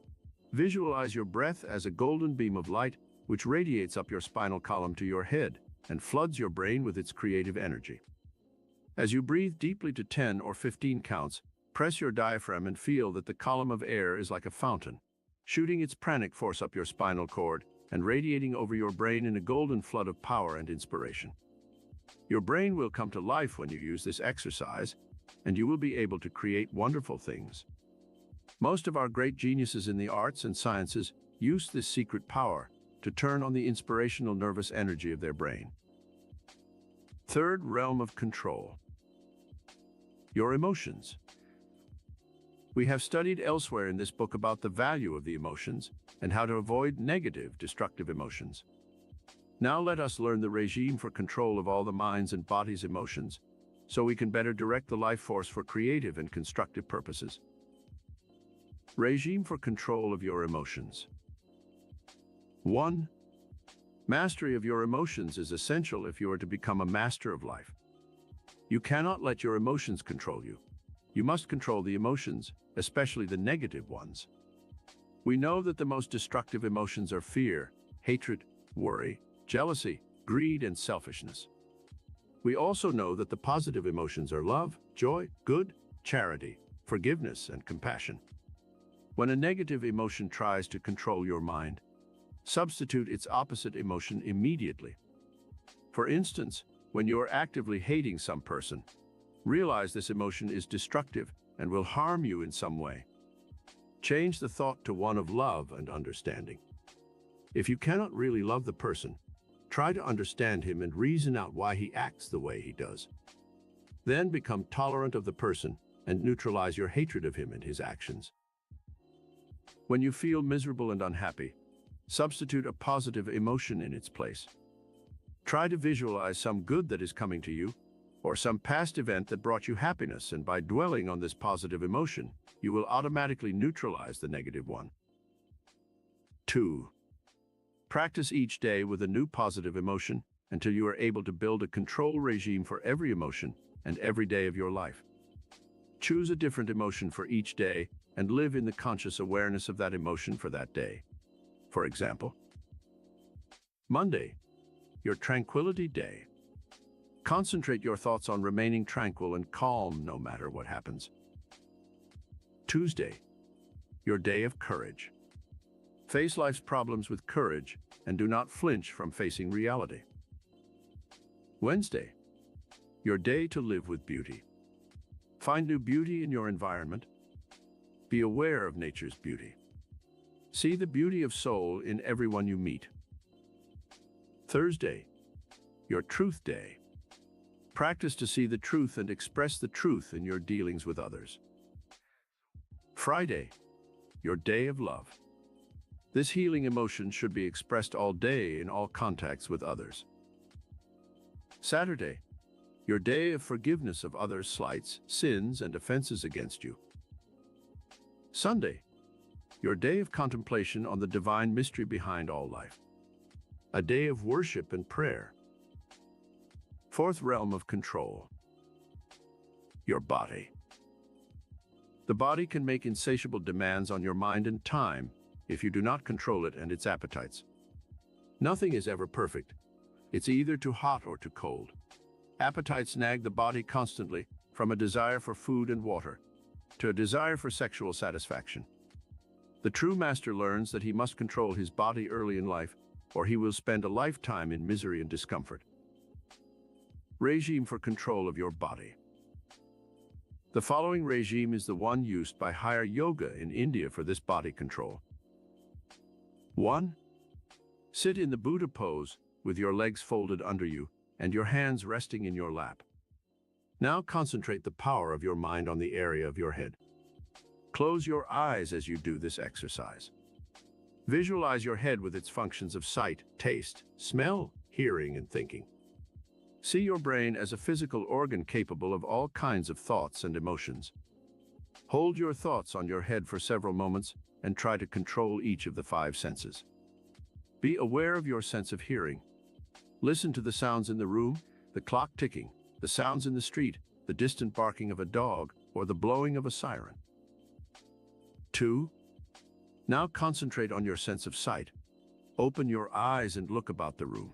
S1: visualize your breath as a golden beam of light which radiates up your spinal column to your head and floods your brain with its creative energy. As you breathe deeply to 10 or 15 counts, press your diaphragm and feel that the column of air is like a fountain, shooting its pranic force up your spinal cord and radiating over your brain in a golden flood of power and inspiration. Your brain will come to life when you use this exercise, and you will be able to create wonderful things. Most of our great geniuses in the arts and sciences use this secret power to turn on the inspirational nervous energy of their brain. 3rd realm of control. Your emotions. We have studied elsewhere in this book about the value of the emotions and how to avoid negative, destructive emotions. Now let us learn the regime for control of all the mind's and body's emotions, so we can better direct the life force for creative and constructive purposes. Regime for control of your emotions. 1. Mastery of your emotions is essential if you are to become a master of life. You cannot let your emotions control you. You must control the emotions, especially the negative ones. We know that the most destructive emotions are fear, hatred, worry, jealousy, greed, and selfishness. We also know that the positive emotions are love, joy, good, charity, forgiveness, and compassion. When a negative emotion tries to control your mind, substitute its opposite emotion immediately. For instance, when you are actively hating some person, realize this emotion is destructive and will harm you in some way. Change the thought to one of love and understanding. If you cannot really love the person, try to understand him and reason out why he acts the way he does. Then become tolerant of the person and neutralize your hatred of him and his actions. When you feel miserable and unhappy, substitute a positive emotion in its place. Try to visualize some good that is coming to you or some past event that brought you happiness, and by dwelling on this positive emotion, you will automatically neutralize the negative one. 2. Practice each day with a new positive emotion until you are able to build a control regime for every emotion and every day of your life. Choose a different emotion for each day and live in the conscious awareness of that emotion for that day. For example, Monday, your tranquility day. Concentrate your thoughts on remaining tranquil and calm no matter what happens. Tuesday, your day of courage. Face life's problems with courage and do not flinch from facing reality. Wednesday, your day to live with beauty. Find new beauty in your environment. Be aware of nature's beauty. See the beauty of soul in everyone you meet. Thursday, your truth day. Practice to see the truth and express the truth in your dealings with others. Friday, your day of love. This healing emotion should be expressed all day in all contacts with others. Saturday, your day of forgiveness of others' slights, sins, and offenses against you. Sunday, your day of contemplation on the divine mystery behind all life. A day of worship and prayer. Fourth realm of control. Your body. The body can make insatiable demands on your mind and time if you do not control it and its appetites. Nothing is ever perfect. It's either too hot or too cold. Appetites nag the body constantly, from a desire for food and water to a desire for sexual satisfaction. The true master learns that he must control his body early in life, or he will spend a lifetime in misery and discomfort. Regime for control of your body. The following regime is the one used by higher yoga in India for this body control. 1. Sit in the Buddha pose with your legs folded under you and your hands resting in your lap. Now concentrate the power of your mind on the area of your head. Close your eyes as you do this exercise. Visualize your head with its functions of sight, taste, smell, hearing, and thinking. See your brain as a physical organ capable of all kinds of thoughts and emotions. Hold your thoughts on your head for several moments and try to control each of the 5 senses. Be aware of your sense of hearing. Listen to the sounds in the room, the clock ticking, the sounds in the street, the distant barking of a dog, or the blowing of a siren. 2. Now concentrate on your sense of sight. Open your eyes and look about the room.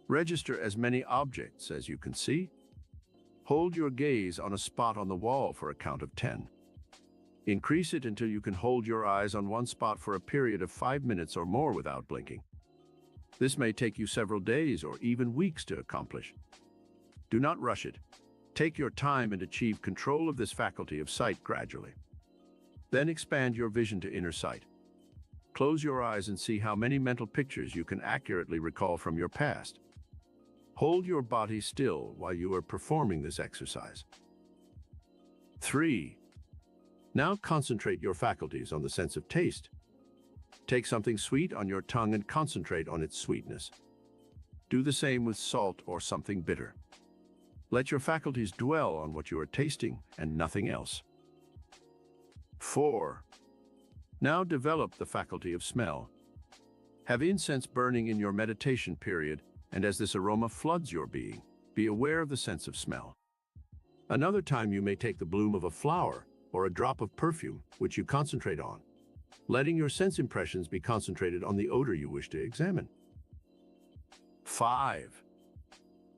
S1: Register as many objects as you can see. Hold your gaze on a spot on the wall for a count of 10. Increase it until you can hold your eyes on one spot for a period of 5 minutes or more without blinking. This may take you several days or even weeks to accomplish. Do not rush it. Take your time and achieve control of this faculty of sight gradually. Then expand your vision to inner sight. Close your eyes and see how many mental pictures you can accurately recall from your past. Hold your body still while you are performing this exercise. 3. Now concentrate your faculties on the sense of taste. Take something sweet on your tongue and concentrate on its sweetness. Do the same with salt or something bitter. Let your faculties dwell on what you are tasting and nothing else. 4. Now develop the faculty of smell. Have incense burning in your meditation period, and as this aroma floods your being, be aware of the sense of smell. Another time you may take the bloom of a flower or a drop of perfume, which you concentrate on, letting your sense impressions be concentrated on the odor you wish to examine. 5.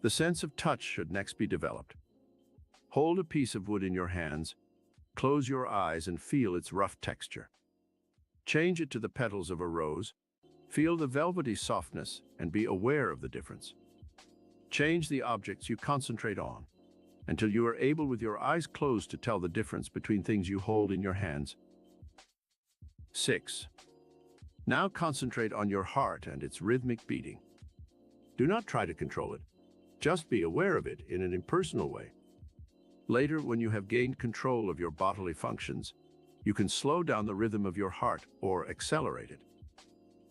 S1: The sense of touch should next be developed. Hold a piece of wood in your hands, close your eyes and feel its rough texture. Change it to the petals of a rose, feel the velvety softness and be aware of the difference. Change the objects you concentrate on until you are able with your eyes closed to tell the difference between things you hold in your hands. 6. Now concentrate on your heart and its rhythmic beating. Do not try to control it. Just be aware of it in an impersonal way. Later, when you have gained control of your bodily functions, you can slow down the rhythm of your heart or accelerate it.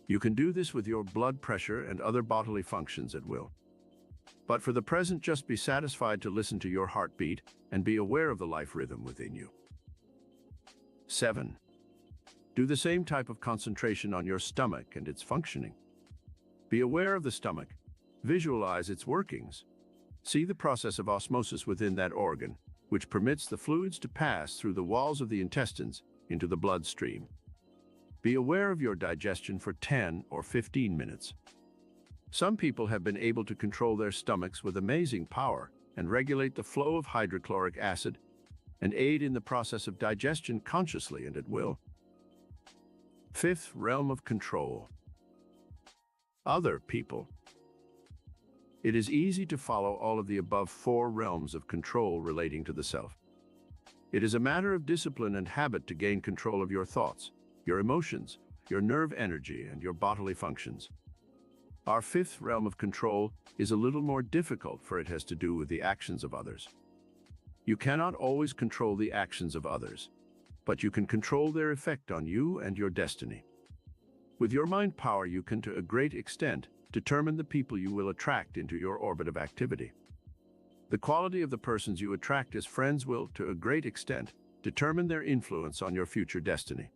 S1: You can do this with your blood pressure and other bodily functions at will. But for the present, just be satisfied to listen to your heartbeat and be aware of the life rhythm within you. 7. Do the same type of concentration on your stomach and its functioning. Be aware of the stomach. Visualize its workings. See the process of osmosis within that organ, which permits the fluids to pass through the walls of the intestines into the bloodstream. Be aware of your digestion for 10 or 15 minutes. Some people have been able to control their stomachs with amazing power and regulate the flow of hydrochloric acid and aid in the process of digestion consciously and at will. 5th realm of control. Other people. It is easy to follow all of the above 4 realms of control relating to the self. It is a matter of discipline and habit to gain control of your thoughts, your emotions, your nerve energy, and your bodily functions. Our 5th realm of control is a little more difficult, for it has to do with the actions of others. You cannot always control the actions of others, but you can control their effect on you and your destiny. With your mind power, you can, to a great extent, determine the people you will attract into your orbit of activity. The quality of the persons you attract as friends will, to a great extent, determine their influence on your future destiny.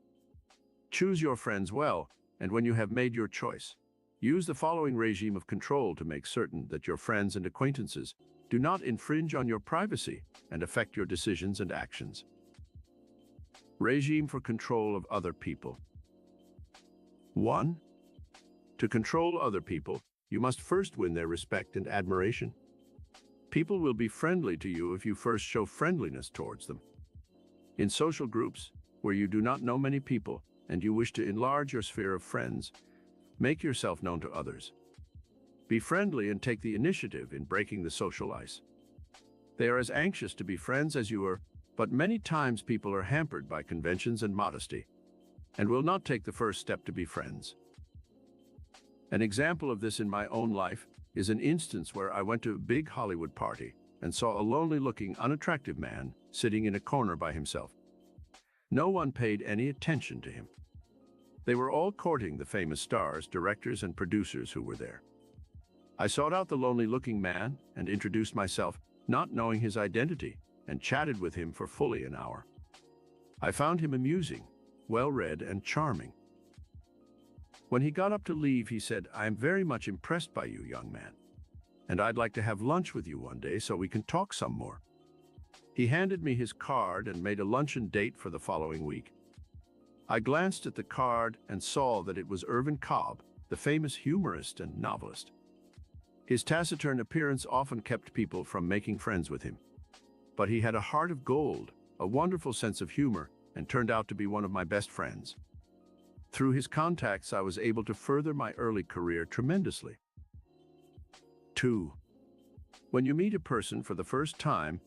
S1: Choose your friends well, and when you have made your choice, use the following regime of control to make certain that your friends and acquaintances do not infringe on your privacy and affect your decisions and actions. Regime for control of other people. 1. To control other people, you must first win their respect and admiration. People will be friendly to you if you first show friendliness towards them. In social groups, where you do not know many people and you wish to enlarge your sphere of friends, make yourself known to others. Be friendly and take the initiative in breaking the social ice. They are as anxious to be friends as you are, but many times people are hampered by conventions and modesty, and will not take the first step to be friends. An example of this in my own life is an instance where I went to a big Hollywood party and saw a lonely-looking, unattractive man sitting in a corner by himself. No one paid any attention to him. They were all courting the famous stars, directors, and producers who were there. I sought out the lonely-looking man and introduced myself, not knowing his identity, and chatted with him for fully an hour. I found him amusing, well-read, and charming. When he got up to leave, he said, "I am very much impressed by you, young man, and I'd like to have lunch with you one day so we can talk some more." He handed me his card and made a luncheon date for the following week. I glanced at the card and saw that it was Irvin Cobb, the famous humorist and novelist. His taciturn appearance often kept people from making friends with him, but he had a heart of gold, a wonderful sense of humor, and turned out to be one of my best friends. Through his contacts, I was able to further my early career tremendously. 2. When you meet a person for the first time,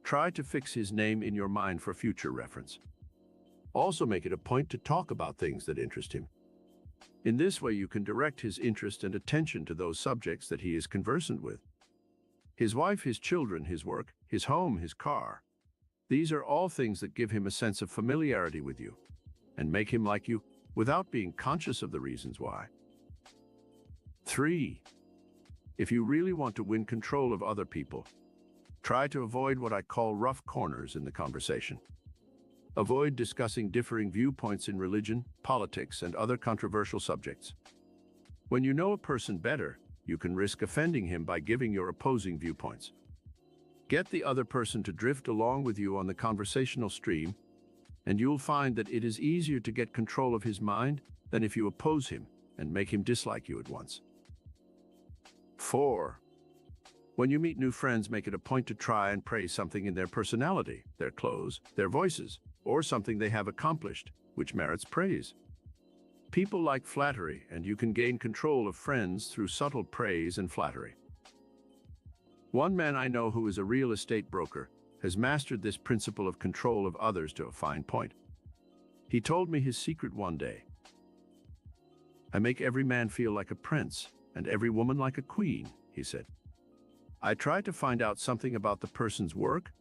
S1: try to fix his name in your mind for future reference. Also make it a point to talk about things that interest him. In this way, you can direct his interest and attention to those subjects that he is conversant with. His wife, his children, his work, his home, his car. These are all things that give him a sense of familiarity with you and make him like you, without being conscious of the reasons why. 3. If you really want to win control of other people, try to avoid what I call rough corners in the conversation. Avoid discussing differing viewpoints in religion, politics, and other controversial subjects. When you know a person better, you can risk offending him by giving your opposing viewpoints. Get the other person to drift along with you on the conversational stream, and you'll find that it is easier to get control of his mind than if you oppose him and make him dislike you at once. 4. When you meet new friends, make it a point to try and praise something in their personality, their clothes, their voices, or something they have accomplished, which merits praise. People like flattery, and you can gain control of friends through subtle praise and flattery. One man I know who is a real estate broker has mastered this principle of control of others to a fine point. He told me his secret one day. "I make every man feel like a prince and every woman like a queen," he said. "I try to find out something about the person's work,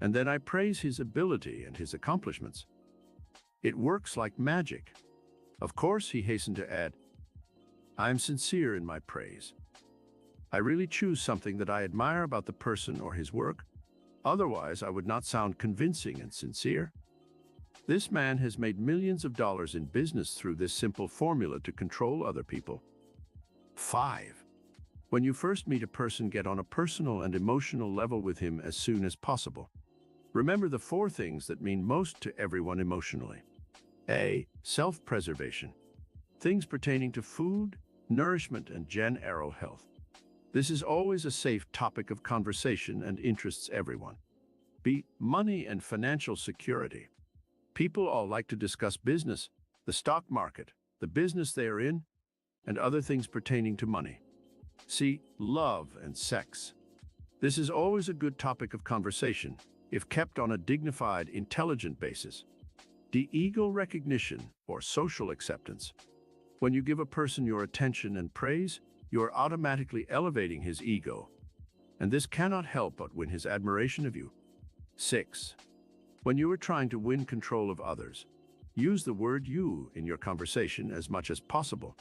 S1: and then I praise his ability and his accomplishments. It works like magic. Of course," he hastened to add, "I am sincere in my praise." I really choose something that I admire about the person or his work. Otherwise, I would not sound convincing and sincere. This man has made millions of dollars in business through this simple formula to control other people. 5. When you first meet a person, get on a personal and emotional level with him as soon as possible. Remember the 4 things that mean most to everyone emotionally. A. Self-preservation. Things pertaining to food, nourishment, and general health. This is always a safe topic of conversation and interests everyone. B. Money and financial security. People all like to discuss business, the stock market, the business they are in, and other things pertaining to money. C. Love and sex. This is always a good topic of conversation, if kept on a dignified, intelligent basis. D. Ego recognition or social acceptance. When you give a person your attention and praise, you are automatically elevating his ego, and this cannot help but win his admiration of you. 6. When you are trying to win control of others, use the word you in your conversation as much as possible.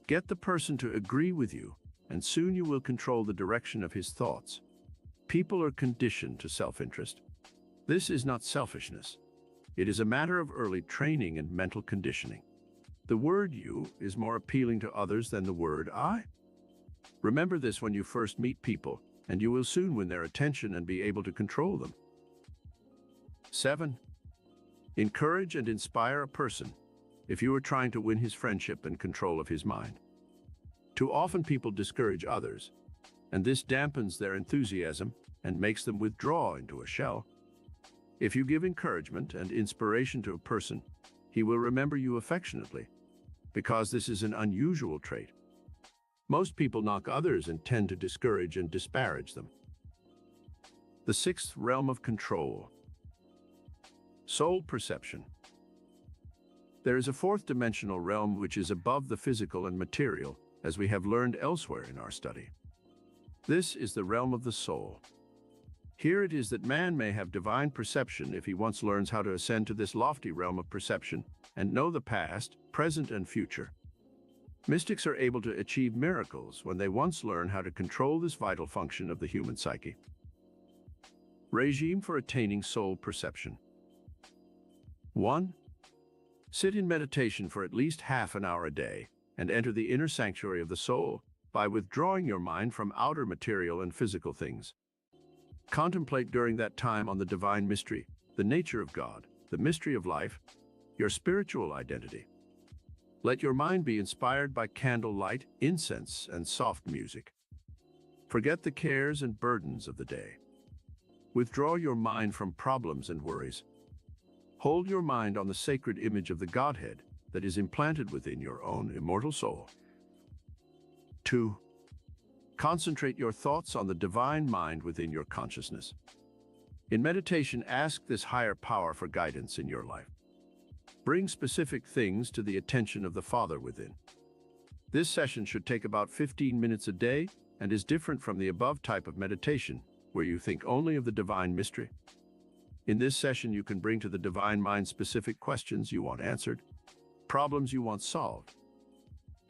S1: Get the person to agree with you, and soon you will control the direction of his thoughts. People are conditioned to self-interest. This is not selfishness. It is a matter of early training and mental conditioning. The word you is more appealing to others than the word I. Remember this when you first meet people, and you will soon win their attention and be able to control them. 7. Encourage and inspire a person if you are trying to win his friendship and control of his mind. Too often people discourage others, and this dampens their enthusiasm and makes them withdraw into a shell. If you give encouragement and inspiration to a person, he will remember you affectionately, because this is an unusual trait. Most people knock others and tend to discourage and disparage them. The 6th realm of control. Soul perception. There is a 4th dimensional realm which is above the physical and material, as we have learned elsewhere in our study. This is the realm of the soul. Here it is that man may have divine perception if he once learns how to ascend to this lofty realm of perception and know the past, present, and future. Mystics are able to achieve miracles when they once learn how to control this vital function of the human psyche. Regime for attaining soul perception. 1. Sit in meditation for at least half an hour a day and enter the inner sanctuary of the soul by withdrawing your mind from outer material and physical things. Contemplate during that time on the divine mystery, the nature of God, the mystery of life, your spiritual identity. Let your mind be inspired by candlelight, incense, and soft music. Forget the cares and burdens of the day. Withdraw your mind from problems and worries. Hold your mind on the sacred image of the Godhead that is implanted within your own immortal soul. 2. Concentrate your thoughts on the divine mind within your consciousness. In meditation, ask this higher power for guidance in your life. Bring specific things to the attention of the Father within. This session should take about 15 minutes a day and is different from the above type of meditation, where you think only of the divine mystery. In this session, you can bring to the divine mind specific questions you want answered, problems you want solved.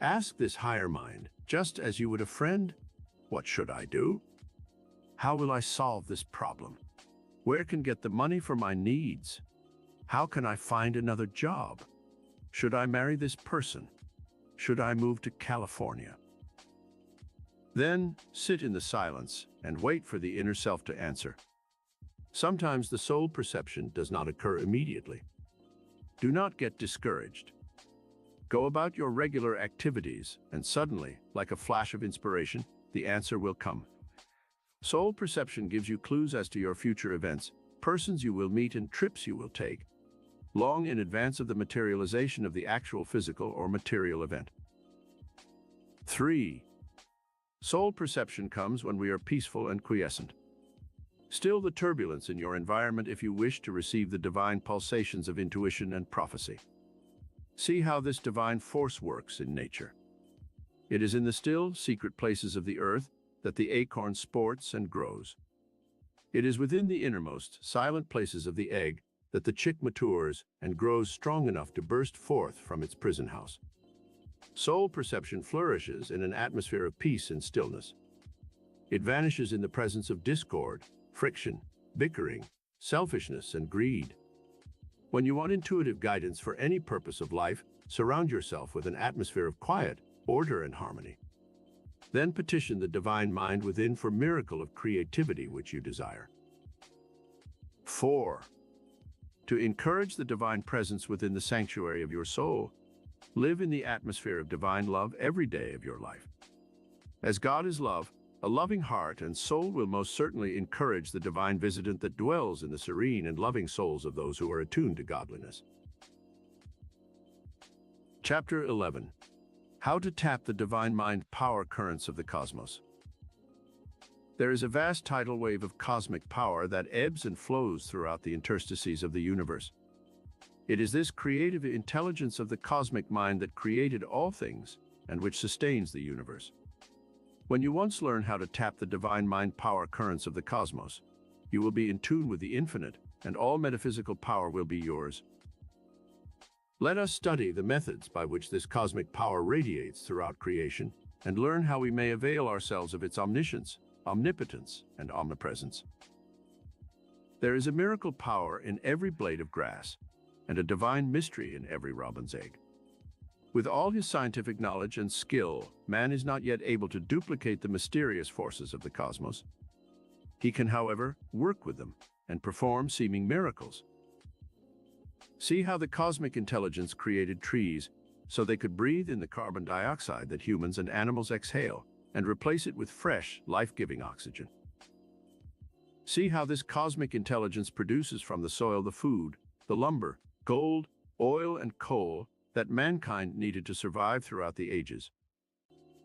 S1: Ask this higher mind, just as you would a friend, what should I do? How will I solve this problem? Where can I get the money for my needs? How can I find another job? Should I marry this person? Should I move to California? Then sit in the silence and wait for the inner self to answer. Sometimes the soul perception does not occur immediately. Do not get discouraged. Go about your regular activities, and suddenly, like a flash of inspiration, the answer will come. Soul perception gives you clues as to your future events, persons you will meet, and trips you will take, long in advance of the materialization of the actual physical or material event. 3. Soul perception comes when we are peaceful and quiescent. Still the turbulence in your environment if you wish to receive the divine pulsations of intuition and prophecy. See how this divine force works in nature. It is in the still, secret places of the earth that the acorn sports and grows. It is within the innermost, silent places of the egg that the chick matures and grows strong enough to burst forth from its prison house. Soul perception flourishes in an atmosphere of peace and stillness. It vanishes in the presence of discord, friction, bickering, selfishness, and greed. When you want intuitive guidance for any purpose of life, surround yourself with an atmosphere of quiet, order, and harmony. Then petition the divine mind within for miracle of creativity which you desire. 4. To encourage the divine presence within the sanctuary of your soul, live in the atmosphere of divine love every day of your life. As God is love, a loving heart and soul will most certainly encourage the divine visitant that dwells in the serene and loving souls of those who are attuned to godliness. Chapter 11. How to tap the divine mind power currents of the cosmos. There is a vast tidal wave of cosmic power that ebbs and flows throughout the interstices of the universe. It is this creative intelligence of the cosmic mind that created all things and which sustains the universe. When you once learn how to tap the divine mind power currents of the cosmos, you will be in tune with the infinite, and all metaphysical power will be yours. Let us study the methods by which this cosmic power radiates throughout creation and learn how we may avail ourselves of its omniscience, omnipotence, and omnipresence. There is a miracle power in every blade of grass and a divine mystery in every robin's egg. With all his scientific knowledge and skill, man is not yet able to duplicate the mysterious forces of the cosmos. He can, however, work with them and perform seeming miracles. See how the cosmic intelligence created trees so they could breathe in the carbon dioxide that humans and animals exhale and replace it with fresh, life-giving oxygen. See how this cosmic intelligence produces from the soil the food, the lumber, gold, oil, and coal that mankind needed to survive throughout the ages.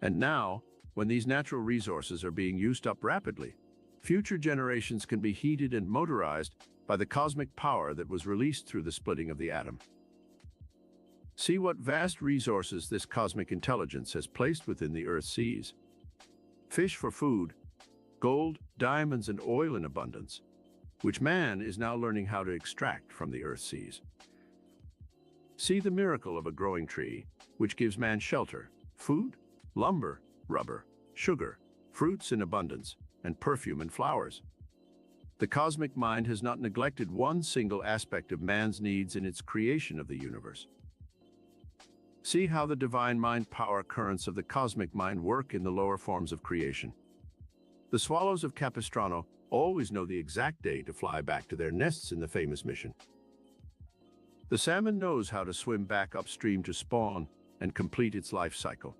S1: And now, when these natural resources are being used up rapidly, future generations can be heated and motorized by the cosmic power that was released through the splitting of the atom. See what vast resources this cosmic intelligence has placed within the Earth's seas. Fish for food, gold, diamonds, and oil in abundance, which man is now learning how to extract from the Earth's seas. See the miracle of a growing tree, which gives man shelter, food, lumber, rubber, sugar, fruits in abundance, and perfume and flowers. The cosmic mind has not neglected one single aspect of man's needs in its creation of the universe. See how the divine mind power currents of the cosmic mind work in the lower forms of creation. The swallows of Capistrano always know the exact day to fly back to their nests in the famous mission. The salmon knows how to swim back upstream to spawn and complete its life cycle.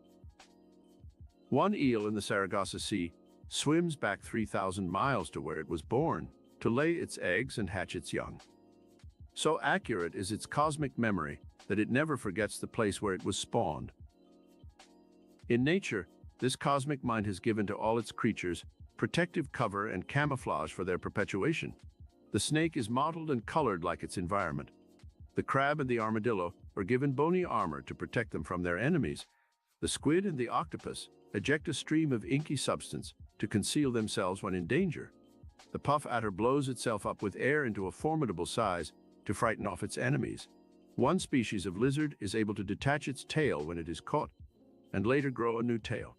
S1: One eel in the Saragossa Sea swims back 3,000 miles to where it was born to lay its eggs and hatch its young. So accurate is its cosmic memory that it never forgets the place where it was spawned. In nature, this cosmic mind has given to all its creatures protective cover and camouflage for their perpetuation. The snake is modeled and colored like its environment. The crab and the armadillo are given bony armor to protect them from their enemies. The squid and the octopus eject a stream of inky substance to conceal themselves when in danger. The puff adder blows itself up with air into a formidable size to frighten off its enemies. One species of lizard is able to detach its tail when it is caught, and later grow a new tail.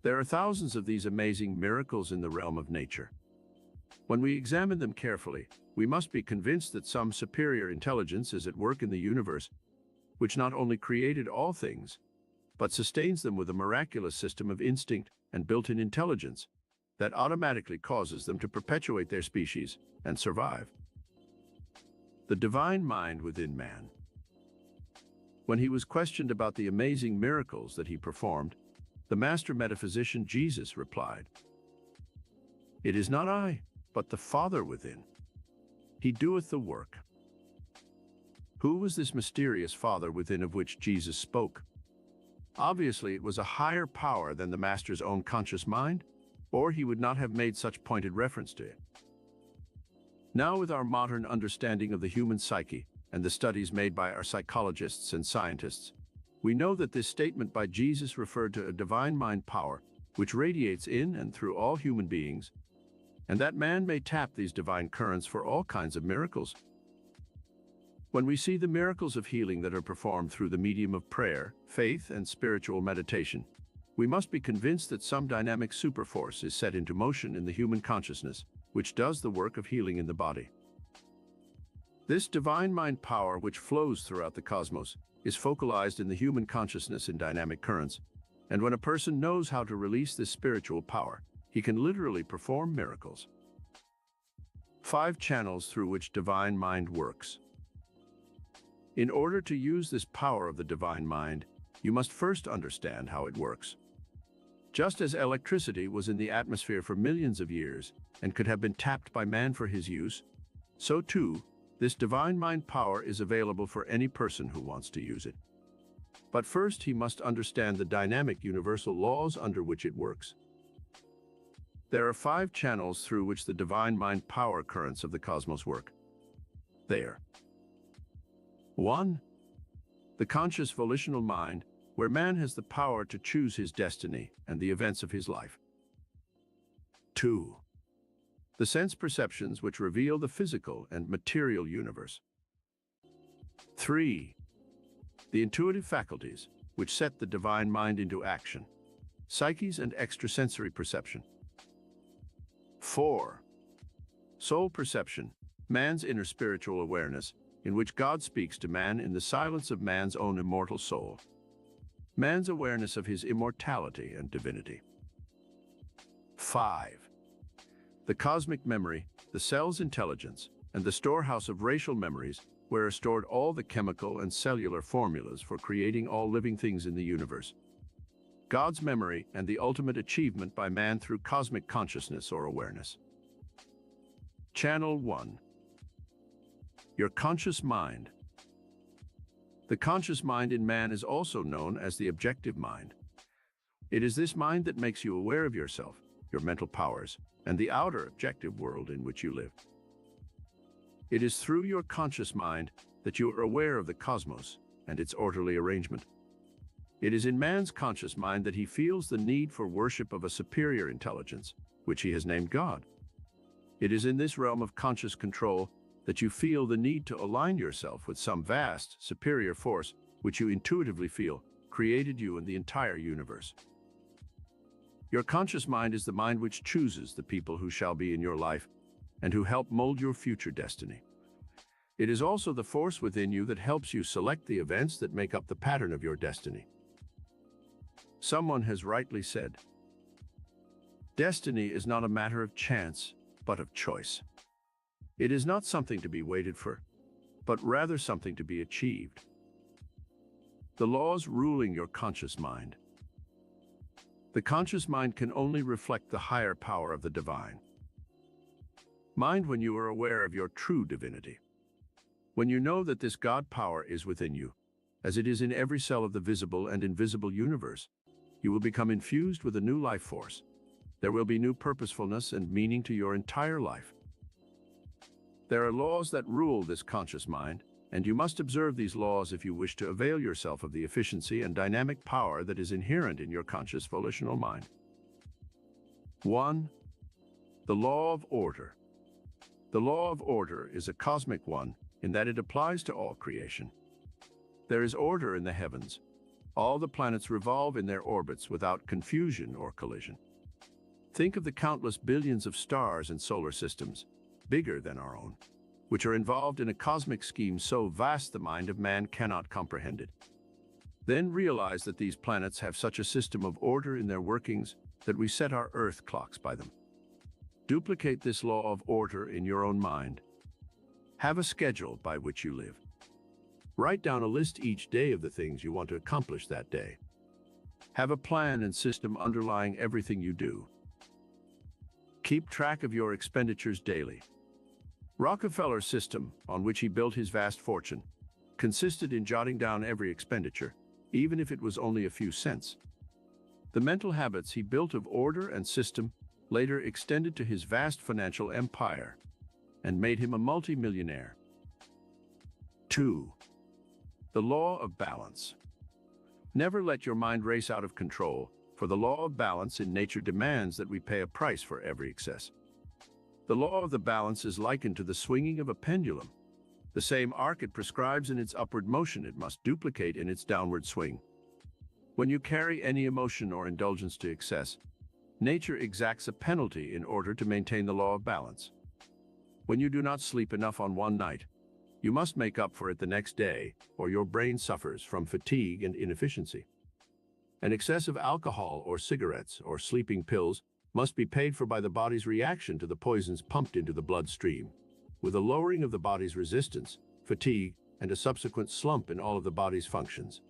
S1: There are thousands of these amazing miracles in the realm of nature. When we examine them carefully, we must be convinced that some superior intelligence is at work in the universe, which not only created all things, but sustains them with a miraculous system of instinct and built-in intelligence that automatically causes them to perpetuate their species and survive. The divine mind within man. When he was questioned about the amazing miracles that he performed, the master metaphysician Jesus replied, "It is not I, but the Father within. He doeth the work." Who was this mysterious Father within of which Jesus spoke? Obviously, it was a higher power than the Master's own conscious mind, or he would not have made such pointed reference to it. Now, with our modern understanding of the human psyche and the studies made by our psychologists and scientists, we know that this statement by Jesus referred to a divine mind power which radiates in and through all human beings, and that man may tap these divine currents for all kinds of miracles. When we see the miracles of healing that are performed through the medium of prayer, faith, and spiritual meditation, We must be convinced that some dynamic superforce is set into motion in the human consciousness, which does the work of healing in the body. This divine mind power, which flows throughout the cosmos, is focalized in the human consciousness in dynamic currents, and when a person knows how to release this spiritual power, he can literally perform miracles. 5 channels through which divine mind works. In order to use this power of the divine mind, you must first understand how it works. Just as electricity was in the atmosphere for millions of years and could have been tapped by man for his use, so too, this divine mind power is available for any person who wants to use it. But first, he must understand the dynamic universal laws under which it works. There are 5 channels through which the divine mind power currents of the cosmos work. They are: 1. The conscious volitional mind, where man has the power to choose his destiny and the events of his life. 2. The sense perceptions which reveal the physical and material universe. 3. The intuitive faculties which set the divine mind into action, psyches and extrasensory perception. 4. Soul perception, man's inner spiritual awareness, in which God speaks to man in the silence of man's own immortal soul. Man's awareness of his immortality and divinity. 5. The cosmic memory, the cell's intelligence, and the storehouse of racial memories, where are stored all the chemical and cellular formulas for creating all living things in the universe. God's memory and the ultimate achievement by man through cosmic consciousness or awareness. Channel 1. Your conscious mind. The conscious mind in man is also known as the objective mind. It is this mind that makes you aware of yourself, your mental powers, and the outer objective world in which you live. It is through your conscious mind that you are aware of the cosmos and its orderly arrangement. It is in man's conscious mind that he feels the need for worship of a superior intelligence, which he has named God. It is in this realm of conscious control that you feel the need to align yourself with some vast, superior force which you intuitively feel created you and the entire universe. Your conscious mind is the mind which chooses the people who shall be in your life and who help mold your future destiny. It is also the force within you that helps you select the events that make up the pattern of your destiny. Someone has rightly said, "Destiny is not a matter of chance, but of choice." It is not something to be waited for, but rather something to be achieved. The laws ruling your conscious mind. The conscious mind can only reflect the higher power of the divine mind when you are aware of your true divinity. When you know that this God power is within you, as it is in every cell of the visible and invisible universe, you will become infused with a new life force. There will be new purposefulness and meaning to your entire life. There are laws that rule this conscious mind, and you must observe these laws if you wish to avail yourself of the efficiency and dynamic power that is inherent in your conscious volitional mind. 1. The law of order. The law of order is a cosmic one in that it applies to all creation. There is order in the heavens. All the planets revolve in their orbits without confusion or collision. Think of the countless billions of stars and solar systems, bigger than our own, which are involved in a cosmic scheme so vast the mind of man cannot comprehend it. Then realize that these planets have such a system of order in their workings that we set our earth clocks by them. Duplicate this law of order in your own mind. Have a schedule by which you live. Write down a list each day of the things you want to accomplish that day. Have a plan and system underlying everything you do. Keep track of your expenditures daily. Rockefeller's system, on which he built his vast fortune, consisted in jotting down every expenditure, even if it was only a few cents. The mental habits he built of order and system later extended to his vast financial empire and made him a multi-millionaire. 2. The law of balance. Never let your mind race out of control, for the law of balance in nature demands that we pay a price for every excess. The law of the balance is likened to the swinging of a pendulum. The same arc it prescribes in its upward motion it must duplicate in its downward swing. When you carry any emotion or indulgence to excess, nature exacts a penalty in order to maintain the law of balance. When you do not sleep enough on one night, you must make up for it the next day, or your brain suffers from fatigue and inefficiency. An excess of alcohol or cigarettes or sleeping pills must be paid for by the body's reaction to the poisons pumped into the bloodstream, with a lowering of the body's resistance, fatigue, and a subsequent slump in all of the body's functions.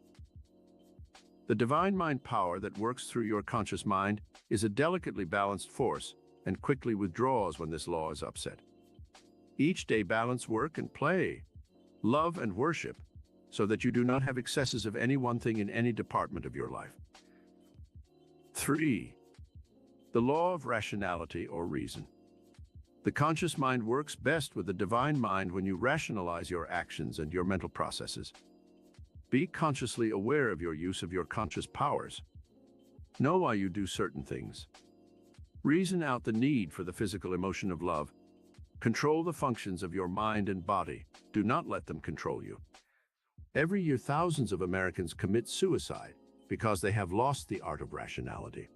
S1: The divine mind power that works through your conscious mind is a delicately balanced force and quickly withdraws when this law is upset. Each day balance work and play, love and worship, so that you do not have excesses of any one thing in any department of your life. 3. The law of rationality or reason. The conscious mind works best with the divine mind when you rationalize your actions and your mental processes. Be consciously aware of your use of your conscious powers. Know why you do certain things. Reason out the need for the physical emotion of love. Control the functions of your mind and body. Do not let them control you. Every year, thousands of Americans commit suicide because they have lost the art of rationality.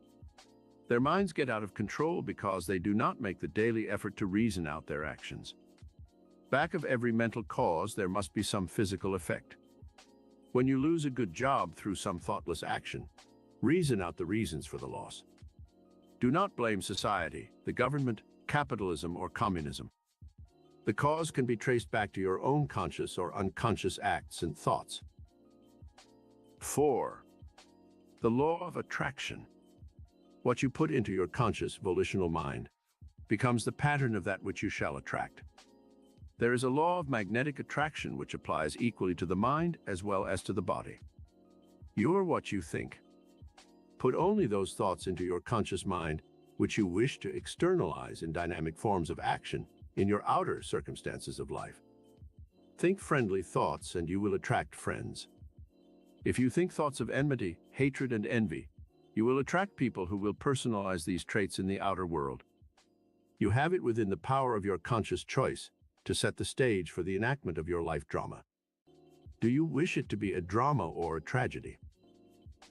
S1: Their minds get out of control because they do not make the daily effort to reason out their actions. Back of every mental cause, there must be some physical effect. When you lose a good job through some thoughtless action, reason out the reasons for the loss. Do not blame society, the government, capitalism, or communism. The cause can be traced back to your own conscious or unconscious acts and thoughts. 4. The law of attraction. What you put into your conscious, volitional mind becomes the pattern of that which you shall attract. There is a law of magnetic attraction which applies equally to the mind as well as to the body. You are what you think. Put only those thoughts into your conscious mind which you wish to externalize in dynamic forms of action in your outer circumstances of life. Think friendly thoughts and you will attract friends. If you think thoughts of enmity, hatred, and envy, you will attract people who will personalize these traits in the outer world. You have it within the power of your conscious choice to set the stage for the enactment of your life drama. Do you wish it to be a drama or a tragedy?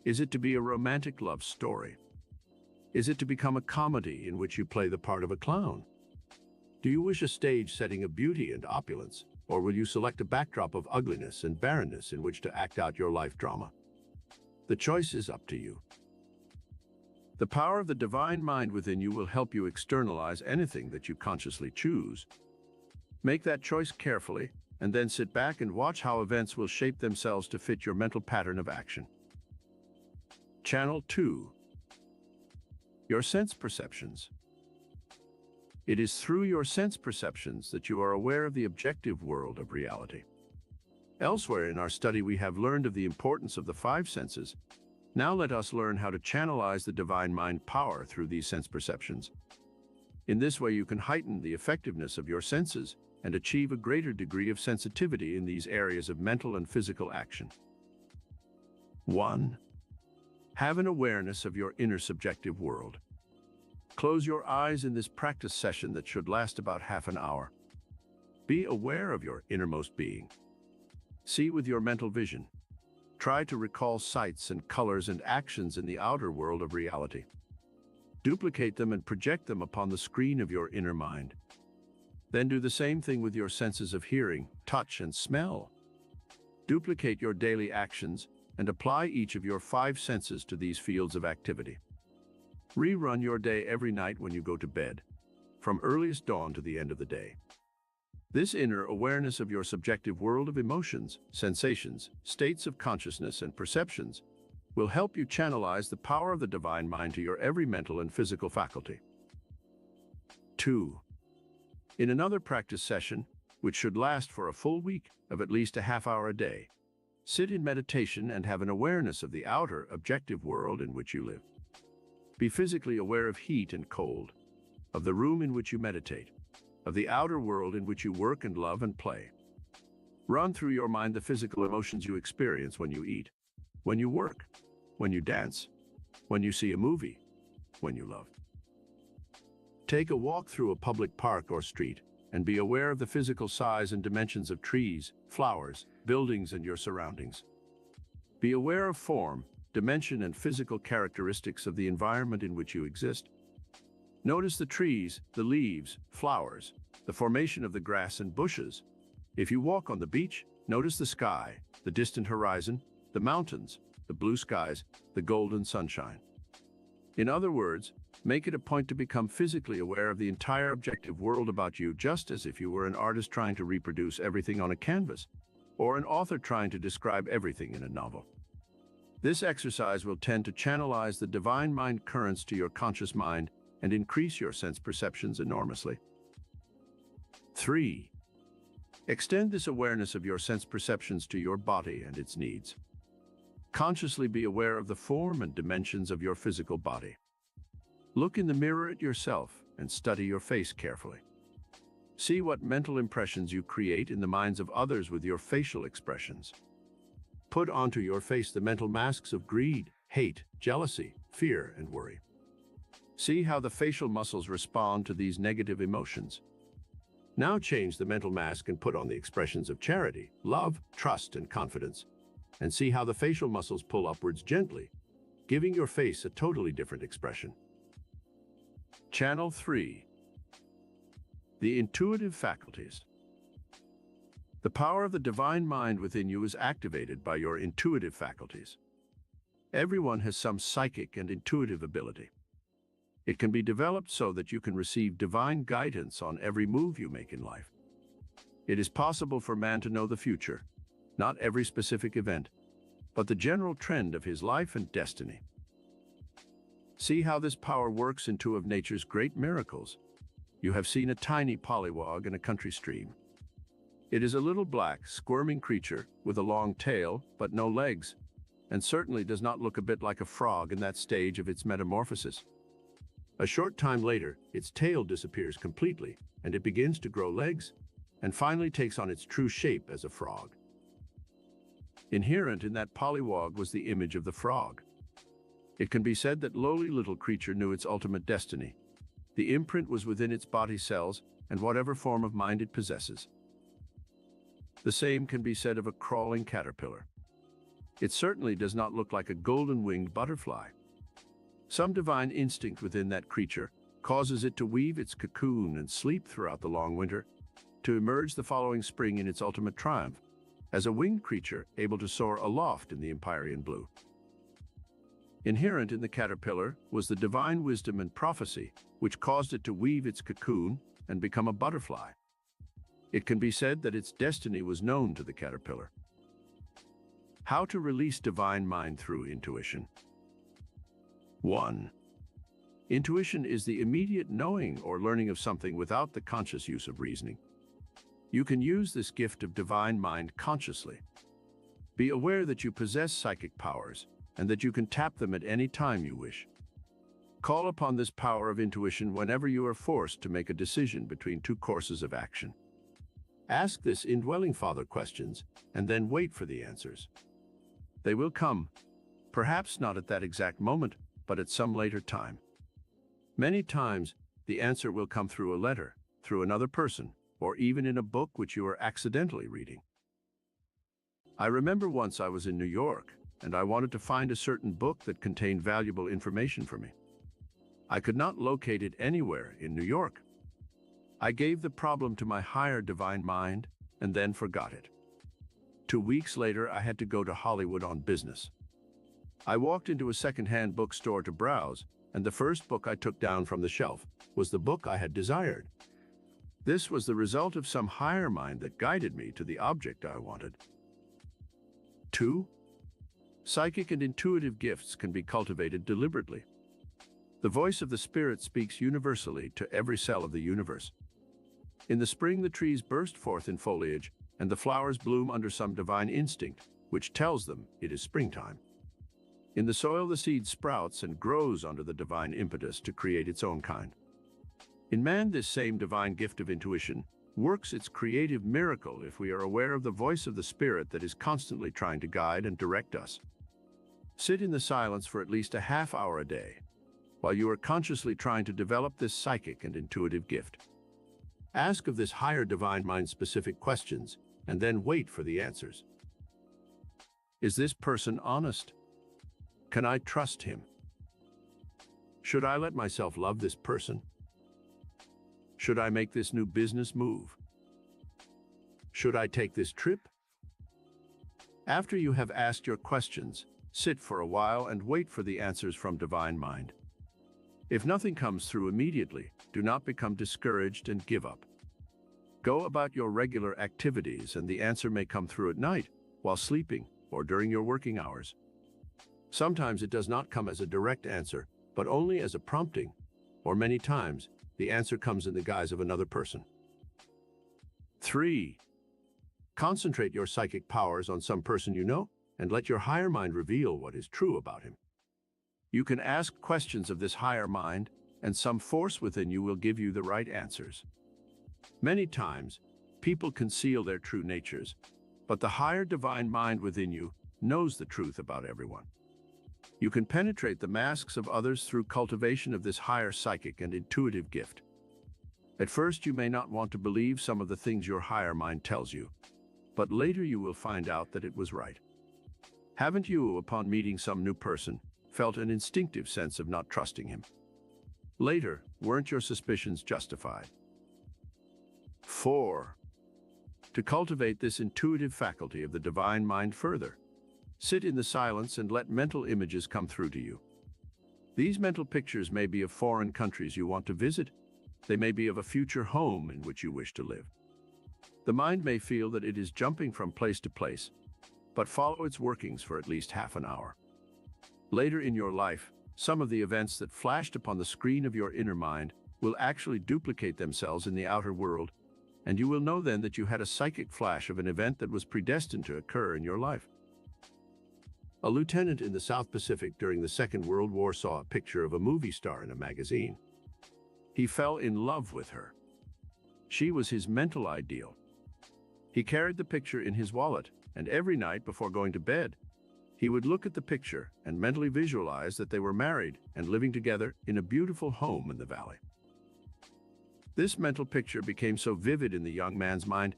S1: Is it to be a romantic love story? Is it to become a comedy in which you play the part of a clown? Do you wish a stage setting of beauty and opulence, or will you select a backdrop of ugliness and barrenness in which to act out your life drama? The choice is up to you. The power of the divine mind within you will help you externalize anything that you consciously choose. Make that choice carefully, and then sit back and watch how events will shape themselves to fit your mental pattern of action. Channel 2. Your sense perceptions. It is through your sense perceptions that you are aware of the objective world of reality. Elsewhere in our study, we have learned of the importance of the 5 senses. Now let us learn how to channelize the divine mind power through these sense perceptions. In this way, you can heighten the effectiveness of your senses and achieve a greater degree of sensitivity in these areas of mental and physical action. 1. Have an awareness of your inner subjective world. Close your eyes in this practice session that should last about half an hour. Be aware of your innermost being. See with your mental vision. Try to recall sights and colors and actions in the outer world of reality. Duplicate them and project them upon the screen of your inner mind. Then do the same thing with your senses of hearing, touch, and smell. Duplicate your daily actions and apply each of your 5 senses to these fields of activity. Rerun your day every night when you go to bed, from earliest dawn to the end of the day. This inner awareness of your subjective world of emotions, sensations, states of consciousness, and perceptions will help you channelize the power of the divine mind to your every mental and physical faculty. 2. In another practice session, which should last for a full week of at least a half hour a day, sit in meditation and have an awareness of the outer, objective world in which you live. Be physically aware of heat and cold, of the room in which you meditate, of the outer world in which you work and love and play. Run through your mind the physical emotions you experience when you eat, when you work, when you dance, when you see a movie, when you love. Take a walk through a public park or street and be aware of the physical size and dimensions of trees, flowers, buildings, and your surroundings. Be aware of form, dimension, and physical characteristics of the environment in which you exist. Notice the trees, the leaves, flowers, the formation of the grass and bushes. If you walk on the beach, notice the sky, the distant horizon, the mountains, the blue skies, the golden sunshine. In other words, make it a point to become physically aware of the entire objective world about you, just as if you were an artist trying to reproduce everything on a canvas, or an author trying to describe everything in a novel. This exercise will tend to channelize the divine mind currents to your conscious mind and increase your sense perceptions enormously. 3. Extend this awareness of your sense perceptions to your body and its needs. Consciously be aware of the form and dimensions of your physical body. Look in the mirror at yourself and study your face carefully. See what mental impressions you create in the minds of others with your facial expressions. Put onto your face the mental masks of greed, hate, jealousy, fear, and worry. See how the facial muscles respond to these negative emotions. Now change the mental mask and put on the expressions of charity, love, trust, and confidence, and see how the facial muscles pull upwards gently, giving your face a totally different expression. Channel 3. The intuitive faculties. The power of the divine mind within you is activated by your intuitive faculties. Everyone has some psychic and intuitive ability. It can be developed so that you can receive divine guidance on every move you make in life. It is possible for man to know the future, not every specific event, but the general trend of his life and destiny. See how this power works in two of nature's great miracles. You have seen a tiny pollywog in a country stream. It is a little black, squirming creature with a long tail but no legs, and certainly does not look a bit like a frog in that stage of its metamorphosis. A short time later, its tail disappears completely, and it begins to grow legs, and finally takes on its true shape as a frog. Inherent in that pollywog was the image of the frog. It can be said that lowly little creature knew its ultimate destiny. The imprint was within its body cells and whatever form of mind it possesses. The same can be said of a crawling caterpillar. It certainly does not look like a golden-winged butterfly. Some divine instinct within that creature causes it to weave its cocoon and sleep throughout the long winter, to emerge the following spring in its ultimate triumph, as a winged creature able to soar aloft in the empyrean blue. Inherent in the caterpillar was the divine wisdom and prophecy, which caused it to weave its cocoon and become a butterfly. It can be said that its destiny was known to the caterpillar. How to release divine mind through intuition. 1. Intuition is the immediate knowing or learning of something without the conscious use of reasoning. You can use this gift of divine mind consciously. Be aware that you possess psychic powers and that you can tap them at any time you wish. Call upon this power of intuition whenever you are forced to make a decision between two courses of action. Ask this indwelling Father questions and then wait for the answers. They will come, perhaps not at that exact moment, but at some later time. Many times, the answer will come through a letter, through another person, or even in a book which you are accidentally reading. I remember once I was in New York, and I wanted to find a certain book that contained valuable information for me. I could not locate it anywhere in New York. I gave the problem to my higher divine mind and then forgot it. 2 weeks later, I had to go to Hollywood on business. I walked into a second-hand bookstore to browse, and the first book I took down from the shelf was the book I had desired. This was the result of some higher mind that guided me to the object I wanted. 2. Psychic and intuitive gifts can be cultivated deliberately. The voice of the Spirit speaks universally to every cell of the universe. In the spring, the trees burst forth in foliage, and the flowers bloom under some divine instinct, which tells them it is springtime. In the soil, the seed sprouts and grows under the divine impetus to create its own kind. In man, this same divine gift of intuition works its creative miracle if we are aware of the voice of the Spirit that is constantly trying to guide and direct us. Sit in the silence for at least a half hour a day, while you are consciously trying to develop this psychic and intuitive gift. Ask of this higher divine mind specific questions, and then wait for the answers. Is this person honest? Can I trust him? Should I let myself love this person? Should I make this new business move? Should I take this trip? After you have asked your questions, sit for a while and wait for the answers from Divine Mind. If nothing comes through immediately, do not become discouraged and give up. Go about your regular activities and the answer may come through at night, while sleeping, or during your working hours. Sometimes it does not come as a direct answer, but only as a prompting, or many times, the answer comes in the guise of another person. 3. Concentrate your psychic powers on some person you know, and let your higher mind reveal what is true about him. You can ask questions of this higher mind, and some force within you will give you the right answers. Many times, people conceal their true natures, but the higher divine mind within you knows the truth about everyone. You can penetrate the masks of others through cultivation of this higher psychic and intuitive gift. At first, you may not want to believe some of the things your higher mind tells you, but later you will find out that it was right. Haven't you, upon meeting some new person, felt an instinctive sense of not trusting him? Later, weren't your suspicions justified? 4. To cultivate this intuitive faculty of the divine mind further, sit in the silence and let mental images come through to you. These mental pictures may be of foreign countries you want to visit. They may be of a future home in which you wish to live. The mind may feel that it is jumping from place to place, but follow its workings for at least half an hour. Later in your life, some of the events that flashed upon the screen of your inner mind will actually duplicate themselves in the outer world, and you will know then that you had a psychic flash of an event that was predestined to occur in your life. A lieutenant in the South Pacific during the Second World War saw a picture of a movie star in a magazine. He fell in love with her. She was his mental ideal. He carried the picture in his wallet, and every night before going to bed, he would look at the picture and mentally visualize that they were married and living together in a beautiful home in the valley. This mental picture became so vivid in the young man's mind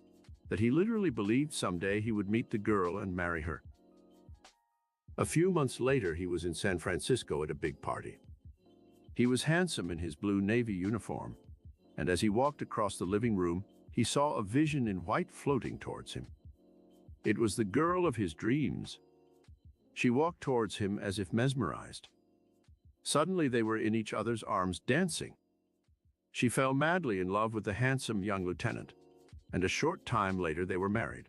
S1: that he literally believed someday he would meet the girl and marry her. A few months later, he was in San Francisco at a big party. He was handsome in his blue Navy uniform, and as he walked across the living room, he saw a vision in white floating towards him. It was the girl of his dreams. She walked towards him as if mesmerized. Suddenly they were in each other's arms dancing. She fell madly in love with the handsome young lieutenant, and a short time later they were married.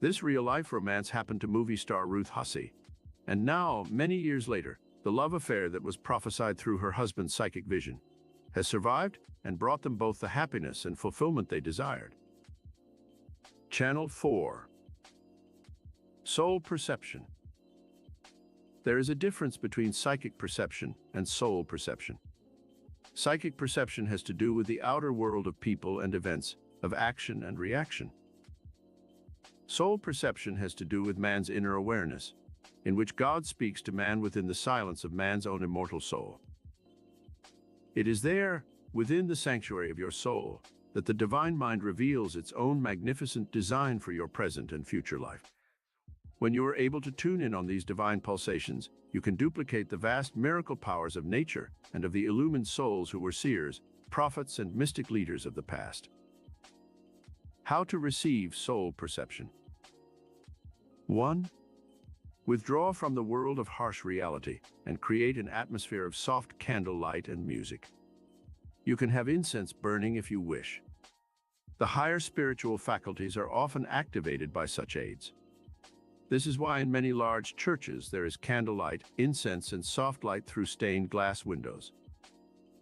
S1: This real-life romance happened to movie star Ruth Hussey, and now, many years later, the love affair that was prophesied through her husband's psychic vision has survived and brought them both the happiness and fulfillment they desired. Channel 4. Soul perception. There is a difference between psychic perception and soul perception. Psychic perception has to do with the outer world of people and events, of action and reaction. Soul perception has to do with man's inner awareness, in which God speaks to man within the silence of man's own immortal soul. It is there, within the sanctuary of your soul, that the divine mind reveals its own magnificent design for your present and future life. When you are able to tune in on these divine pulsations, you can duplicate the vast miracle powers of nature and of the illumined souls who were seers, prophets, and mystic leaders of the past. How to receive soul perception. 1. Withdraw from the world of harsh reality and create an atmosphere of soft candlelight and music. You can have incense burning if you wish. The higher spiritual faculties are often activated by such aids. This is why in many large churches there is candlelight, incense, and soft light through stained glass windows.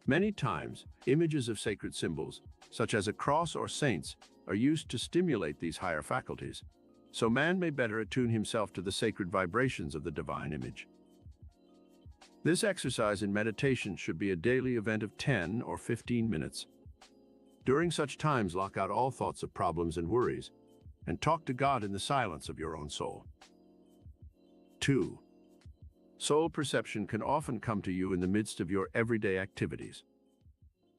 S1: Many times, images of sacred symbols, such as a cross or saints, are used to stimulate these higher faculties, so man may better attune himself to the sacred vibrations of the divine image. This exercise in meditation should be a daily event of 10 or 15 minutes. During such times, lock out all thoughts of problems and worries, and talk to God in the silence of your own soul. 2. Soul perception can often come to you in the midst of your everyday activities.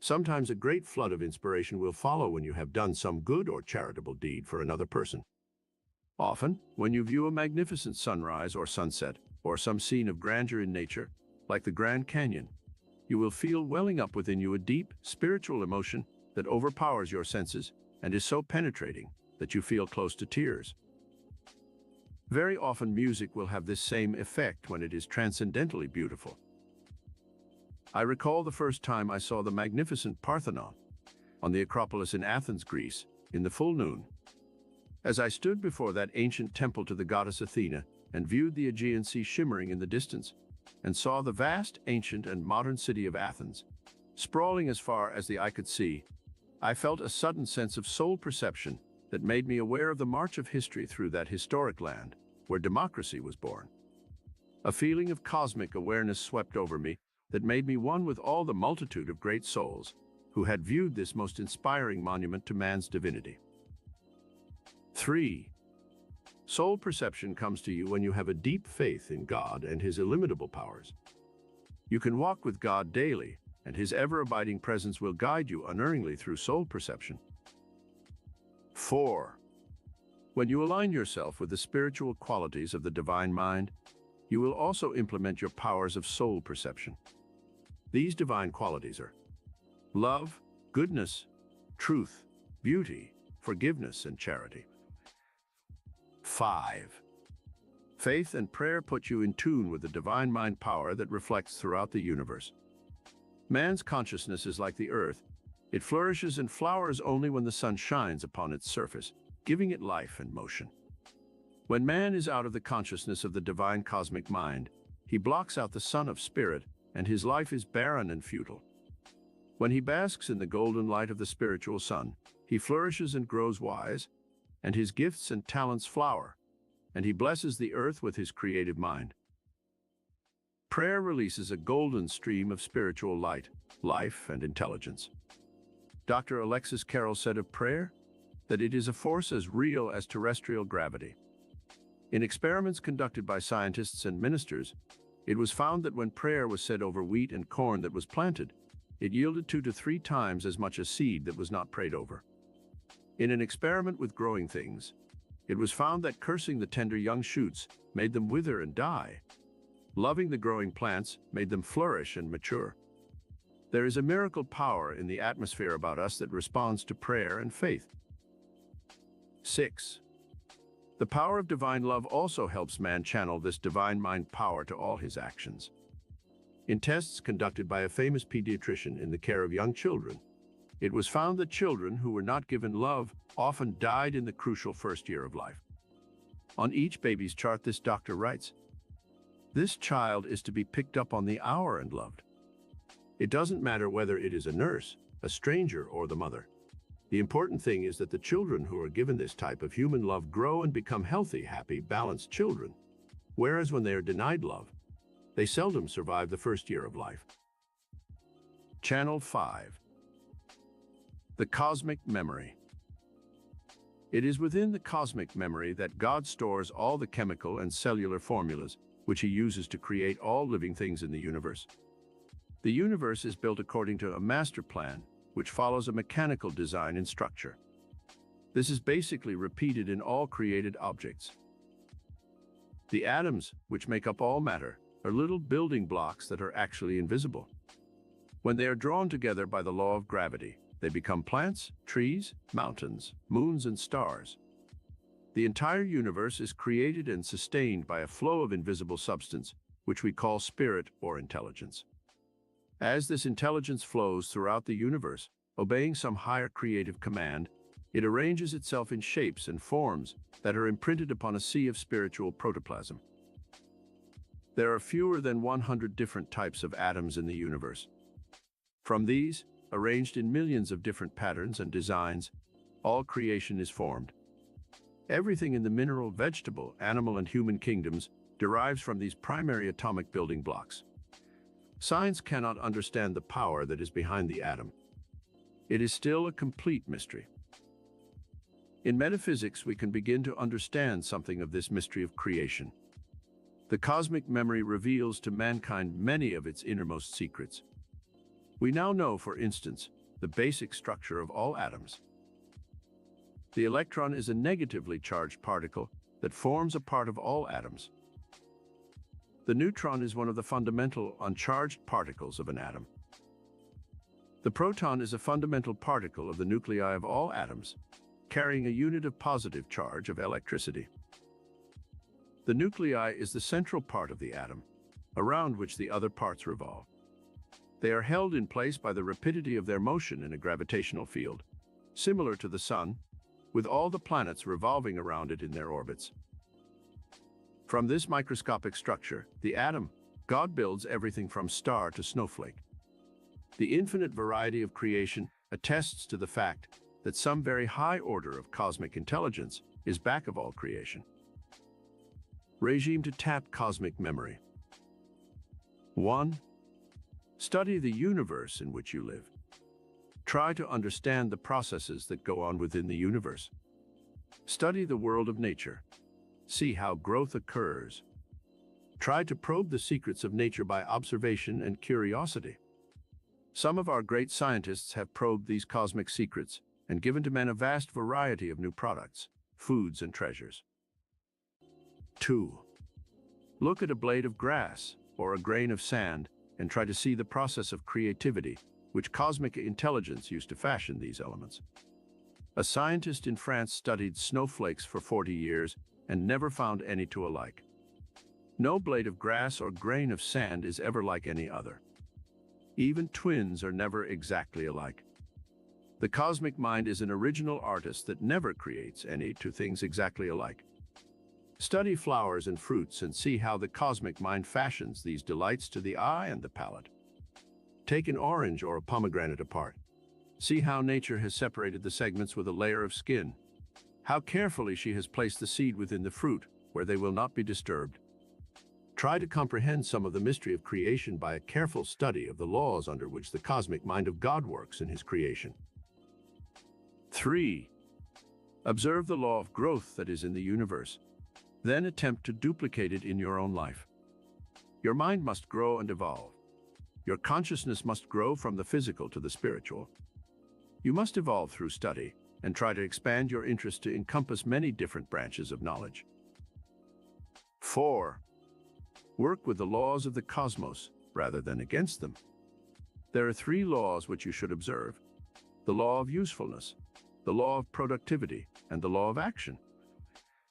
S1: Sometimes a great flood of inspiration will follow when you have done some good or charitable deed for another person. Often, when you view a magnificent sunrise or sunset, or some scene of grandeur in nature, like the Grand Canyon, you will feel welling up within you a deep, spiritual emotion that overpowers your senses and is so penetrating that you feel close to tears. Very often music will have this same effect when it is transcendently beautiful. I recall the first time I saw the magnificent Parthenon on the Acropolis in Athens, Greece, in the full noon. As I stood before that ancient temple to the goddess Athena and viewed the Aegean Sea shimmering in the distance, and saw the vast, ancient, and modern city of Athens, sprawling as far as the eye could see, I felt a sudden sense of soul perception that made me aware of the march of history through that historic land where democracy was born. A feeling of cosmic awareness swept over me that made me one with all the multitude of great souls who had viewed this most inspiring monument to man's divinity. 3. Soul perception comes to you when you have a deep faith in God and His illimitable powers. You can walk with God daily, and His ever-abiding presence will guide you unerringly through soul perception. 4. When you align yourself with the spiritual qualities of the divine mind, you will also implement your powers of soul perception. These divine qualities are love, goodness, truth, beauty, forgiveness, and charity. 5. Faith and prayer put you in tune with the divine mind power that reflects throughout the universe. Man's consciousness is like the earth. It flourishes and flowers only when the sun shines upon its surface, giving it life and motion. When man is out of the consciousness of the divine cosmic mind, he blocks out the sun of spirit, and his life is barren and futile. When he basks in the golden light of the spiritual sun, he flourishes and grows wise, and his gifts and talents flower, and he blesses the earth with his creative mind. Prayer releases a golden stream of spiritual light, life, and intelligence. Dr. Alexis Carrel said of prayer that it is a force as real as terrestrial gravity. In experiments conducted by scientists and ministers, it was found that when prayer was said over wheat and corn that was planted, it yielded 2 to 3 times as much as seed that was not prayed over. In an experiment with growing things, it was found that cursing the tender young shoots made them wither and die. Loving the growing plants made them flourish and mature. There is a miracle power in the atmosphere about us that responds to prayer and faith. 6. The power of divine love also helps man channel this divine mind power to all his actions. In tests conducted by a famous pediatrician in the care of young children, it was found that children who were not given love often died in the crucial first year of life. On each baby's chart, this doctor writes, "This child is to be picked up on the hour and loved." It doesn't matter whether it is a nurse, a stranger, or the mother. The important thing is that the children who are given this type of human love grow and become healthy, happy, balanced children. Whereas when they are denied love, they seldom survive the first year of life. Channel 5. The cosmic memory. It is within the cosmic memory that God stores all the chemical and cellular formulas which He uses to create all living things in the universe. The universe is built according to a master plan, which follows a mechanical design and structure. This is basically repeated in all created objects. The atoms, which make up all matter, are little building blocks that are actually invisible. When they are drawn together by the law of gravity, they become plants, trees, mountains, moons, and stars. The entire universe is created and sustained by a flow of invisible substance, which we call spirit or intelligence. As this intelligence flows throughout the universe, obeying some higher creative command, it arranges itself in shapes and forms that are imprinted upon a sea of spiritual protoplasm. There are fewer than 100 different types of atoms in the universe. From these, arranged in millions of different patterns and designs, all creation is formed. Everything in the mineral, vegetable, animal, and human kingdoms derives from these primary atomic building blocks. Science cannot understand the power that is behind the atom. It is still a complete mystery. In metaphysics, we can begin to understand something of this mystery of creation. The cosmic memory reveals to mankind many of its innermost secrets. We now know, for instance, the basic structure of all atoms. The electron is a negatively charged particle that forms a part of all atoms. The neutron is one of the fundamental uncharged particles of an atom. The proton is a fundamental particle of the nuclei of all atoms, carrying a unit of positive charge of electricity. The nuclei is the central part of the atom, around which the other parts revolve. They are held in place by the rapidity of their motion in a gravitational field, similar to the Sun, with all the planets revolving around it in their orbits. From this microscopic structure, the atom, God builds everything from star to snowflake. The infinite variety of creation attests to the fact that some very high order of cosmic intelligence is back of all creation. Regime to tap cosmic memory. 1. Study the universe in which you live. Try to understand the processes that go on within the universe. Study the world of nature. See how growth occurs. Try to probe the secrets of nature by observation and curiosity. Some of our great scientists have probed these cosmic secrets and given to men a vast variety of new products, foods, and treasures. 2. Look at a blade of grass or a grain of sand and try to see the process of creativity, which cosmic intelligence used to fashion these elements. A scientist in France studied snowflakes for 40 years and never found any two alike. No blade of grass or grain of sand is ever like any other. Even twins are never exactly alike. The cosmic mind is an original artist that never creates any two things exactly alike. Study flowers and fruits and see how the cosmic mind fashions these delights to the eye and the palate. Take an orange or a pomegranate apart. See how nature has separated the segments with a layer of skin. How carefully she has placed the seed within the fruit, where they will not be disturbed. Try to comprehend some of the mystery of creation by a careful study of the laws under which the cosmic mind of God works in his creation. 3. Observe the law of growth that is in the universe. Then attempt to duplicate it in your own life. Your mind must grow and evolve. Your consciousness must grow from the physical to the spiritual. You must evolve through study and try to expand your interest to encompass many different branches of knowledge. 4. Work with the laws of the cosmos rather than against them. There are 3 laws which you should observe: the law of usefulness, the law of productivity, and the law of action.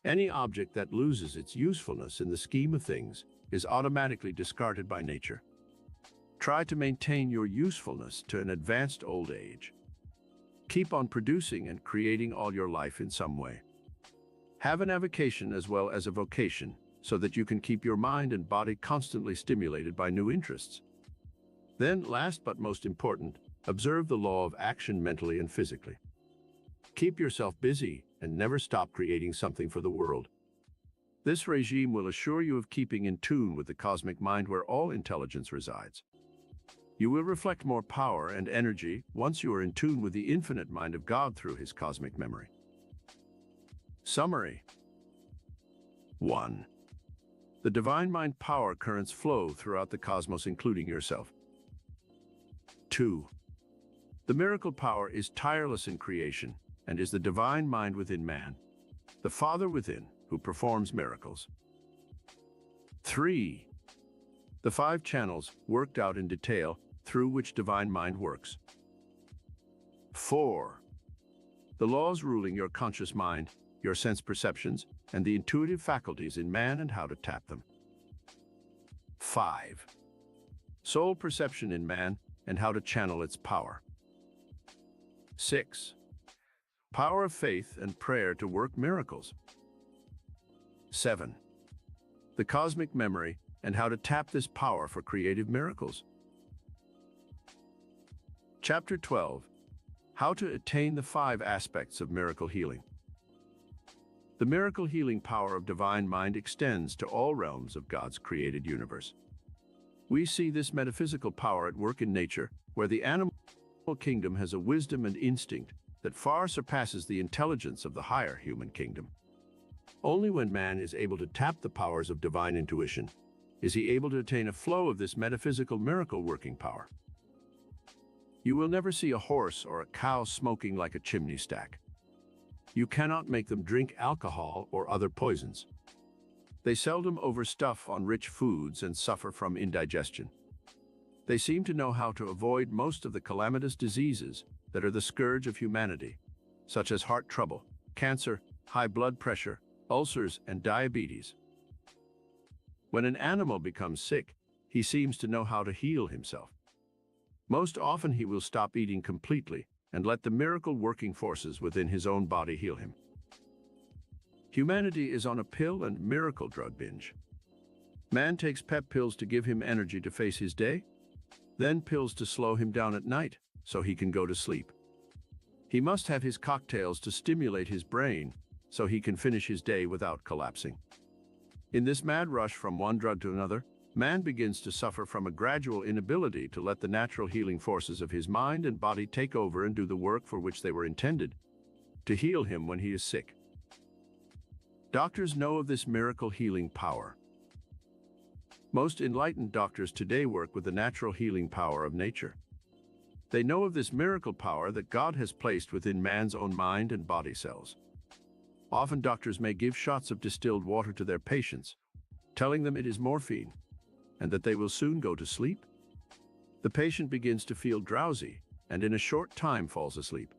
S1: Any object that loses its usefulness in the scheme of things is automatically discarded by nature. Try to maintain your usefulness to an advanced old age. Keep on producing and creating all your life in some way. Have an avocation as well as a vocation, so that you can keep your mind and body constantly stimulated by new interests. Then, last but most important, observe the law of action mentally and physically. Keep yourself busy and never stop creating something for the world. This regime will assure you of keeping in tune with the cosmic mind where all intelligence resides. You will reflect more power and energy once you are in tune with the infinite mind of God through his cosmic memory. Summary. 1. The divine mind power currents flow throughout the cosmos, including yourself. 2. The miracle power is tireless in creation and is the divine mind within man, the Father within, who performs miracles. 3. The 5 channels worked out in detail through which divine mind works. 4. The laws ruling your conscious mind, your sense perceptions, and the intuitive faculties in man and how to tap them. 5. Soul perception in man and how to channel its power. 6. Power of faith and prayer to work miracles. 7. The cosmic memory and how to tap this power for creative miracles. Chapter 12. How to attain the 5 aspects of miracle healing. The miracle healing power of divine mind extends to all realms of God's created universe. We see this metaphysical power at work in nature, where the animal kingdom has a wisdom and instinct that far surpasses the intelligence of the higher human kingdom. Only when man is able to tap the powers of divine intuition is he able to attain a flow of this metaphysical miracle working power. You will never see a horse or a cow smoking like a chimney stack. You cannot make them drink alcohol or other poisons. They seldom overstuff on rich foods and suffer from indigestion. They seem to know how to avoid most of the calamitous diseases that are the scourge of humanity, such as heart trouble, cancer, high blood pressure, ulcers, and diabetes. When an animal becomes sick, he seems to know how to heal himself. Most often he will stop eating completely and let the miracle-working forces within his own body heal him. Humanity is on a pill and miracle drug binge. Man takes pep pills to give him energy to face his day, then pills to slow him down at night so he can go to sleep. He must have his cocktails to stimulate his brain so he can finish his day without collapsing. In this mad rush from one drug to another, man begins to suffer from a gradual inability to let the natural healing forces of his mind and body take over and do the work for which they were intended, to heal him when he is sick. Doctors know of this miracle healing power. Most enlightened doctors today work with the natural healing power of nature. They know of this miracle power that God has placed within man's own mind and body cells. Often doctors may give shots of distilled water to their patients, telling them it is morphine, and that they will soon go to sleep. The patient begins to feel drowsy, and in a short time falls asleep.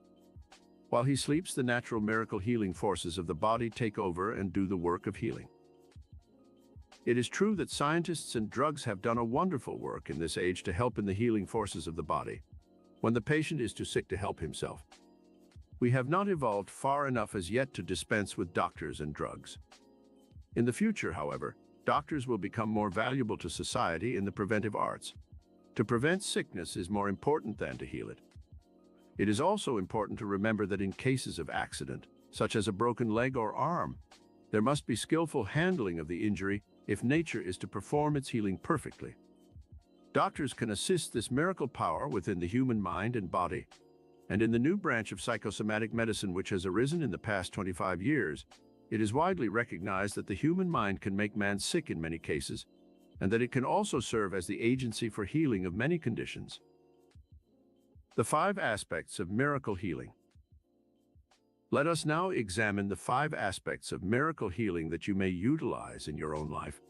S1: While he sleeps, the natural miracle healing forces of the body take over and do the work of healing. It is true that scientists and drugs have done a wonderful work in this age to help in the healing forces of the body, when the patient is too sick to help himself. We have not evolved far enough as yet to dispense with doctors and drugs. In the future, however, doctors will become more valuable to society in the preventive arts. To prevent sickness is more important than to heal it. It is also important to remember that in cases of accident, such as a broken leg or arm, there must be skillful handling of the injury if nature is to perform its healing perfectly. Doctors can assist this miracle power within the human mind and body, and in the new branch of psychosomatic medicine which has arisen in the past 25 years, it is widely recognized that the human mind can make man sick in many cases, and that it can also serve as the agency for healing of many conditions. The 5 aspects of miracle healing. Let us now examine the 5 aspects of miracle healing that you may utilize in your own life.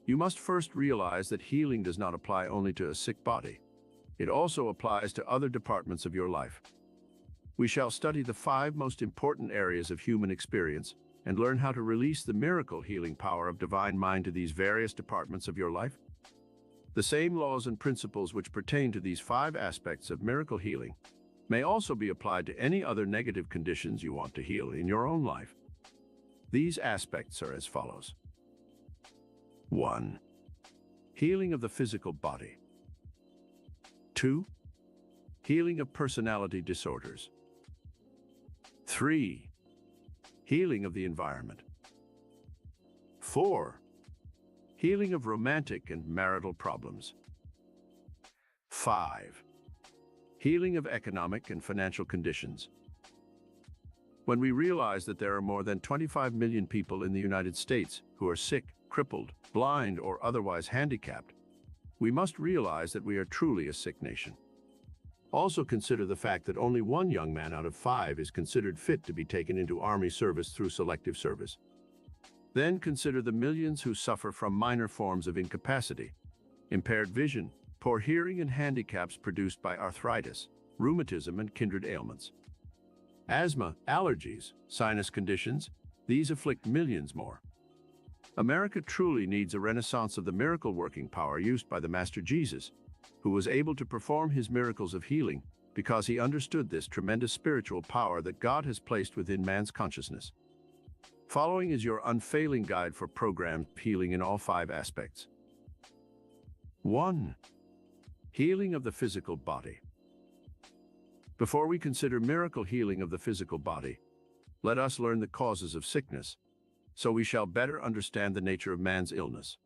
S1: You must first realize that healing does not apply only to a sick body. It also applies to other departments of your life. We shall study the 5 most important areas of human experience and learn how to release the miracle healing power of divine mind to these various departments of your life. The same laws and principles which pertain to these 5 aspects of miracle healing may also be applied to any other negative conditions you want to heal in your own life. These aspects are as follows. 1. Healing of the physical body. 2. Healing of personality disorders. 3. Healing of the environment. 4. Healing of romantic and marital problems. 5. Healing of economic and financial conditions. When we realize that there are more than 25 million people in the United States who are sick, crippled, blind, or otherwise handicapped, we must realize that we are truly a sick nation. Also consider the fact that only 1 young man out of 5 is considered fit to be taken into Army service through selective service. Then consider the millions who suffer from minor forms of incapacity, impaired vision, poor hearing, and handicaps produced by arthritis, rheumatism, and kindred ailments. Asthma, allergies, sinus conditions, these afflict millions more. America truly needs a renaissance of the miracle-working power used by the Master Jesus, who was able to perform his miracles of healing because he understood this tremendous spiritual power that God has placed within man's consciousness. Following is your unfailing guide for programmed healing in all 5 aspects. 1. Healing of the physical body. Before we consider miracle healing of the physical body, let us learn the causes of sickness, so we shall better understand the nature of man's illness.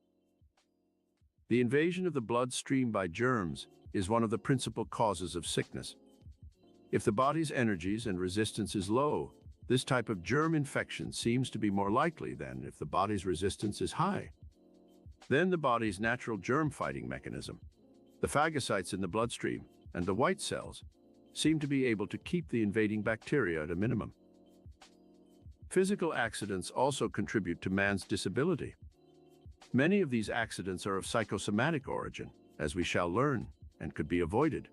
S1: The invasion of the bloodstream by germs is one of the principal causes of sickness. If the body's energies and resistance is low, this type of germ infection seems to be more likely than if the body's resistance is high. Then the body's natural germ-fighting mechanism, the phagocytes in the bloodstream and the white cells, seem to be able to keep the invading bacteria at a minimum. Physical accidents also contribute to man's disability. Many of these accidents are of psychosomatic origin, as we shall learn, and could be avoided.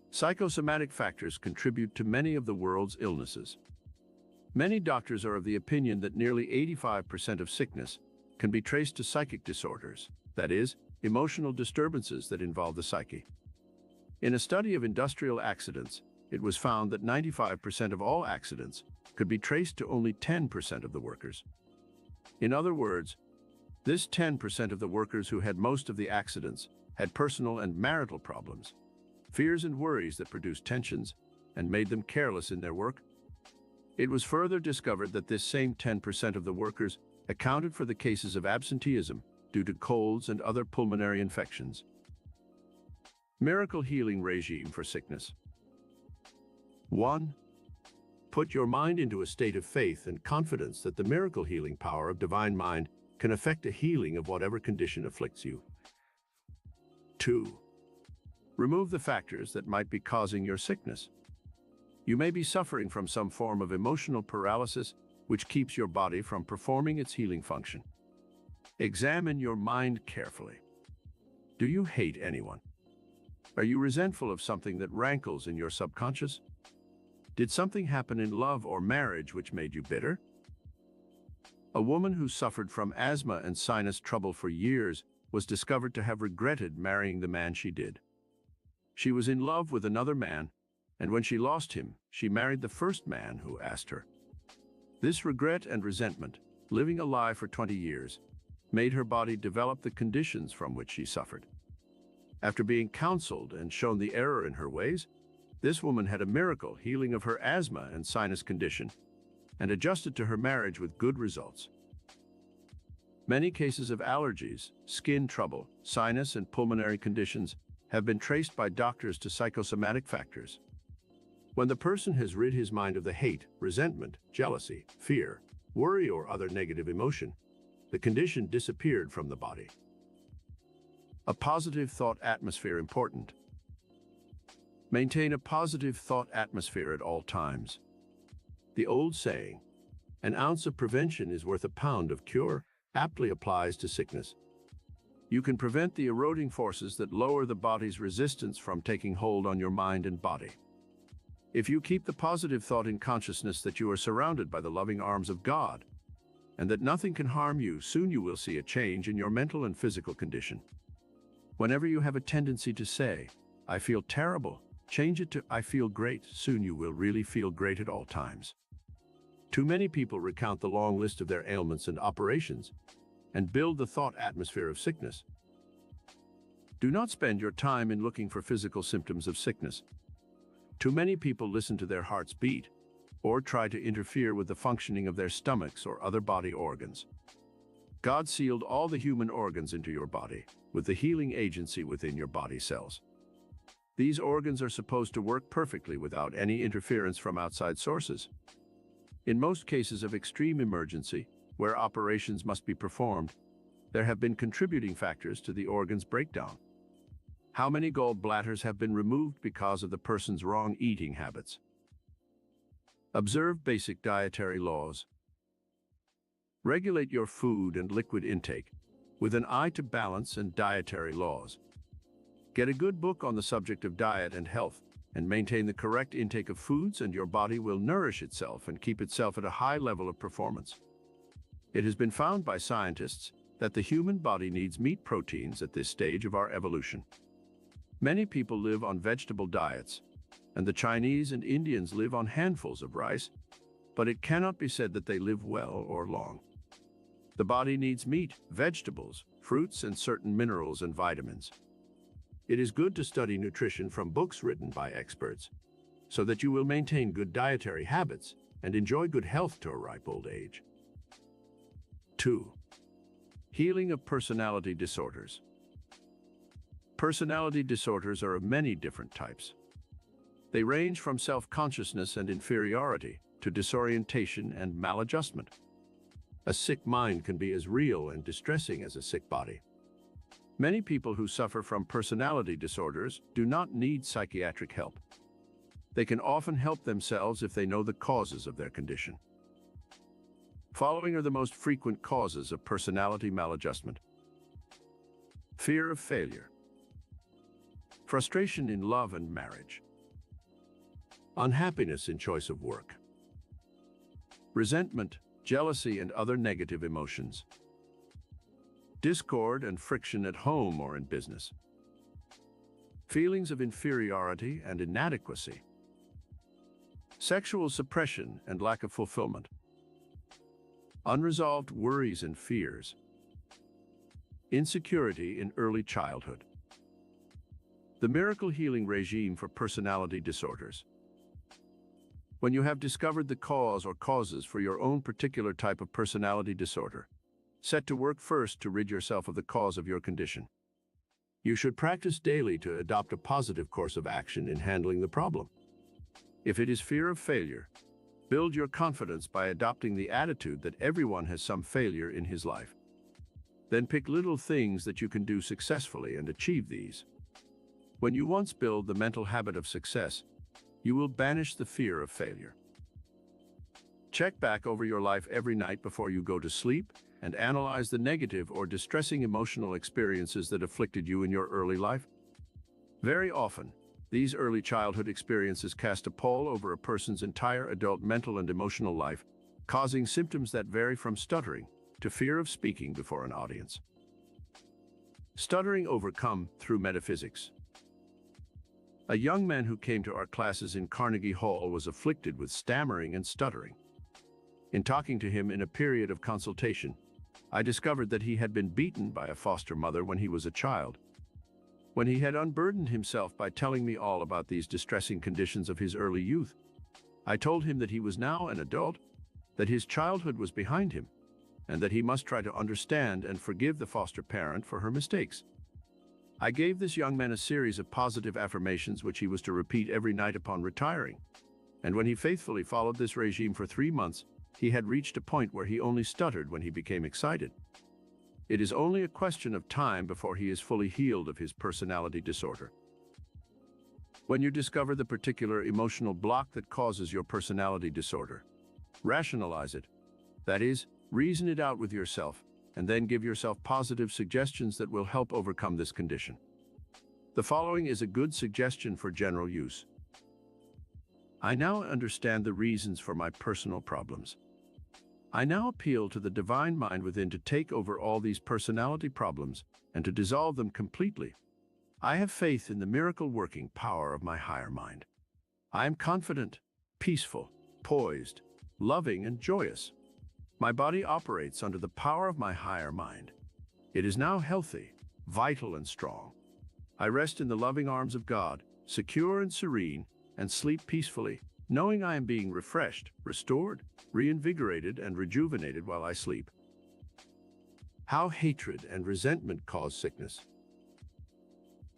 S1: Psychosomatic factors contribute to many of the world's illnesses. Many doctors are of the opinion that nearly 85% of sickness can be traced to psychic disorders, that is, emotional disturbances that involve the psyche. In a study of industrial accidents, it was found that 95% of all accidents could be traced to only 10% of the workers. In other words, this 10% of the workers who had most of the accidents had personal and marital problems, fears and worries that produced tensions and made them careless in their work. It was further discovered that this same 10% of the workers accounted for the cases of absenteeism due to colds and other pulmonary infections. Miracle healing regime for sickness. 1. Put your mind into a state of faith and confidence that the miracle healing power of divine mind can effect a healing of whatever condition afflicts you. 2. Remove the factors that might be causing your sickness. You may be suffering from some form of emotional paralysis which keeps your body from performing its healing function. Examine your mind carefully. Do you hate anyone? Are you resentful of something that rankles in your subconscious? Did something happen in love or marriage which made you bitter? A woman who suffered from asthma and sinus trouble for years was discovered to have regretted marrying the man she did. She was in love with another man, and when she lost him, she married the first man who asked her. This regret and resentment, living a lie for 20 years, made her body develop the conditions from which she suffered. After being counseled and shown the error in her ways, this woman had a miracle healing of her asthma and sinus condition and adjusted to her marriage with good results. Many cases of allergies, skin trouble, sinus and pulmonary conditions have been traced by doctors to psychosomatic factors. When the person has rid his mind of the hate, resentment, jealousy, fear, worry, or other negative emotion, the condition disappeared from the body. A positive thought atmosphere important. Maintain a positive thought atmosphere at all times. The old saying, "An ounce of prevention is worth a pound of cure," aptly applies to sickness. You can prevent the eroding forces that lower the body's resistance from taking hold on your mind and body. If you keep the positive thought in consciousness that you are surrounded by the loving arms of God and that nothing can harm you, soon you will see a change in your mental and physical condition. Whenever you have a tendency to say, "I feel terrible," change it to, "I feel great." Soon you will really feel great at all times. Too many people recount the long list of their ailments and operations and build the thought atmosphere of sickness. Do not spend your time in looking for physical symptoms of sickness. Too many people listen to their heart's beat or try to interfere with the functioning of their stomachs or other body organs. God sealed all the human organs into your body with the healing agency within your body cells. These organs are supposed to work perfectly without any interference from outside sources. In most cases of extreme emergency, where operations must be performed, there have been contributing factors to the organ's breakdown. How many gallbladders have been removed because of the person's wrong eating habits? Observe basic dietary laws. Regulate your food and liquid intake with an eye to balance and dietary laws. Get a good book on the subject of diet and health and maintain the correct intake of foods, and your body will nourish itself and keep itself at a high level of performance. It has been found by scientists that the human body needs meat proteins at this stage of our evolution. Many people live on vegetable diets, and the Chinese and Indians live on handfuls of rice, but it cannot be said that they live well or long. The body needs meat, vegetables, fruits, and certain minerals and vitamins. It is good to study nutrition from books written by experts, so that you will maintain good dietary habits and enjoy good health to a ripe old age. 2. Healing of personality disorders. Personality disorders are of many different types. They range from self-consciousness and inferiority to disorientation and maladjustment. A sick mind can be as real and distressing as a sick body. Many people who suffer from personality disorders do not need psychiatric help. They can often help themselves if they know the causes of their condition. Following are the most frequent causes of personality maladjustment. Fear of failure. Frustration in love and marriage. Unhappiness in choice of work. Resentment, jealousy, and other negative emotions. Discord and friction at home or in business. Feelings of inferiority and inadequacy. Sexual suppression and lack of fulfillment. Unresolved worries and fears. Insecurity in early childhood. The miracle healing regime for personality disorders. When you have discovered the cause or causes for your own particular type of personality disorder, set to work first to rid yourself of the cause of your condition. You should practice daily to adopt a positive course of action in handling the problem. If it is fear of failure, build your confidence by adopting the attitude that everyone has some failure in his life. Then pick little things that you can do successfully and achieve these. When you once build the mental habit of success, you will banish the fear of failure. Check back over your life every night before you go to sleep and analyze the negative or distressing emotional experiences that afflicted you in your early life. Very often, these early childhood experiences cast a pall over a person's entire adult mental and emotional life, causing symptoms that vary from stuttering to fear of speaking before an audience. Stuttering overcome through metaphysics. A young man who came to our classes in Carnegie Hall was afflicted with stammering and stuttering. In talking to him in a period of consultation, I discovered that he had been beaten by a foster mother when he was a child. When he had unburdened himself by telling me all about these distressing conditions of his early youth, I told him that he was now an adult, that his childhood was behind him, and that he must try to understand and forgive the foster parent for her mistakes. I gave this young man a series of positive affirmations which he was to repeat every night upon retiring, and when he faithfully followed this regime for 3 months, he had reached a point where he only stuttered when he became excited. It is only a question of time before he is fully healed of his personality disorder. When you discover the particular emotional block that causes your personality disorder, rationalize it. That is, reason it out with yourself, and then give yourself positive suggestions that will help overcome this condition. The following is a good suggestion for general use. I now understand the reasons for my personal problems. I now appeal to the divine mind within to take over all these personality problems and to dissolve them completely. I have faith in the miracle-working power of my higher mind. I am confident, peaceful, poised, loving, and joyous. My body operates under the power of my higher mind. It is now healthy, vital, and strong. I rest in the loving arms of God, secure and serene, and sleep peacefully, knowing I am being refreshed, restored, reinvigorated, and rejuvenated while I sleep. How hatred and resentment cause sickness.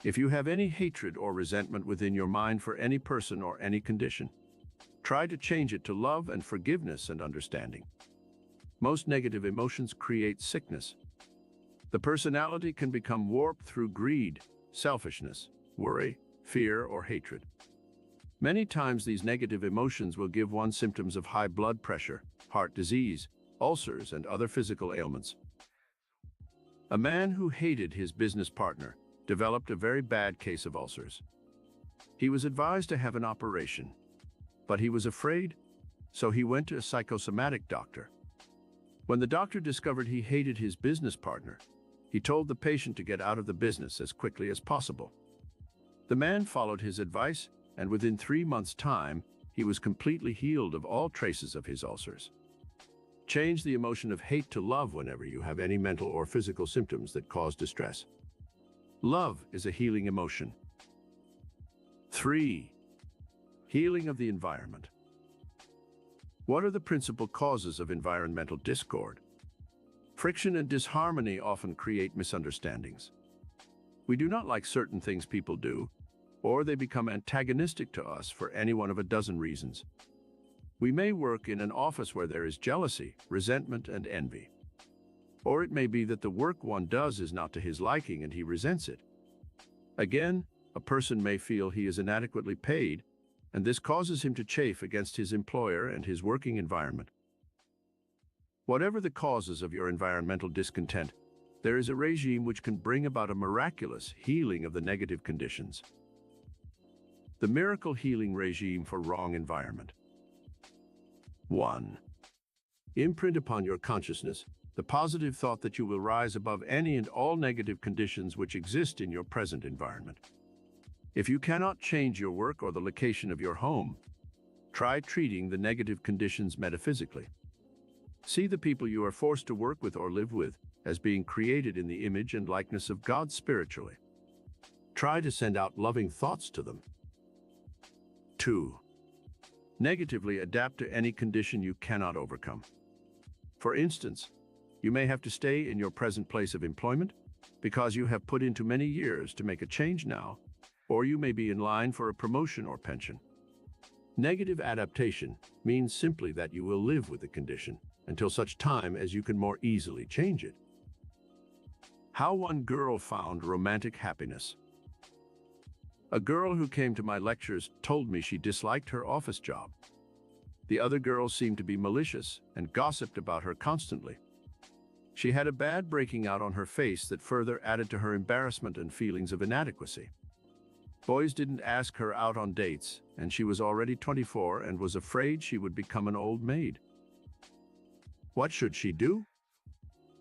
S1: If you have any hatred or resentment within your mind for any person or any condition, try to change it to love and forgiveness and understanding. Most negative emotions create sickness. The personality can become warped through greed, selfishness, worry, fear, or hatred. Many times these negative emotions will give one symptoms of high blood pressure, heart disease, ulcers, and other physical ailments. A man who hated his business partner developed a very bad case of ulcers. He was advised to have an operation, but he was afraid, so he went to a psychosomatic doctor. When the doctor discovered he hated his business partner, he told the patient to get out of the business as quickly as possible. The man followed his advice, and within 3 months' time, he was completely healed of all traces of his ulcers. Change the emotion of hate to love whenever you have any mental or physical symptoms that cause distress. Love is a healing emotion. 3. Healing of the environment. What are the principal causes of environmental discord? Friction and disharmony often create misunderstandings. We do not like certain things people do, or they become antagonistic to us for any one of a dozen reasons. We may work in an office where there is jealousy, resentment, and envy. Or it may be that the work one does is not to his liking and he resents it. Again, a person may feel he is inadequately paid, and this causes him to chafe against his employer and his working environment. Whatever the causes of your environmental discontent, there is a regime which can bring about a miraculous healing of the negative conditions. The miracle healing regime for wrong environment. 1. Imprint upon your consciousness the positive thought that you will rise above any and all negative conditions which exist in your present environment. If you cannot change your work or the location of your home, try treating the negative conditions metaphysically. See the people you are forced to work with or live with as being created in the image and likeness of God spiritually. Try to send out loving thoughts to them. 2. Negatively adapt to any condition you cannot overcome. For instance, you may have to stay in your present place of employment because you have put in too many years to make a change now, or you may be in line for a promotion or pension. Negative adaptation means simply that you will live with the condition until such time as you can more easily change it. How one girl found romantic happiness. A girl who came to my lectures told me she disliked her office job. The other girls seemed to be malicious and gossiped about her constantly. She had a bad breaking out on her face that further added to her embarrassment and feelings of inadequacy. Boys didn't ask her out on dates, and she was already 24 and was afraid she would become an old maid. What should she do?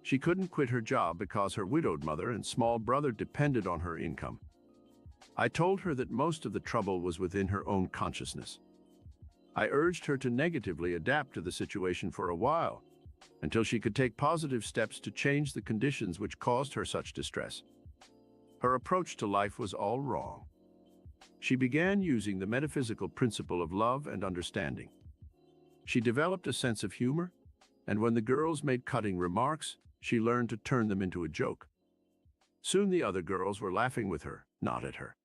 S1: She couldn't quit her job because her widowed mother and small brother depended on her income. I told her that most of the trouble was within her own consciousness. I urged her to negatively adapt to the situation for a while, until she could take positive steps to change the conditions which caused her such distress. Her approach to life was all wrong. She began using the metaphysical principle of love and understanding. She developed a sense of humor, and when the girls made cutting remarks, she learned to turn them into a joke. Soon the other girls were laughing with her, not at her.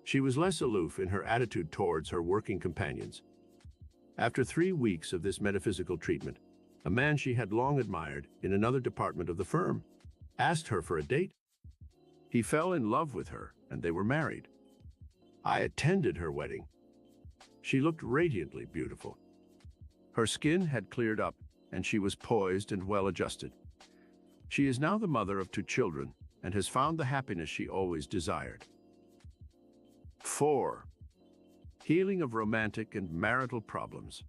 S1: She was less aloof in her attitude towards her working companions. After 3 weeks of this metaphysical treatment, a man she had long admired in another department of the firm asked her for a date. He fell in love with her, and they were married. I attended her wedding. She looked radiantly beautiful. Her skin had cleared up, and she was poised and well-adjusted. She is now the mother of 2 children and has found the happiness she always desired. 4. Healing of romantic and marital problems.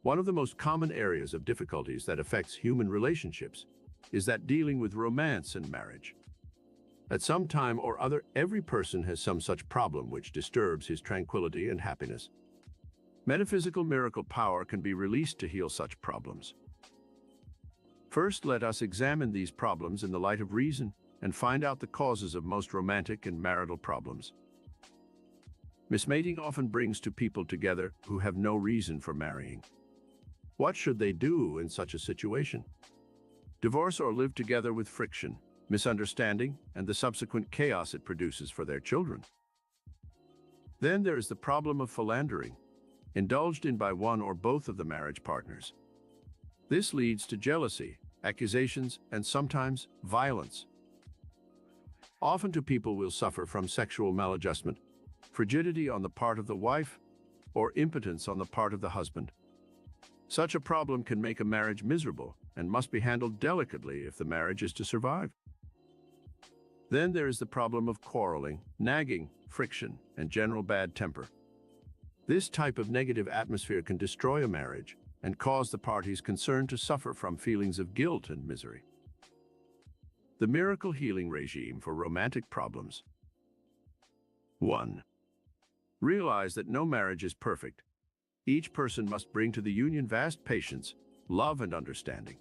S1: One of the most common areas of difficulties that affects human relationships is that dealing with romance and marriage. At some time or other, every person has some such problem which disturbs his tranquility and happiness. Metaphysical miracle power can be released to heal such problems. First, let us examine these problems in the light of reason and find out the causes of most romantic and marital problems. Mismating often brings 2 people together who have no reason for marrying. What should they do in such a situation? Divorce or live together with friction, misunderstanding, and the subsequent chaos it produces for their children. Then there is the problem of philandering, indulged in by one or both of the marriage partners. This leads to jealousy, accusations, and sometimes violence. Often 2 people will suffer from sexual maladjustment, frigidity on the part of the wife, or impotence on the part of the husband. Such a problem can make a marriage miserable and must be handled delicately if the marriage is to survive. Then there is the problem of quarreling, nagging, friction, and general bad temper. This type of negative atmosphere can destroy a marriage and cause the parties concerned to suffer from feelings of guilt and misery. The miracle healing regime for romantic problems. 1. Realize that no marriage is perfect. Each person must bring to the union vast patience, love, and understanding.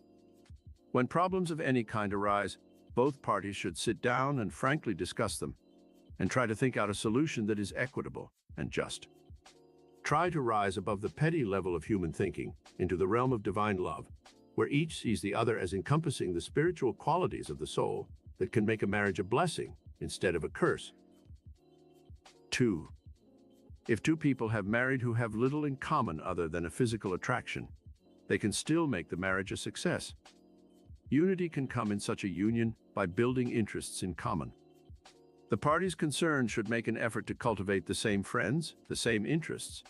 S1: When problems of any kind arise, both parties should sit down and frankly discuss them, and try to think out a solution that is equitable and just. Try to rise above the petty level of human thinking into the realm of divine love, where each sees the other as encompassing the spiritual qualities of the soul that can make a marriage a blessing instead of a curse. 2. If 2 people have married who have little in common other than a physical attraction, they can still make the marriage a success. Unity can come in such a union by building interests in common. The parties concerned should make an effort to cultivate the same friends, the same interests,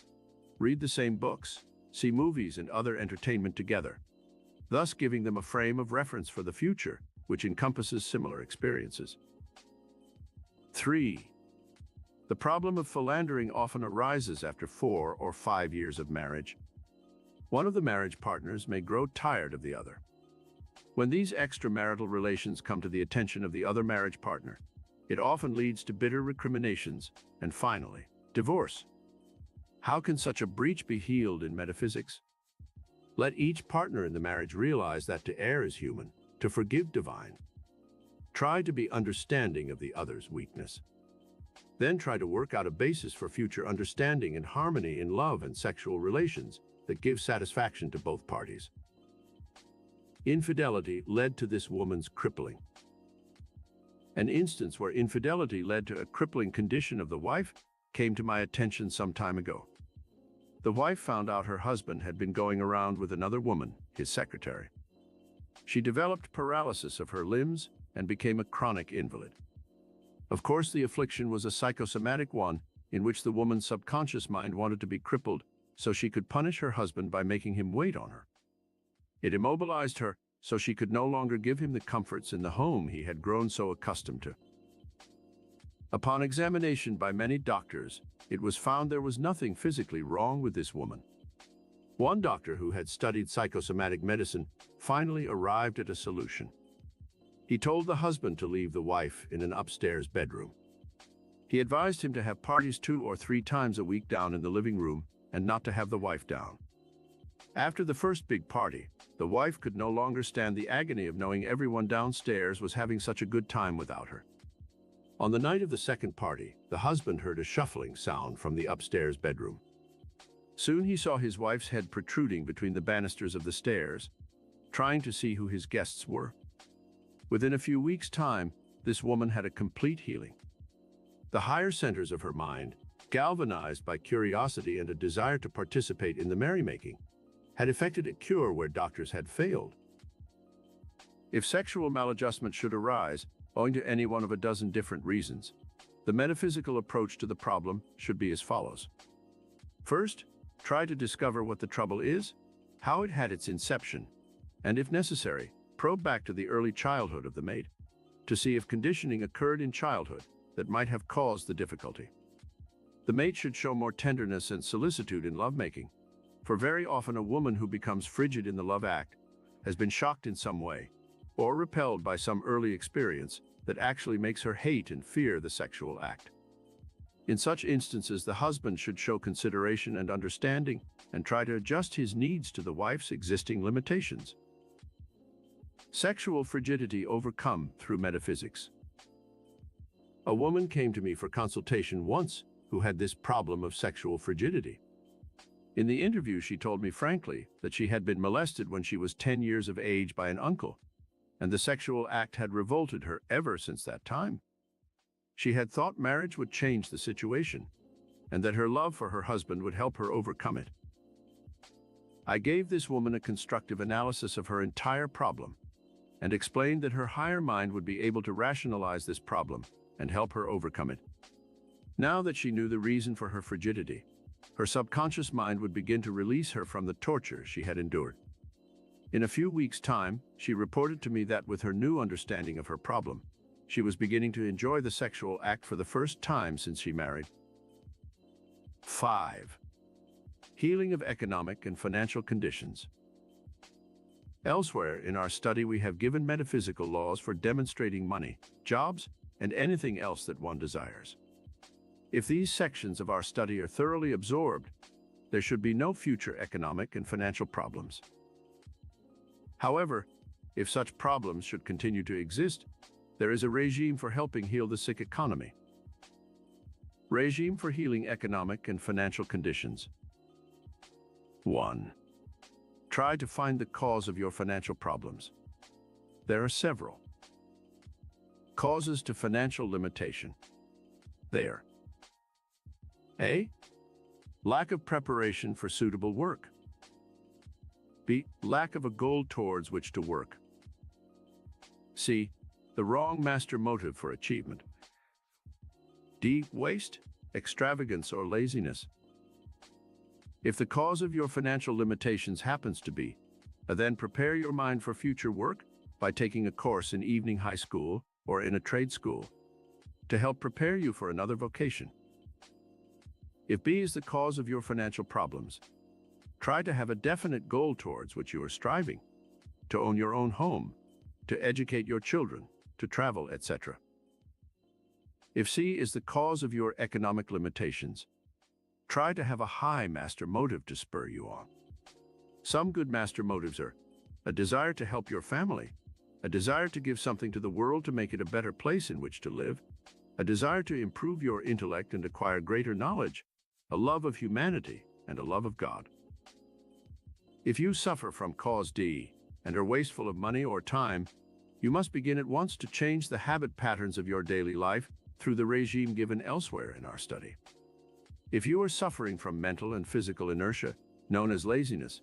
S1: read the same books, see movies and other entertainment together, thus giving them a frame of reference for the future, which encompasses similar experiences. 3. The problem of philandering often arises after 4 or 5 years of marriage. One of the marriage partners may grow tired of the other. When these extramarital relations come to the attention of the other marriage partner, it often leads to bitter recriminations and finally, divorce. How can such a breach be healed in metaphysics? Let each partner in the marriage realize that to err is human, to forgive divine. Try to be understanding of the other's weakness. Then try to work out a basis for future understanding and harmony in love and sexual relations that give satisfaction to both parties. Infidelity led to this woman's crippling. An instance where infidelity led to a crippling condition of the wife came to my attention some time ago. The wife found out her husband had been going around with another woman, his secretary. She developed paralysis of her limbs and became a chronic invalid. Of course, the affliction was a psychosomatic one in which the woman's subconscious mind wanted to be crippled so she could punish her husband by making him wait on her. It immobilized her so she could no longer give him the comforts in the home he had grown so accustomed to. Upon examination by many doctors, it was found there was nothing physically wrong with this woman. One doctor who had studied psychosomatic medicine finally arrived at a solution. He told the husband to leave the wife in an upstairs bedroom. He advised him to have parties 2 or 3 times a week down in the living room and not to have the wife down. After the first big party, the wife could no longer stand the agony of knowing everyone downstairs was having such a good time without her. On the night of the second party, the husband heard a shuffling sound from the upstairs bedroom. Soon he saw his wife's head protruding between the banisters of the stairs, trying to see who his guests were. Within a few weeks' time, this woman had a complete healing. The higher centers of her mind, galvanized by curiosity and a desire to participate in the merrymaking, had effected a cure where doctors had failed. If sexual maladjustment should arise, owing to any one of a dozen different reasons, the metaphysical approach to the problem should be as follows. First, try to discover what the trouble is, how it had its inception, and if necessary, probe back to the early childhood of the mate to see if conditioning occurred in childhood that might have caused the difficulty. The mate should show more tenderness and solicitude in lovemaking, for very often a woman who becomes frigid in the love act has been shocked in some way or repelled by some early experience that actually makes her hate and fear the sexual act. In such instances, the husband should show consideration and understanding and try to adjust his needs to the wife's existing limitations. Sexual frigidity overcome through metaphysics. A woman came to me for consultation once who had this problem of sexual frigidity. In the interview, she told me frankly that she had been molested when she was 10 years of age by an uncle, and the sexual act had revolted her ever since that time. She had thought marriage would change the situation, and that her love for her husband would help her overcome it. I gave this woman a constructive analysis of her entire problem, and explained that her higher mind would be able to rationalize this problem and help her overcome it. Now that she knew the reason for her frigidity, her subconscious mind would begin to release her from the torture she had endured. In a few weeks' time, she reported to me that with her new understanding of her problem, she was beginning to enjoy the sexual act for the first time since she married. 5. Healing of economic and financial conditions. Elsewhere in our study, we have given metaphysical laws for demonstrating money, jobs, and anything else that one desires. If these sections of our study are thoroughly absorbed, there should be no future economic and financial problems. However, if such problems should continue to exist, there is a regime for helping heal the sick economy. Regime for healing economic and financial conditions. 1. Try to find the cause of your financial problems. There are several. Causes to financial limitation. There. A. Lack of preparation for suitable work. B. Lack of a goal towards which to work. C. The wrong master motive for achievement. D. Waste, extravagance, or laziness. If the cause of your financial limitations happens to be Then prepare your mind for future work by taking a course in evening high school or in a trade school to help prepare you for another vocation. If B is the cause of your financial problems, try to have a definite goal towards which you are striving, to own your own home, to educate your children, to travel, etc. If C is the cause of your economic limitations, try to have a high master motive to spur you on. Some good master motives are a desire to help your family, a desire to give something to the world to make it a better place in which to live, a desire to improve your intellect and acquire greater knowledge, a love of humanity, and a love of God. If you suffer from cause D and are wasteful of money or time, you must begin at once to change the habit patterns of your daily life through the regime given elsewhere in our study. If you are suffering from mental and physical inertia, known as laziness,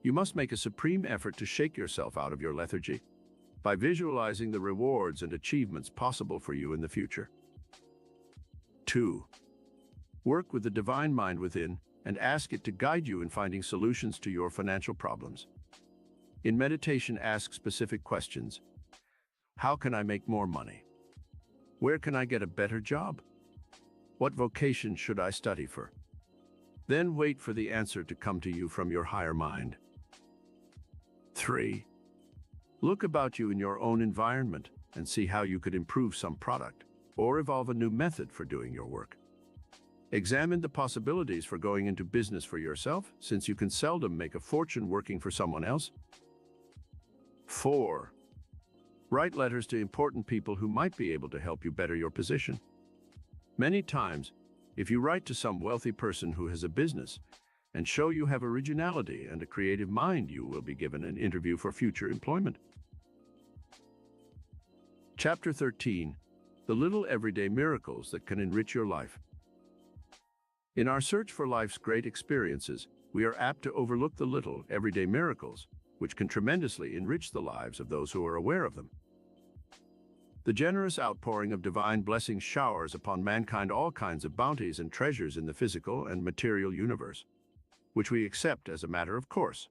S1: you must make a supreme effort to shake yourself out of your lethargy by visualizing the rewards and achievements possible for you in the future. 2. Work with the divine mind within and ask it to guide you in finding solutions to your financial problems. In meditation, ask specific questions. How can I make more money? Where can I get a better job? What vocation should I study for? Then wait for the answer to come to you from your higher mind. 3. Look about you in your own environment and see how you could improve some product or evolve a new method for doing your work. Examine the possibilities for going into business for yourself, since you can seldom make a fortune working for someone else. 4. Write letters to important people who might be able to help you better your position. Many times, if you write to some wealthy person who has a business and show you have originality and a creative mind, you will be given an interview for future employment. Chapter 13. The little everyday miracles that can enrich your life. In our search for life's great experiences, we are apt to overlook the little everyday miracles, which can tremendously enrich the lives of those who are aware of them. The generous outpouring of divine blessings showers upon mankind all kinds of bounties and treasures in the physical and material universe, which we accept as a matter of course.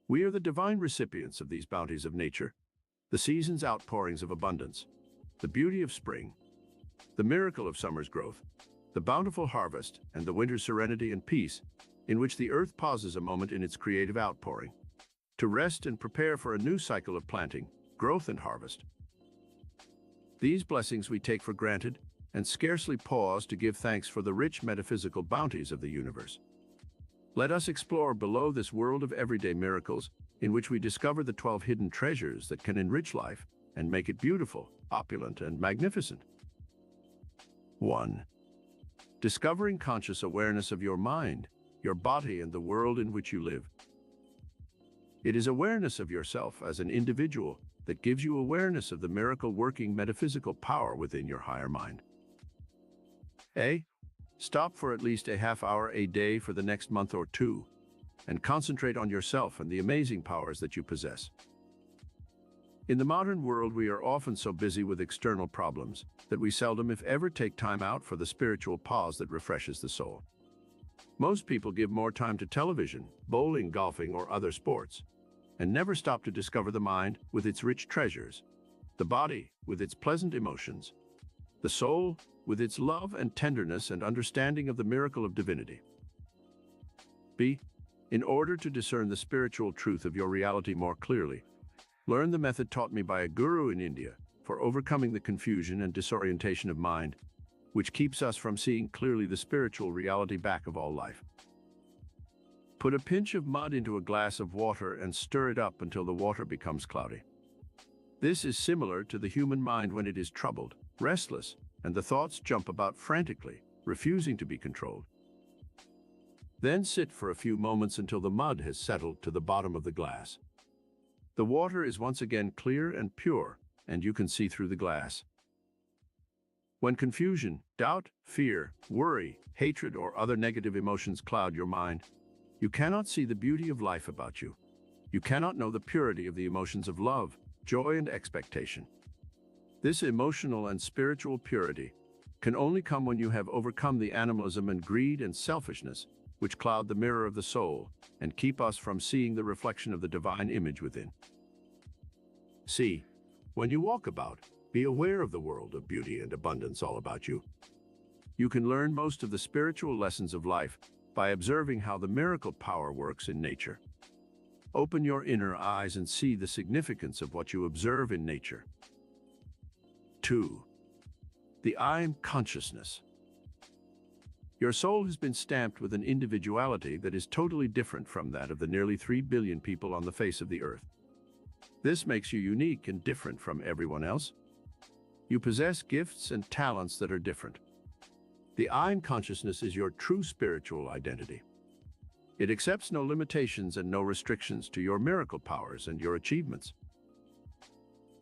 S1: We are the divine recipients of these bounties of nature, the season's outpourings of abundance, the beauty of spring, the miracle of summer's growth, the bountiful harvest, and the winter's serenity and peace, in which the earth pauses a moment in its creative outpouring, to rest and prepare for a new cycle of planting, growth, and harvest. These blessings we take for granted and scarcely pause to give thanks for the rich metaphysical bounties of the universe. Let us explore below this world of everyday miracles, in which we discover the 12 hidden treasures that can enrich life and make it beautiful, opulent, and magnificent. 1. Discovering conscious awareness of your mind, your body, and the world in which you live. It is awareness of yourself as an individual that gives you awareness of the miracle-working metaphysical power within your higher mind. A. Stop for at least a half hour a day for the next month or two, and concentrate on yourself and the amazing powers that you possess. In the modern world, we are often so busy with external problems that we seldom, if ever, take time out for the spiritual pause that refreshes the soul. Most people give more time to television, bowling, golfing, or other sports, and never stop to discover the mind with its rich treasures, the body with its pleasant emotions, the soul with its love and tenderness and understanding of the miracle of divinity. B. In order to discern the spiritual truth of your reality more clearly, learn the method taught me by a guru in India for overcoming the confusion and disorientation of mind, which keeps us from seeing clearly the spiritual reality back of all life. Put a pinch of mud into a glass of water and stir it up until the water becomes cloudy. This is similar to the human mind when it is troubled, restless, and the thoughts jump about frantically, refusing to be controlled. Then sit for a few moments until the mud has settled to the bottom of the glass. The water is once again clear and pure, and you can see through the glass. When confusion, doubt, fear, worry, hatred, or other negative emotions cloud your mind, you cannot see the beauty of life about you. You cannot know the purity of the emotions of love, joy, and expectation. This emotional and spiritual purity can only come when you have overcome the animalism and greed and selfishness which cloud the mirror of the soul and keep us from seeing the reflection of the divine image within. C. When you walk about, be aware of the world of beauty and abundance all about you. You can learn most of the spiritual lessons of life by observing how the miracle power works in nature. Open your inner eyes and see the significance of what you observe in nature. 2. The I am consciousness. Your soul has been stamped with an individuality that is totally different from that of the nearly 3 billion people on the face of the earth. This makes you unique and different from everyone else. You possess gifts and talents that are different. The I am consciousness is your true spiritual identity. It accepts no limitations and no restrictions to your miracle powers and your achievements.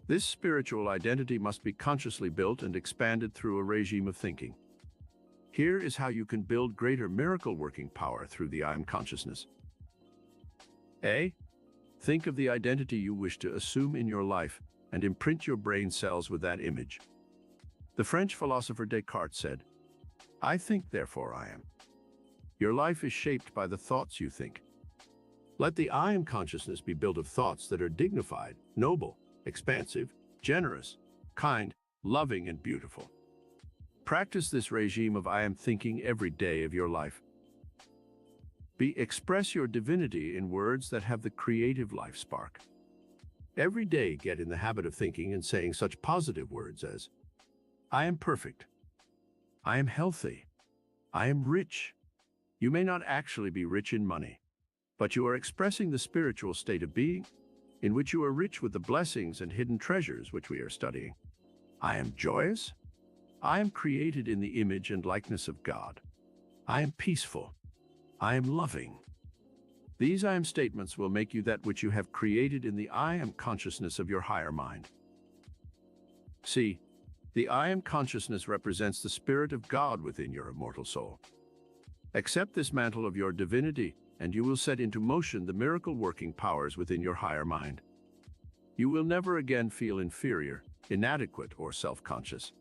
S1: This spiritual identity must be consciously built and expanded through a regime of thinking. Here is how you can build greater miracle-working power through the I am consciousness. A. Think of the identity you wish to assume in your life and imprint your brain cells with that image. The French philosopher Descartes said, "I think, therefore I am." Your life is shaped by the thoughts you think. Let the I am consciousness be built of thoughts that are dignified, noble, expansive, generous, kind, loving, and beautiful. Practice this regime of I am thinking every day of your life. B. Express your divinity in words that have the creative life spark. Every day get in the habit of thinking and saying such positive words as, I am perfect. I am healthy. I am rich. You may not actually be rich in money, but you are expressing the spiritual state of being in which you are rich with the blessings and hidden treasures which we are studying. I am joyous. I am created in the image and likeness of God. I am peaceful. I am loving. These I am statements will make you that which you have created in the I am consciousness of your higher mind. C. The I am consciousness represents the Spirit of God within your immortal soul. Accept this mantle of your divinity, and you will set into motion the miracle-working powers within your higher mind. You will never again feel inferior, inadequate, or self-conscious.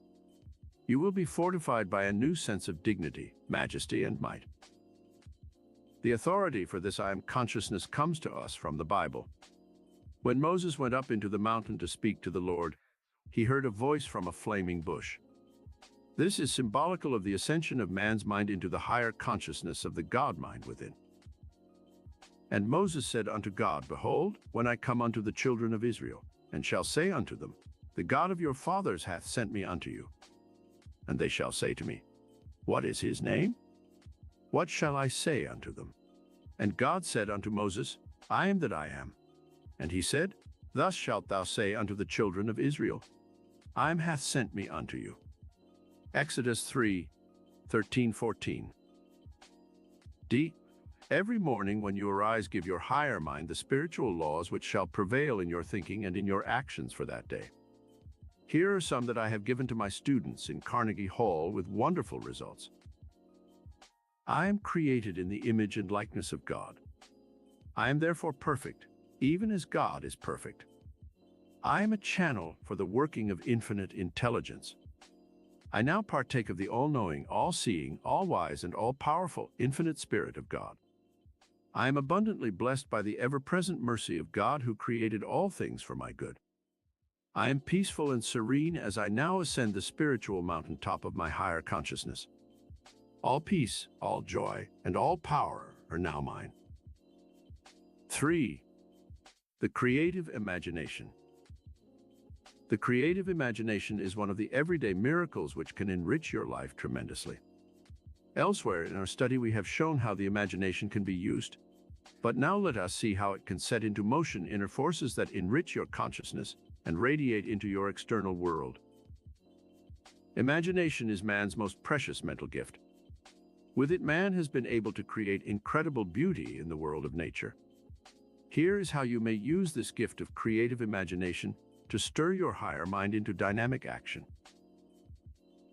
S1: You will be fortified by a new sense of dignity, majesty, and might. The authority for this I am consciousness comes to us from the Bible. When Moses went up into the mountain to speak to the Lord, he heard a voice from a flaming bush. This is symbolical of the ascension of man's mind into the higher consciousness of the God mind within. And Moses said unto God, Behold, when I come unto the children of Israel, and shall say unto them, The God of your fathers hath sent me unto you. And they shall say to me, What is his name? What shall I say unto them? And God said unto Moses, I am that I am. And he said, Thus shalt thou say unto the children of Israel, I am hath sent me unto you. Exodus 3:13-14. D. Every morning when you arise, give your higher mind the spiritual laws which shall prevail in your thinking and in your actions for that day. Here are some that I have given to my students in Carnegie Hall with wonderful results. I am created in the image and likeness of God. I am therefore perfect, even as God is perfect. I am a channel for the working of infinite intelligence. I now partake of the all-knowing, all-seeing, all-wise, and all-powerful infinite Spirit of God. I am abundantly blessed by the ever-present mercy of God who created all things for my good. I am peaceful and serene as I now ascend the spiritual mountaintop of my higher consciousness. All peace, all joy, and all power are now mine. 3. The creative imagination. The creative imagination is one of the everyday miracles which can enrich your life tremendously. Elsewhere in our study we have shown how the imagination can be used, but now let us see how it can set into motion inner forces that enrich your consciousness and radiate into your external world. Imagination is man's most precious mental gift. With it, man has been able to create incredible beauty in the world of nature. Here is how you may use this gift of creative imagination to stir your higher mind into dynamic action.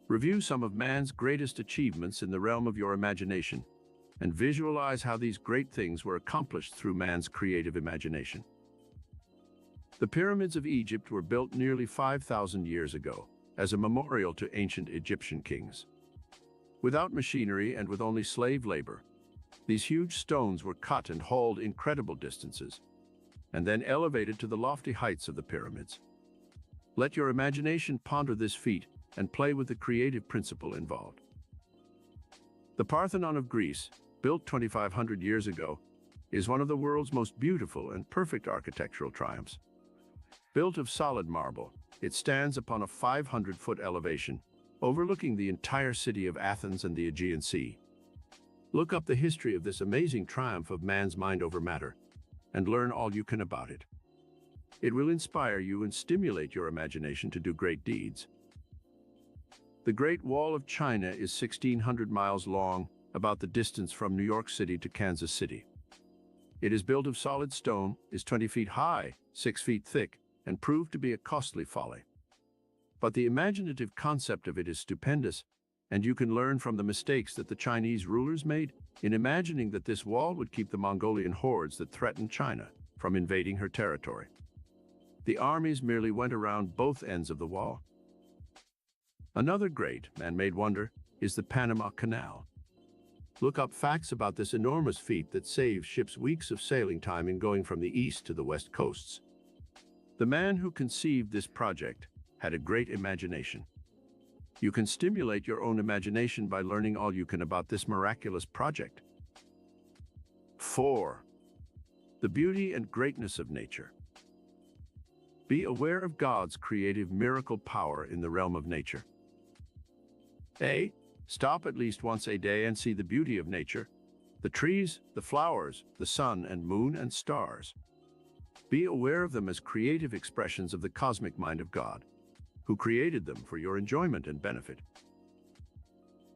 S1: Review some of man's greatest achievements in the realm of your imagination and visualize how these great things were accomplished through man's creative imagination. The pyramids of Egypt were built nearly 5,000 years ago as a memorial to ancient Egyptian kings. Without machinery and with only slave labor, These huge stones were cut and hauled incredible distances, and then elevated to the lofty heights of the pyramids. Let your imagination ponder this feat and play with the creative principle involved. The Parthenon of Greece, built 2,500 years ago, is one of the world's most beautiful and perfect architectural triumphs. Built of solid marble, it stands upon a 500-foot elevation, overlooking the entire city of Athens and the Aegean Sea. Look up the history of this amazing triumph of man's mind over matter, and learn all you can about it. It will inspire you and stimulate your imagination to do great deeds. The Great Wall of China is 1,600 miles long, about the distance from New York City to Kansas City. It is built of solid stone, is 20 feet high, 6 feet thick, and proved to be a costly folly. But the imaginative concept of it is stupendous, and you can learn from the mistakes that the Chinese rulers made in imagining that this wall would keep the Mongolian hordes that threatened China from invading her territory. The armies merely went around both ends of the wall. Another great man-made wonder is the Panama Canal. Look up facts about this enormous feat that saves ships weeks of sailing time in going from the east to the west coasts. The man who conceived this project had a great imagination. You can stimulate your own imagination by learning all you can about this miraculous project. 4. The beauty and greatness of nature. Be aware of God's creative miracle power in the realm of nature. A. Stop at least once a day and see the beauty of nature, the trees, the flowers, the sun and moon and stars. Be aware of them as creative expressions of the cosmic mind of God, who created them for your enjoyment and benefit.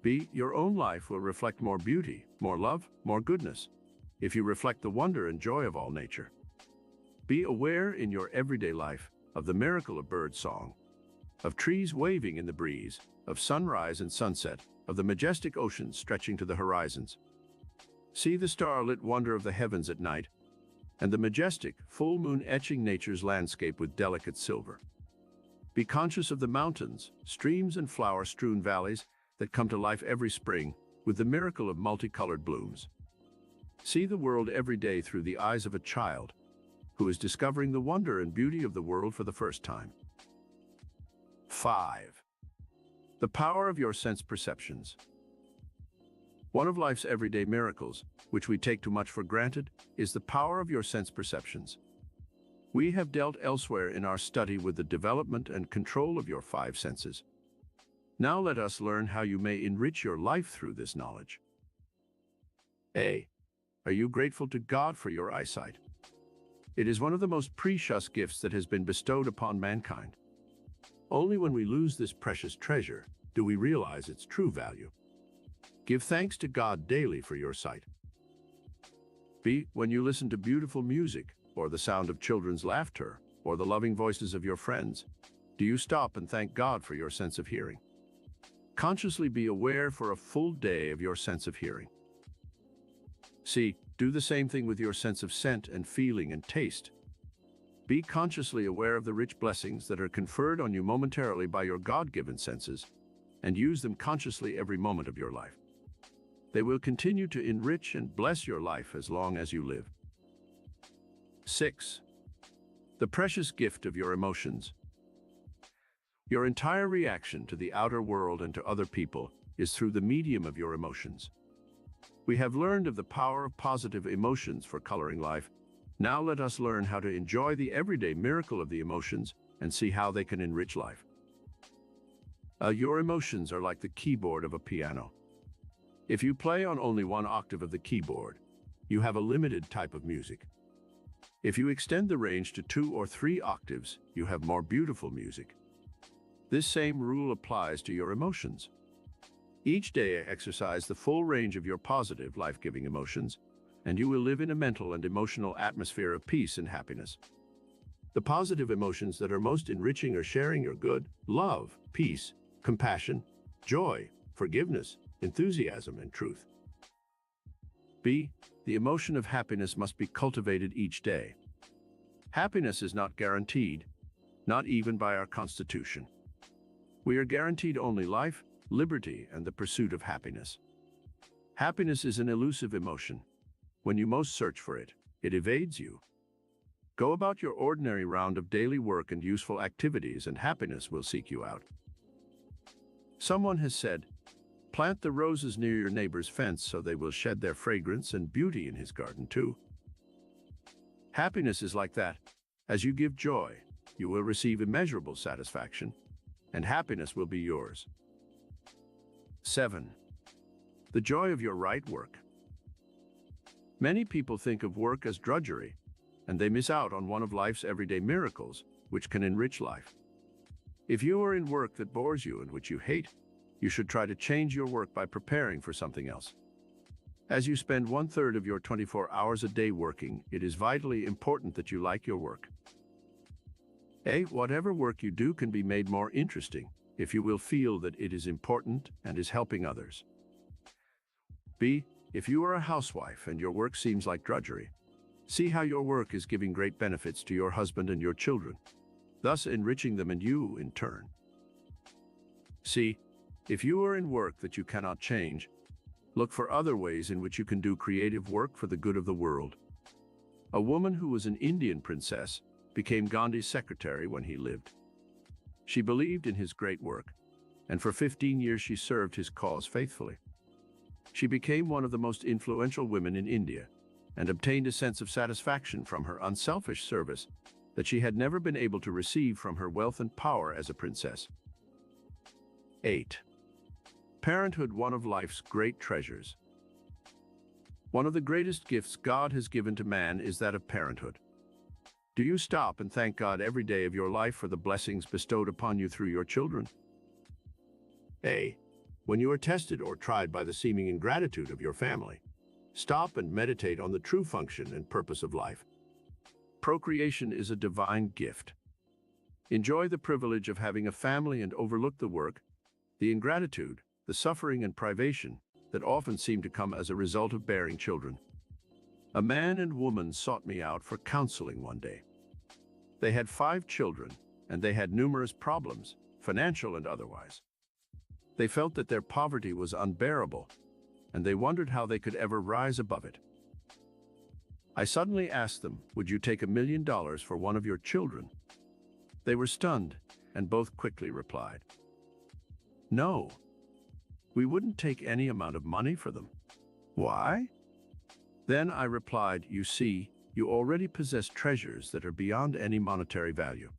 S1: B. Your own life will reflect more beauty, more love, more goodness, if you reflect the wonder and joy of all nature. Be aware in your everyday life of the miracle of bird song, of trees waving in the breeze, of sunrise and sunset, of the majestic oceans stretching to the horizons. See the star-lit wonder of the heavens at night, and the majestic, full moon etching nature's landscape with delicate silver. Be conscious of the mountains, streams and flower-strewn valleys that come to life every spring with the miracle of multicolored blooms. See the world every day through the eyes of a child who is discovering the wonder and beauty of the world for the first time. 5. The power of your sense perceptions. One of life's everyday miracles, which we take too much for granted, is the power of your sense perceptions. We have dealt elsewhere in our study with the development and control of your 5 senses. Now let us learn how you may enrich your life through this knowledge. A. Are you grateful to God for your eyesight? It is one of the most precious gifts that has been bestowed upon mankind. Only when we lose this precious treasure do we realize its true value. Give thanks to God daily for your sight. B. When you listen to beautiful music, or the sound of children's laughter, or the loving voices of your friends, do you stop and thank God for your sense of hearing? Consciously be aware for a full day of your sense of hearing. C. Do the same thing with your sense of scent and feeling and taste. Be consciously aware of the rich blessings that are conferred on you momentarily by your God-given senses, and use them consciously every moment of your life. They will continue to enrich and bless your life as long as you live. 6. The precious gift of your emotions. Your entire reaction to the outer world and to other people is through the medium of your emotions. We have learned of the power of positive emotions for coloring life. Now let us learn how to enjoy the everyday miracle of the emotions and see how they can enrich life. Your emotions are like the keyboard of a piano. If you play on only one octave of the keyboard, you have a limited type of music. If you extend the range to 2 or 3 octaves, you have more beautiful music. This same rule applies to your emotions. Each day exercise the full range of your positive, life-giving emotions, and you will live in a mental and emotional atmosphere of peace and happiness. The positive emotions that are most enriching are sharing your good, love, peace, compassion, joy, forgiveness, enthusiasm, and truth. B. The emotion of happiness must be cultivated each day. Happiness is not guaranteed, not even by our Constitution. We are guaranteed only life, liberty, and the pursuit of happiness. Happiness is an elusive emotion. When you most search for it, it evades you. Go about your ordinary round of daily work and useful activities, and happiness will seek you out. Someone has said, plant the roses near your neighbor's fence so they will shed their fragrance and beauty in his garden too. Happiness is like that. As you give joy, you will receive immeasurable satisfaction, and happiness will be yours. 7. The joy of your right work. Many people think of work as drudgery, and they miss out on one of life's everyday miracles, which can enrich life. If you are in work that bores you and which you hate, you should try to change your work by preparing for something else. As you spend 1/3 of your 24 hours a day working, it is vitally important that you like your work. Whatever work you do can be made more interesting if you will feel that it is important and is helping others. B. If you are a housewife and your work seems like drudgery, see how your work is giving great benefits to your husband and your children, thus enriching them and you in turn. C. If you are in work that you cannot change, look for other ways in which you can do creative work for the good of the world. A woman who was an Indian princess became Gandhi's secretary when he lived. She believed in his great work, and for 15 years she served his cause faithfully. She became one of the most influential women in India and obtained a sense of satisfaction from her unselfish service that she had never been able to receive from her wealth and power as a princess. 8. Parenthood, one of life's great treasures. One of the greatest gifts God has given to man is that of parenthood. Do you stop and thank God every day of your life for the blessings bestowed upon you through your children? When you are tested or tried by the seeming ingratitude of your family, stop and meditate on the true function and purpose of life. Procreation is a divine gift. Enjoy the privilege of having a family and overlook the work, the ingratitude, the suffering and privation that often seem to come as a result of bearing children. A man and woman sought me out for counseling one day. They had 5 children, and they had numerous problems, financial and otherwise. They felt that their poverty was unbearable, and they wondered how they could ever rise above it. I suddenly asked them, would you take $1 million for one of your children? They were stunned, and both quickly replied, no, we wouldn't take any amount of money for them. Why? Then I replied, you see, you already possess treasures that are beyond any monetary value.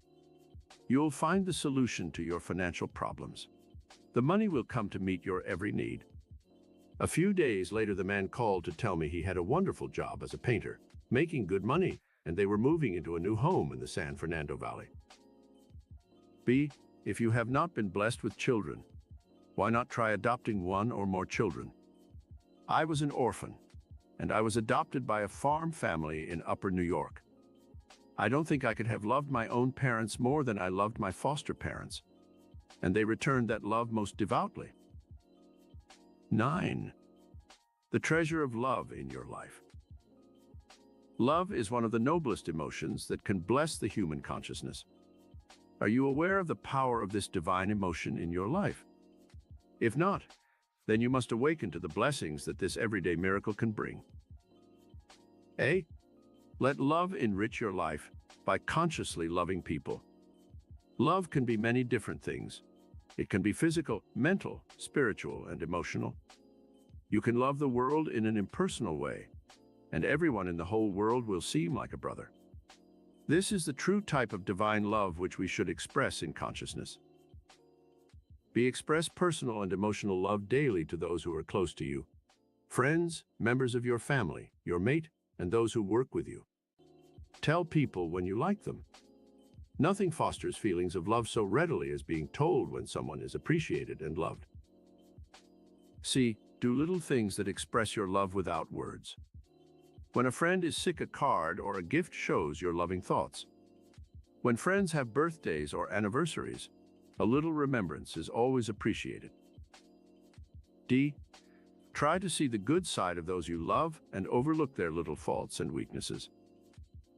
S1: You'll find the solution to your financial problems. The money will come to meet your every need. A few days later, the man called to tell me he had a wonderful job as a painter, making good money, and they were moving into a new home in the San Fernando Valley. B. If you have not been blessed with children, why not try adopting one or more children? I was an orphan, and I was adopted by a farm family in Upper New York. I don't think I could have loved my own parents more than I loved my foster parents, and they returned that love most devoutly. 9. The treasure of love in your life. Love is one of the noblest emotions that can bless the human consciousness. Are you aware of the power of this divine emotion in your life? If not, then you must awaken to the blessings that this everyday miracle can bring. A. Let love enrich your life by consciously loving people. Love can be many different things. It can be physical, mental, spiritual, and emotional. You can love the world in an impersonal way, and everyone in the whole world will seem like a brother. This is the true type of divine love which we should express in consciousness. Express personal and emotional love daily to those who are close to you, friends, members of your family, your mate, and those who work with you. Tell people when you like them. Nothing fosters feelings of love so readily as being told when someone is appreciated and loved. C. Do little things that express your love without words. When a friend is sick, a card or a gift shows your loving thoughts. When friends have birthdays or anniversaries, a little remembrance is always appreciated. D. Try to see the good side of those you love and overlook their little faults and weaknesses.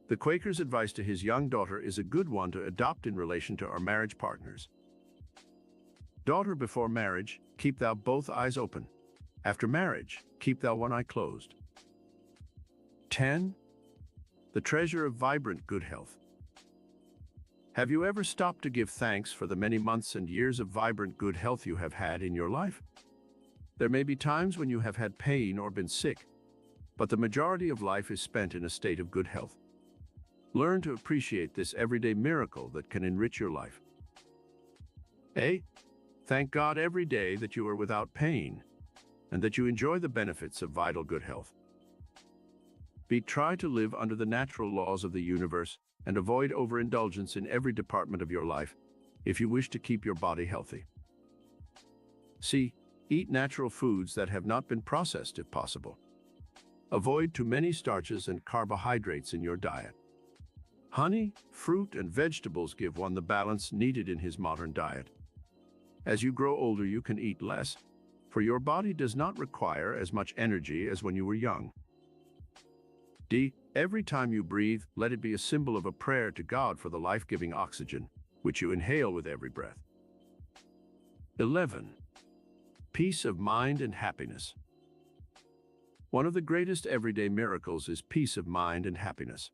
S1: The Quaker's advice to his young daughter is a good one to adopt in relation to our marriage partners. Daughter, before marriage, keep thou both eyes open. After marriage, keep thou one eye closed. 10. The treasure of vibrant good health. Have you ever stopped to give thanks for the many months and years of vibrant good health you have had in your life? There may be times when you have had pain or been sick, but the majority of life is spent in a state of good health. Learn to appreciate this everyday miracle that can enrich your life. A. Thank God every day that you are without pain and that you enjoy the benefits of vital good health. B. Try to live under the natural laws of the universe and avoid overindulgence in every department of your life if you wish to keep your body healthy. C. Eat natural foods that have not been processed if possible. Avoid too many starches and carbohydrates in your diet. Honey, fruit, and vegetables give one the balance needed in his modern diet. As you grow older, you can eat less, for your body does not require as much energy as when you were young. D. Every time you breathe, let it be a symbol of a prayer to God for the life-giving oxygen, which you inhale with every breath. 11. Peace of mind and happiness. One of the greatest everyday miracles is peace of mind and happiness.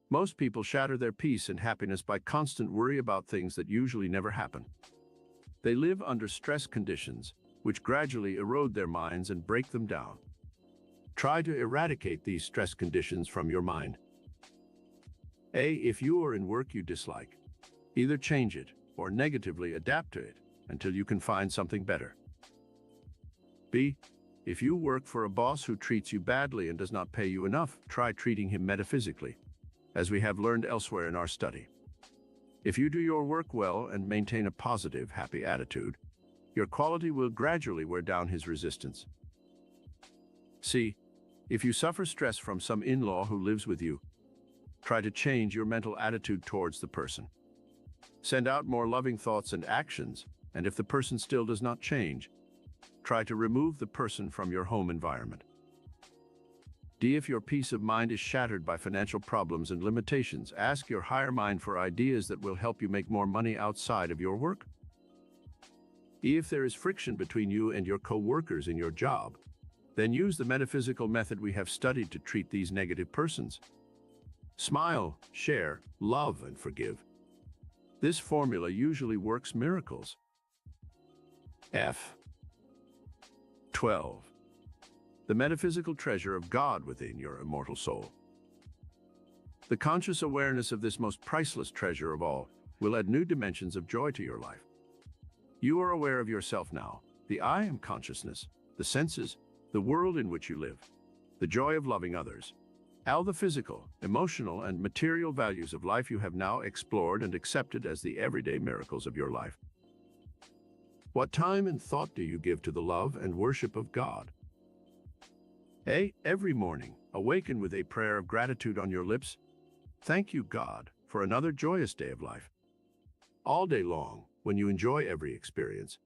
S1: Most people shatter their peace and happiness by constant worry about things that usually never happen. They live under stress conditions, which gradually erode their minds and break them down. Try to eradicate these stress conditions from your mind. A. If you are in work you dislike, either change it or negatively adapt to it until you can find something better. B. If you work for a boss who treats you badly and does not pay you enough, try treating him metaphysically, as we have learned elsewhere in our study. If you do your work well and maintain a positive, happy attitude, your quality will gradually wear down his resistance. C. If you suffer stress from some in-law who lives with you, try to change your mental attitude towards the person. Send out more loving thoughts and actions, and if the person still does not change, try to remove the person from your home environment. D. If your peace of mind is shattered by financial problems and limitations, ask your higher mind for ideas that will help you make more money outside of your work. E. If there is friction between you and your co-workers in your job, then use the metaphysical method we have studied to treat these negative persons. Smile, share, love, and forgive. This formula usually works miracles. F. 12. The metaphysical treasure of God within your immortal soul. The conscious awareness of this most priceless treasure of all will add new dimensions of joy to your life. You are aware of yourself now, the I am consciousness, the senses, the world in which you live, the joy of loving others. All the physical, emotional, and material values of life you have now explored and accepted as the everyday miracles of your life. What time and thought do you give to the love and worship of God? A. Every morning, awaken with a prayer of gratitude on your lips. Thank you, God, for another joyous day of life. All day long, when you enjoy every experience,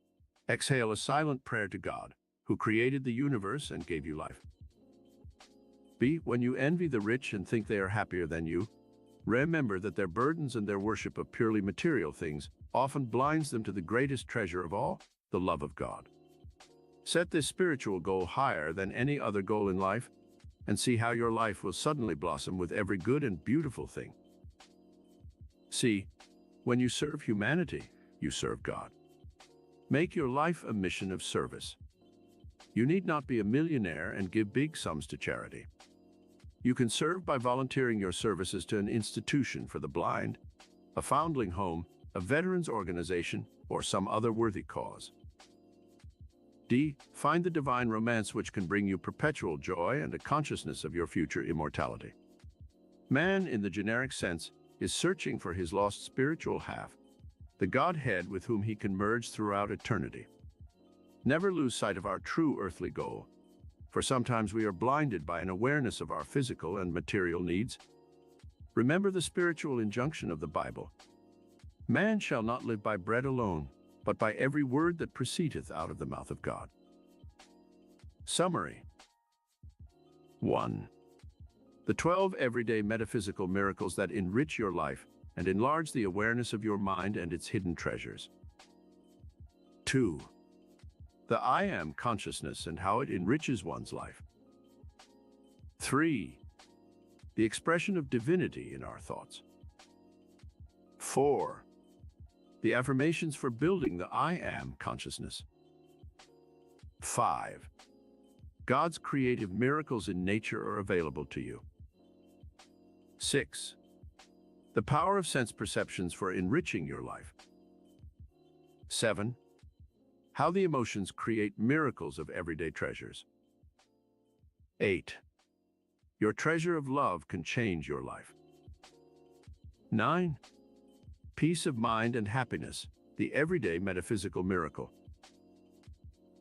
S1: exhale a silent prayer to God, who created the universe and gave you life. B. When you envy the rich and think they are happier than you, remember that their burdens and their worship of purely material things often blinds them to the greatest treasure of all, the love of God. Set this spiritual goal higher than any other goal in life, and see how your life will suddenly blossom with every good and beautiful thing. C. When you serve humanity, you serve God. Make your life a mission of service. You need not be a millionaire and give big sums to charity. You can serve by volunteering your services to an institution for the blind, a foundling home, a veterans organization, or some other worthy cause. D. Find the divine romance which can bring you perpetual joy and a consciousness of your future immortality. Man, in the generic sense, is searching for his lost spiritual half, the Godhead with whom he can merge throughout eternity. Never lose sight of our true earthly goal, for sometimes we are blinded by an awareness of our physical and material needs. Remember the spiritual injunction of the Bible. Man shall not live by bread alone, but by every word that proceedeth out of the mouth of God. Summary. 1. The 12 everyday metaphysical miracles that enrich your life and enlarge the awareness of your mind and its hidden treasures. 2. The I Am consciousness and how it enriches one's life. 3. The expression of divinity in our thoughts. 4. The affirmations for building the I Am consciousness. 5. God's creative miracles in nature are available to you. 6. The power of sense perceptions for enriching your life. 7. How the emotions create miracles of everyday treasures. 8. Your treasure of love can change your life. 9. Peace of mind and happiness, the everyday metaphysical miracle.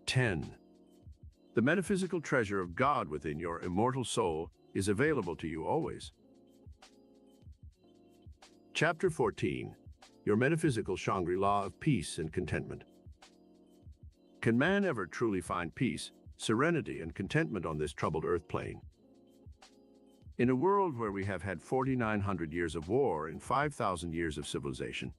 S1: 10. The metaphysical treasure of God within your immortal soul is available to you always. Chapter 14. Your metaphysical Shangri-La of peace and contentment. Can man ever truly find peace, serenity, and contentment on this troubled earth plane? In a world where we have had 4,900 years of war and 5,000 years of civilization,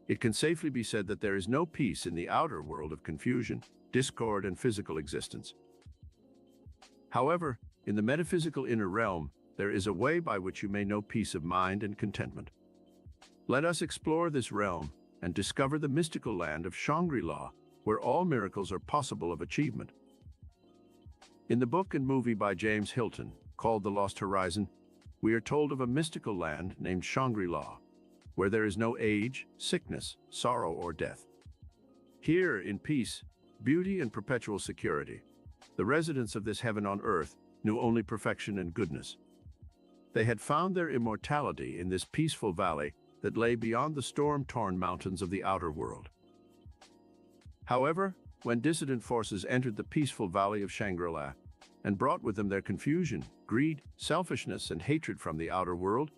S1: it can safely be said that there is no peace in the outer world of confusion, discord, and physical existence. However, in the metaphysical inner realm, there is a way by which you may know peace of mind and contentment. Let us explore this realm and discover the mystical land of Shangri-La, where all miracles are possible of achievement. In the book and movie by James Hilton, called The Lost Horizon, we are told of a mystical land named Shangri-La, where there is no age, sickness, sorrow, or death. Here, in peace, beauty, and perpetual security, the residents of this heaven on earth knew only perfection and goodness. They had found their immortality in this peaceful valley that lay beyond the storm-torn mountains of the outer world. However, when dissident forces entered the peaceful valley of Shangri-La and brought with them their confusion, greed, selfishness, and hatred from the outer world,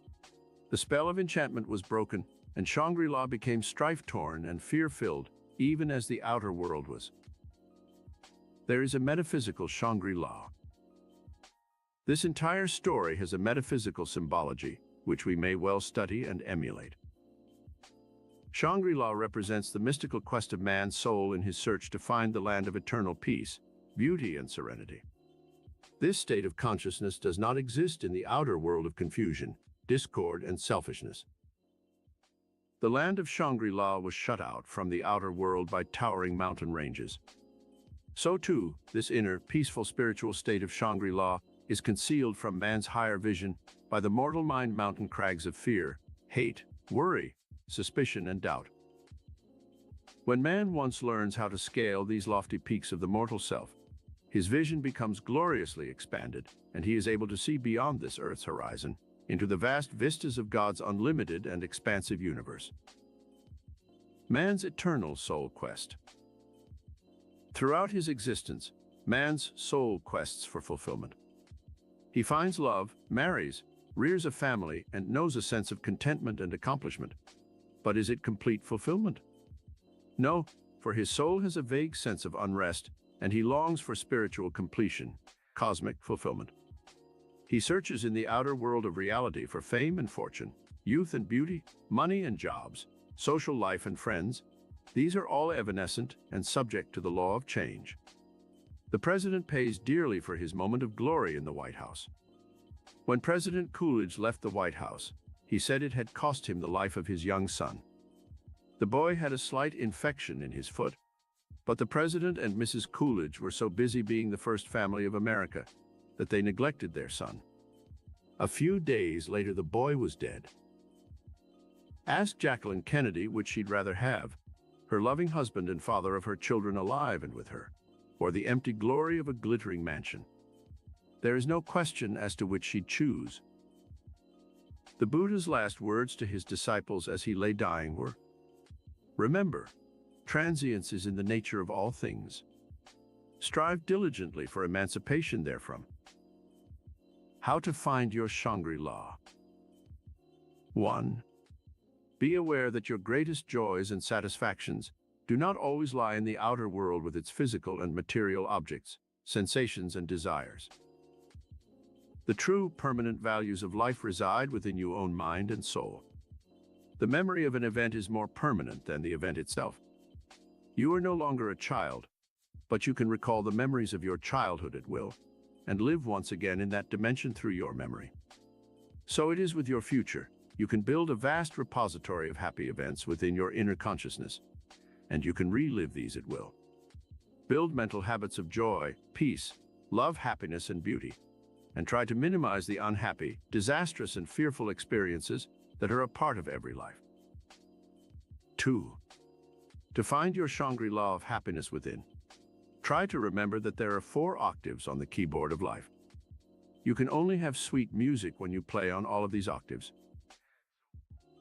S1: the spell of enchantment was broken, and Shangri-La became strife-torn and fear-filled, even as the outer world was. There is a metaphysical Shangri-La. This entire story has a metaphysical symbology, which we may well study and emulate. Shangri-La represents the mystical quest of man's soul in his search to find the land of eternal peace, beauty, and serenity. This state of consciousness does not exist in the outer world of confusion, discord, and selfishness. The land of Shangri-La was shut out from the outer world by towering mountain ranges. So too, this inner, peaceful spiritual state of Shangri-La is concealed from man's higher vision by the mortal mind mountain crags of fear, hate, worry, suspicion, and doubt. When man once learns how to scale these lofty peaks of the mortal self, his vision becomes gloriously expanded, and he is able to see beyond this earth's horizon into the vast vistas of God's unlimited and expansive universe. Man's eternal soul quest. Throughout his existence, man's soul quests for fulfillment. He finds love, marries, rears a family, and knows a sense of contentment and accomplishment. But is it complete fulfillment? No, for his soul has a vague sense of unrest, and he longs for spiritual completion, cosmic fulfillment. He searches in the outer world of reality for fame and fortune, youth and beauty, money and jobs, social life and friends. These are all evanescent and subject to the law of change. The president pays dearly for his moment of glory in the White House. When President Coolidge left the White House, he said it had cost him the life of his young son. The boy had a slight infection in his foot, but the president and Mrs. Coolidge were so busy being the first family of America that they neglected their son. A few days later, the boy was dead. Ask Jacqueline Kennedy which she'd rather have, her loving husband and father of her children alive and with her, or the empty glory of a glittering mansion. There is no question as to which she'd choose. The Buddha's last words to his disciples as he lay dying were, "Remember, transience is in the nature of all things. Strive diligently for emancipation therefrom." How to find your Shangri-La. 1. Be aware that your greatest joys and satisfactions do not always lie in the outer world with its physical and material objects, sensations, and desires. The true, permanent values of life reside within your own mind and soul. The memory of an event is more permanent than the event itself. You are no longer a child, but you can recall the memories of your childhood at will and live once again in that dimension through your memory. So it is with your future. You can build a vast repository of happy events within your inner consciousness, and you can relive these at will. Build mental habits of joy, peace, love, happiness, and beauty, and try to minimize the unhappy, disastrous, and fearful experiences that are a part of every life. 2. To find your Shangri-La of happiness within, try to remember that there are 4 octaves on the keyboard of life. You can only have sweet music when you play on all of these octaves.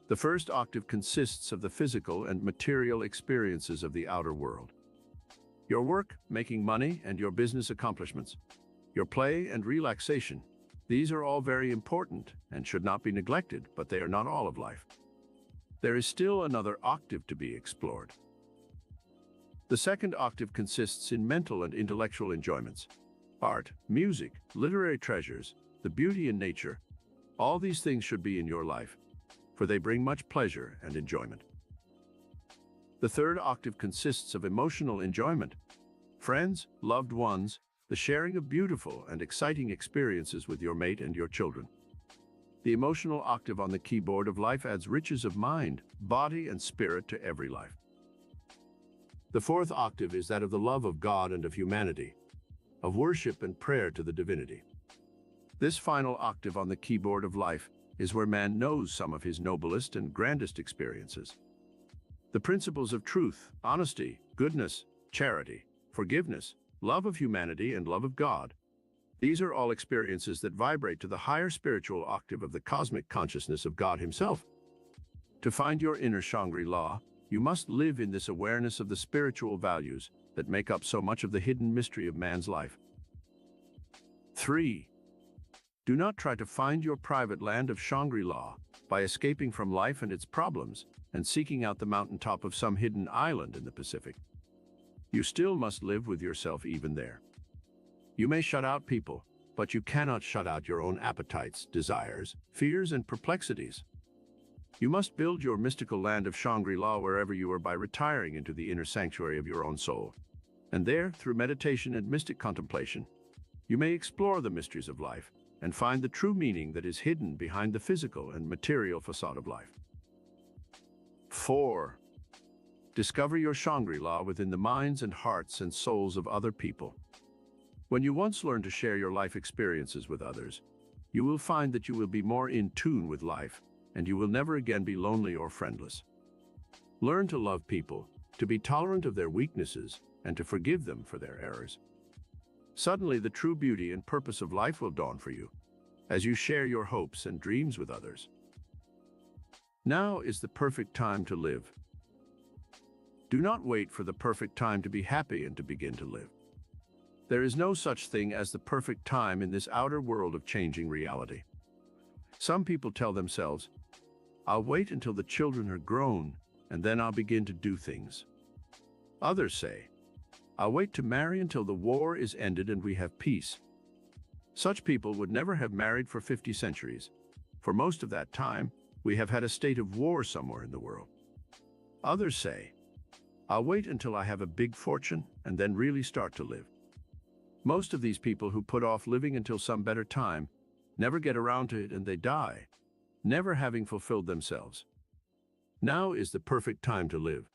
S1: The first octave consists of the physical and material experiences of the outer world. Your work, making money, and your business accomplishments. Your play and relaxation. These are all very important and should not be neglected, but they are not all of life. There is still another octave to be explored. The second octave consists in mental and intellectual enjoyments. Art, music, literary treasures, the beauty in nature. All these things should be in your life, for they bring much pleasure and enjoyment. The third octave consists of emotional enjoyment. Friends, loved ones, the sharing of beautiful and exciting experiences with your mate and your children. The emotional octave on the keyboard of life adds riches of mind, body, and spirit to every life. The fourth octave is that of the love of God and of humanity, of worship and prayer to the divinity. This final octave on the keyboard of life is where man knows some of his noblest and grandest experiences. The principles of truth, honesty, goodness, charity, forgiveness, love of humanity, and love of God. These are all experiences that vibrate to the higher spiritual octave of the cosmic consciousness of God Himself. To find your inner Shangri-La, you must live in this awareness of the spiritual values that make up so much of the hidden mystery of man's life. 3. Do not try to find your private land of Shangri-La by escaping from life and its problems and seeking out the mountaintop of some hidden island in the Pacific. You still must live with yourself even there. You may shut out people, but you cannot shut out your own appetites, desires, fears, and perplexities. You must build your mystical land of Shangri-La wherever you are by retiring into the inner sanctuary of your own soul. And there, through meditation and mystic contemplation, you may explore the mysteries of life and find the true meaning that is hidden behind the physical and material facade of life. 4. Discover your Shangri-La within the minds and hearts and souls of other people. When you once learn to share your life experiences with others, you will find that you will be more in tune with life, and you will never again be lonely or friendless. Learn to love people, to be tolerant of their weaknesses, and to forgive them for their errors. Suddenly, the true beauty and purpose of life will dawn for you, as you share your hopes and dreams with others. Now is the perfect time to live. Do not wait for the perfect time to be happy and to begin to live. There is no such thing as the perfect time in this outer world of changing reality. Some people tell themselves, "I'll wait until the children are grown, and then I'll begin to do things." Others say, "I'll wait to marry until the war is ended and we have peace." Such people would never have married for 50 centuries. For most of that time, we have had a state of war somewhere in the world. Others say, "I'll wait until I have a big fortune and then really start to live." Most of these people who put off living until some better time never get around to it and they die, never having fulfilled themselves. Now is the perfect time to live.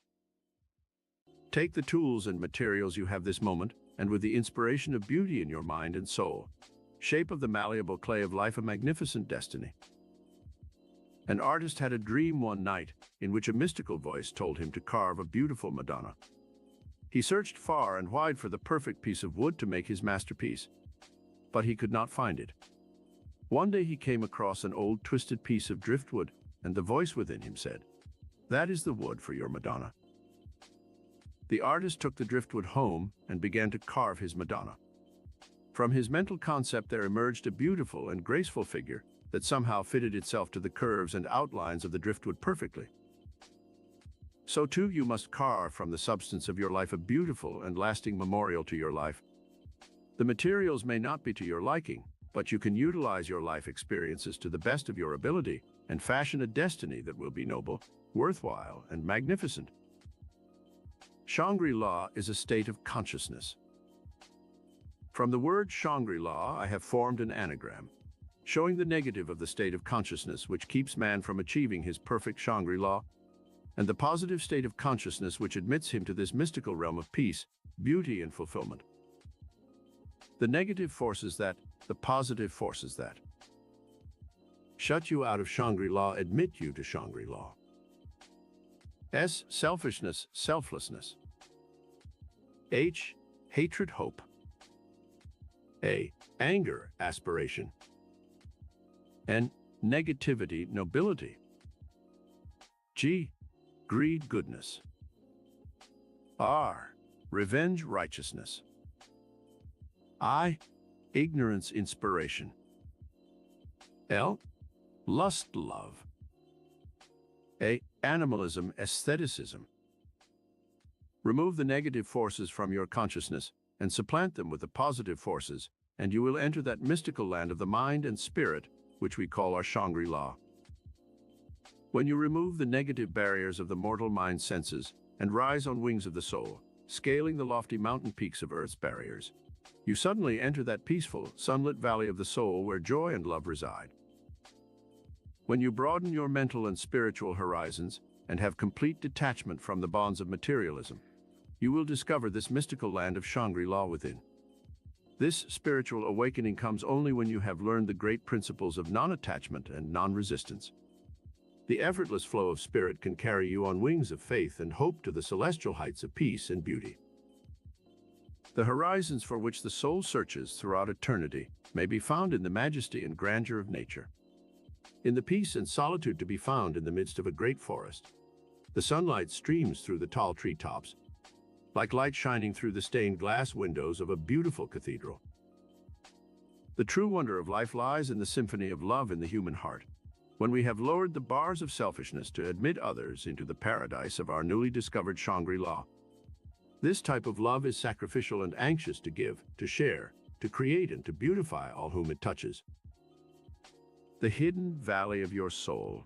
S1: Take the tools and materials you have this moment, and with the inspiration of beauty in your mind and soul, shape of the malleable clay of life a magnificent destiny. An artist had a dream one night in which a mystical voice told him to carve a beautiful Madonna. He searched far and wide for the perfect piece of wood to make his masterpiece, but he could not find it. One day he came across an old twisted piece of driftwood, and the voice within him said, "That is the wood for your Madonna." The artist took the driftwood home and began to carve his Madonna. From his mental concept there emerged a beautiful and graceful figure that somehow fitted itself to the curves and outlines of the driftwood perfectly. So too you must carve from the substance of your life a beautiful and lasting memorial to your life. The materials may not be to your liking, but you can utilize your life experiences to the best of your ability and fashion a destiny that will be noble, worthwhile, and magnificent. Shangri-La is a state of consciousness, From the word Shangri-La, I have formed an anagram, showing the negative of the state of consciousness which keeps man from achieving his perfect Shangri-La, and the positive state of consciousness which admits him to this mystical realm of peace, beauty, and fulfillment. The negative forces that, the positive forces that. Shut you out of Shangri-La, admit you to Shangri-La. S. Selfishness, selflessness. H. Hatred, hope. A. Anger, aspiration. N. Negativity, nobility. G. Greed, goodness. R. Revenge, righteousness. I. Ignorance, inspiration. L. Lust, love. A. Animalism, aestheticism. Remove the negative forces from your consciousness and supplant them with the positive forces, and you will enter that mystical land of the mind and spirit, which we call our Shangri-La. When you remove the negative barriers of the mortal mind senses and rise on wings of the soul, scaling the lofty mountain peaks of Earth's barriers, you suddenly enter that peaceful, sunlit valley of the soul where joy and love reside. When you broaden your mental and spiritual horizons and have complete detachment from the bonds of materialism, you will discover this mystical land of Shangri-La within. This spiritual awakening comes only when you have learned the great principles of non-attachment and non-resistance. The effortless flow of spirit can carry you on wings of faith and hope to the celestial heights of peace and beauty. The horizons for which the soul searches throughout eternity may be found in the majesty and grandeur of nature. In the peace and solitude to be found in the midst of a great forest, the sunlight streams through the tall treetops, like light shining through the stained glass windows of a beautiful cathedral. The true wonder of life lies in the symphony of love in the human heart, when we have lowered the bars of selfishness to admit others into the paradise of our newly discovered Shangri-La. This type of love is sacrificial and anxious to give, to share, to create, and to beautify all whom it touches. The hidden valley of your soul.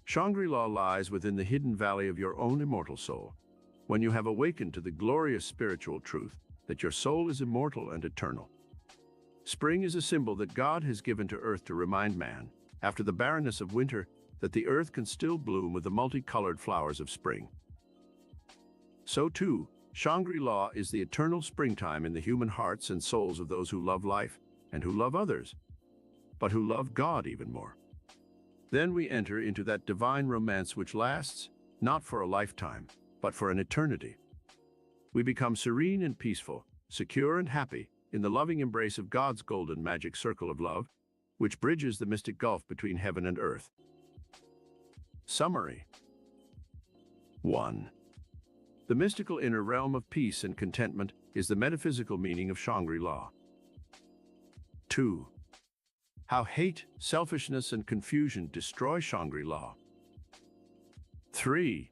S1: Shangri-La lies within the hidden valley of your own immortal soul, when you have awakened to the glorious spiritual truth that your soul is immortal and eternal. Spring is a symbol that God has given to earth to remind man, after the barrenness of winter, that the earth can still bloom with the multicolored flowers of spring. So too, Shangri-La is the eternal springtime in the human hearts and souls of those who love life and who love others, but who love God even more. Then we enter into that divine romance which lasts, not for a lifetime, but for an eternity. We become serene and peaceful, secure and happy in the loving embrace of God's golden magic circle of love, which bridges the mystic gulf between heaven and earth. Summary. 1. The mystical inner realm of peace and contentment is the metaphysical meaning of Shangri-La. 2. How hate, selfishness, and confusion destroy Shangri-La. 3.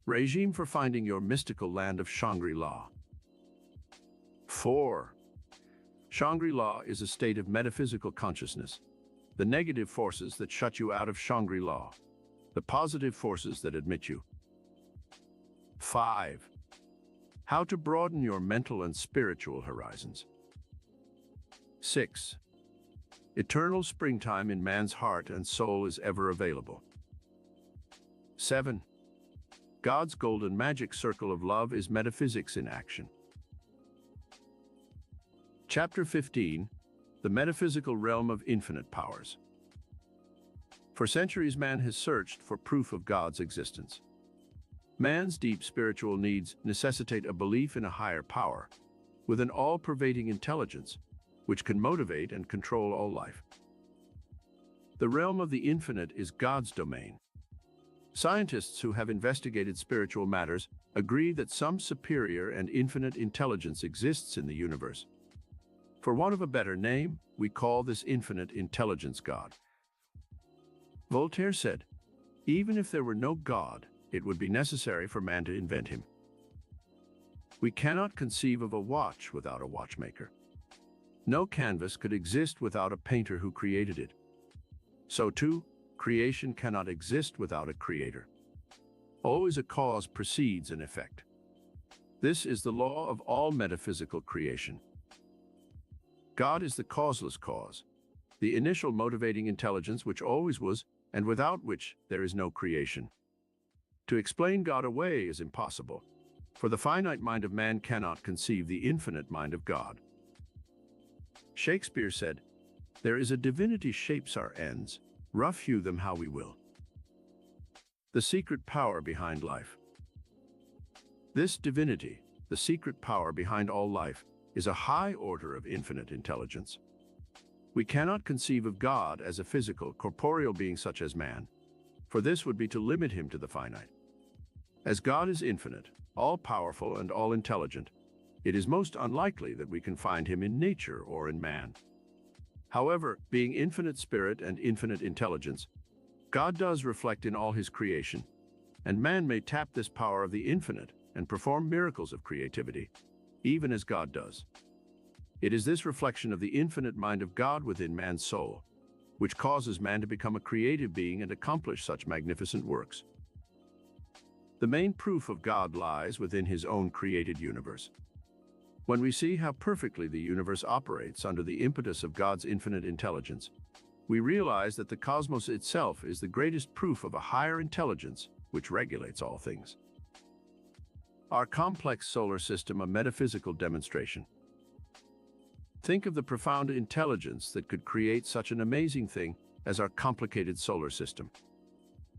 S1: Regime for finding your mystical land of Shangri-La. 4. Shangri-La is a state of metaphysical consciousness, the negative forces that shut you out of Shangri-La, the positive forces that admit you. 5. How to broaden your mental and spiritual horizons. 6. Eternal springtime in man's heart and soul is ever available. 7. God's golden magic circle of love is metaphysics in action. Chapter 15. The metaphysical realm of infinite powers. For centuries, man has searched for proof of God's existence. Man's deep spiritual needs necessitate a belief in a higher power, with an all-pervading intelligence, which can motivate and control all life. The realm of the infinite is God's domain. Scientists who have investigated spiritual matters agree that some superior and infinite intelligence exists in the universe. For want of a better name, we call this infinite intelligence God. Voltaire said, "Even if there were no God, it would be necessary for man to invent him." We cannot conceive of a watch without a watchmaker. No canvas could exist without a painter who created it. So too, creation cannot exist without a creator. Always a cause precedes an effect. This is the law of all metaphysical creation. God is the causeless cause, the initial motivating intelligence which always was, and without which there is no creation. To explain God away is impossible, for the finite mind of man cannot conceive the infinite mind of God. Shakespeare said, "There is a divinity shapes our ends, rough hew them how we will." The secret power behind life. This divinity, the secret power behind all life, is a high order of infinite intelligence. We cannot conceive of God as a physical, corporeal being such as man, for this would be to limit him to the finite. As God is infinite, all-powerful and all-intelligent, it is most unlikely that we can find him in nature or in man. However, being infinite spirit and infinite intelligence, God does reflect in all his creation, and man may tap this power of the infinite and perform miracles of creativity, even as God does. It is this reflection of the infinite mind of God within man's soul, which causes man to become a creative being and accomplish such magnificent works. The main proof of God lies within his own created universe. When we see how perfectly the universe operates under the impetus of God's infinite intelligence, we realize that the cosmos itself is the greatest proof of a higher intelligence which regulates all things. Our complex solar system, a metaphysical demonstration. Think of the profound intelligence that could create such an amazing thing as our complicated solar system.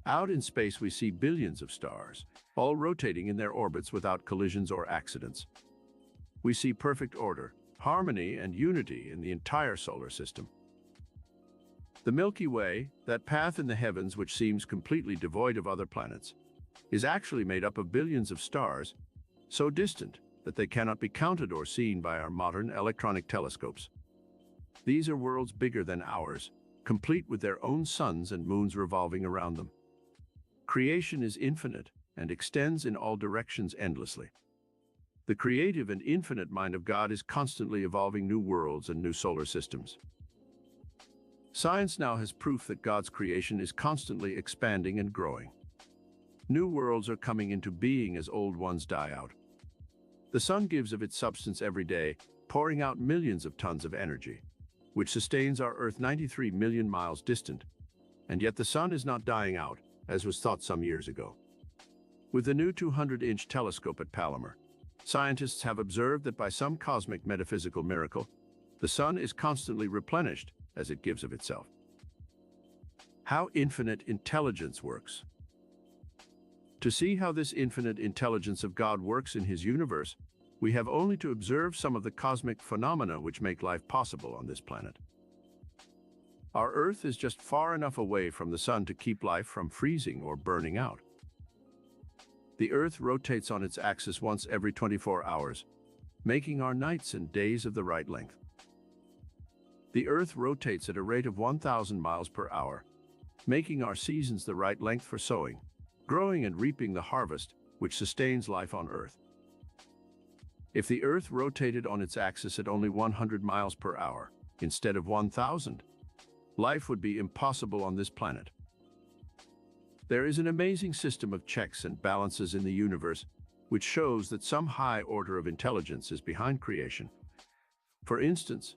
S1: Out in space we see billions of stars, all rotating in their orbits without collisions or accidents. We see perfect order, harmony, and unity in the entire solar system. The Milky Way, that path in the heavens which seems completely devoid of other planets, is actually made up of billions of stars, so distant that they cannot be counted or seen by our modern electronic telescopes. These are worlds bigger than ours, complete with their own suns and moons revolving around them. Creation is infinite and extends in all directions endlessly. The creative and infinite mind of God is constantly evolving new worlds and new solar systems. Science now has proof that God's creation is constantly expanding and growing. New worlds are coming into being as old ones die out. The sun gives of its substance every day, pouring out millions of tons of energy, which sustains our Earth 93 million miles distant, and yet the sun is not dying out, as was thought some years ago. With the new 200-inch telescope at Palomar, scientists have observed that by some cosmic metaphysical miracle, the sun is constantly replenished as it gives of itself. How infinite intelligence works. To see how this infinite intelligence of God works in his universe, we have only to observe some of the cosmic phenomena which make life possible on this planet. Our Earth is just far enough away from the sun to keep life from freezing or burning out. The Earth rotates on its axis once every 24 hours, making our nights and days of the right length. The Earth rotates at a rate of 1,000 miles per hour, making our seasons the right length for sowing, growing and reaping the harvest which sustains life on Earth. If the Earth rotated on its axis at only 100 miles per hour instead of 1,000, life would be impossible on this planet. There is an amazing system of checks and balances in the universe which shows that some high order of intelligence is behind creation. For instance,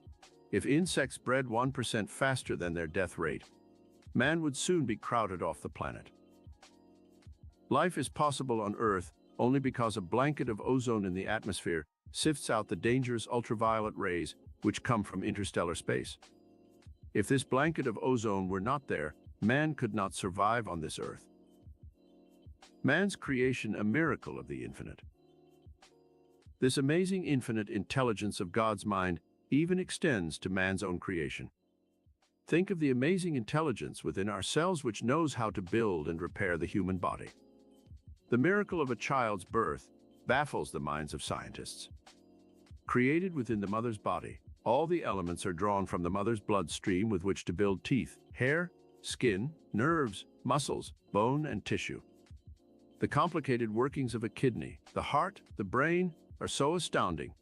S1: if insects bred 1% faster than their death rate, man would soon be crowded off the planet. Life is possible on Earth only because a blanket of ozone in the atmosphere sifts out the dangerous ultraviolet rays which come from interstellar space. If this blanket of ozone were not there, man could not survive on this Earth. Man's creation, a miracle of the infinite. This amazing infinite intelligence of God's mind even extends to man's own creation. Think of the amazing intelligence within ourselves which knows how to build and repair the human body. The miracle of a child's birth baffles the minds of scientists. Created within the mother's body, all the elements are drawn from the mother's bloodstream with which to build teeth, hair, skin, nerves, muscles, bone, and tissue. The complicated workings of a kidney, the heart, the brain are so astounding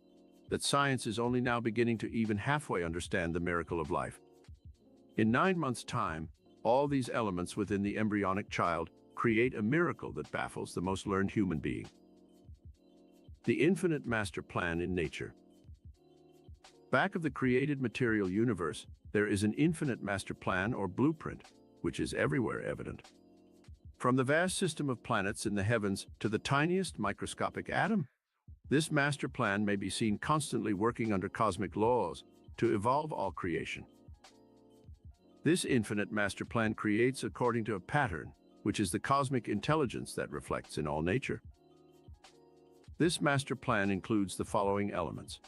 S1: that science is only now beginning to even halfway understand the miracle of life. In 9 months' time, all these elements within the embryonic child create a miracle that baffles the most learned human being. The infinite master plan in nature. Back of the created material universe, there is an infinite master plan or blueprint, which is everywhere evident. From the vast system of planets in the heavens to the tiniest microscopic atom, this master plan may be seen constantly working under cosmic laws to evolve all creation. This infinite master plan creates according to a pattern, which is the cosmic intelligence that reflects in all nature. This master plan includes the following elements.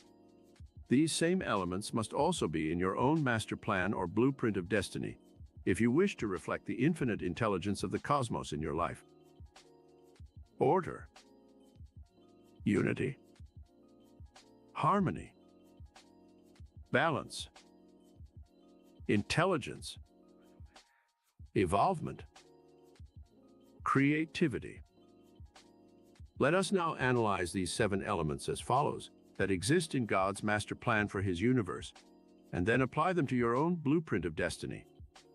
S1: These same elements must also be in your own master plan or blueprint of destiny, if you wish to reflect the infinite intelligence of the cosmos in your life. Order, unity, harmony, balance, intelligence, evolvement, creativity. Let us now analyze these 7 elements as follows that exist in God's master plan for His universe, and then apply them to your own blueprint of destiny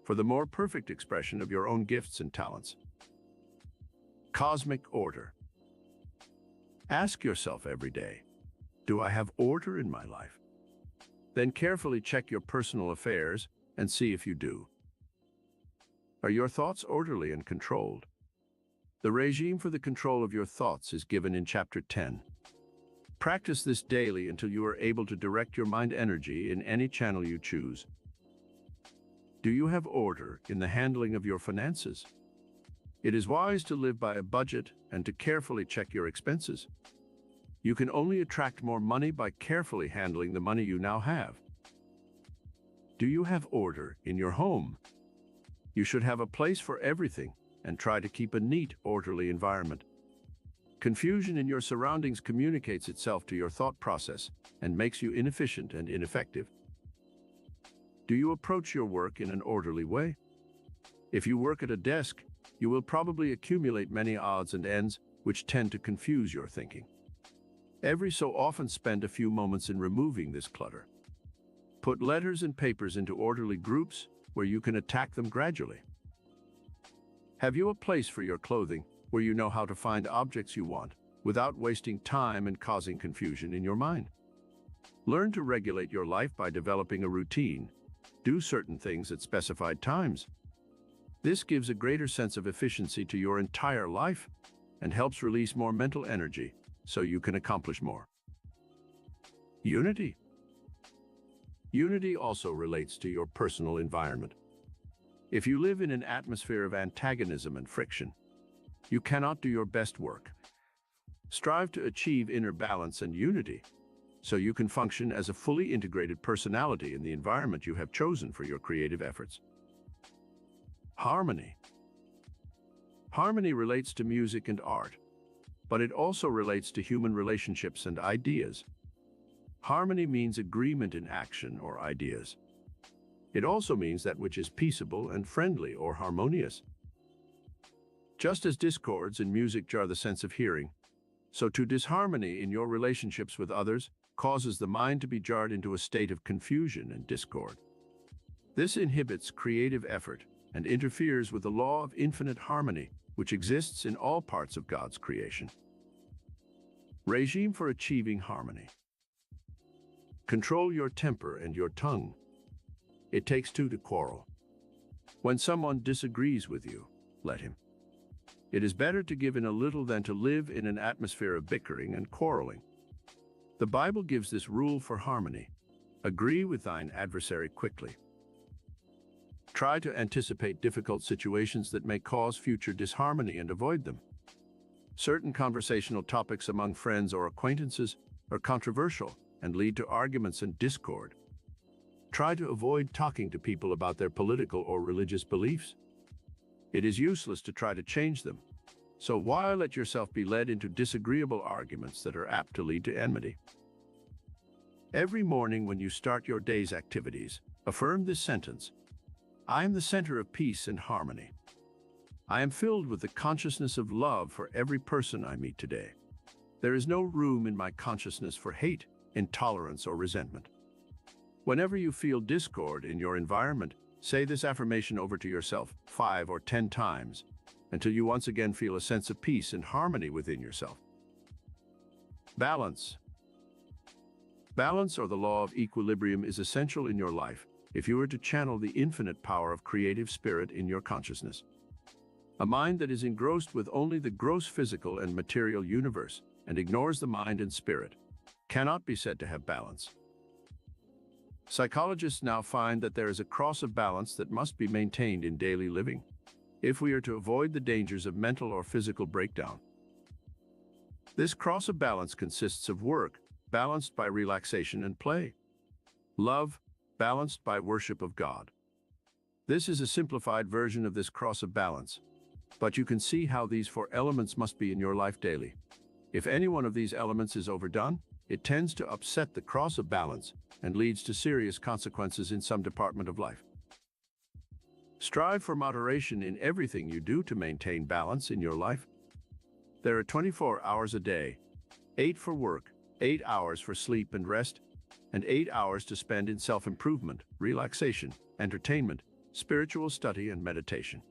S1: for the more perfect expression of your own gifts and talents. Cosmic order. Ask yourself every day, do I have order in my life? Then carefully check your personal affairs and see if you do. Are your thoughts orderly and controlled? The regime for the control of your thoughts is given in Chapter 10. Practice this daily until you are able to direct your mind energy in any channel you choose. Do you have order in the handling of your finances? It is wise to live by a budget and to carefully check your expenses. You can only attract more money by carefully handling the money you now have. Do you have order in your home? You should have a place for everything and try to keep a neat, orderly environment. Confusion in your surroundings communicates itself to your thought process and makes you inefficient and ineffective. Do you approach your work in an orderly way? If you work at a desk, you will probably accumulate many odds and ends which tend to confuse your thinking. Every so often spend a few moments in removing this clutter. Put letters and papers into orderly groups where you can attack them gradually. Have you a place for your clothing where you know how to find objects you want without wasting time and causing confusion in your mind? Learn to regulate your life by developing a routine. Do certain things at specified times. This gives a greater sense of efficiency to your entire life and helps release more mental energy so you can accomplish more. Unity. Unity also relates to your personal environment. If you live in an atmosphere of antagonism and friction, you cannot do your best work. Strive to achieve inner balance and unity so you can function as a fully integrated personality in the environment you have chosen for your creative efforts. Harmony. Harmony relates to music and art, but it also relates to human relationships and ideas. Harmony means agreement in action or ideas. It also means that which is peaceable and friendly or harmonious. Just as discords in music jar the sense of hearing, so too disharmony in your relationships with others causes the mind to be jarred into a state of confusion and discord. This inhibits creative effort and interferes with the law of infinite harmony, which exists in all parts of God's creation. Regime for achieving harmony. Control your temper and your tongue. It takes 2 to quarrel. When someone disagrees with you, let him. It is better to give in a little than to live in an atmosphere of bickering and quarreling. The Bible gives this rule for harmony. Agree with thine adversary quickly. Try to anticipate difficult situations that may cause future disharmony and avoid them. Certain conversational topics among friends or acquaintances are controversial and lead to arguments and discord. Try to avoid talking to people about their political or religious beliefs. It is useless to try to change them, so why let yourself be led into disagreeable arguments that are apt to lead to enmity? Every morning when you start your day's activities, affirm this sentence: I am the center of peace and harmony. I am filled with the consciousness of love for every person I meet today. There is no room in my consciousness for hate, intolerance, or resentment. Whenever you feel discord in your environment, say this affirmation over to yourself 5 or 10 times until you once again feel a sense of peace and harmony within yourself. Balance. Balance, or the law of equilibrium, is essential in your life if you are to channel the infinite power of creative spirit in your consciousness. A mind that is engrossed with only the gross physical and material universe and ignores the mind and spirit cannot be said to have balance. Psychologists now find that there is a cross of balance that must be maintained in daily living if we are to avoid the dangers of mental or physical breakdown. This cross of balance consists of work, balanced by relaxation and play. Love, balanced by worship of God. This is a simplified version of this cross of balance, but you can see how these four elements must be in your life daily. If any one of these elements is overdone, it tends to upset the cross of balance and leads to serious consequences in some department of life. Strive for moderation in everything you do to maintain balance in your life. There are 24 hours a day, 8 for work, 8 hours for sleep and rest, and 8 hours to spend in self-improvement, relaxation, entertainment, spiritual study, and meditation.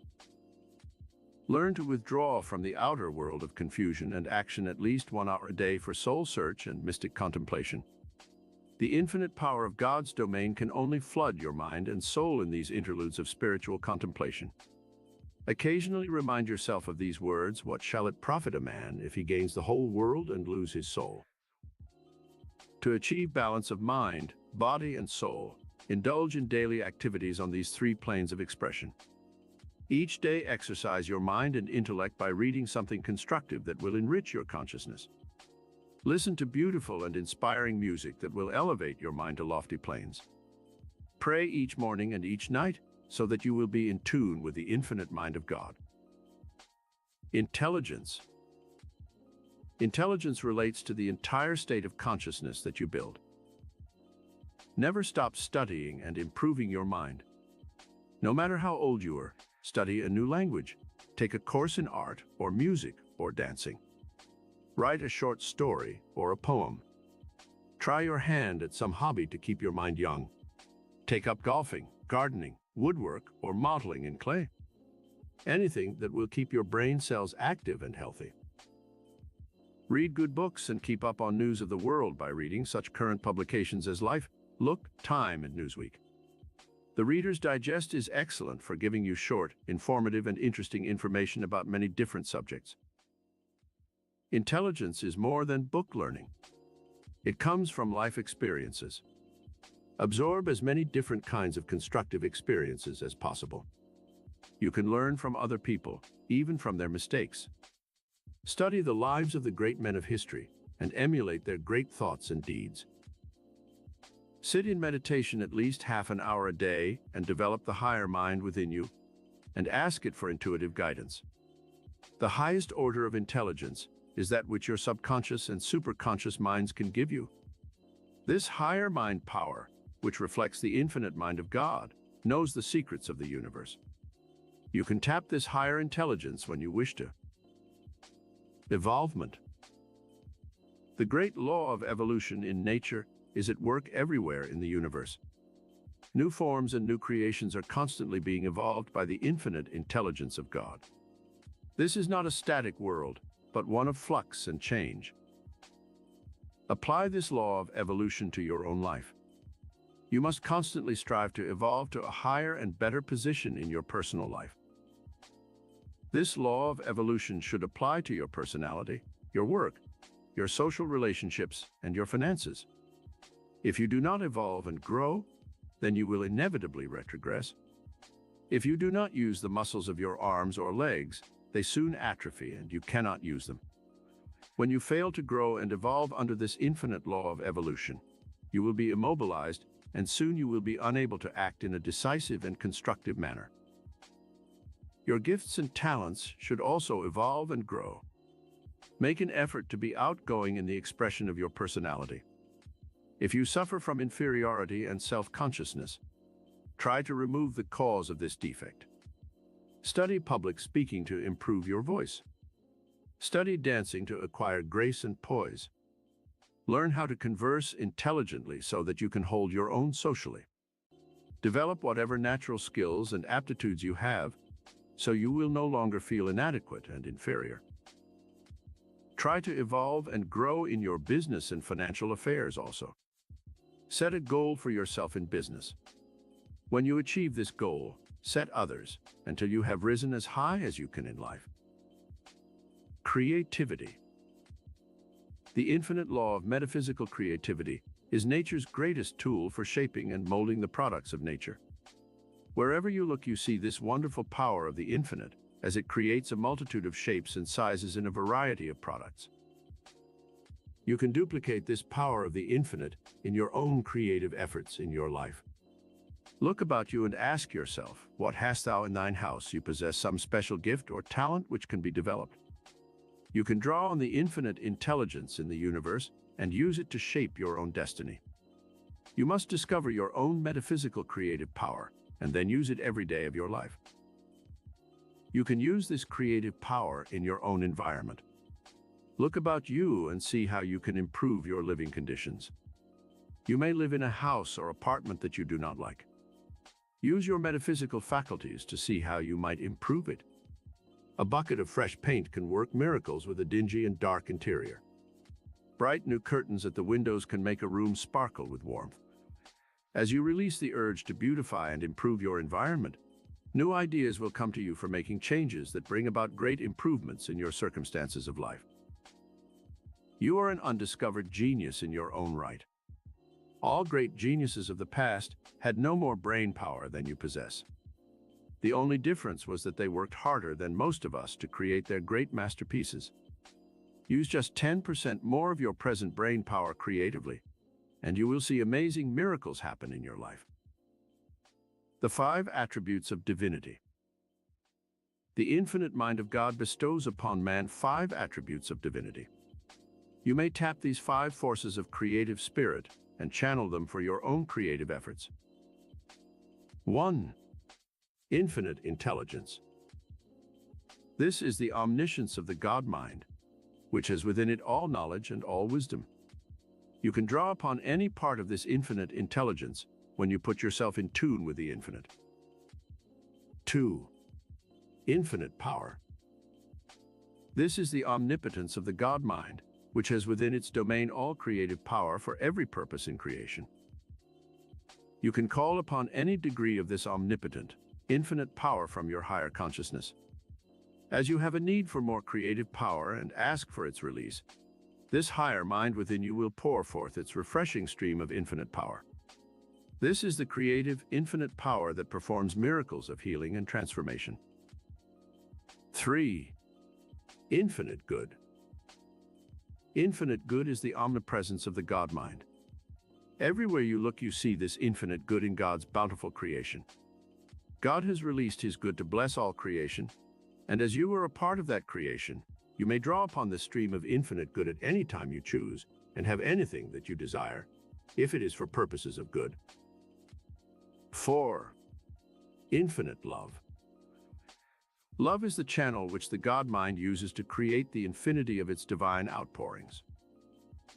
S1: Learn to withdraw from the outer world of confusion and action at least 1 hour a day for soul search and mystic contemplation. The infinite power of God's domain can only flood your mind and soul in these interludes of spiritual contemplation. Occasionally remind yourself of these words: "What shall it profit a man if he gains the whole world and lose his soul?" To achieve balance of mind, body, and soul, indulge in daily activities on these 3 planes of expression. Each day, exercise your mind and intellect by reading something constructive that will enrich your consciousness. Listen to beautiful and inspiring music that will elevate your mind to lofty planes. Pray each morning and each night so that you will be in tune with the infinite mind of God. Intelligence. Intelligence relates to the entire state of consciousness that you build. Never stop studying and improving your mind. No matter how old you are, study a new language, take a course in art or music or dancing. Write a short story or a poem. Try your hand at some hobby to keep your mind young. Take up golfing, gardening, woodwork, or modeling in clay. Anything that will keep your brain cells active and healthy. Read good books and keep up on news of the world by reading such current publications as Life, Look, Time, and Newsweek. The Reader's Digest is excellent for giving you short, informative, and interesting information about many different subjects. Intelligence is more than book learning. It comes from life experiences. Absorb as many different kinds of constructive experiences as possible. You can learn from other people, even from their mistakes. Study the lives of the great men of history and emulate their great thoughts and deeds. Sit in meditation at least half an hour a day and develop the higher mind within you, and ask it for intuitive guidance. The highest order of intelligence is that which your subconscious and superconscious minds can give you. This higher mind power, which reflects the infinite mind of God, knows the secrets of the universe. You can tap this higher intelligence when you wish to. Evolvement. The great law of evolution in nature is at work everywhere in the universe. New forms and new creations are constantly being evolved by the infinite intelligence of God. This is not a static world, but one of flux and change. Apply this law of evolution to your own life. You must constantly strive to evolve to a higher and better position in your personal life. This law of evolution should apply to your personality, your work, your social relationships, and your finances. If you do not evolve and grow, then you will inevitably retrogress. If you do not use the muscles of your arms or legs, they soon atrophy and you cannot use them. When you fail to grow and evolve under this infinite law of evolution, you will be immobilized, and soon you will be unable to act in a decisive and constructive manner. Your gifts and talents should also evolve and grow. Make an effort to be outgoing in the expression of your personality. If you suffer from inferiority and self-consciousness, try to remove the cause of this defect. Study public speaking to improve your voice. Study dancing to acquire grace and poise. Learn how to converse intelligently so that you can hold your own socially. Develop whatever natural skills and aptitudes you have, so you will no longer feel inadequate and inferior. Try to evolve and grow in your business and financial affairs also. Set a goal for yourself in business. When you achieve this goal, set others until you have risen as high as you can in life. Creativity. The infinite law of metaphysical creativity is nature's greatest tool for shaping and molding the products of nature. Wherever you look, you see this wonderful power of the infinite as it creates a multitude of shapes and sizes in a variety of products. You can duplicate this power of the infinite in your own creative efforts in your life. Look about you and ask yourself, what hast thou in thine house? You possess some special gift or talent which can be developed. You can draw on the infinite intelligence in the universe and use it to shape your own destiny. You must discover your own metaphysical creative power and then use it every day of your life. You can use this creative power in your own environment. Look about you and see how you can improve your living conditions. You may live in a house or apartment that you do not like. Use your metaphysical faculties to see how you might improve it. A bucket of fresh paint can work miracles with a dingy and dark interior. Bright new curtains at the windows can make a room sparkle with warmth. As you release the urge to beautify and improve your environment, new ideas will come to you for making changes that bring about great improvements in your circumstances of life. You are an undiscovered genius in your own right. All great geniuses of the past had no more brain power than you possess. The only difference was that they worked harder than most of us to create their great masterpieces. Use just 10% more of your present brain power creatively, and you will see amazing miracles happen in your life. The 5 attributes of divinity. The infinite mind of God bestows upon man 5 attributes of divinity. You may tap these 5 forces of creative spirit and channel them for your own creative efforts. 1. Infinite intelligence. This is the omniscience of the God mind, which has within it all knowledge and all wisdom. You can draw upon any part of this infinite intelligence when you put yourself in tune with the infinite. 2. Infinite power. This is the omnipotence of the God mind, which has within its domain all creative power for every purpose in creation. You can call upon any degree of this omnipotent, infinite power from your higher consciousness. As you have a need for more creative power and ask for its release, this higher mind within you will pour forth its refreshing stream of infinite power. This is the creative, infinite power that performs miracles of healing and transformation. 3. Infinite good. Infinite good is the omnipresence of the God mind. Everywhere you look, you see this infinite good in God's bountiful creation. God has released His good to bless all creation, and as you are a part of that creation, you may draw upon this stream of infinite good at any time you choose and have anything that you desire, if it is for purposes of good. 4. Infinite love. Love is the channel which the God mind uses to create the infinity of its divine outpourings.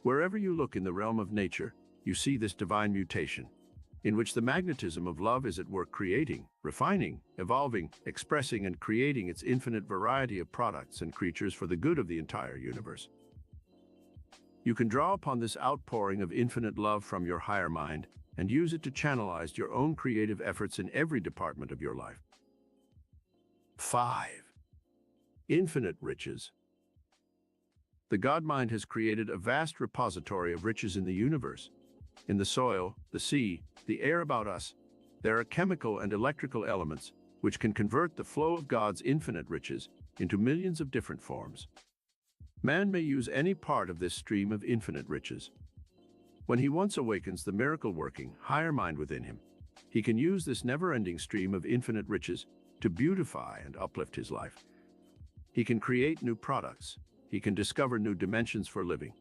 S1: Wherever you look in the realm of nature, you see this divine mutation, in which the magnetism of love is at work creating, refining, evolving, expressing, and creating its infinite variety of products and creatures for the good of the entire universe. You can draw upon this outpouring of infinite love from your higher mind and use it to channelize your own creative efforts in every department of your life. 5. Infinite riches. The God mind has created a vast repository of riches in the universe. In the soil, the sea, the air about us, there are chemical and electrical elements which can convert the flow of God's infinite riches into millions of different forms. Man may use any part of this stream of infinite riches. When he once awakens the miracle-working, higher mind within him, he can use this never-ending stream of infinite riches to beautify and uplift his life. He can create new products. He can discover new dimensions for living.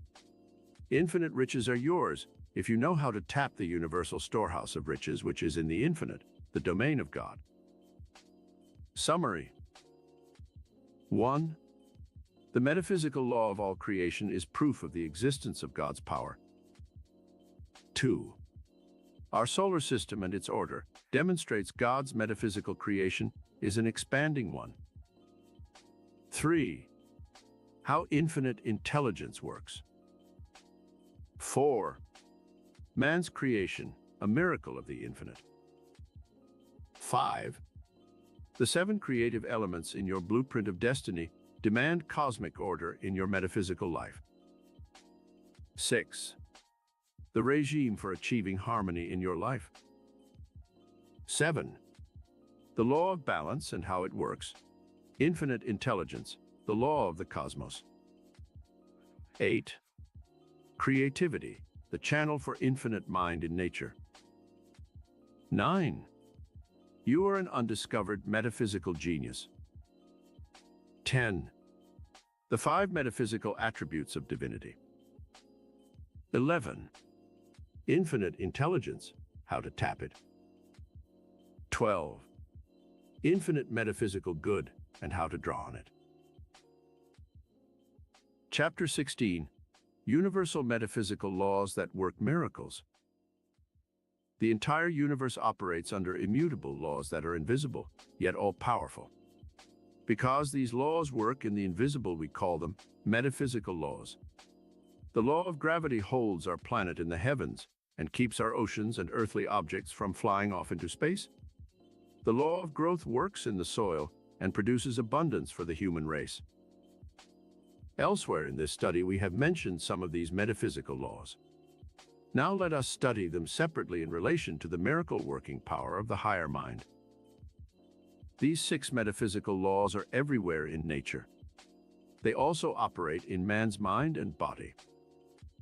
S1: Infinite riches are yours if you know how to tap the universal storehouse of riches which is in the infinite, the domain of God. Summary. 1. The metaphysical law of all creation is proof of the existence of God's power. 2. Our solar system and its order demonstrates God's metaphysical creation is an expanding one. 3. How infinite intelligence works. 4. Man's creation, a miracle of the infinite. 5. The 7 creative elements in your blueprint of destiny demand cosmic order in your metaphysical life. 6. The regime for achieving harmony in your life. 7. The law of balance and how it works. Infinite intelligence, the law of the cosmos. 8. Creativity, the channel for infinite mind in nature. 9. You are an undiscovered metaphysical genius. 10. The 5 metaphysical attributes of divinity. 11. Infinite intelligence, how to tap it. 12. Infinite metaphysical good and how to draw on it. Chapter 16. Universal metaphysical laws that work miracles. The entire universe operates under immutable laws that are invisible, yet all-powerful. Because these laws work in the invisible, we call them metaphysical laws. The law of gravity holds our planet in the heavens and keeps our oceans and earthly objects from flying off into space. The law of growth works in the soil and produces abundance for the human race. Elsewhere in this study, we have mentioned some of these metaphysical laws. Now let us study them separately in relation to the miracle-working power of the higher mind. These 6 metaphysical laws are everywhere in nature. They also operate in man's mind and body.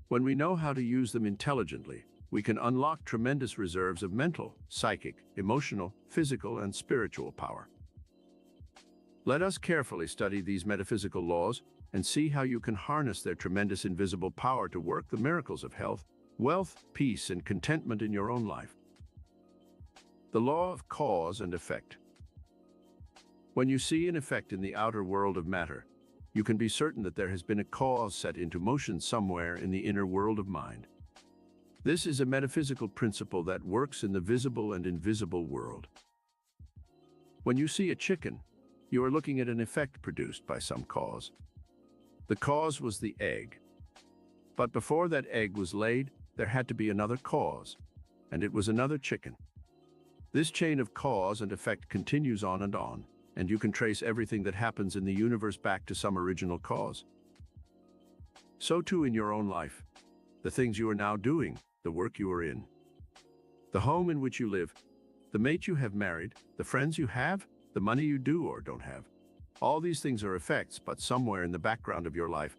S1: When we know how to use them intelligently, we can unlock tremendous reserves of mental, psychic, emotional, physical, and spiritual power. Let us carefully study these metaphysical laws and see how you can harness their tremendous invisible power to work the miracles of health, wealth, peace, and contentment in your own life. The law of cause and effect. When you see an effect in the outer world of matter, you can be certain that there has been a cause set into motion somewhere in the inner world of mind. This is a metaphysical principle that works in the visible and invisible world. When you see a chicken, you are looking at an effect produced by some cause. The cause was the egg. But before that egg was laid, there had to be another cause, and it was another chicken. This chain of cause and effect continues on, and you can trace everything that happens in the universe back to some original cause. So too in your own life, the things you are now doing, the work you are in, the home in which you live, the mate you have married, the friends you have, the money you do or don't have. All these things are effects, but somewhere in the background of your life,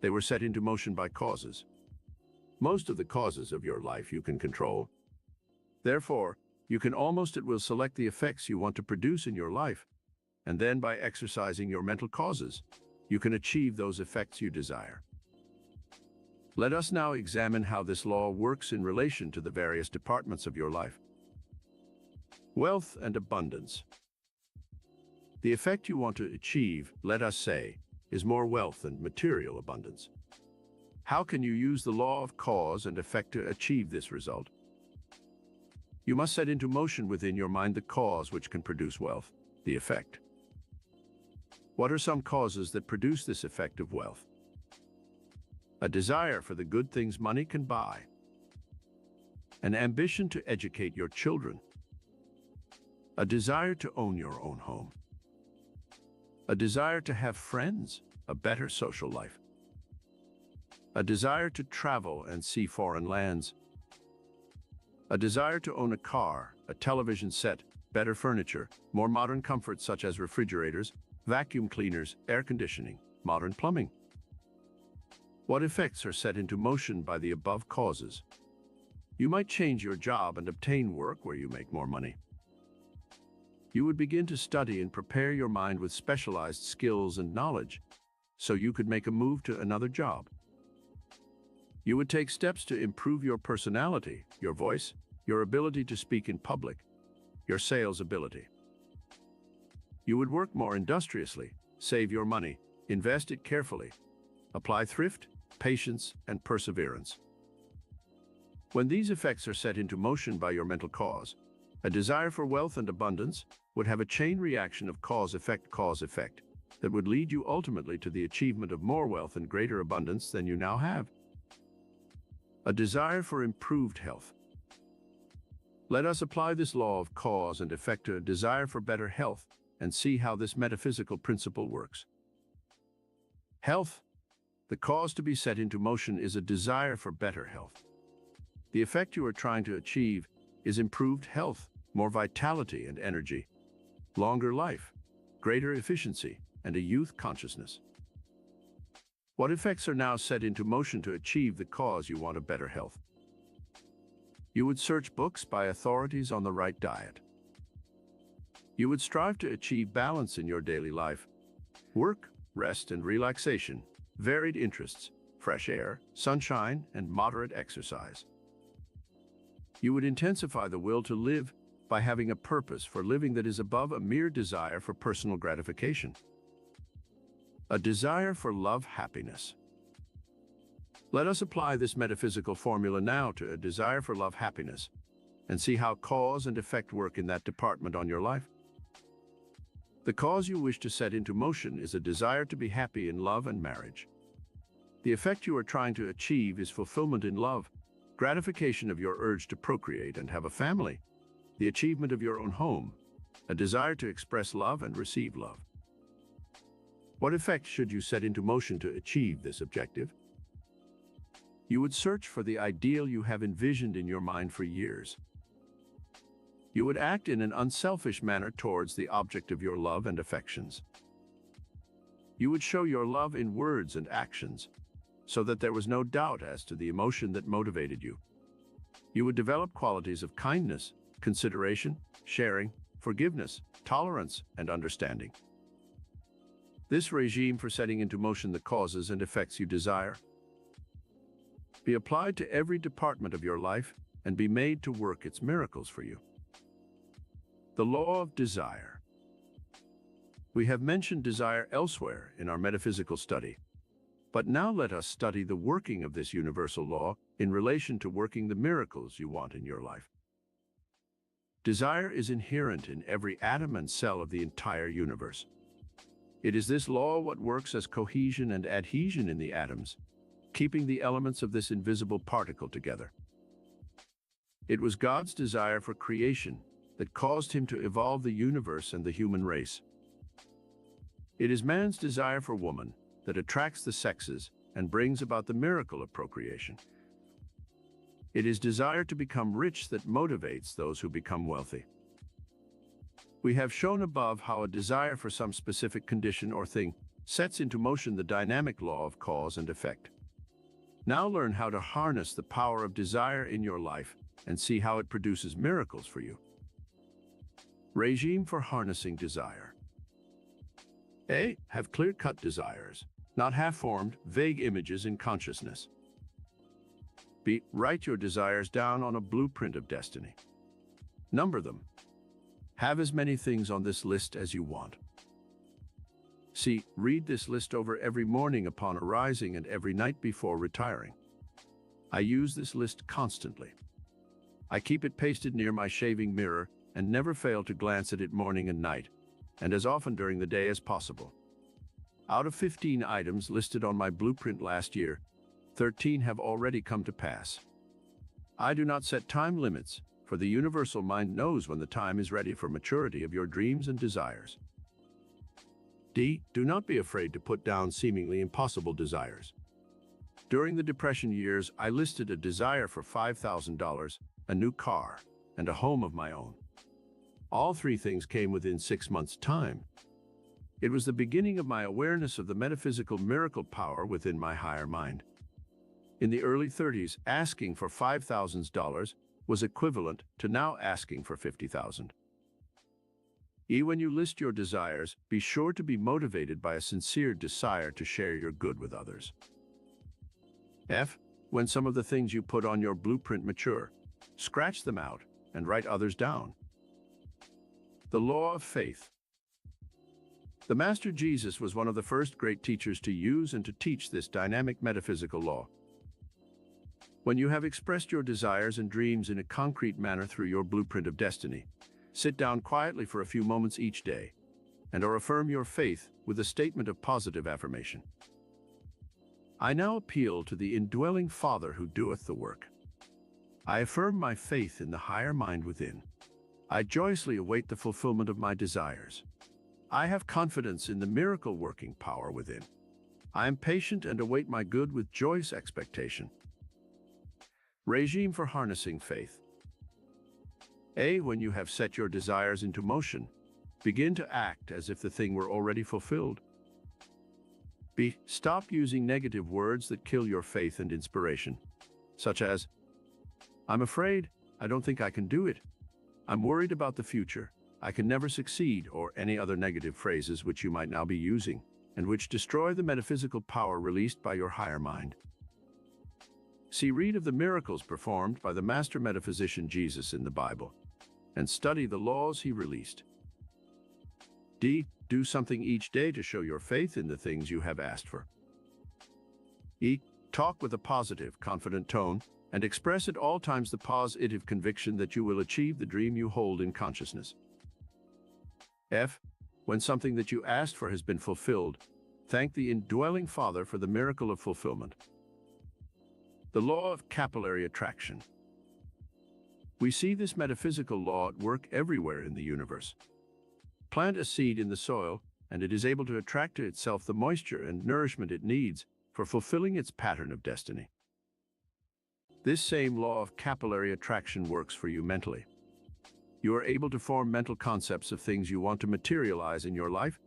S1: they were set into motion by causes. Most of the causes of your life you can control. Therefore, you can almost at will select the effects you want to produce in your life, and then by exercising your mental causes, you can achieve those effects you desire. Let us now examine how this law works in relation to the various departments of your life. Wealth and abundance. The effect you want to achieve, let us say, is more wealth and material abundance. How can you use the law of cause and effect to achieve this result? You must set into motion within your mind the cause which can produce wealth, the effect. What are some causes that produce this effect of wealth? A desire for the good things money can buy. An ambition to educate your children. A desire to own your own home. A desire to have friends, a better social life. A desire to travel and see foreign lands. A desire to own a car, a television set, better furniture, more modern comforts such as refrigerators, vacuum cleaners, air conditioning, modern plumbing. What effects are set into motion by the above causes? You might change your job and obtain work where you make more money. You would begin to study and prepare your mind with specialized skills and knowledge, so you could make a move to another job. You would take steps to improve your personality, your voice, your ability to speak in public, your sales ability. You would work more industriously, save your money, invest it carefully, apply thrift, patience, and perseverance. When these effects are set into motion by your mental cause, a desire for wealth and abundance would have a chain reaction of cause-effect, that would lead you ultimately to the achievement of more wealth and greater abundance than you now have. A desire for improved health. Let us apply this law of cause and effect to a desire for better health and see how this metaphysical principle works. Health. The cause to be set into motion is a desire for better health. The effect you are trying to achieve is improved health, more vitality and energy, longer life, greater efficiency, and a youth consciousness. What effects are now set into motion to achieve the cause you want of better health? You would search books by authorities on the right diet. You would strive to achieve balance in your daily life, work, rest and relaxation, varied interests, fresh air, sunshine, and moderate exercise. You would intensify the will to live by having a purpose for living that is above a mere desire for personal gratification. A desire for love, happiness. Let us apply this metaphysical formula now to a desire for love, happiness, and see how cause and effect work in that department on your life. The cause you wish to set into motion is a desire to be happy in love and marriage. The effect you are trying to achieve is fulfillment in love, gratification of your urge to procreate and have a family, the achievement of your own home, a desire to express love and receive love. What effect should you set into motion to achieve this objective? You would search for the ideal you have envisioned in your mind for years. You would act in an unselfish manner towards the object of your love and affections. You would show your love in words and actions, so that there was no doubt as to the emotion that motivated you. You would develop qualities of kindness, consideration, sharing, forgiveness, tolerance, and understanding. This regime for setting into motion the causes and effects you desire be applied to every department of your life and be made to work its miracles for you. The law of desire. We have mentioned desire elsewhere in our metaphysical study, but now let us study the working of this universal law in relation to working the miracles you want in your life. Desire is inherent in every atom and cell of the entire universe. It is this law what works as cohesion and adhesion in the atoms, keeping the elements of this invisible particle together. It was God's desire for creation that caused him to evolve the universe and the human race. It is man's desire for woman that attracts the sexes and brings about the miracle of procreation. It is desire to become rich that motivates those who become wealthy. We have shown above how a desire for some specific condition or thing sets into motion the dynamic law of cause and effect. Now learn how to harness the power of desire in your life and see how it produces miracles for you. Regime for harnessing desire. A. Have clear-cut desires, not half-formed, vague images in consciousness. B. Write your desires down on a blueprint of destiny. Number them. Have as many things on this list as you want. C. Read this list over every morning upon arising and every night before retiring. I use this list constantly. I keep it pasted near my shaving mirror and never fail to glance at it morning and night, and as often during the day as possible. Out of 15 items listed on my blueprint last year, 13 have already come to pass. I do not set time limits, for the universal mind knows when the time is ready for maturity of your dreams and desires. D. Do not be afraid to put down seemingly impossible desires. During the Depression years, I listed a desire for $5,000, a new car, and a home of my own. All three things came within 6 months' time. It was the beginning of my awareness of the metaphysical miracle power within my higher mind. In the early 30s, asking for $5,000 was equivalent to now asking for $50,000. When you list your desires, be sure to be motivated by a sincere desire to share your good with others. F. When some of the things you put on your blueprint mature, scratch them out and write others down. The law of faith. The Master Jesus was one of the first great teachers to use and to teach this dynamic metaphysical law. When you have expressed your desires and dreams in a concrete manner through your blueprint of destiny, sit down quietly for a few moments each day. and/or affirm your faith with a statement of positive affirmation. I now appeal to the indwelling Father who doeth the work. I affirm my faith in the higher mind within. I joyously await the fulfillment of my desires. I have confidence in the miracle-working power within. I am patient and await my good with joyous expectation. Regime for harnessing faith. A. When you have set your desires into motion, begin to act as if the thing were already fulfilled. B. Stop using negative words that kill your faith and inspiration, such as, I'm afraid, I don't think I can do it. I'm worried about the future. I can never succeed, or any other negative phrases which you might now be using, and which destroy the metaphysical power released by your higher mind. See, read of the miracles performed by the master metaphysician Jesus in the Bible, and study the laws he released. D. Do something each day to show your faith in the things you have asked for. E. Talk with a positive, confident tone, and express at all times the positive conviction that you will achieve the dream you hold in consciousness. F. When something that you asked for has been fulfilled, thank the indwelling Father for the miracle of fulfillment. The law of capillary attraction. We see this metaphysical law at work everywhere in the universe. Plant a seed in the soil, and it is able to attract to itself the moisture and nourishment it needs for fulfilling its pattern of destiny. This same law of capillary attraction works for you mentally. You are able to form mental concepts of things you want to materialize in your life,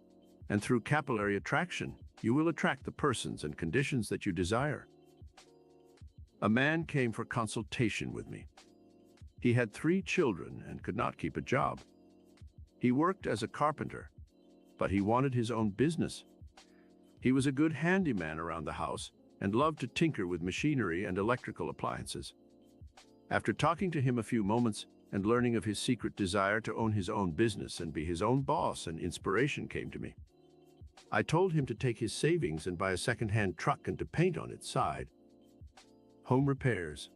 S1: and through capillary attraction, you will attract the persons and conditions that you desire. A man came for consultation with me. He had 3 children and could not keep a job. He worked as a carpenter, but he wanted his own business. He was a good handyman around the house and loved to tinker with machinery and electrical appliances. After talking to him a few moments and learning of his secret desire to own his own business and be his own boss, an inspiration came to me. I told him to take his savings and buy a second-hand truck and to paint on its side. Home repairs.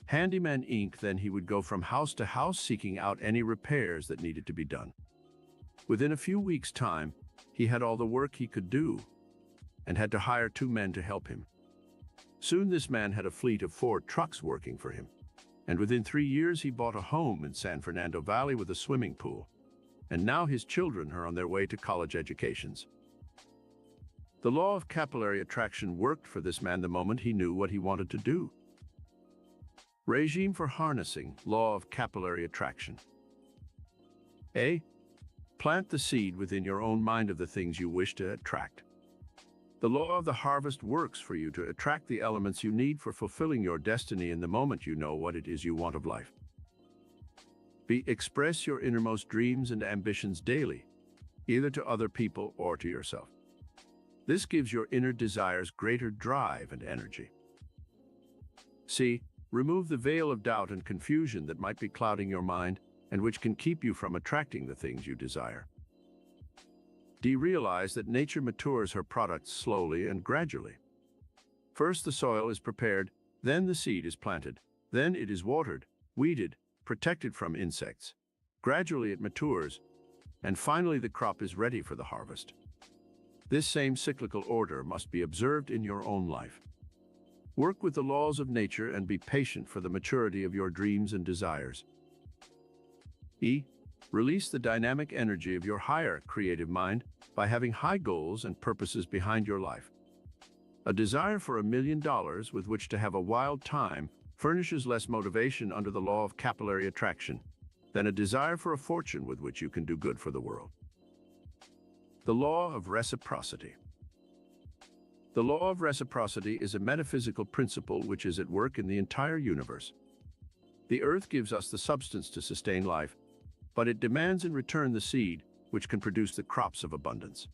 S1: Handyman Inc. Then he would go from house to house seeking out any repairs that needed to be done. Within a few weeks' time, he had all the work he could do and had to hire 2 men to help him. Soon this man had a fleet of 4 trucks working for him, and within 3 years he bought a home in San Fernando Valley with a swimming pool, and now his children are on their way to college educations. The law of capillary attraction worked for this man the moment he knew what he wanted to do. Regime for harnessing law of capillary attraction. A. Plant the seed within your own mind of the things you wish to attract. The law of the harvest works for you to attract the elements you need for fulfilling your destiny in the moment you know what it is you want of life. B. Express your innermost dreams and ambitions daily, either to other people or to yourself. This gives your inner desires greater drive and energy. C. Remove the veil of doubt and confusion that might be clouding your mind and which can keep you from attracting the things you desire. D. Realize that nature matures her products slowly and gradually. First the soil is prepared, then the seed is planted, then it is watered, weeded, protected from insects. Gradually it matures, and finally the crop is ready for the harvest. This same cyclical order must be observed in your own life. Work with the laws of nature and be patient for the maturity of your dreams and desires. E. Release the dynamic energy of your higher creative mind by having high goals and purposes behind your life. A desire for $1 million with which to have a wild time furnishes less motivation under the law of capillary attraction than a desire for a fortune with which you can do good for the world. The law of reciprocity. The law of reciprocity is a metaphysical principle which is at work in the entire universe. The earth gives us the substance to sustain life, but it demands in return the seed, which can produce the crops of abundance.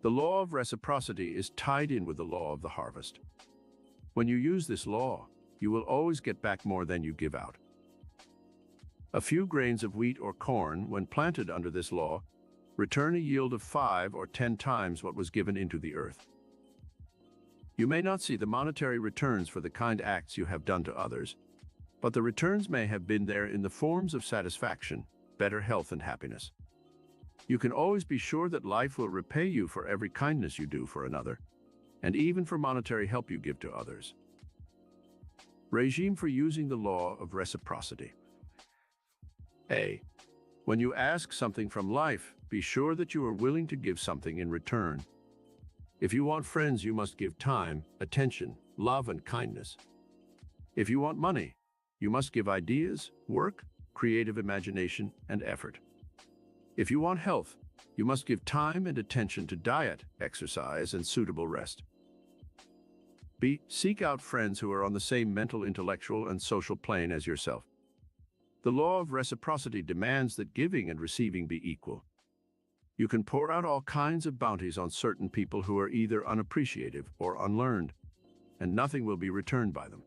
S1: The law of reciprocity is tied in with the law of the harvest. When you use this law, you will always get back more than you give out. A few grains of wheat or corn, when planted under this law, return a yield of 5 or 10 times what was given into the earth. You may not see the monetary returns for the kind acts you have done to others, but the returns may have been there in the forms of satisfaction, better health, and happiness. You can always be sure that life will repay you for every kindness you do for another, and even for monetary help you give to others. Regime for using the law of reciprocity. A. When you ask something from life, be sure that you are willing to give something in return. If you want friends, you must give time, attention, love, and kindness. If you want money, you must give ideas, work, creative imagination, and effort. If you want health, you must give time and attention to diet, exercise, and suitable rest. B. Seek out friends who are on the same mental, intellectual, and social plane as yourself. The law of reciprocity demands that giving and receiving be equal. You can pour out all kinds of bounties on certain people who are either unappreciative or unlearned, and nothing will be returned by them.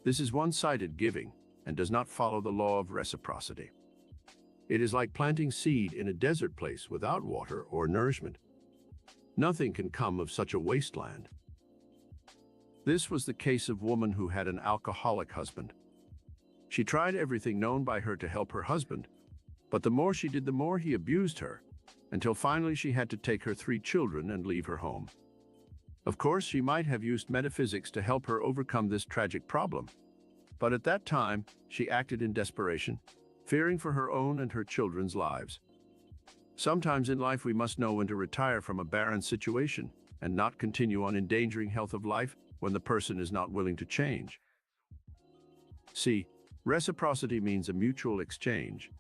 S1: This is one-sided giving and does not follow the law of reciprocity. It is like planting seed in a desert place without water or nourishment. Nothing can come of such a wasteland. This was the case of a woman who had an alcoholic husband. She tried everything known by her to help her husband, but the more she did, the more he abused her, until finally she had to take her 3 children and leave her home. Of course, she might have used metaphysics to help her overcome this tragic problem, but at that time, she acted in desperation, fearing for her own and her children's lives. Sometimes in life we must know when to retire from a barren situation and not continue on endangering health of life when the person is not willing to change. C. Reciprocity means a mutual exchange.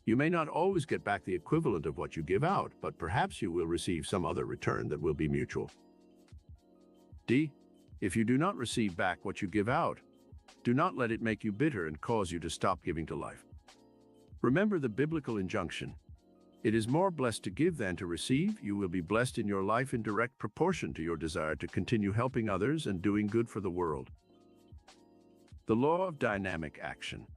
S1: You may not always get back the equivalent of what you give out, but perhaps you will receive some other return that will be mutual. D. If you do not receive back what you give out, do not let it make you bitter and cause you to stop giving to life. Remember the biblical injunction, "It is more blessed to give than to receive." You will be blessed in your life in direct proportion to your desire to continue helping others and doing good for the world. The law of dynamic action.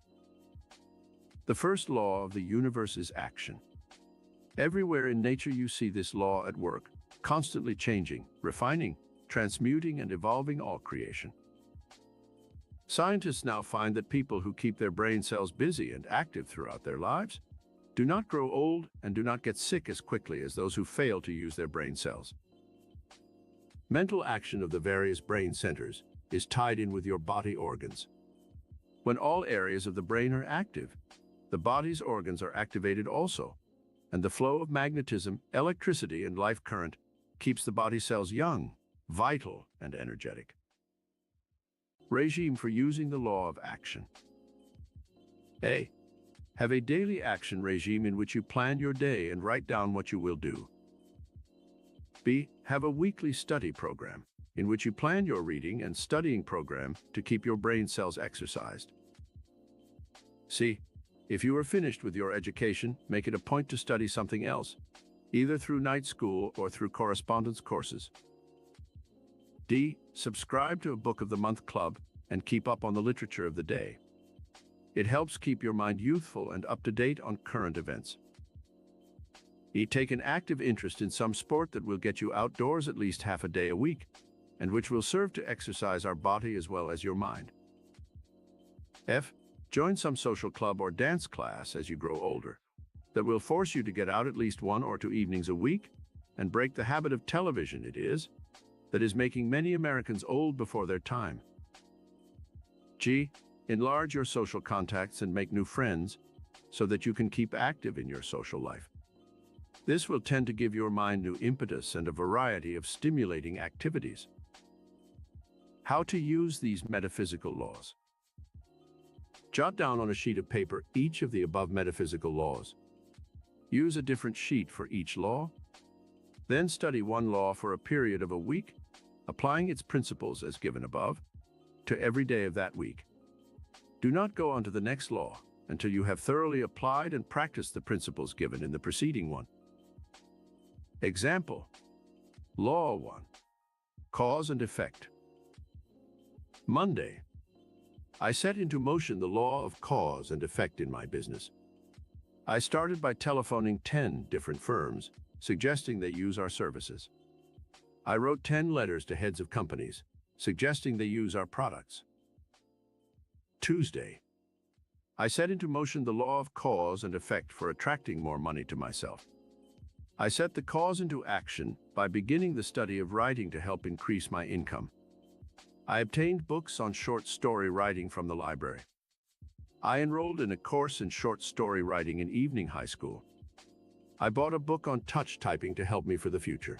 S1: The first law of the universe is action. Everywhere in nature you see this law at work, constantly changing, refining, transmuting, and evolving all creation. Scientists now find that people who keep their brain cells busy and active throughout their lives do not grow old and do not get sick as quickly as those who fail to use their brain cells. Mental action of the various brain centers is tied in with your body organs. When all areas of the brain are active, the body's organs are activated also, and the flow of magnetism, electricity, and life current keeps the body cells young, vital, and energetic. Regime for using the law of action. A. Have a daily action regime in which you plan your day and write down what you will do. B. Have a weekly study program in which you plan your reading and studying program to keep your brain cells exercised. C. If you are finished with your education, make it a point to study something else, either through night school or through correspondence courses. D. Subscribe to a Book of the Month club and keep up on the literature of the day. It helps keep your mind youthful and up to date on current events. E. Take an active interest in some sport that will get you outdoors at least half a day a week, and which will serve to exercise our body as well as your mind. F. Join some social club or dance class as you grow older that will force you to get out at least 1 or 2 evenings a week and break the habit of television that is making many Americans old before their time. G. Enlarge your social contacts and make new friends so that you can keep active in your social life. This will tend to give your mind new impetus and a variety of stimulating activities. How to use these metaphysical laws. Jot down on a sheet of paper each of the above metaphysical laws. Use a different sheet for each law. Then study one law for a period of a week, applying its principles as given above to every day of that week. Do not go on to the next law until you have thoroughly applied and practiced the principles given in the preceding one. Example: Law 1. Cause and effect. Monday. I set into motion the law of cause and effect in my business. I started by telephoning 10 different firms, suggesting they use our services. I wrote 10 letters to heads of companies, suggesting they use our products. Tuesday. I set into motion the law of cause and effect for attracting more money to myself. I set the cause into action by beginning the study of writing to help increase my income. I obtained books on short story writing from the library. I enrolled in a course in short story writing in evening high school. I bought a book on touch typing to help me for the future.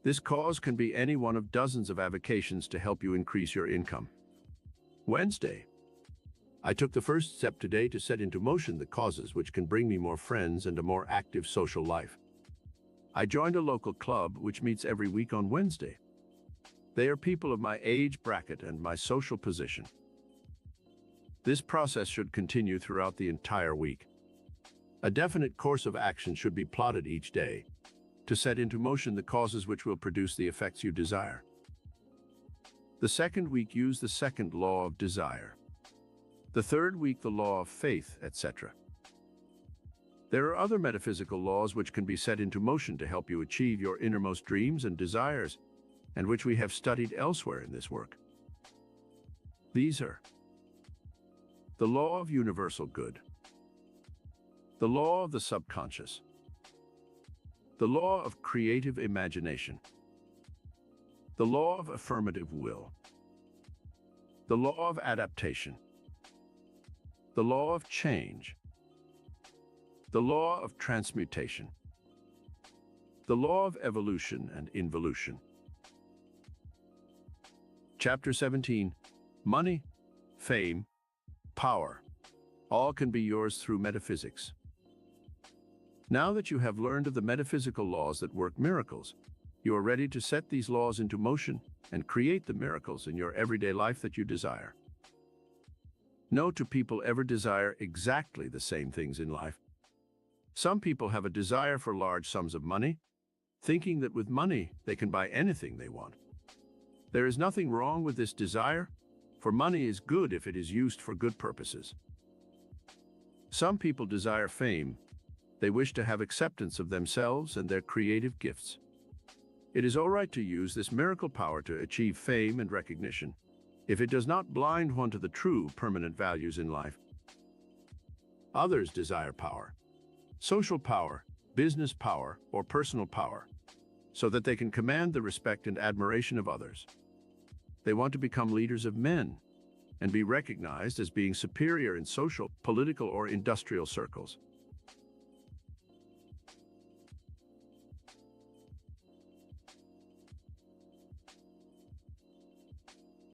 S1: This cause can be any one of dozens of avocations to help you increase your income. Wednesday, I took the first step today to set into motion the causes which can bring me more friends and a more active social life. I joined a local club which meets every week on Wednesday. They are people of my age bracket and my social position. This process should continue throughout the entire week. A definite course of action should be plotted each day to set into motion the causes which will produce the effects you desire. The second week, use the second law of desire. The third week, the law of faith, etc. There are other metaphysical laws which can be set into motion to help you achieve your innermost dreams and desires, and which we have studied elsewhere in this work. These are the law of universal good, the law of the subconscious, the law of creative imagination, the law of affirmative will, the law of adaptation, the law of change, the law of transmutation, the law of evolution and involution. Chapter 17. Money, fame, power, all can be yours through metaphysics. Now that you have learned of the metaphysical laws that work miracles, you are ready to set these laws into motion and create the miracles in your everyday life that you desire. No two people ever desire exactly the same things in life. Some people have a desire for large sums of money, thinking that with money they can buy anything they want. There is nothing wrong with this desire, for money is good if it is used for good purposes. Some people desire fame. They wish to have acceptance of themselves and their creative gifts. It is all right to use this miracle power to achieve fame and recognition, if it does not blind one to the true permanent values in life. Others desire power, social power, business power, or personal power, so that they can command the respect and admiration of others. They want to become leaders of men and be recognized as being superior in social, political, or industrial circles.